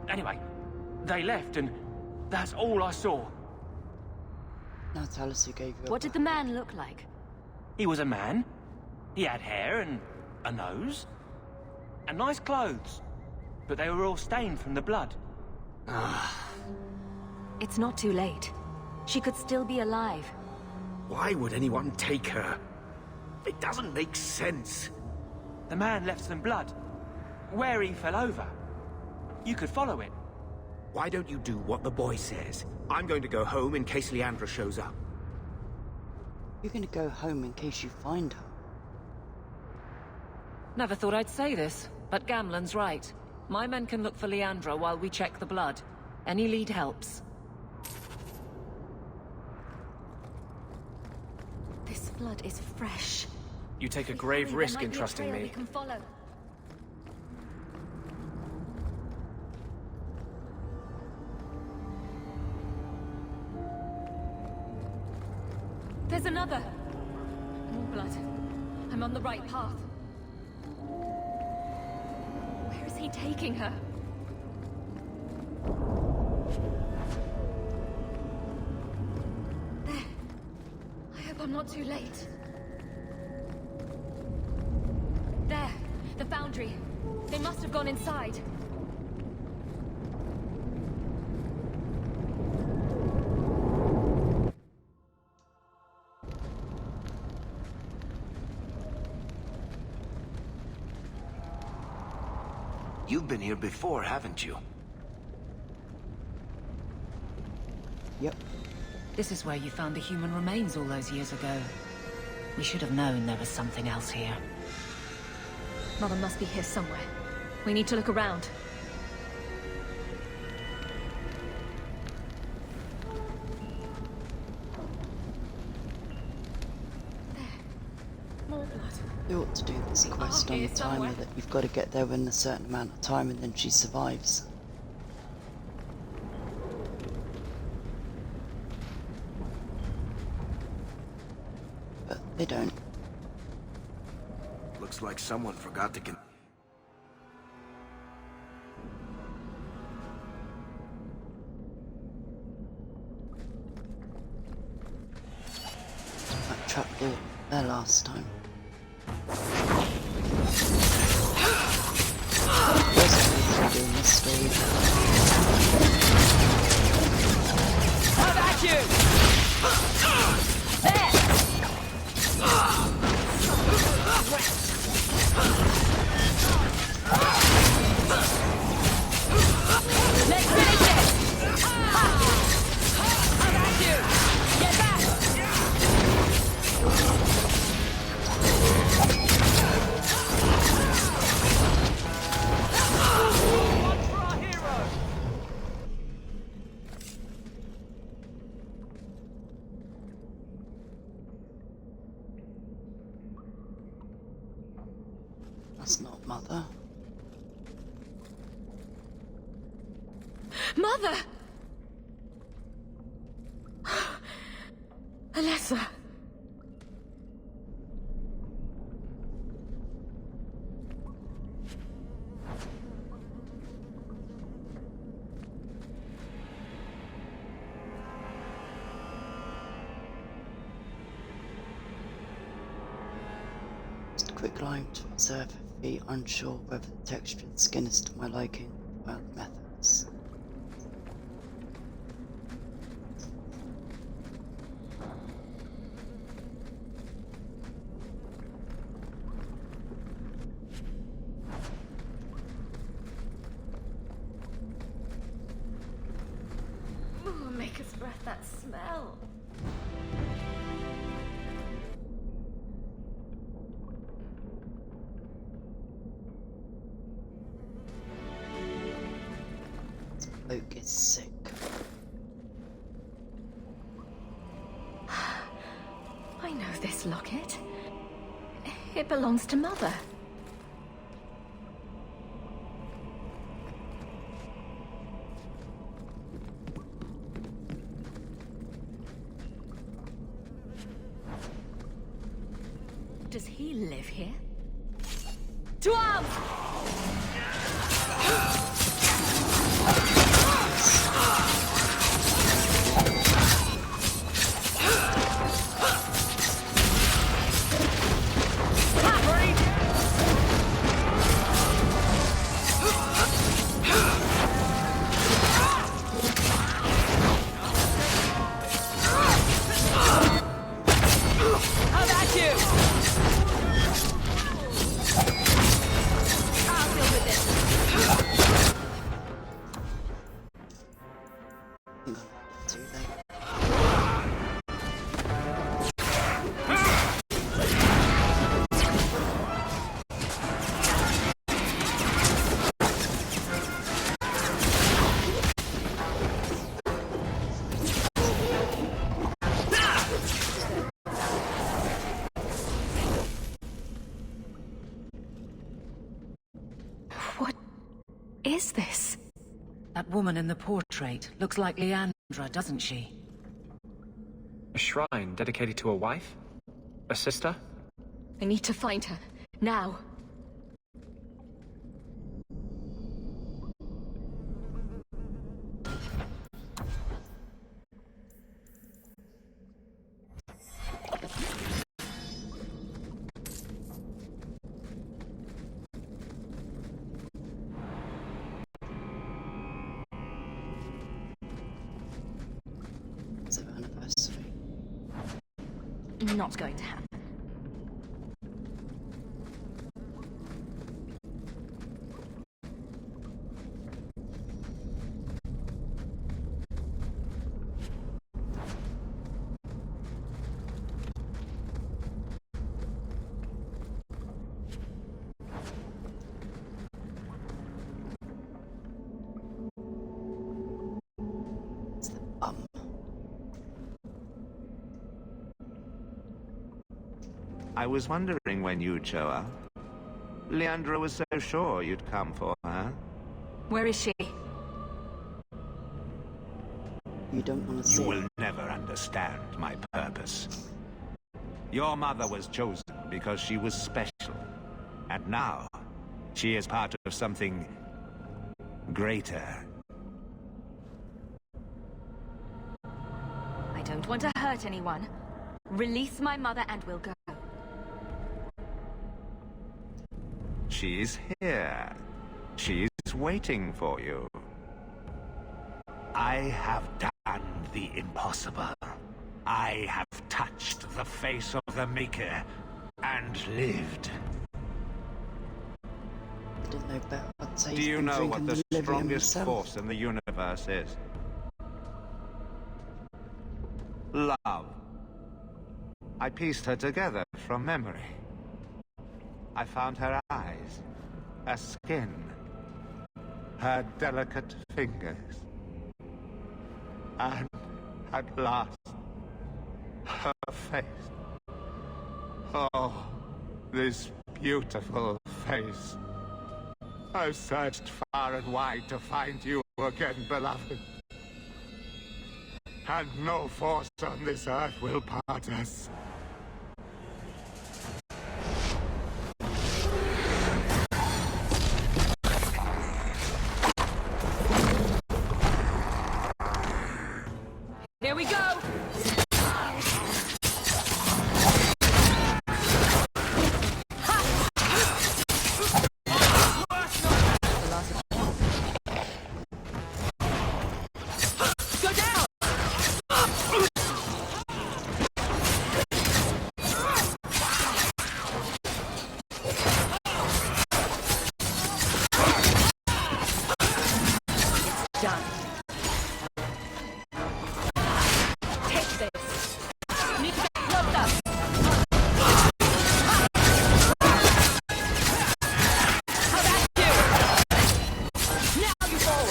Anyway, they left, and that's all I saw. Now tell us who gave you What did the man look like? He was a man. He had hair and a nose. And nice clothes. But they were all stained from the blood. It's not too late. She could still be alive. Why would anyone take her? It doesn't make sense. The man left some blood. Where he fell over. You could follow it. Why don't you do what the boy says? I'm going to go home in case Leandra shows up. You're gonna go home in case you find her. Never thought I'd say this, but Gamlen's right. My men can look for Leandra while we check the blood. Any lead helps. This blood is fresh. You take a grave risk in trusting me. We can follow. There's another. More blood. I'm on the right path. Where is he taking her? There. I hope I'm not too late. There. The foundry. They must have gone inside. You've been here before, haven't you? Yep. This is where you found the human remains all those years ago. We should have known there was something else here. Mother must be here somewhere. We need to look around. More blood. You ought to do this quest on the timer that you've got to get there within a certain amount of time and then she survives. But they don't. Looks like someone forgot to That trapdoor there last time. Doing this stage. How about you? There! Let's finish it! How about you? Get back! That's not Mother. Mother! Alessa. Just a quick line to observe her feet, unsure whether the texture of the skin is to my liking or the methods. Ooh, make us breath that smell. Oak is sick. I know this locket. It belongs to Mother. Does he live here? Dwarf! How about you? I'll deal with this. Too late. What is this? That woman in the portrait looks like Leandra, doesn't she? A shrine dedicated to a wife? A sister? I need to find her. Now. It's her anniversary. Not going to happen. I was wondering when you'd show up. Leandra was so sure you'd come for her. Where is she? You don't want to You see will it. never understand my purpose. Your mother was chosen because she was special. And now, she is part of something greater. I don't want to hurt anyone. Release my mother and we'll go. She's here. She's waiting for you. I have done the impossible. I have touched the face of the Maker and lived. I didn't know better. I'd say Do he's you been know what drinking the Livium strongest himself. force in the universe is? Love. I pieced her together from memory. I found her eyes, her skin, her delicate fingers. And at last, her face. Oh, this beautiful face. I've searched far and wide to find you again, beloved. And no force on this earth will part us. Here we go! Go down! It's done. Take this. Need to get closer. How about you? Now you fall.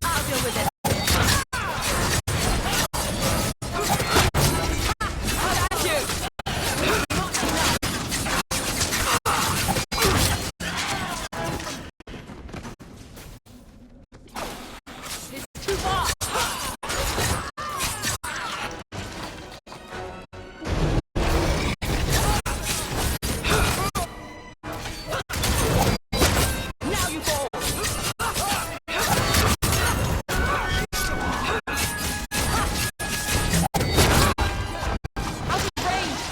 I'll deal with it. How about you? It's too far. Now you fall. Out of range.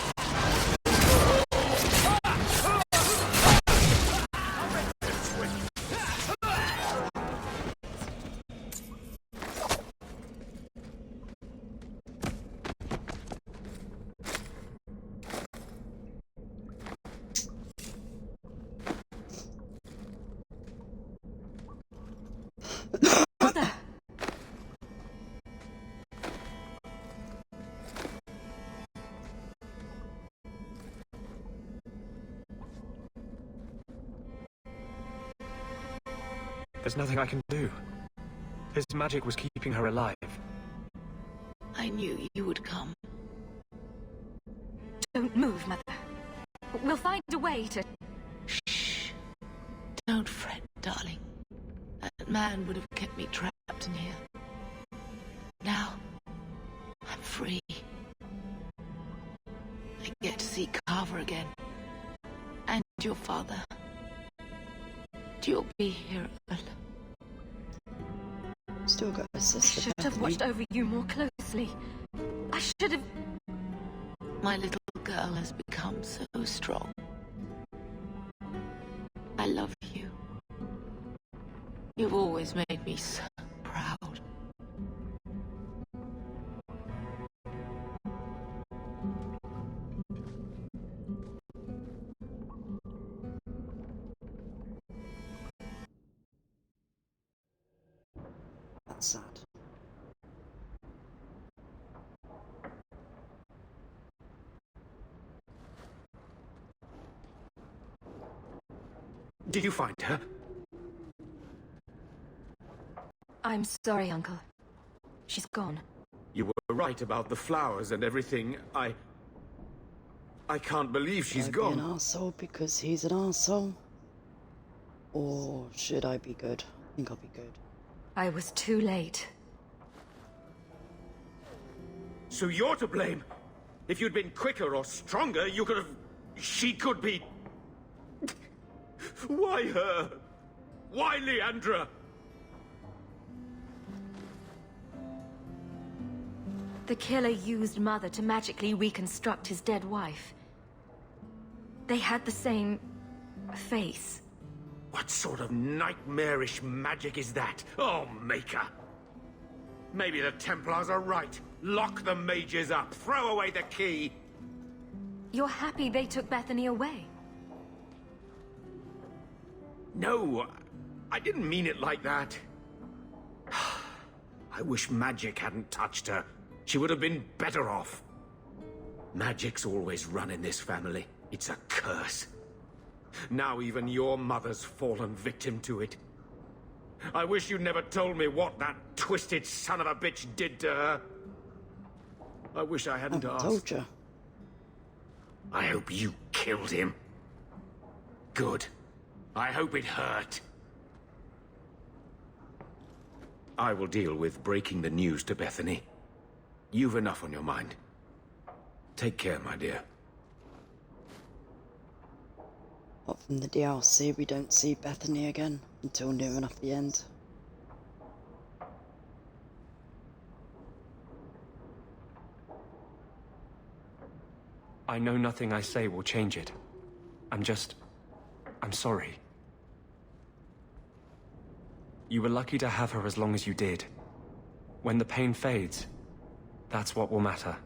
Mother. There's nothing I can do. His magic was keeping her alive. I knew you would come. Don't move, Mother. We'll find a way to... Shh. Don't fret, darling. That man would have kept me trapped in here. Now, I'm free. I get to see Carver again. And your father. You'll be here alone. Still got a I sister. should have watched over you more closely. I should have... My little girl has become so strong. I love you. You've always made me so proud. That's sad. Did you find her? I'm sorry, Uncle. She's gone. You were right about the flowers and everything. I can't believe she's Should I gone. be an arsehole because he's an arsehole? Or should I be good? I think I'll be good. I was too late. So you're to blame. If you'd been quicker or stronger, you could have... She could be... Why her? Why Leandra? The killer used Mother to magically reconstruct his dead wife. They had the same... face. What sort of nightmarish magic is that? Oh, Maker! Maybe the Templars are right. Lock the mages up. Throw away the key. You're happy they took Bethany away? No, I didn't mean it like that. I wish magic hadn't touched her. She would have been better off. Magic's always run in this family. It's a curse. Now even your mother's fallen victim to it. I wish you never told me what that twisted son of a bitch did to her. I wish I hadn't asked. Told you. I hope you killed him. Good. I hope it hurt. I will deal with breaking the news to Bethany. You've enough on your mind. Take care, my dear. Apart from the DLC, we don't see Bethany again until near enough the end. I know nothing I say will change it. I'm sorry. You were lucky to have her as long as you did. When the pain fades, that's what will matter.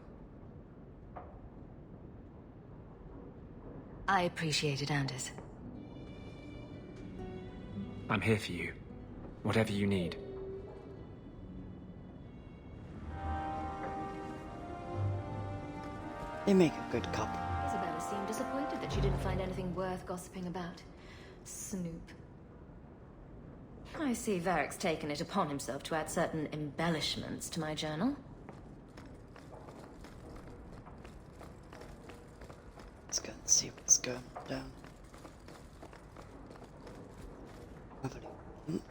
I appreciate it, Anders. I'm here for you. Whatever you need. They make a good couple. Isabella seemed disappointed that you didn't find anything worth gossiping about. Snoop. I see Varric's taken it upon himself to add certain embellishments to my journal. Let's go and see what's going down. Have a look.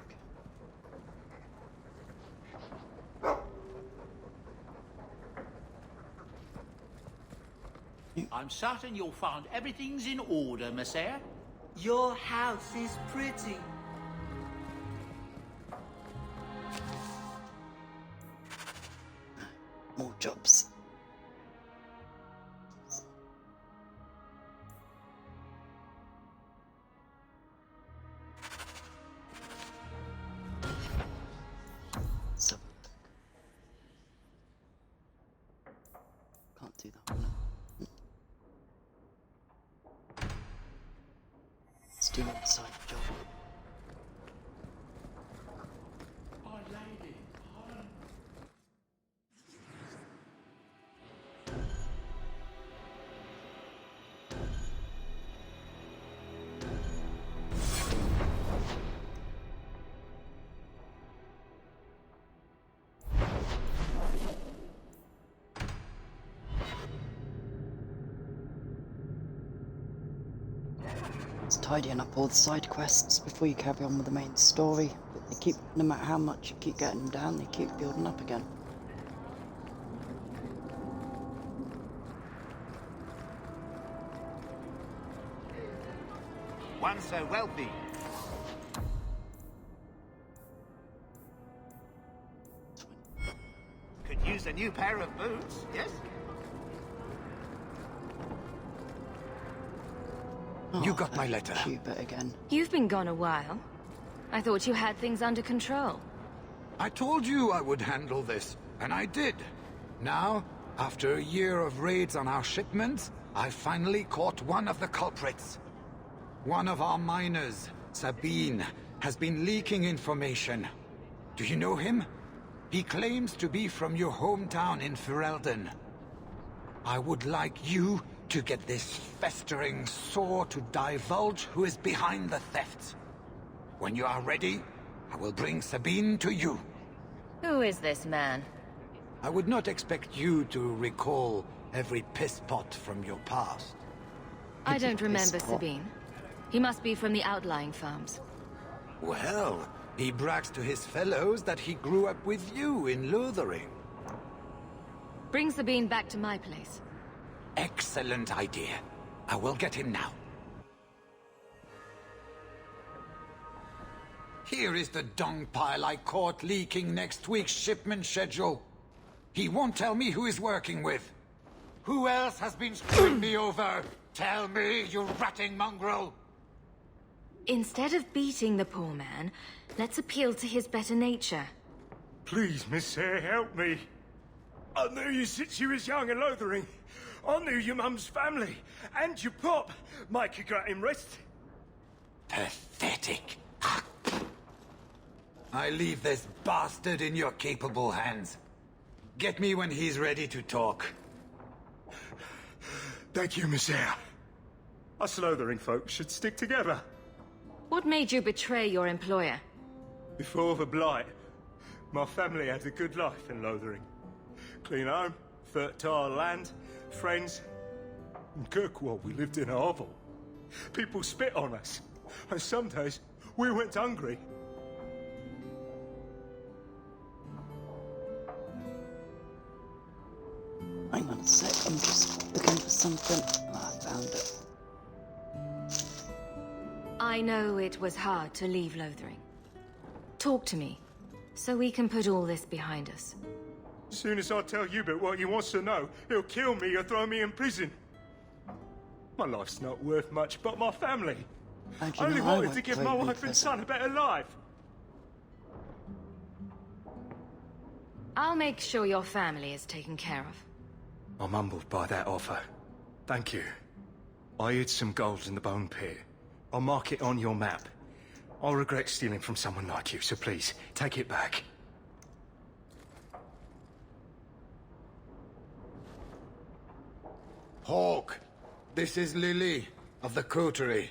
I'm certain you'll find everything's in order, Messiah. Your house is pretty. More jobs. So can't do that one. Let's do one side job. It's tidying up all the side quests before you carry on with the main story. But they keep, no matter how much you keep getting them down, they keep building up again. One so wealthy. Could use a new pair of boots, yes? You got my letter. Hubert again. You've been gone a while. I thought you had things under control. I told you I would handle this, and I did. Now, after a year of raids on our shipments, I finally caught one of the culprits. One of our miners, Sabine, has been leaking information. Do you know him? He claims to be from your hometown in Ferelden. I would like you to get this festering sore to divulge who is behind the thefts. When you are ready, I will bring Sabine to you. Who is this man? I would not expect you to recall every piss pot from your past. I don't remember Sabine. He must be from the outlying farms. Well, he brags to his fellows that he grew up with you in Lothering. Bring Sabine back to my place. Excellent idea. I will get him now. Here is the dung pile I caught leaking next week's shipment schedule. He won't tell me who he's working with. Who else has been screwing me over? Tell me, you ratting mongrel! Instead of beating the poor man, let's appeal to his better nature. Please, Miss Hare, help me. I knew you since you was young and Lothering. I knew your mum's family, and your pop. Micah got him rest. Pathetic. I leave this bastard in your capable hands. Get me when he's ready to talk. Thank you, Miss Hare. Us Lothering folks should stick together. What made you betray your employer? Before the Blight, my family had a good life in Lothering. Clean home, fertile land, friends. In Kirkwall, we lived in a hovel. People spit on us, and some days we went hungry. Hang on a sec, I'm just looking for something. Oh, I found it. I know it was hard to leave Lothering. Talk to me, so we can put all this behind us. As soon as I tell Hubert what he wants to know, he'll kill me or throw me in prison. My life's not worth much, but my family. I only wanted to give my wife and son a better life. I'll make sure your family is taken care of. I'm humbled by that offer. Thank you. I hid some gold in the bone pit. I'll mark it on your map. I'll regret stealing from someone like you, so please, take it back. Hawke, this is Lily of the Coterie.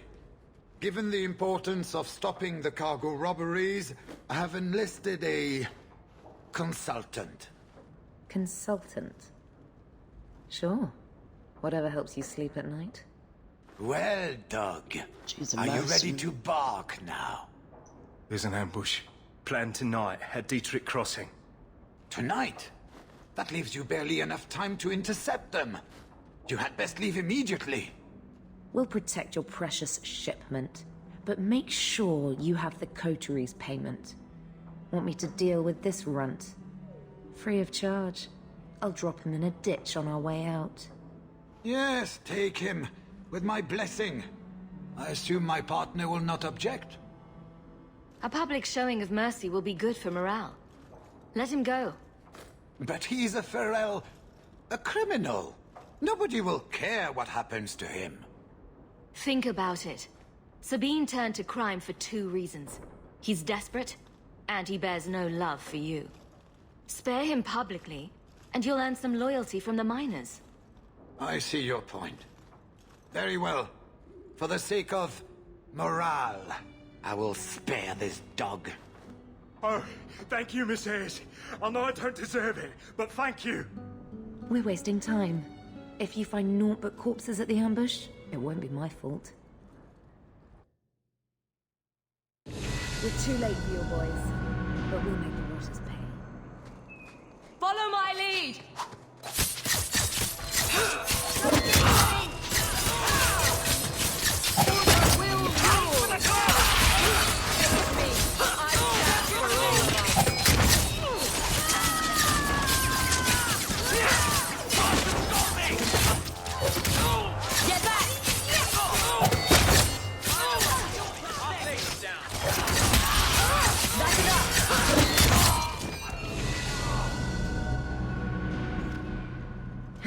Given the importance of stopping the cargo robberies, I have enlisted a consultant. Consultant? Sure. Whatever helps you sleep at night. Well, Doug, are you ready to bark now? There's an ambush planned tonight at Dietrich Crossing. Tonight? That leaves you barely enough time to intercept them. You had best leave immediately. We'll protect your precious shipment, but make sure you have the coterie's payment. Want me to deal with this runt? Free of charge. I'll drop him in a ditch on our way out. Yes, take him. With my blessing. I assume my partner will not object. A public showing of mercy will be good for morale. Let him go. But he's a Ferel, a criminal. Nobody will care what happens to him. Think about it. Sabine turned to crime for 2 reasons. He's desperate, and he bears no love for you. Spare him publicly, and you'll earn some loyalty from the miners. I see your point. Very well. For the sake of morale, I will spare this dog. Oh, thank you, Miss Hayes. I know I don't deserve it, but thank you. We're wasting time. If you find naught but corpses at the ambush, it won't be my fault. We're too late for your boys, but we'll make the waters pay. Follow my lead!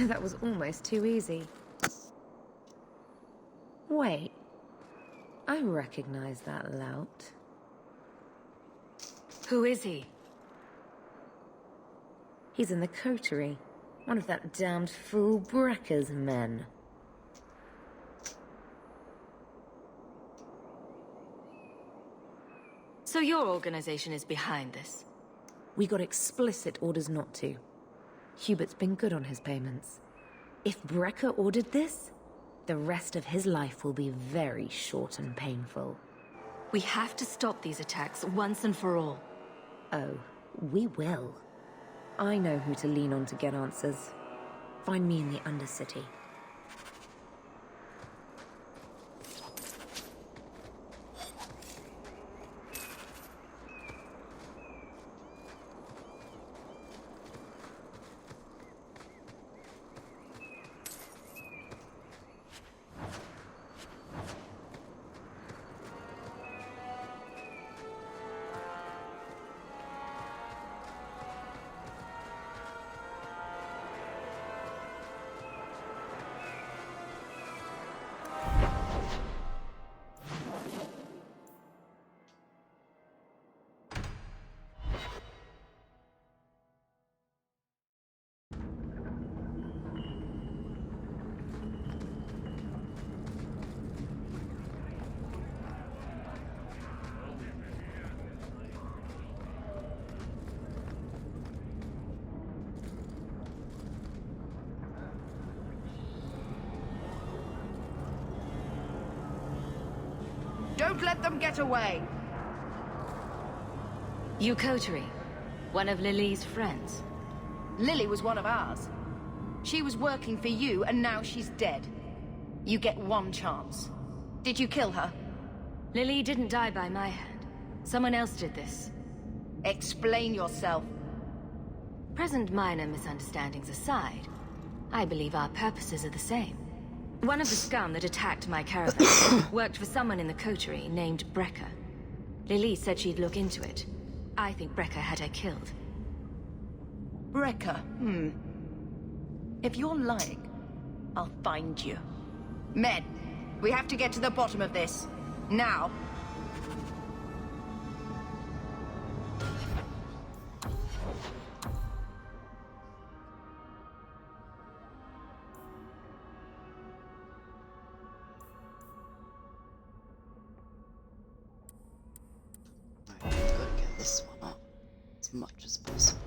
That was almost too easy. Wait. I recognize that lout. Who is he? He's in the coterie. One of that damned fool Brekker's men. So your organization is behind this? We got explicit orders not to. Hubert's been good on his payments. If Brecker ordered this, the rest of his life will be very short and painful. We have to stop these attacks once and for all. Oh, we will. I know who to lean on to get answers. Find me in the Undercity. Don't let them get away! You Coterie, one of Lily's friends. Lily was one of ours. She was working for you, and now she's dead. You get one chance. Did you kill her? Lily didn't die by my hand. Someone else did this. Explain yourself. Present minor misunderstandings aside, I believe our purposes are the same. One of the scum that attacked my caravan worked for someone in the coterie named Brecker. Lily said she'd look into it. I think Brecker had her killed. Brecker, If you're lying, I'll find you. Men, we have to get to the bottom of this. Now. I've got to get this one up as much as possible.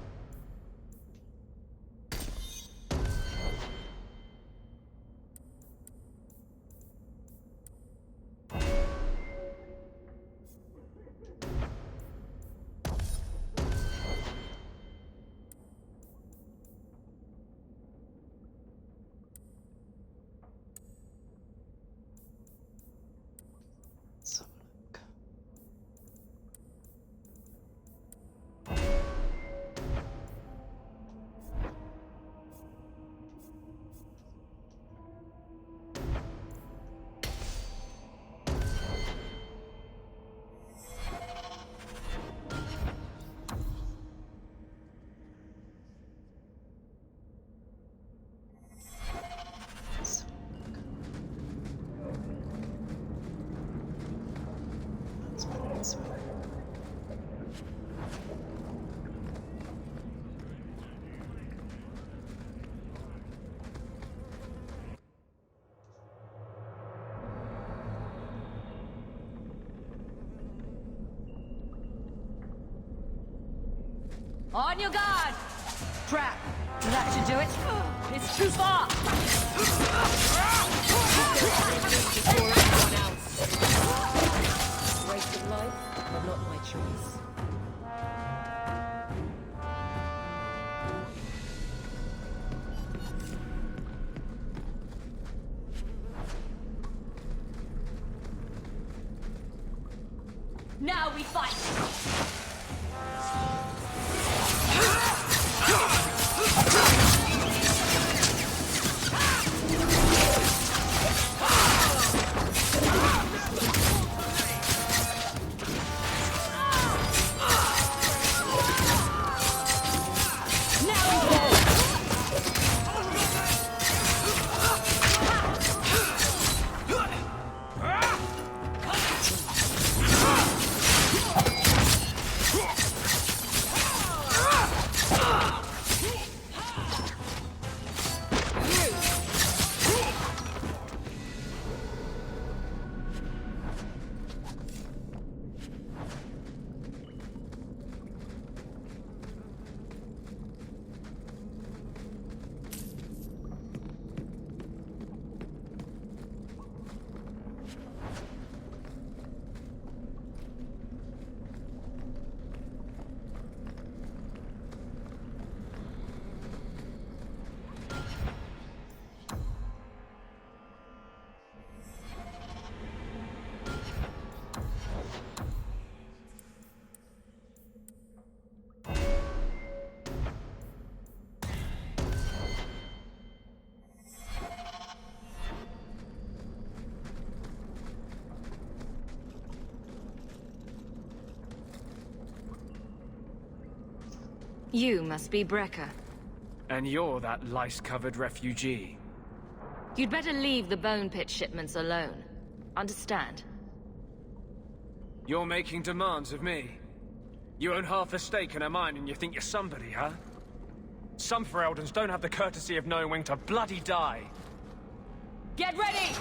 On your guard! Trap! That should do it. It's too far! Wasted life, but not my choice. Now we fight! You must be Brecker. And you're that lice-covered refugee. You'd better leave the bone pit shipments alone. Understand? You're making demands of me. You own half the stake in a mine and you think you're somebody, huh? Some Fereldans don't have the courtesy of knowing when to bloody die. Get ready!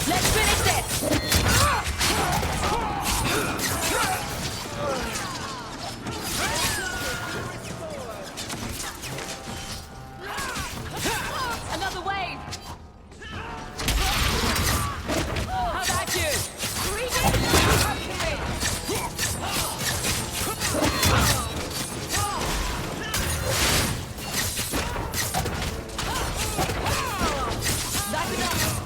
Let's finish this! Another wave! How about you? That's enough!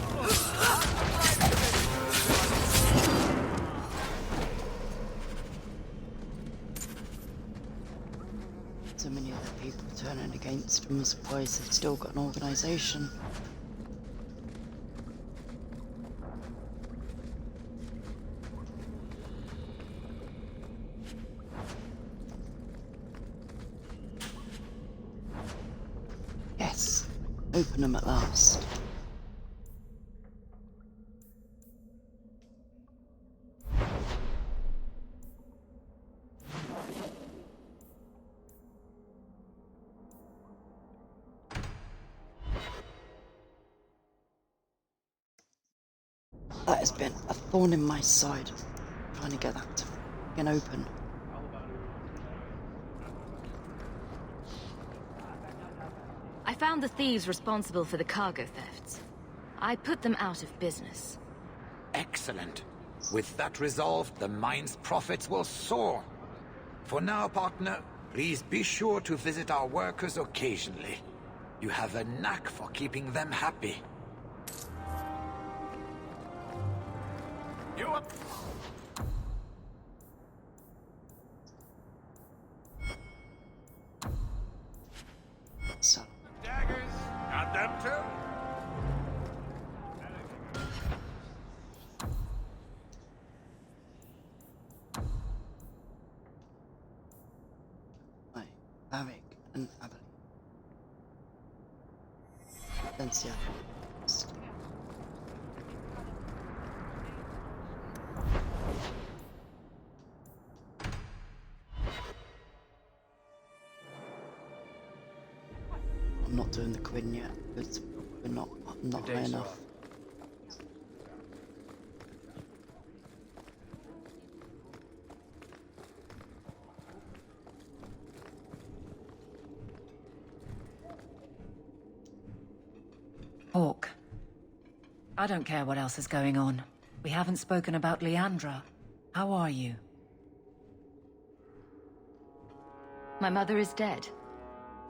So many other people turning against them. I'm surprised they've still got an organisation. Yes, open them at last. That has been a thorn in my side, trying to get that to fucking open. I found the thieves responsible for the cargo thefts. I put them out of business. Excellent. With that resolved, the mine's profits will soar. For now, partner, please be sure to visit our workers occasionally. You have a knack for keeping them happy. You up? So. Daggers. Got them too? Right, Varric and Avalon. Valencia. I'm not doing the Quinn yet because we're not high enough. Hawke. I don't care what else is going on. We haven't spoken about Leandra. How are you? My mother is dead.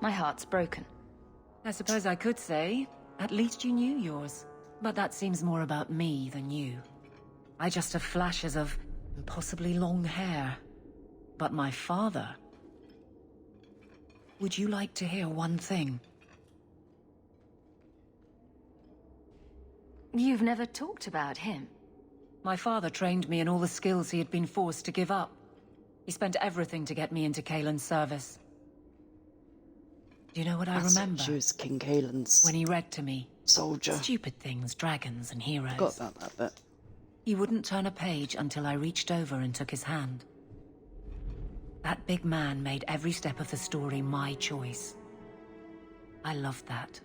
My heart's broken. I suppose I could say, at least you knew yours. But that seems more about me than you. I just have flashes of impossibly long hair. But my father... Would you like to hear one thing? You've never talked about him. My father trained me in all the skills he had been forced to give up. He spent everything to get me into Kaelin's service. Do you know what I remember? She was King Kaelin's when he read to me. Soldier. Stupid things, dragons and heroes. Forgot about that bit. He wouldn't turn a page until I reached over and took his hand. That big man made every step of the story my choice. I loved that.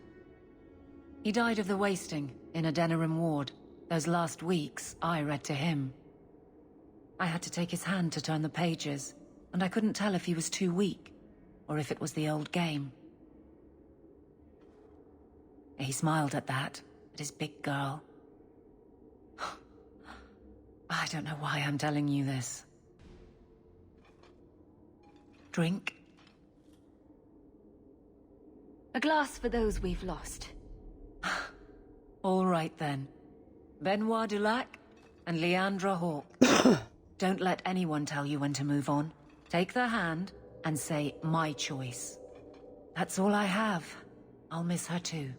He died of the wasting in a Denerim ward. Those last weeks, I read to him. I had to take his hand to turn the pages, and I couldn't tell if he was too weak, or if it was the old game. He smiled at that, at his big girl. I don't know why I'm telling you this. Drink? A glass for those we've lost. All right then. Benoit Dulac and Leandra Hawke. Don't let anyone tell you when to move on. Take their hand and say, my choice. That's all I have. I'll miss her too.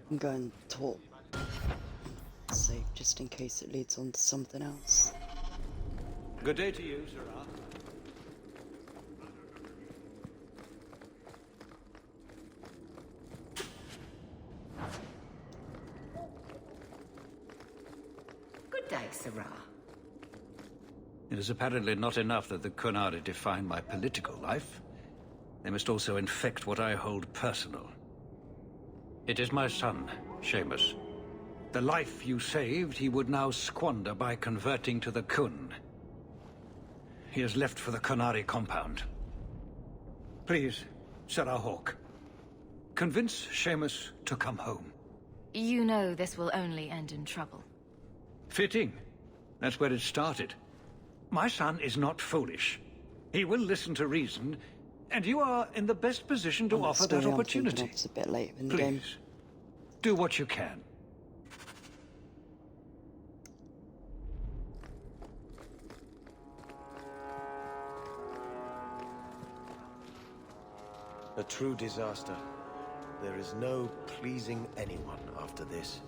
I'm going to talk. Save just in case it leads on to something else. Good day to you, Zara. Good day, Sarah. It is apparently not enough that the Qunari define my political life. They must also infect what I hold personal. It is my son, Seamus. The life you saved, he would now squander by converting to the Khun. He has left for the Qunari compound. Please, Sarah Hawke, convince Seamus to come home. You know this will only end in trouble. Fitting. That's where it started. My son is not foolish. He will listen to reason, and you are in the best position to offer that opportunity. It's a bit late in the game. Please, do what you can. A true disaster. There is no pleasing anyone after this.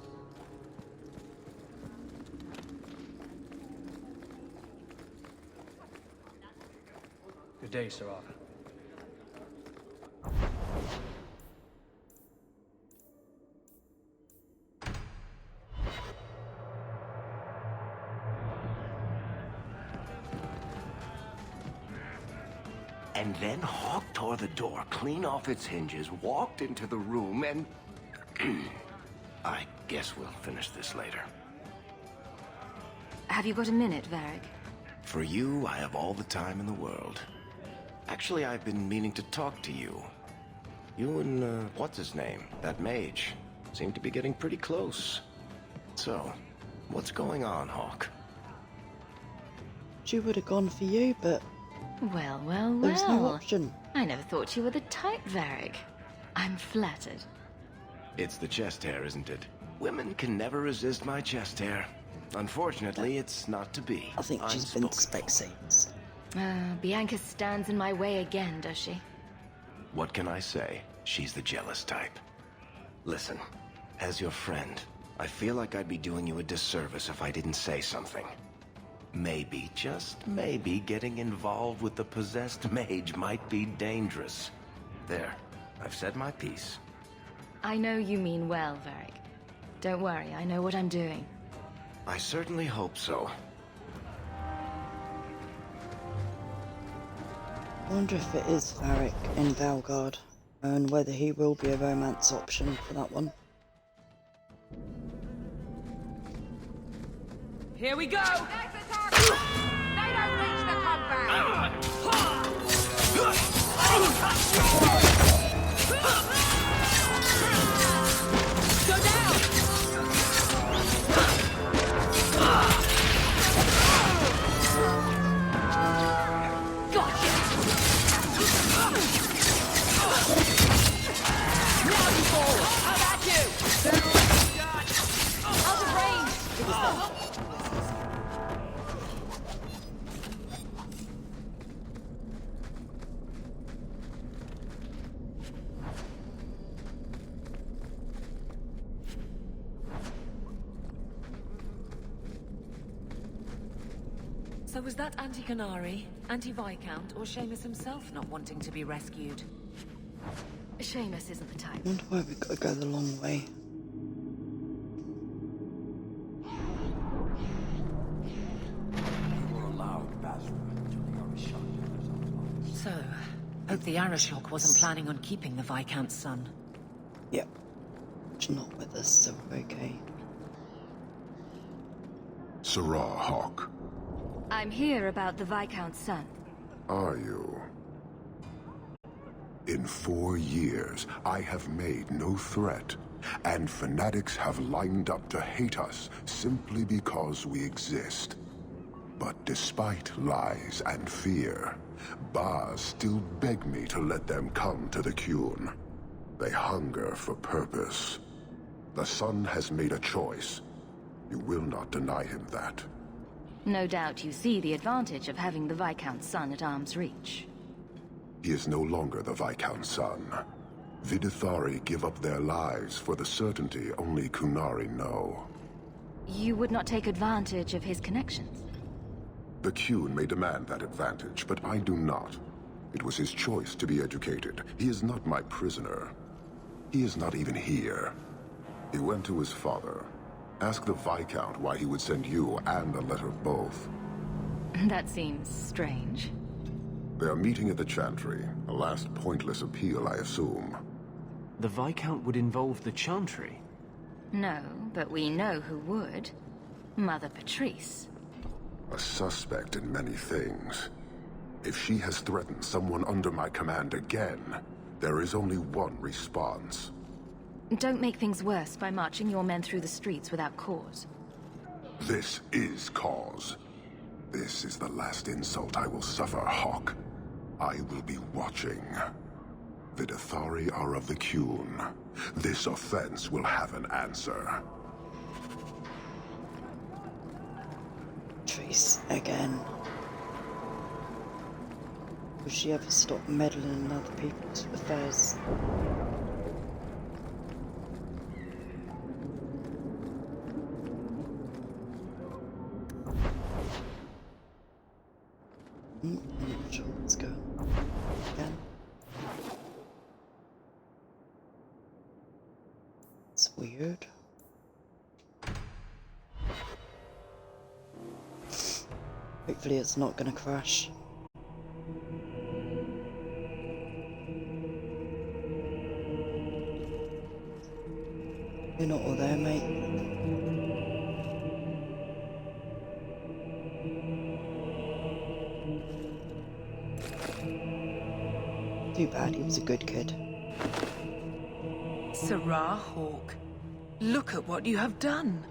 Good day, Sir Arthur. And then Hawke tore the door clean off its hinges, walked into the room, and... I guess we'll finish this later. Have you got a minute, Varric? For you, I have all the time in the world. Actually, I've been meaning to talk to you. You and, what's-his-name? That mage. Seem to be getting pretty close. So, what's going on, Hawke? She would have gone for you, but... Well, well, well. There's no option. I never thought you were the type, Varric. I'm flattered. It's the chest hair, isn't it? Women can never resist my chest hair. Unfortunately, it's not to be. I think she's been spectating. Bianca stands in my way again, does she? What can I say? She's the jealous type. Listen, as your friend, I feel like I'd be doing you a disservice if I didn't say something. Maybe, just maybe, getting involved with the possessed mage might be dangerous. There, I've said my piece. I know you mean well, Varric. Don't worry, I know what I'm doing. I certainly hope so. I wonder if it is Varric in Valgard, and whether he will be a romance option for that one. Here we go! They don't reach the compound! Go down! Gotcha! Now you forward! How about you? Out of range! It was done. So was that anti-Qunari, anti-Viscount, or Seamus himself not wanting to be rescued? Seamus isn't the type. I wonder why we gotta go the long way. So, hope the Arishok wasn't planning on keeping the Viscount's son. Yep. She's not with us, so we're okay. Sarah Hawke. I'm here about the Viscount's son. Are you? In 4 years, I have made no threat, and fanatics have lined up to hate us simply because we exist. But despite lies and fear, Baz still beg me to let them come to the Qun. They hunger for purpose. The son has made a choice. You will not deny him that. No doubt you see the advantage of having the Viscount's son at arm's reach. He is no longer the Viscount's son. Vidithari give up their lives for the certainty only Kunari know. You would not take advantage of his connections? The Qun may demand that advantage, but I do not. It was his choice to be educated. He is not my prisoner. He is not even here. He went to his father. Ask the Viscount why he would send you and a letter both. That seems strange. They are meeting at the Chantry. A last pointless appeal, I assume. The Viscount would involve the Chantry? No, but we know who would. Mother Patrice. A suspect in many things. If she has threatened someone under my command again, there is only one response. Don't make things worse by marching your men through the streets without cause. This is cause. This is the last insult I will suffer, Hawk. I will be watching. Vidithari are of the Qun. This offense will have an answer. Patrice again. Will she ever stop meddling in other people's affairs? I'm not sure what's going on again. It's weird. Hopefully it's not gonna crash. You're not all there, mate. Too bad, he was a good kid. Serah Hawke, look at what you have done.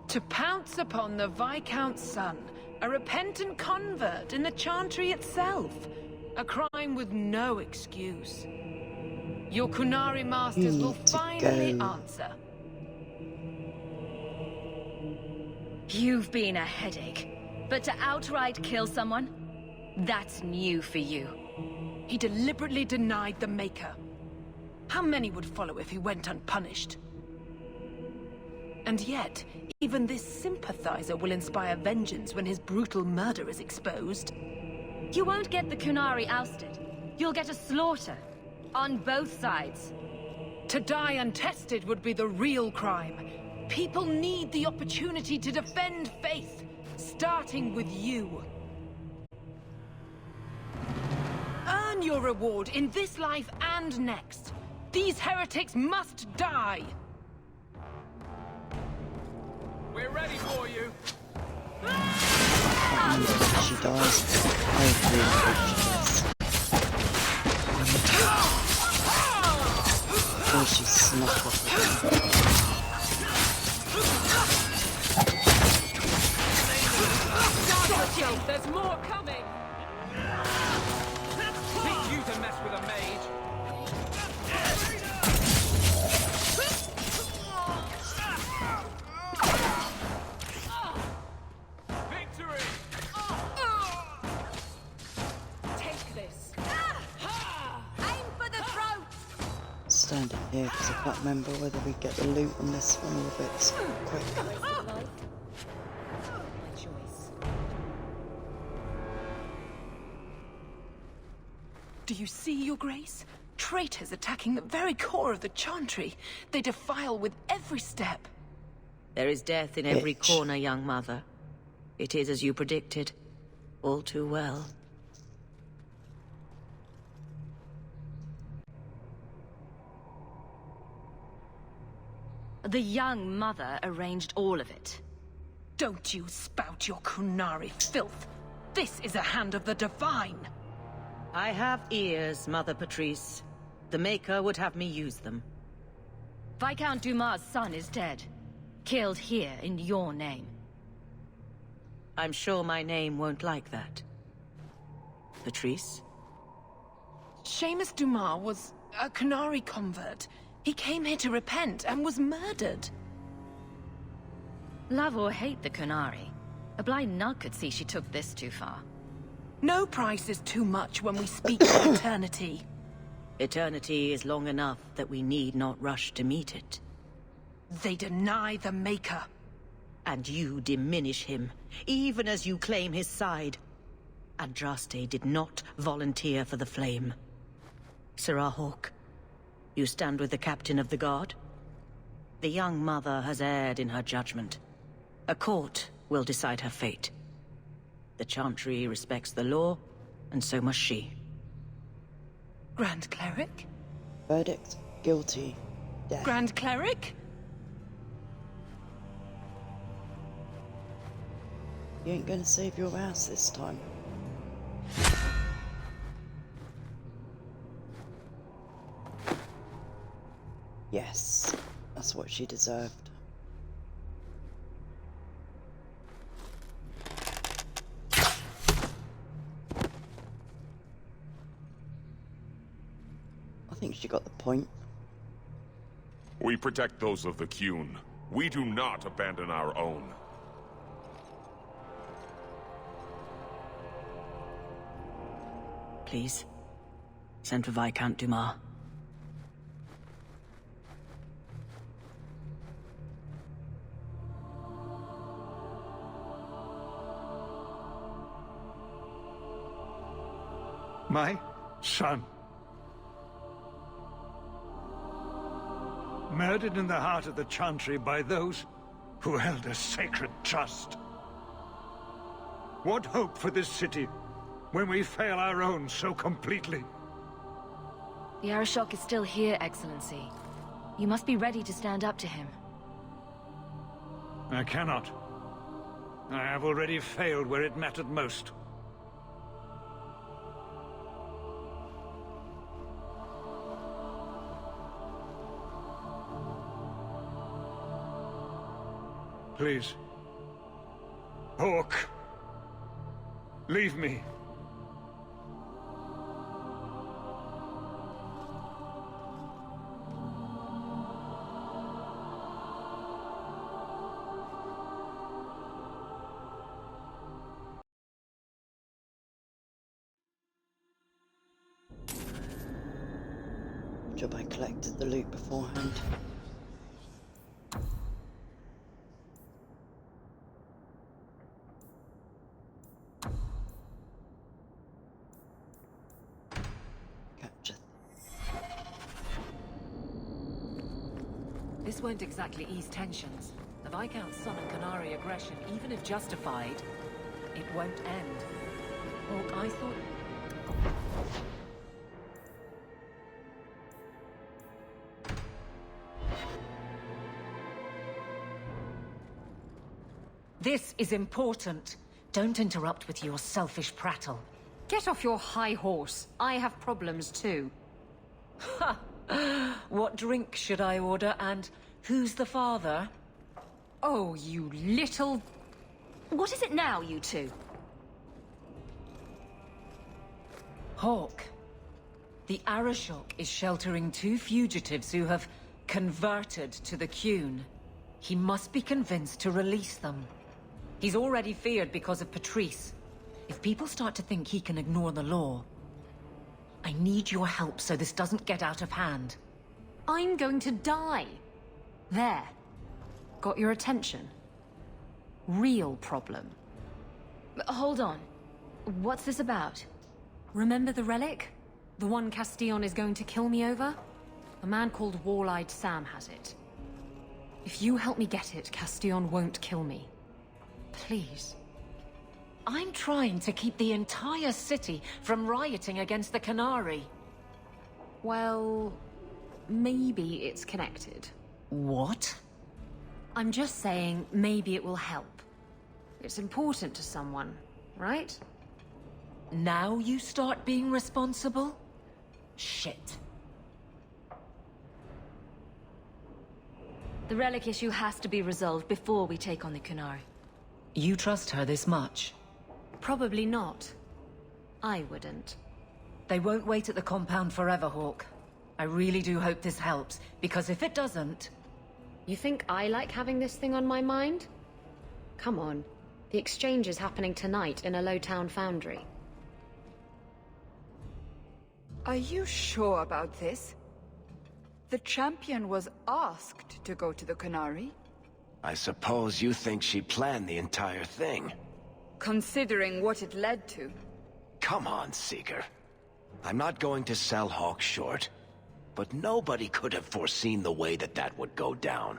To pounce upon the Viscount's son, a repentant convert in the Chantry itself. A crime with no excuse. Your Qunari masters will finally answer. You've been a headache. But to outright kill someone? That's new for you. He deliberately denied the Maker. How many would follow if he went unpunished? And yet, even this sympathizer will inspire vengeance when his brutal murder is exposed. You won't get the Qunari ousted. You'll get a slaughter. On both sides. To die untested would be the real crime. People need the opportunity to defend faith, starting with you. Earn your reward in this life and next. These heretics must die. We're ready for you. She dies. I really hope she does. Oh, she's snuck off again. There's more coming! Teach you to mess with a mage! Victory! Take this. Aim for the throat! Standing here because I can't remember whether we get the loot on this one or if it's quick. Do you see, Your Grace? Traitors attacking the very core of the Chantry. They defile with every step. There is death in every corner, young mother. It is as you predicted. All too well. The young mother arranged all of it. Don't you spout your Qunari filth. This is a hand of the Divine. I have ears, Mother Patrice. The Maker would have me use them. Viscount Dumas' son is dead. Killed here in your name. I'm sure my name won't like that. Patrice? Seamus Dumas was a Qunari convert. He came here to repent and was murdered. Love or hate the Qunari, a blind nut could see she took this too far. No price is too much when we speak of eternity. Eternity is long enough that we need not rush to meet it. They deny the Maker. And you diminish him, even as you claim his side. Andraste did not volunteer for the flame. Serah Hawke, you stand with the captain of the guard? The young mother has erred in her judgment. A court will decide her fate. The Chantry respects the law, and so must she. Grand Cleric? Verdict, guilty. Death. Grand Cleric? You ain't gonna save your ass this time. Yes, that's what she deserved. I think she got the point. We protect those of the Qun. We do not abandon our own. Please, send for Viscount Dumas. My son. Murdered in the heart of the Chantry by those who held a sacred trust. What hope for this city when we fail our own so completely? The Arishok is still here, Excellency. You must be ready to stand up to him. I cannot. I have already failed where it mattered most. Please. Hawke. Leave me. Job I collected the loot beforehand. This won't exactly ease tensions. The Viscount's son and Qunari aggression, even if justified, it won't end. Hawke, I thought... This is important. Don't interrupt with your selfish prattle. Get off your high horse. I have problems too. Ha! What drink should I order, and who's the father? Oh, you little... What is it now, you two? Hawke. The Arishok is sheltering 2 fugitives who have converted to the Qun. He must be convinced to release them. He's already feared because of Patrice. If people start to think he can ignore the law, I need your help so this doesn't get out of hand. I'm going to die. There. Got your attention? Real problem. Hold on. What's this about? Remember the relic? The one Castillon is going to kill me over? A man called Wall-Eyed Sam has it. If you help me get it, Castillon won't kill me. Please. I'm trying to keep the entire city from rioting against the Qunari. Well, maybe it's connected. What? I'm just saying maybe it will help. It's important to someone, right? Now you start being responsible? Shit. The relic issue has to be resolved before we take on the Qunari. You trust her this much? Probably not. I wouldn't. They won't wait at the compound forever, Hawke. I really do hope this helps, because if it doesn't... You think I like having this thing on my mind? Come on. The exchange is happening tonight in a Lowtown foundry. Are you sure about this? The champion was asked to go to the Qunari. I suppose you think she planned the entire thing. Considering what it led to. Come on, Seeker. I'm not going to sell Hawk short, but nobody could have foreseen the way that that would go down.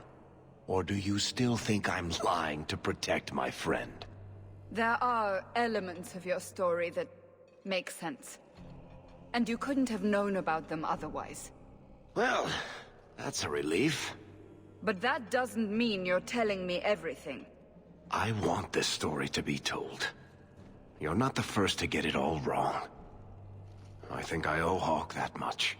Or do you still think I'm lying to protect my friend? There are elements of your story that make sense. And you couldn't have known about them otherwise. Well, that's a relief. But that doesn't mean you're telling me everything. I want this story to be told. You're not the first to get it all wrong. I think I owe Hawk that much.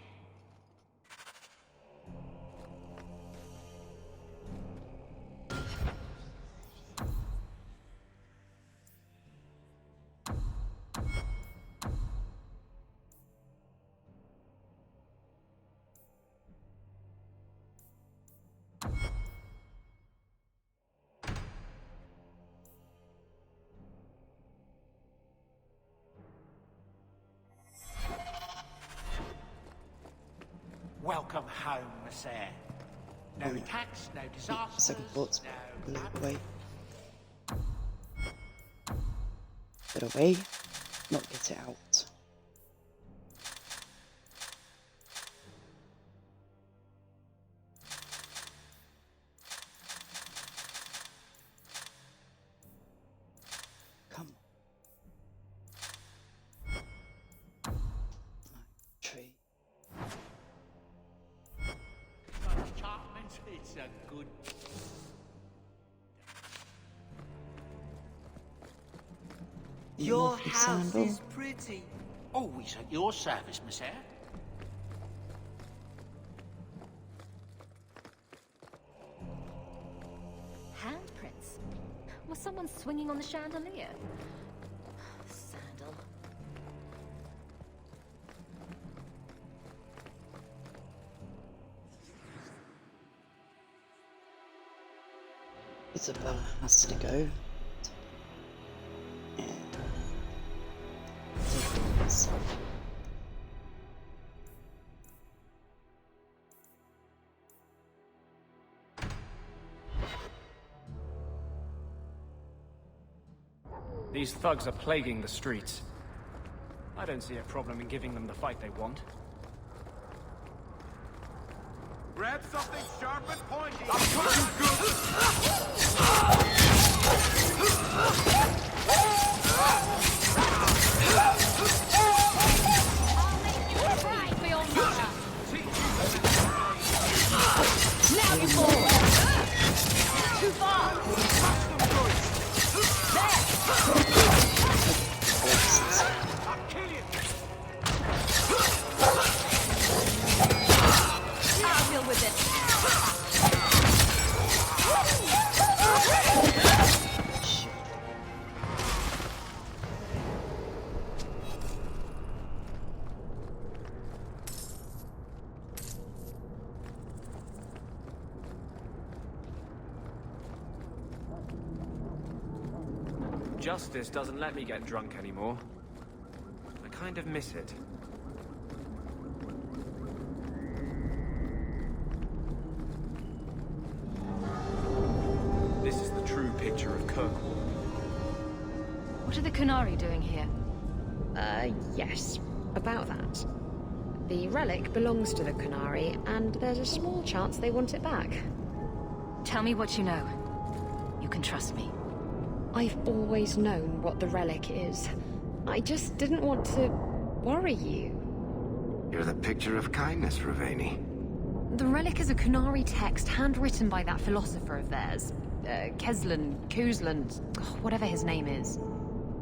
Welcome home, Sir. No attacks, no disasters, Second thoughts. Blew away. Get away. Not get it out. Come on. Tree. It's a good... Your house is pretty. Always at your service, Monsieur. Handprints? Was someone swinging on the chandelier? Sandal. Isabella has to go. These thugs are plaguing the streets. I don't see a problem in giving them the fight they want. Grab something sharp and pointy. Now you fall! Too far! I'll deal with it. Justice doesn't let me get drunk anymore. I kind of miss it. This is the true picture of Kirkwall. What are the Qunari doing here? Yes. About that. The relic belongs to the Qunari, and there's a small chance they want it back. Tell me what you know. You can trust me. I've always known what the relic is. I just didn't want to worry you. You're the picture of kindness, Raveni. The relic is a Qunari text handwritten by that philosopher of theirs. Kuzlan, whatever his name is.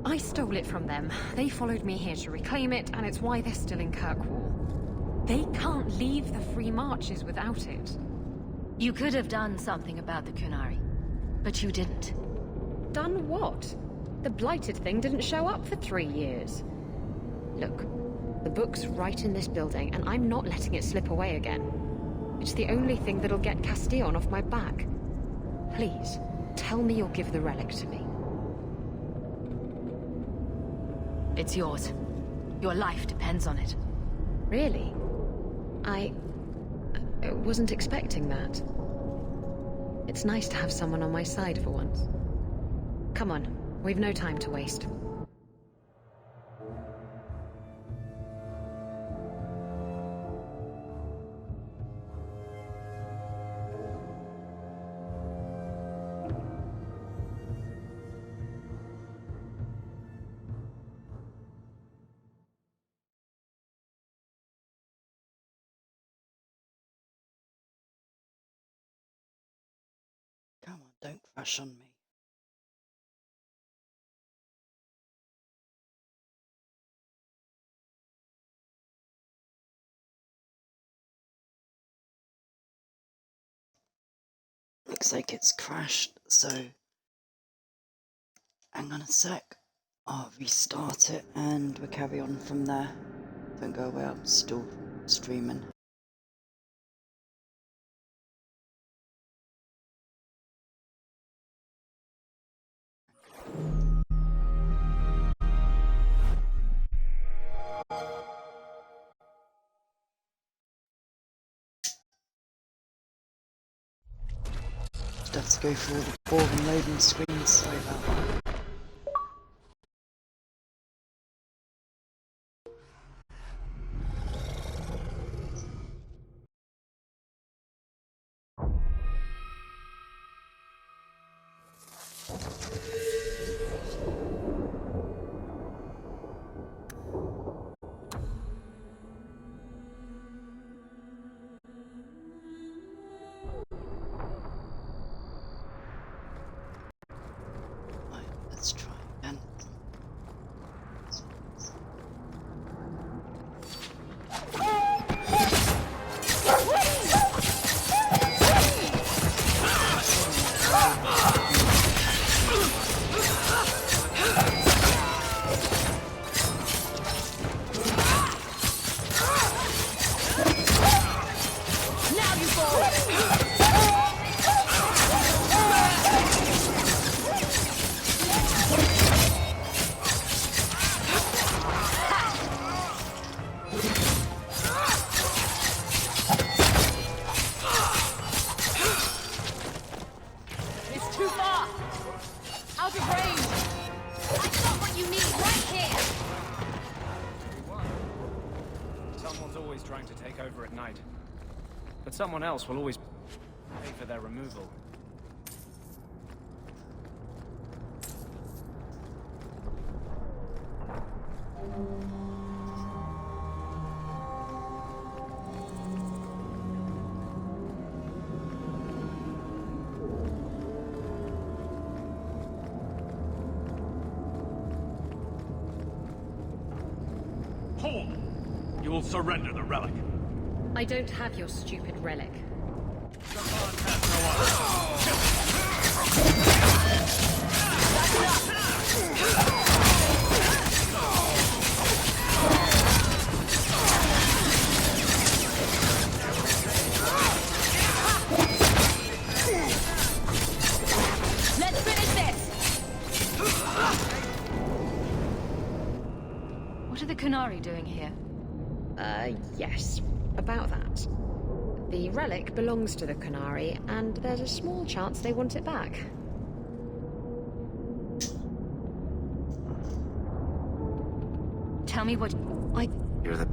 I stole it from them. They followed me here to reclaim it, and it's why they're still in Kirkwall. They can't leave the Free Marches without it. You could have done something about the Qunari, but you didn't. Done what? The blighted thing didn't show up for 3 years. Look, the book's right in this building, and I'm not letting it slip away again. It's the only thing that'll get Castillon off my back. Please, tell me you'll give the relic to me. It's yours. Your life depends on it. Really? I wasn't expecting that. It's nice to have someone on my side for once. Come on, we've no time to waste. Come on, don't crash on me. Looks like it's crashed, so hang on a sec. I'll restart it and we'll carry on from there. Don't go away, I'm still streaming. Just have to go through all the boring loading screens, sorry about that. Let's try again. Now you fall! It's too far! Out of range! I've got what you need right here! Someone's always trying to take over at night. But someone else will always pay for their removal. Hold! You will surrender the relic. I don't have your stupid relic. Let's finish this! What are the Qunari doing here? Yes. About that. The relic belongs to the Qunari, and there's a small chance they want it back. Tell me what... You're the...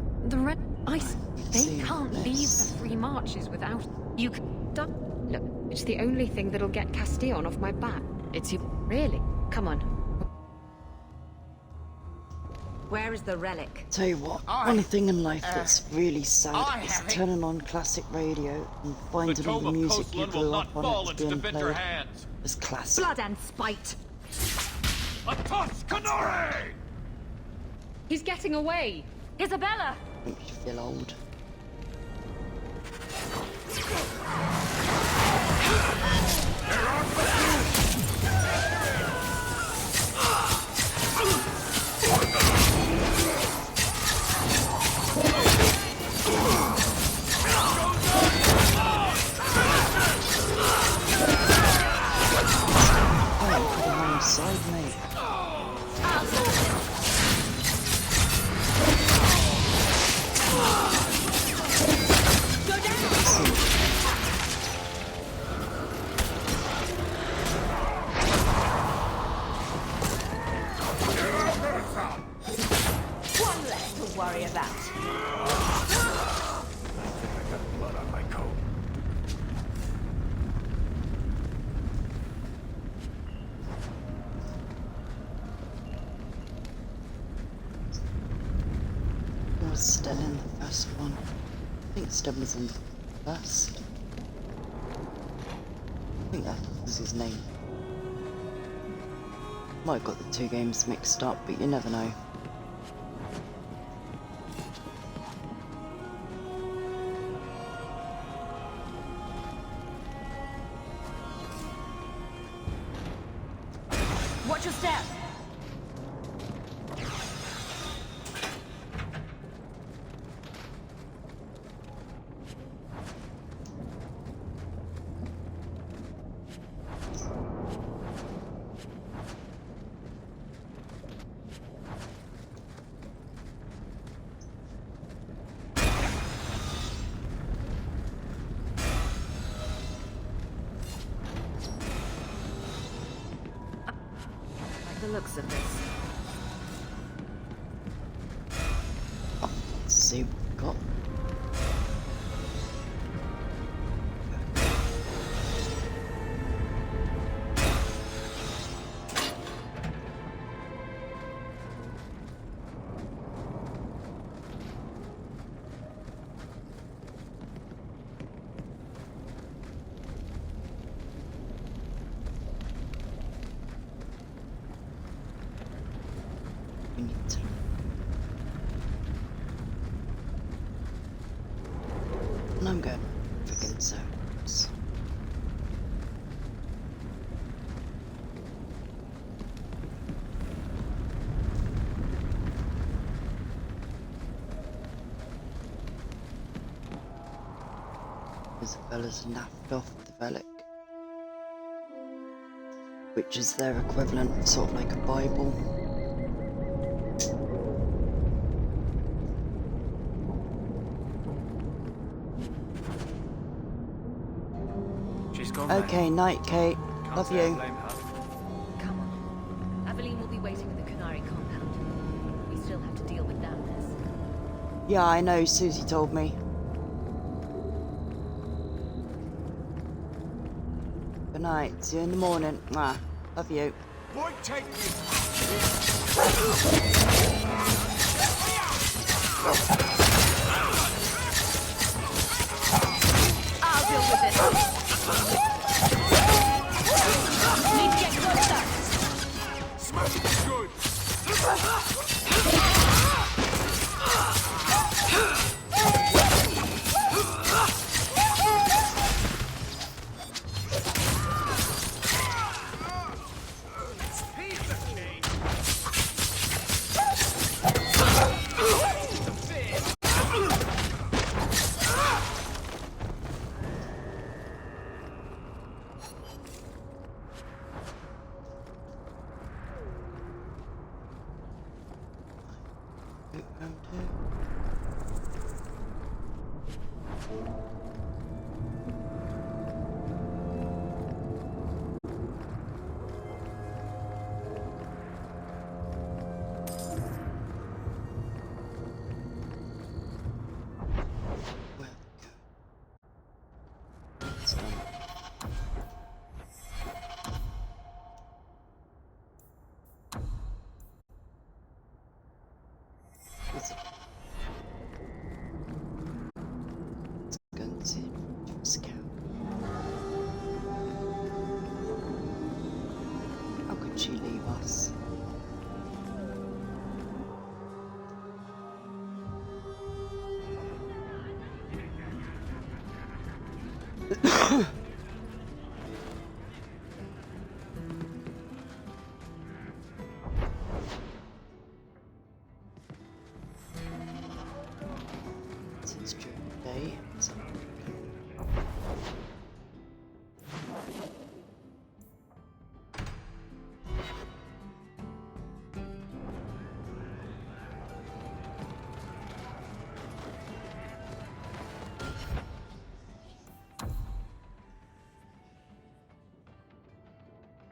They can't leave the Three Marches without... You Look, it's the only thing that'll get Castillon off my back. It's you... Really? Come on. Where is the relic? Tell you what, only thing in life that's really sad is turning on classic radio and finding all the music you grew up on it's being played. It's classic. Blood and spite! A toss, Qunari! He's getting away! Isabella! Makes you feel old. Side, mate. I'll still in the first one. I think Sten was in the first. I think that was his name. Might have got the two games mixed up, but you never know. Watch your step! The looks of this. Let's see what we've got. We need to. And I'm going friggin' circles. Isabella's naffed off with the Velic, which is their equivalent, sort of like a Bible. She's gone. Okay, night, Kate. Love you. Come on. Aveline will be waiting at the Canary compound. We still have to deal with that mess. Yeah, I know, Susie told me. Good night, see you in the morning. Mwah. Love you. Boy, take me. I'll deal with it. Need to get closer. Smash it good. How could she leave us? Since during the day, so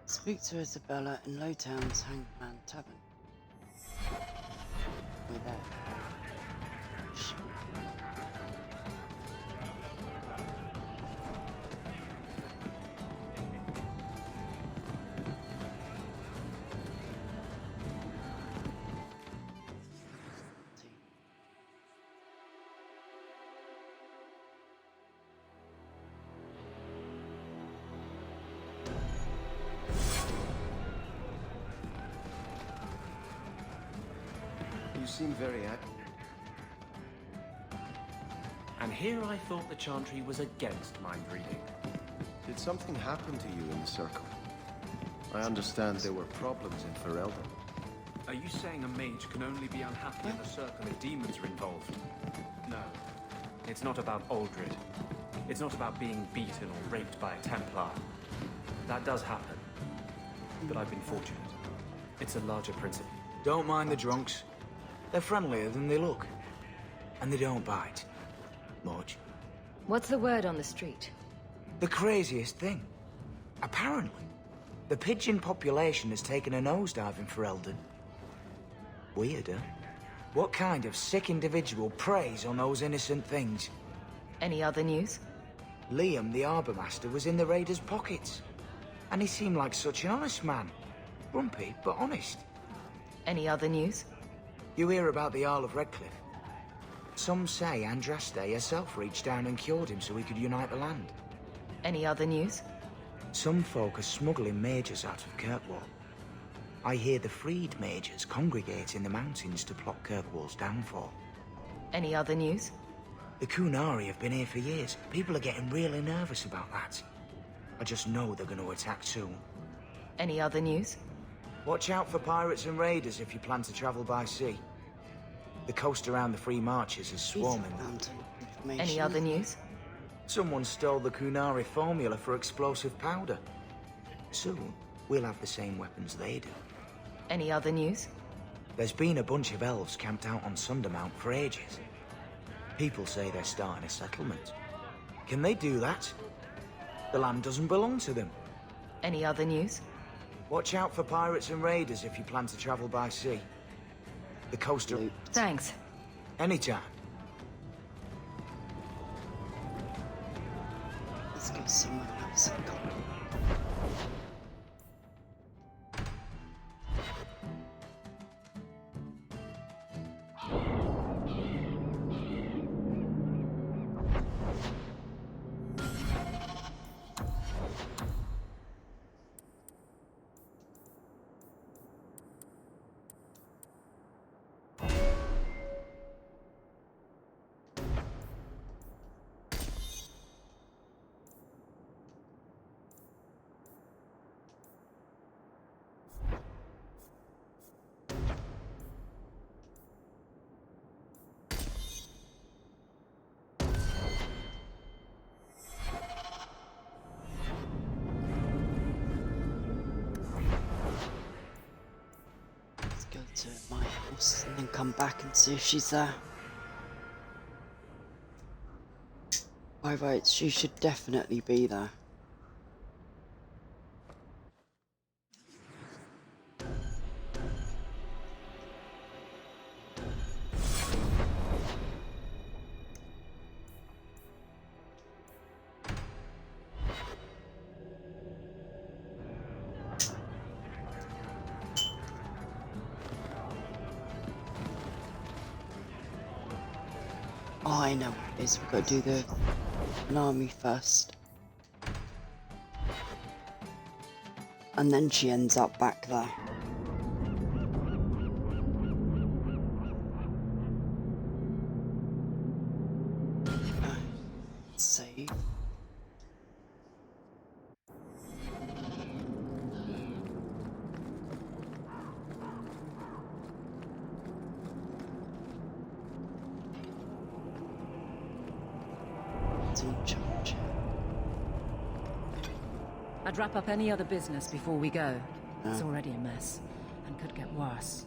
speak to Isabella in Lowtown's Hangman Tavern. We're there. seem very And here I thought the Chantry was against mind reading. Did something happen to you in the Circle? I understand there were problems in Ferelden. Are you saying a mage can only be unhappy in the Circle if demons are involved? No. It's not about Aldred. It's not about being beaten or raped by a Templar. That does happen. But I've been fortunate. It's a larger principle. Don't mind the drunks. They're friendlier than they look. And they don't bite. Much. What's the word on the street? The craziest thing. Apparently, the pigeon population has taken a nosedive in Ferelden. Weird, huh? What kind of sick individual preys on those innocent things? Any other news? Liam, the Arbor Master, was in the raiders' pockets. And he seemed like such an honest man. Grumpy, but honest. Any other news? You hear about the Jarl of Redcliffe? Some say Andraste herself reached down and cured him so he could unite the land. Any other news? Some folk are smuggling mages out of Kirkwall. I hear the freed mages congregate in the mountains to plot Kirkwall's downfall. Any other news? The Kunari have been here for years. People are getting really nervous about that. I just know they're going to attack soon. Any other news? Watch out for pirates and raiders if you plan to travel by sea. The coast around the Free Marches is swarming. Any other news? Someone stole the Kunari formula for explosive powder. Soon, we'll have the same weapons they do. Any other news? There's been a bunch of elves camped out on Sundermount for ages. People say they're starting a settlement. Can they do that? The land doesn't belong to them. Any other news? Watch out for pirates and raiders if you plan to travel by sea. The coast are... Thanks. Anytime. Let's go somewhere else. Go to my house and then come back and see if she's there. By rights, she should definitely be there. Oh, I know what it is. We've got to do an army first. And then she ends up back there. Save. I'd wrap up any other business before we go. It's already a mess, and could get worse.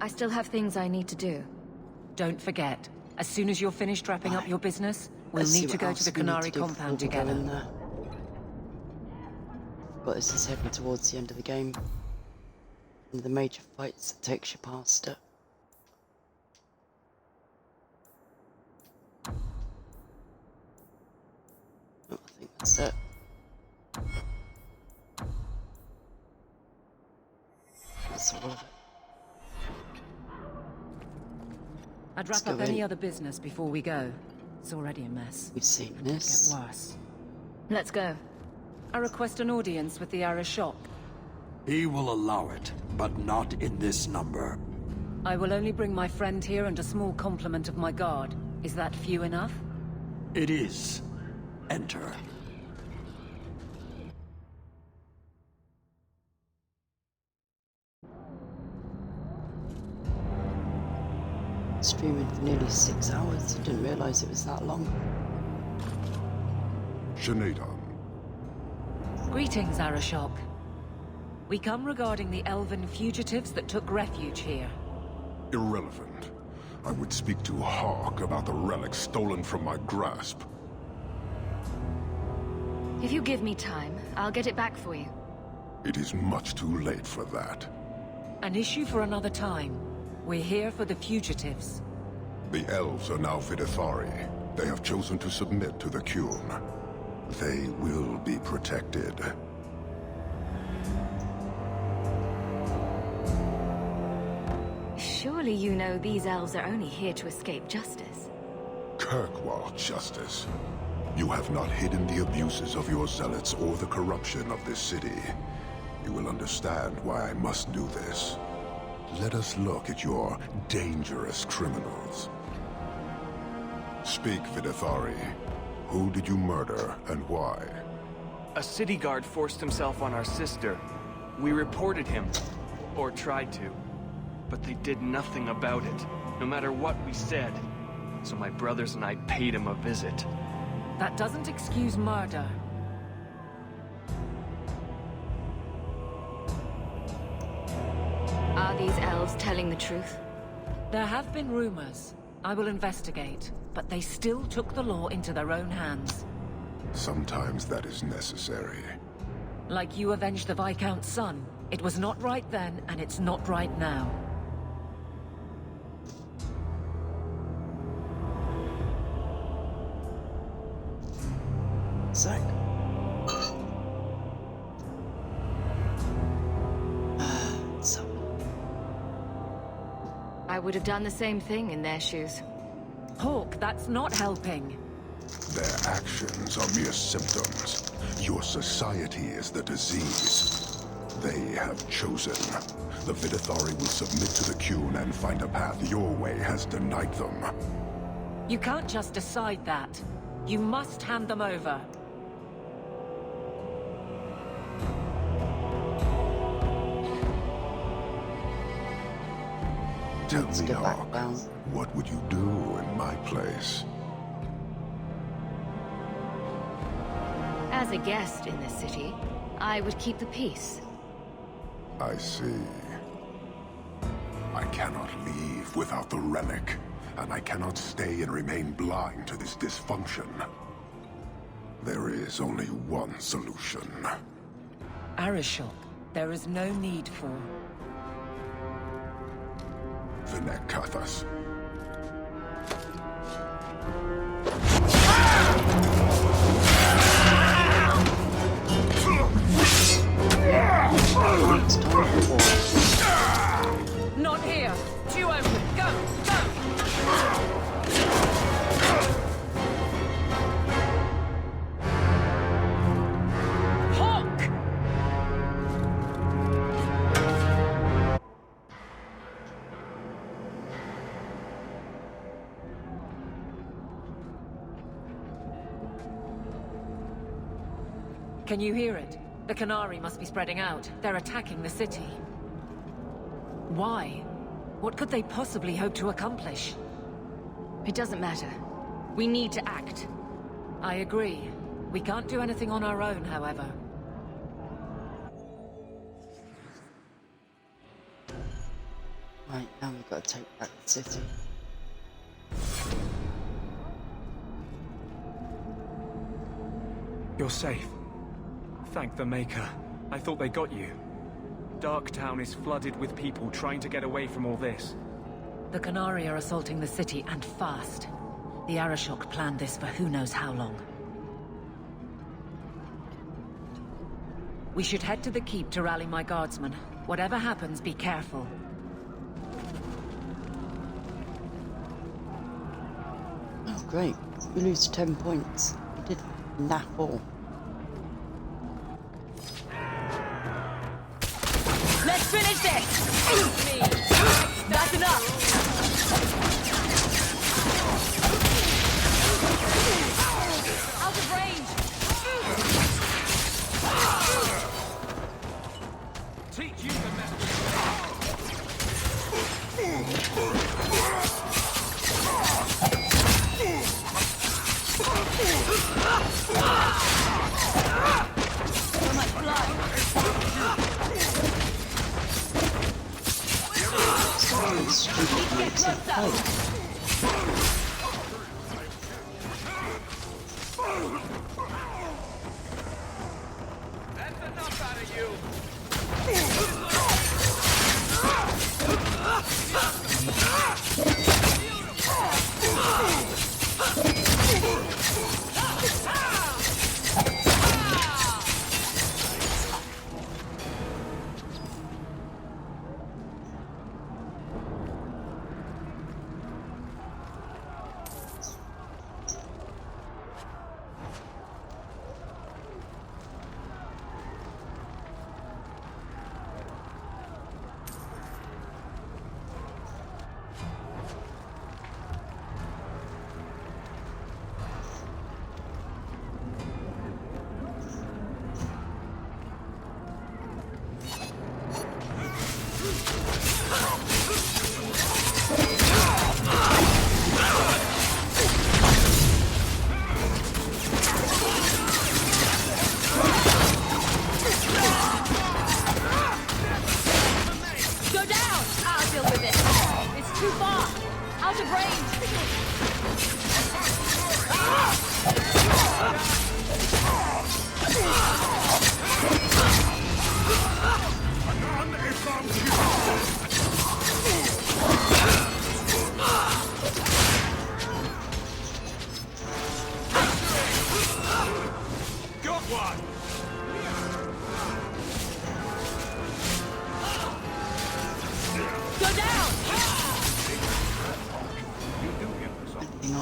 I still have things I need to do. Don't forget, as soon as you're finished wrapping up your business, we'll need to go to the Canary compound together. But this is heading towards the end of the game. One of the major fights that takes you past it. Oh, I think that's it. That's all of it. I'd wrap up any other business before we go. It's already a mess. We've seen and this. Could get worse. Let's go. I request an audience with the Arashok. He will allow it, but not in this number. I will only bring my friend here and a small complement of my guard. Is that few enough? It is. Enter. Streaming for nearly 6 hours. Didn't realize it was that long. Shanada. Greetings, Arashok. We come regarding the elven fugitives that took refuge here. Irrelevant. I would speak to Hawk about the relic stolen from my grasp. If you give me time, I'll get it back for you. It is much too late for that. An issue for another time. We're here for the fugitives. The elves are now Vidithari. They have chosen to submit to the Qun. They will be protected. Surely you know these elves are only here to escape justice. Kirkwall justice. You have not hidden the abuses of your zealots or the corruption of this city. You will understand why I must do this. Let us look at your dangerous criminals. Speak, Vidithari. Who did you murder, and why? A city guard forced himself on our sister. We reported him. Or tried to. But they did nothing about it, no matter what we said. So my brothers and I paid him a visit. That doesn't excuse murder. Are these elves telling the truth? There have been rumors. I will investigate, but they still took the law into their own hands. Sometimes that is necessary. Like you avenged the Viscount's son. It was not right then, and it's not right now. Sec. I would have done the same thing in their shoes. Hawk, that's not helping. Their actions are mere symptoms. Your society is the disease. They have chosen. The Vidithari will submit to the Qun and find a path your way has denied them. You can't just decide that. You must hand them over. Tell me, Hawk, what would you do in my place? As a guest in this city, I would keep the peace. I see. I cannot leave without the relic, and I cannot stay and remain blind to this dysfunction. There is only one solution. Arashok, there is no need for... Vinek Kathas. Not here! Two open! Go! Go! Hawk! Can you hear it? The Qunari must be spreading out. They're attacking the city. Why? What could they possibly hope to accomplish? It doesn't matter. We need to act. I agree. We can't do anything on our own, however. Right, now we've got to take back the city. You're safe. Thank the Maker. I thought they got you. Darktown is flooded with people trying to get away from all this. The Qunari are assaulting the city, and fast. The Arashok planned this for who knows how long. We should head to the keep to rally my guardsmen. Whatever happens, be careful. Oh, great. We lose 10 points. We did naff all. Finish this! Me. That's enough! Out of range! Teach you the method. So much blood! Get closer! That's enough out of you.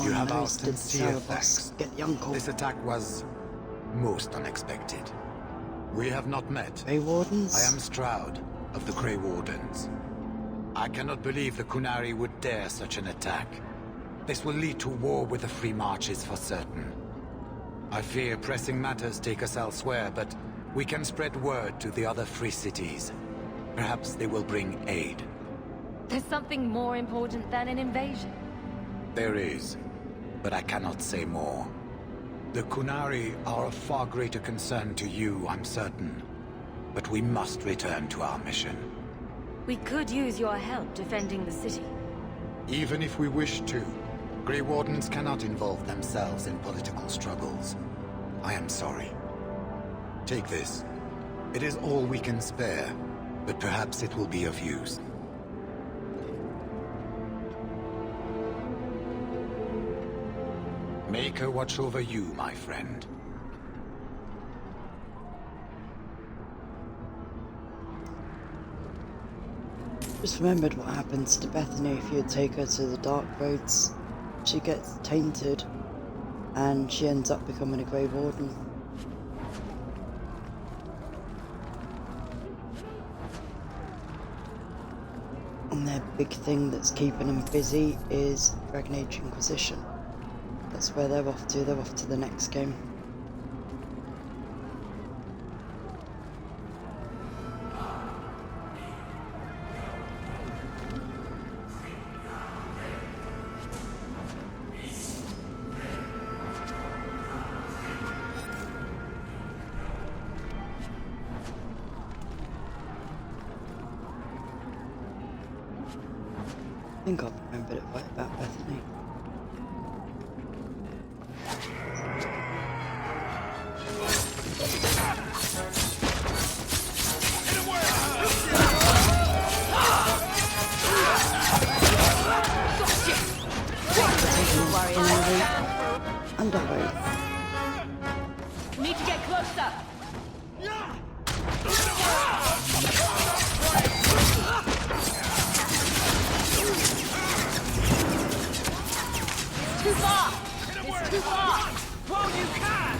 You have our sincere thanks. Get the uncle. This attack was most unexpected. We have not met. Grey Wardens? I am Stroud, of the Grey Wardens. I cannot believe the Qunari would dare such an attack. This will lead to war with the Free Marches for certain. I fear pressing matters take us elsewhere, but we can spread word to the other free cities. Perhaps they will bring aid. There's something more important than an invasion. There is, but I cannot say more. The Qunari are of far greater concern to you, I'm certain. But we must return to our mission. We could use your help defending the city. Even if we wish to, Grey Wardens cannot involve themselves in political struggles. I am sorry. Take this. It is all we can spare, but perhaps it will be of use. Make her watch over you, my friend. Just remembered what happens to Bethany if you take her to the Dark Roads. She gets tainted, and she ends up becoming a Grey Warden. And their big thing that's keeping them busy is Dragon Age Inquisition. That's where they're off to. They're off to the next game. I think I've remembered it right about Bethany. Underway. Need to get closer. Too far. It's too far. Well, you can.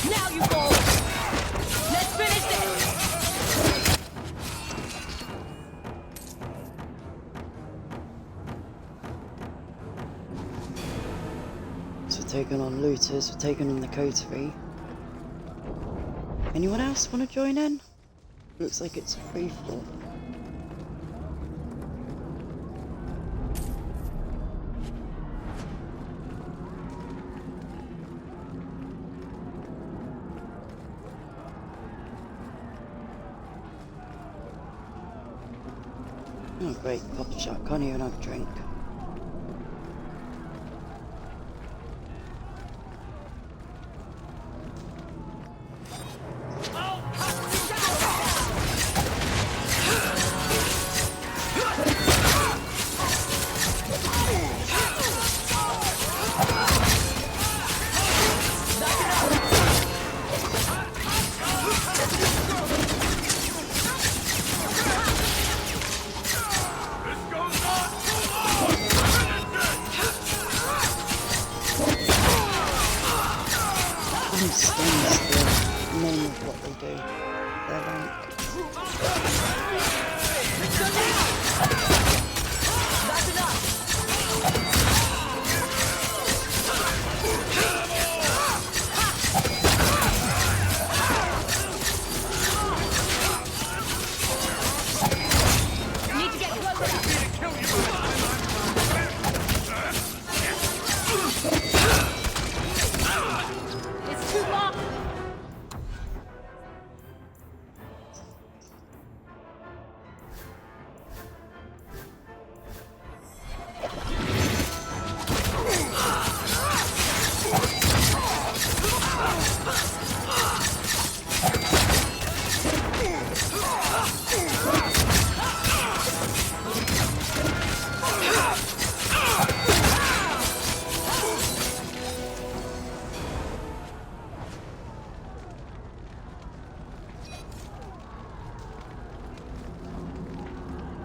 Now taken on looters, we've taken on the coterie. Anyone else want to join in? Looks like it's a free-for-all. Oh great, pop a shot, can't even have a drink.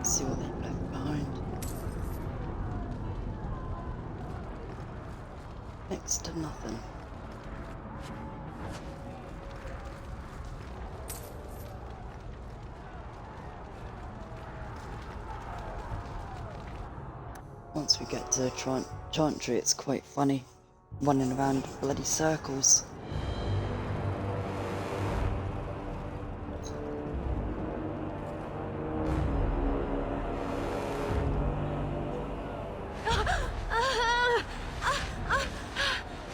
See what they've left behind. Next to nothing. Once we get to Chantry, it's quite funny, running around bloody circles.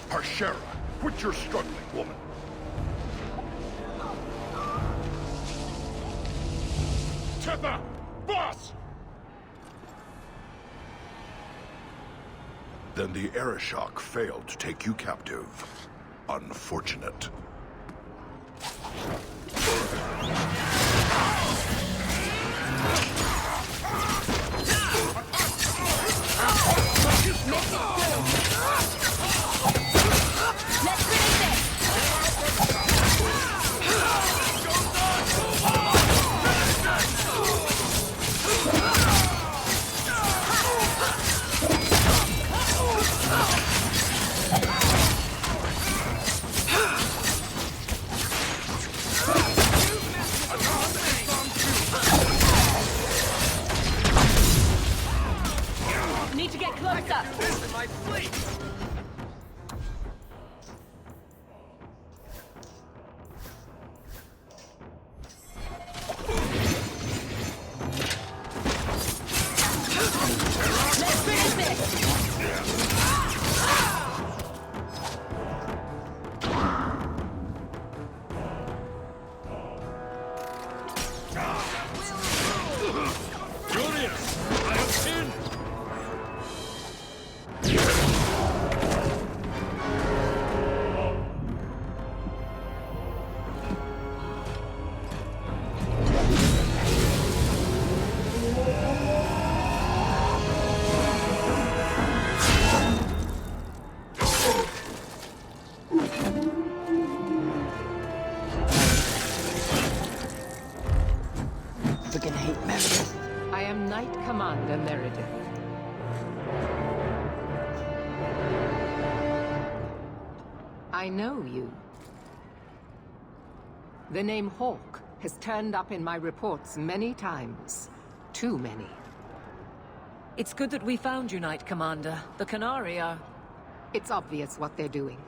Hashera, quit your struggling, woman. Tetha! Boss! Then the Arishok failed to take you captive. Unfortunate. Need to get closer. This in my sleep. Let's finish this. Julius, I have sinned. Friggin' hate Meredith. I am Knight Commander Meredith. I know you. The name Hawke has turned up in my reports many times. Too many. It's good that we found you, Knight Commander. The Qunari are It's obvious what they're doing.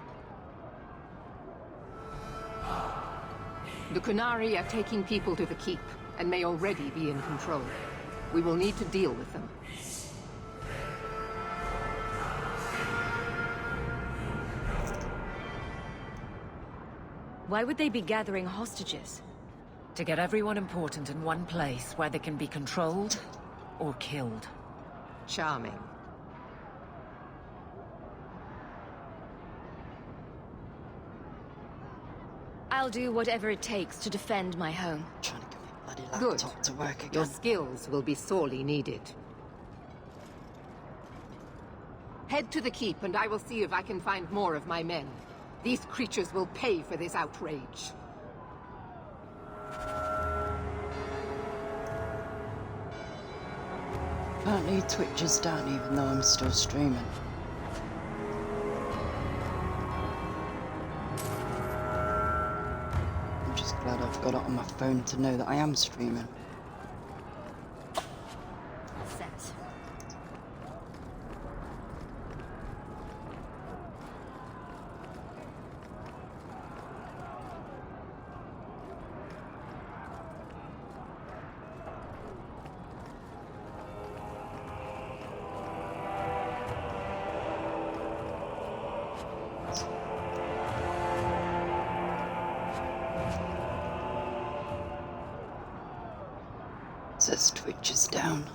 The Qunari are taking people to the Keep, and may already be in control. We will need to deal with them. Why would they be gathering hostages? To get everyone important in one place where they can be controlled or killed. Charming. I'll do whatever it takes to defend my home. Trying to get my bloody Good. laptop to work again. Your skills will be sorely needed. Head to the Keep, and I will see if I can find more of my men. These creatures will pay for this outrage. Apparently Twitch is down even though I'm still streaming. I'm just glad I've got it on my phone to know that I am streaming. Set. Says Twitch is down.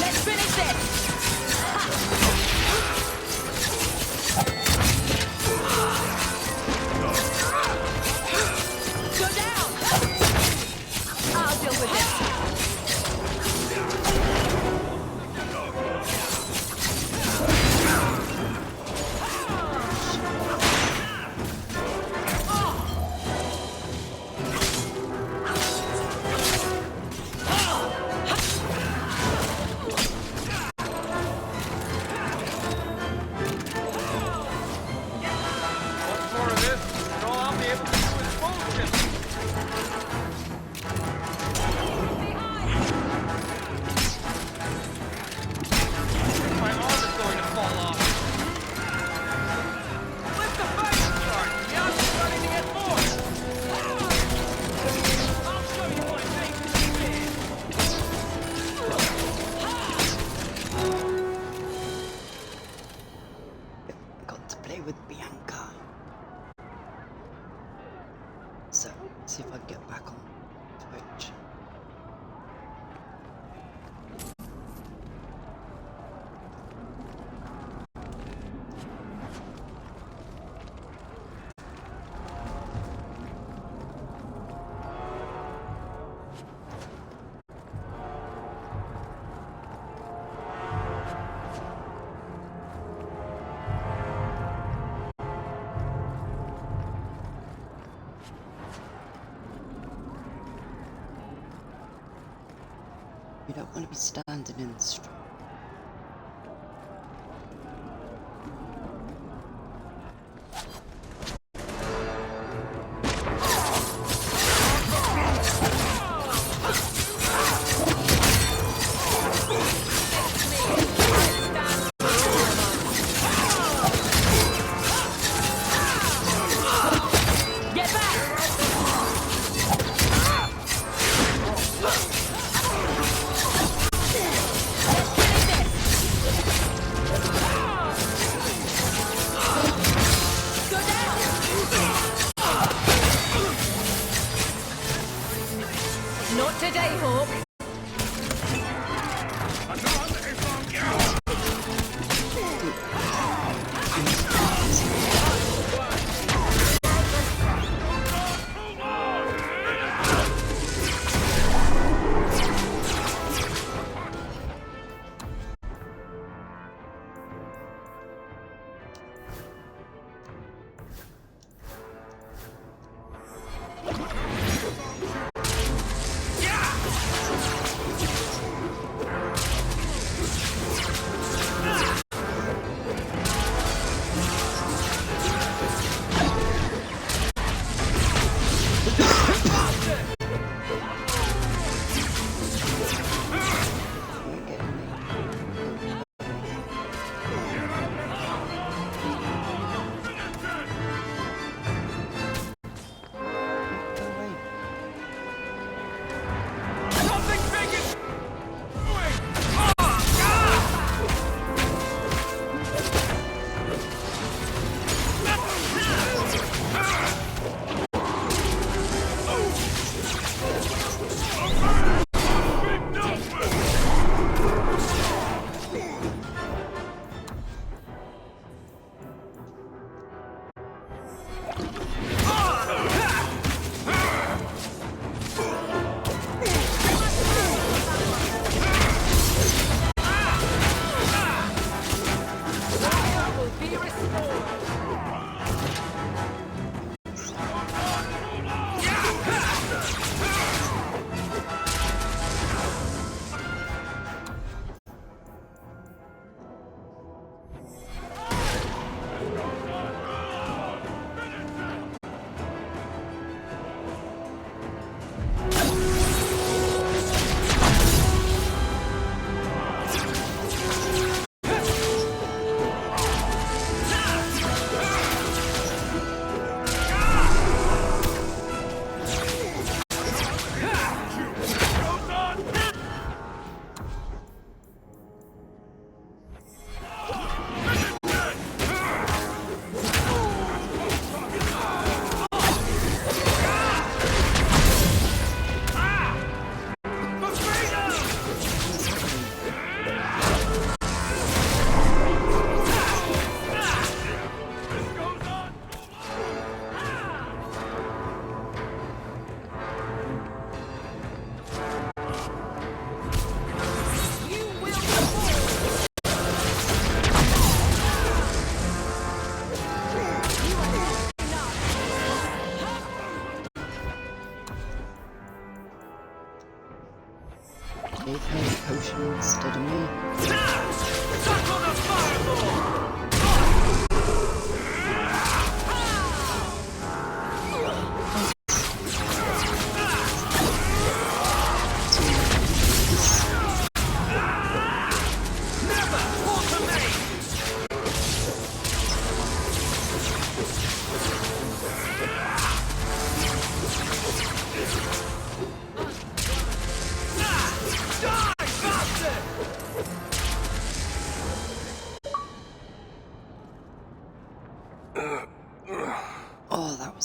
Let's finish this! Go down! I'll deal with this. What's more of this, and all I'll be able to do is bullshit. My arm is going to fall off. Lift the fighting start. The odds are starting to get more. I'll show you what it takes to be big. Got to play with Bianca. So, see if I can get back on Twitch. You don't want to be standing in the street. Get back! Let's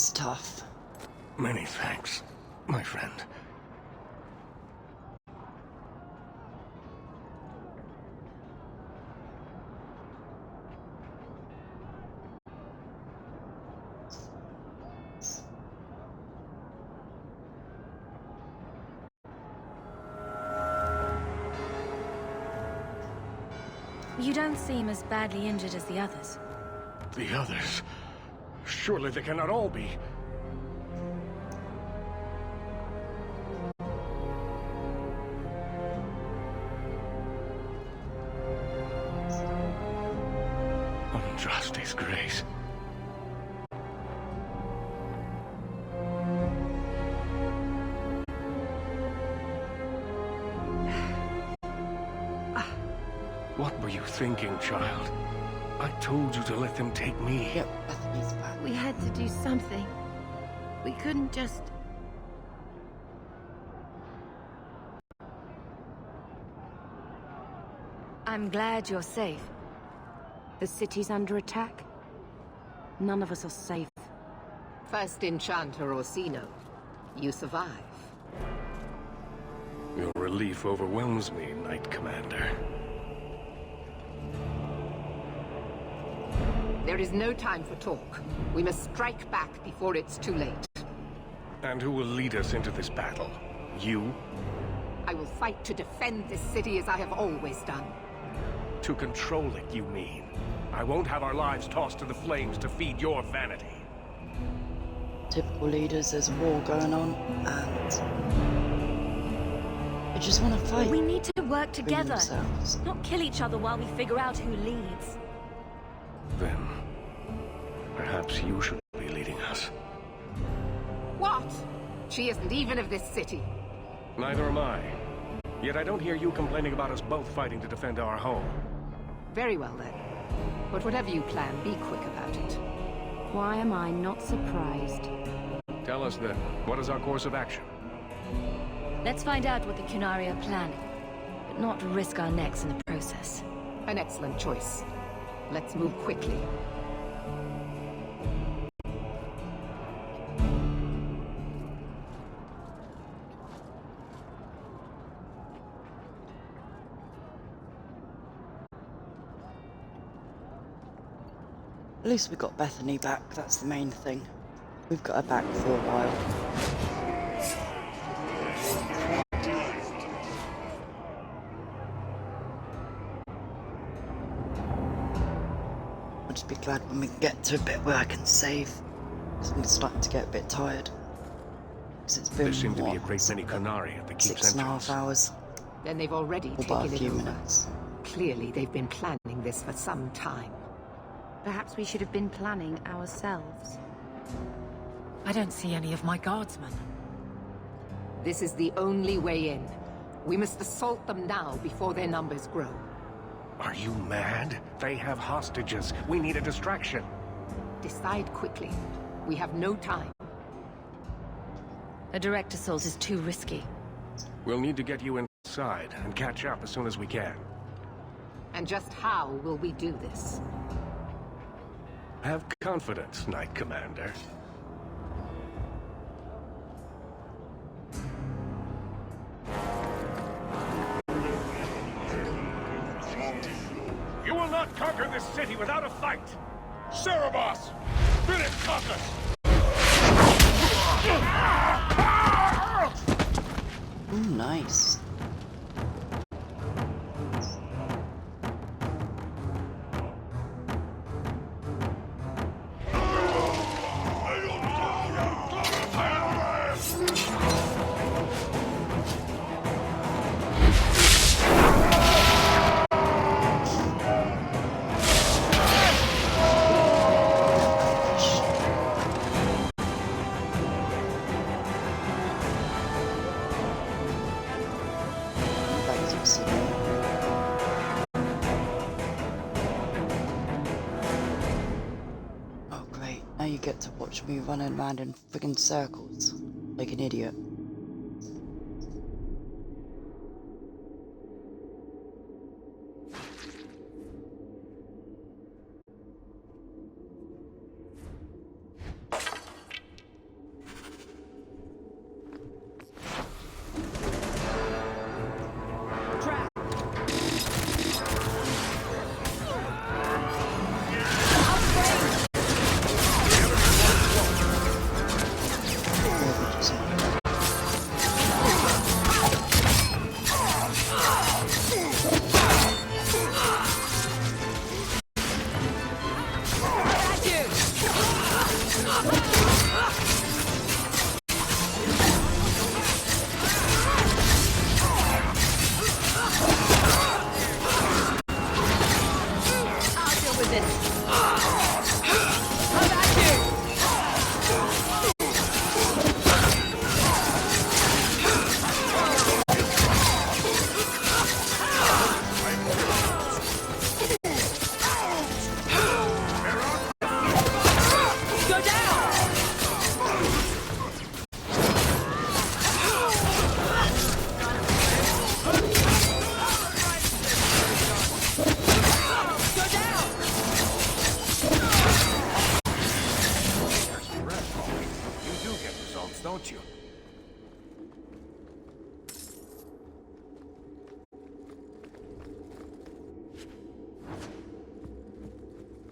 That's tough. Many thanks, my friend. You don't seem as badly injured as the others. The others? Surely they cannot all be. Andraste's grace. What were you thinking, child? I told you to let them take me. Yep, Bethany's back. We had to do something. We couldn't just... I'm glad you're safe. The city's under attack. None of us are safe. First Enchanter Orsino, you survive. Your relief overwhelms me, Knight Commander. There is no time for talk. We must strike back before it's too late. And who will lead us into this battle? You? I will fight to defend this city as I have always done. To control it, you mean? I won't have our lives tossed to the flames to feed your vanity. Typical leaders, there's a war going on, and I just want to fight. We need to work together, themselves. not kill each other while we figure out who leads. Then, perhaps you should be leading us. What? She isn't even of this city. Neither am I. Yet I don't hear you complaining about us both fighting to defend our home. Very well then. But whatever you plan, be quick about it. Why am I not surprised? Tell us then, what is our course of action? Let's find out what the Qunari are planning, but not risk our necks in the process. An excellent choice. Let's move quickly. At least we got Bethany back, that's the main thing. We've got her back for a while. I'll just be glad when we get to a bit where I can save. Because I'm starting to get a bit tired. Because it's been, there seem to be a great many Qunari at the keep's 6.5 hours. Then they've already Or about taken a few it over. minutes. Clearly, they've been planning this for some time. Perhaps we should have been planning ourselves. I don't see any of my guardsmen. This is the only way in. We must assault them now before their numbers grow. Are you mad? They have hostages. We need a distraction. Decide quickly. We have no time. A direct assault is too risky. We'll need to get you inside and catch up as soon as we can. And just how will we do this? Have confidence, Knight Commander. You will not conquer this city without a fight! Cerebos! Finish Caucus! Ooh, nice. Oh great, now you get to watch me running around in friggin' circles like an idiot.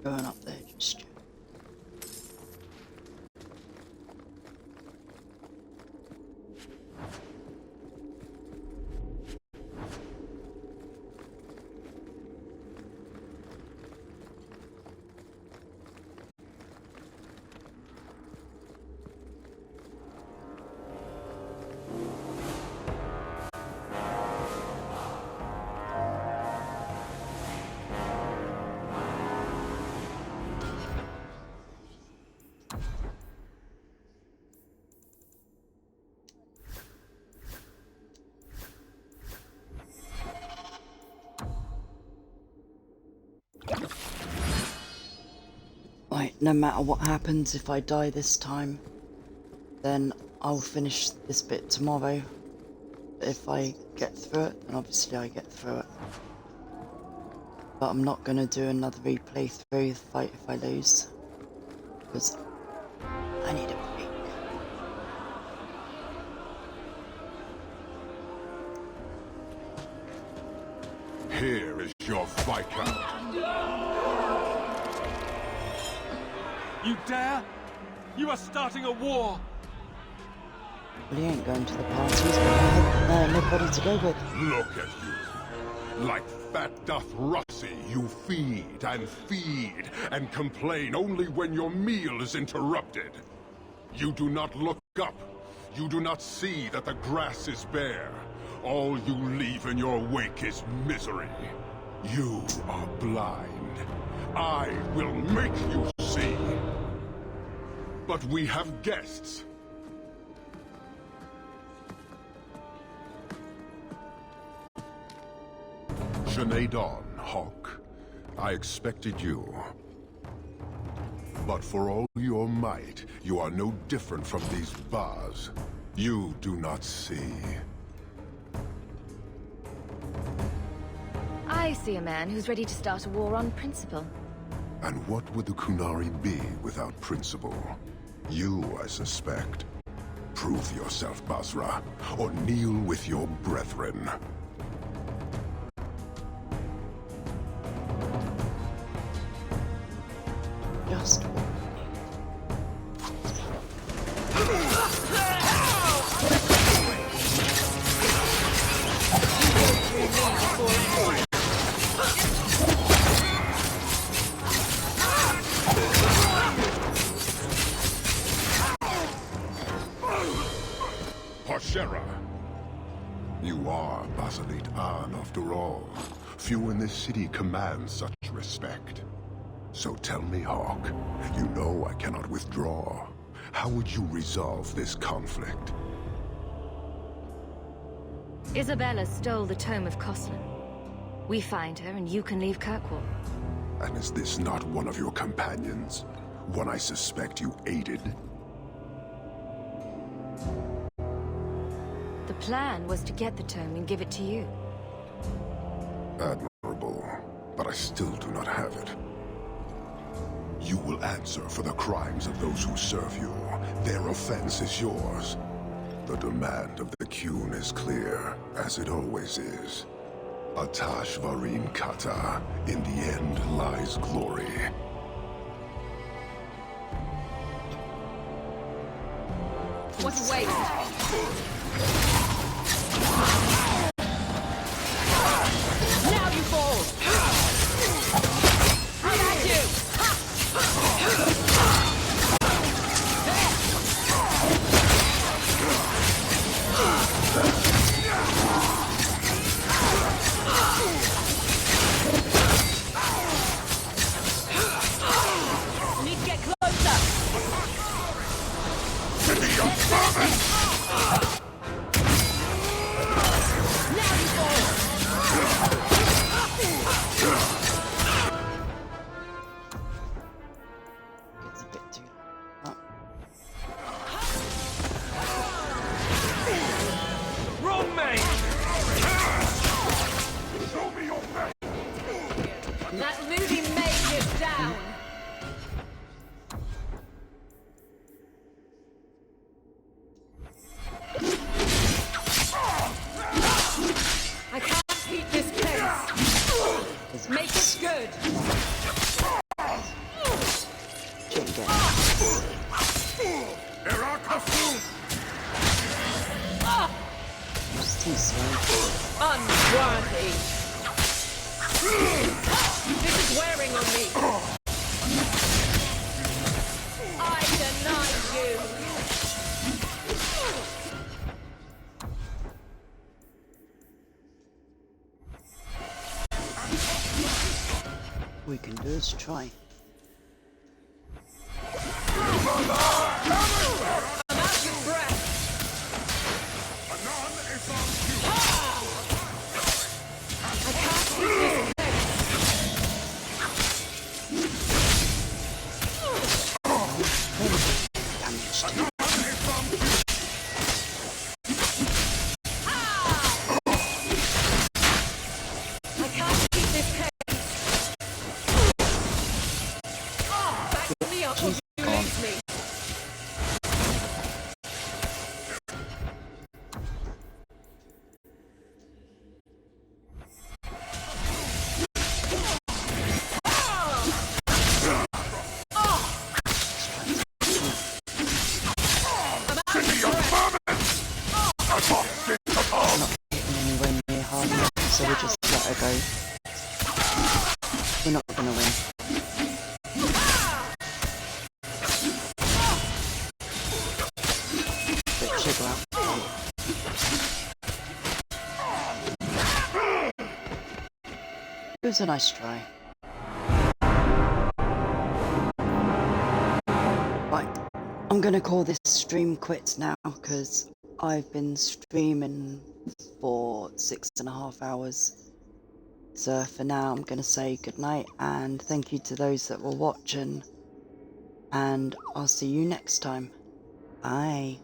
going up there just yet. Right, no matter what happens, if I die this time, then I'll finish this bit tomorrow. But if I get through it, then obviously I get through it. But I'm not going to do another replay through the fight if I lose. Because I need a break. Here is your Viscount. You dare? You are starting a war! Well, he ain't going to the parties, but I had nobody to go with. Look at you. Like fat doth Russie, you feed and complain only when your meal is interrupted. You do not look up. You do not see that the grass is bare. All you leave in your wake is misery. You are blind. I will make you see. But we have guests. Sinead Dawn, Hawk. I expected you. But for all your might, you are no different from these bars. You do not see. I see a man who's ready to start a war on principle. And what would the Qunari be without principle? You, I suspect. Prove yourself, Basra, or kneel with your brethren. Just Hoshera. You are Basalit An, after all. Few in this city command such respect. So tell me, Hawk, you know I cannot withdraw. How would you resolve this conflict? Isabella stole the Tome of Coslin. We find her and you can leave Kirkwall. And is this not one of your companions? One I suspect you aided? The plan was to get the tome and give it to you. Admirable, but I still do not have it. You will answer for the crimes of those who serve you. Their offense is yours. The demand of the Qun is clear, as it always is. Atash Varin Kata. In the end lies glory. What a waste! Now you fall! How about you? Need to get closer! Now you fall! It's a bit too... Wrong mate! Show me your face! That moody mage is down! I can't keep this pace! Make it good! Too slow. Unworthy! This is wearing on me! I deny you! We can do is try. I'm out of breath! I can't keep this I can't keep this pace! Back me up or you release me! Anywhere near half yet, so we'll just let her go. We're not gonna win. But she'll go out. It was a nice try. Right, I'm gonna call this stream quits now because I've been streaming for 6.5 hours. So for now I'm gonna say goodnight and thank you to those that were watching, and I'll see you next time. Bye.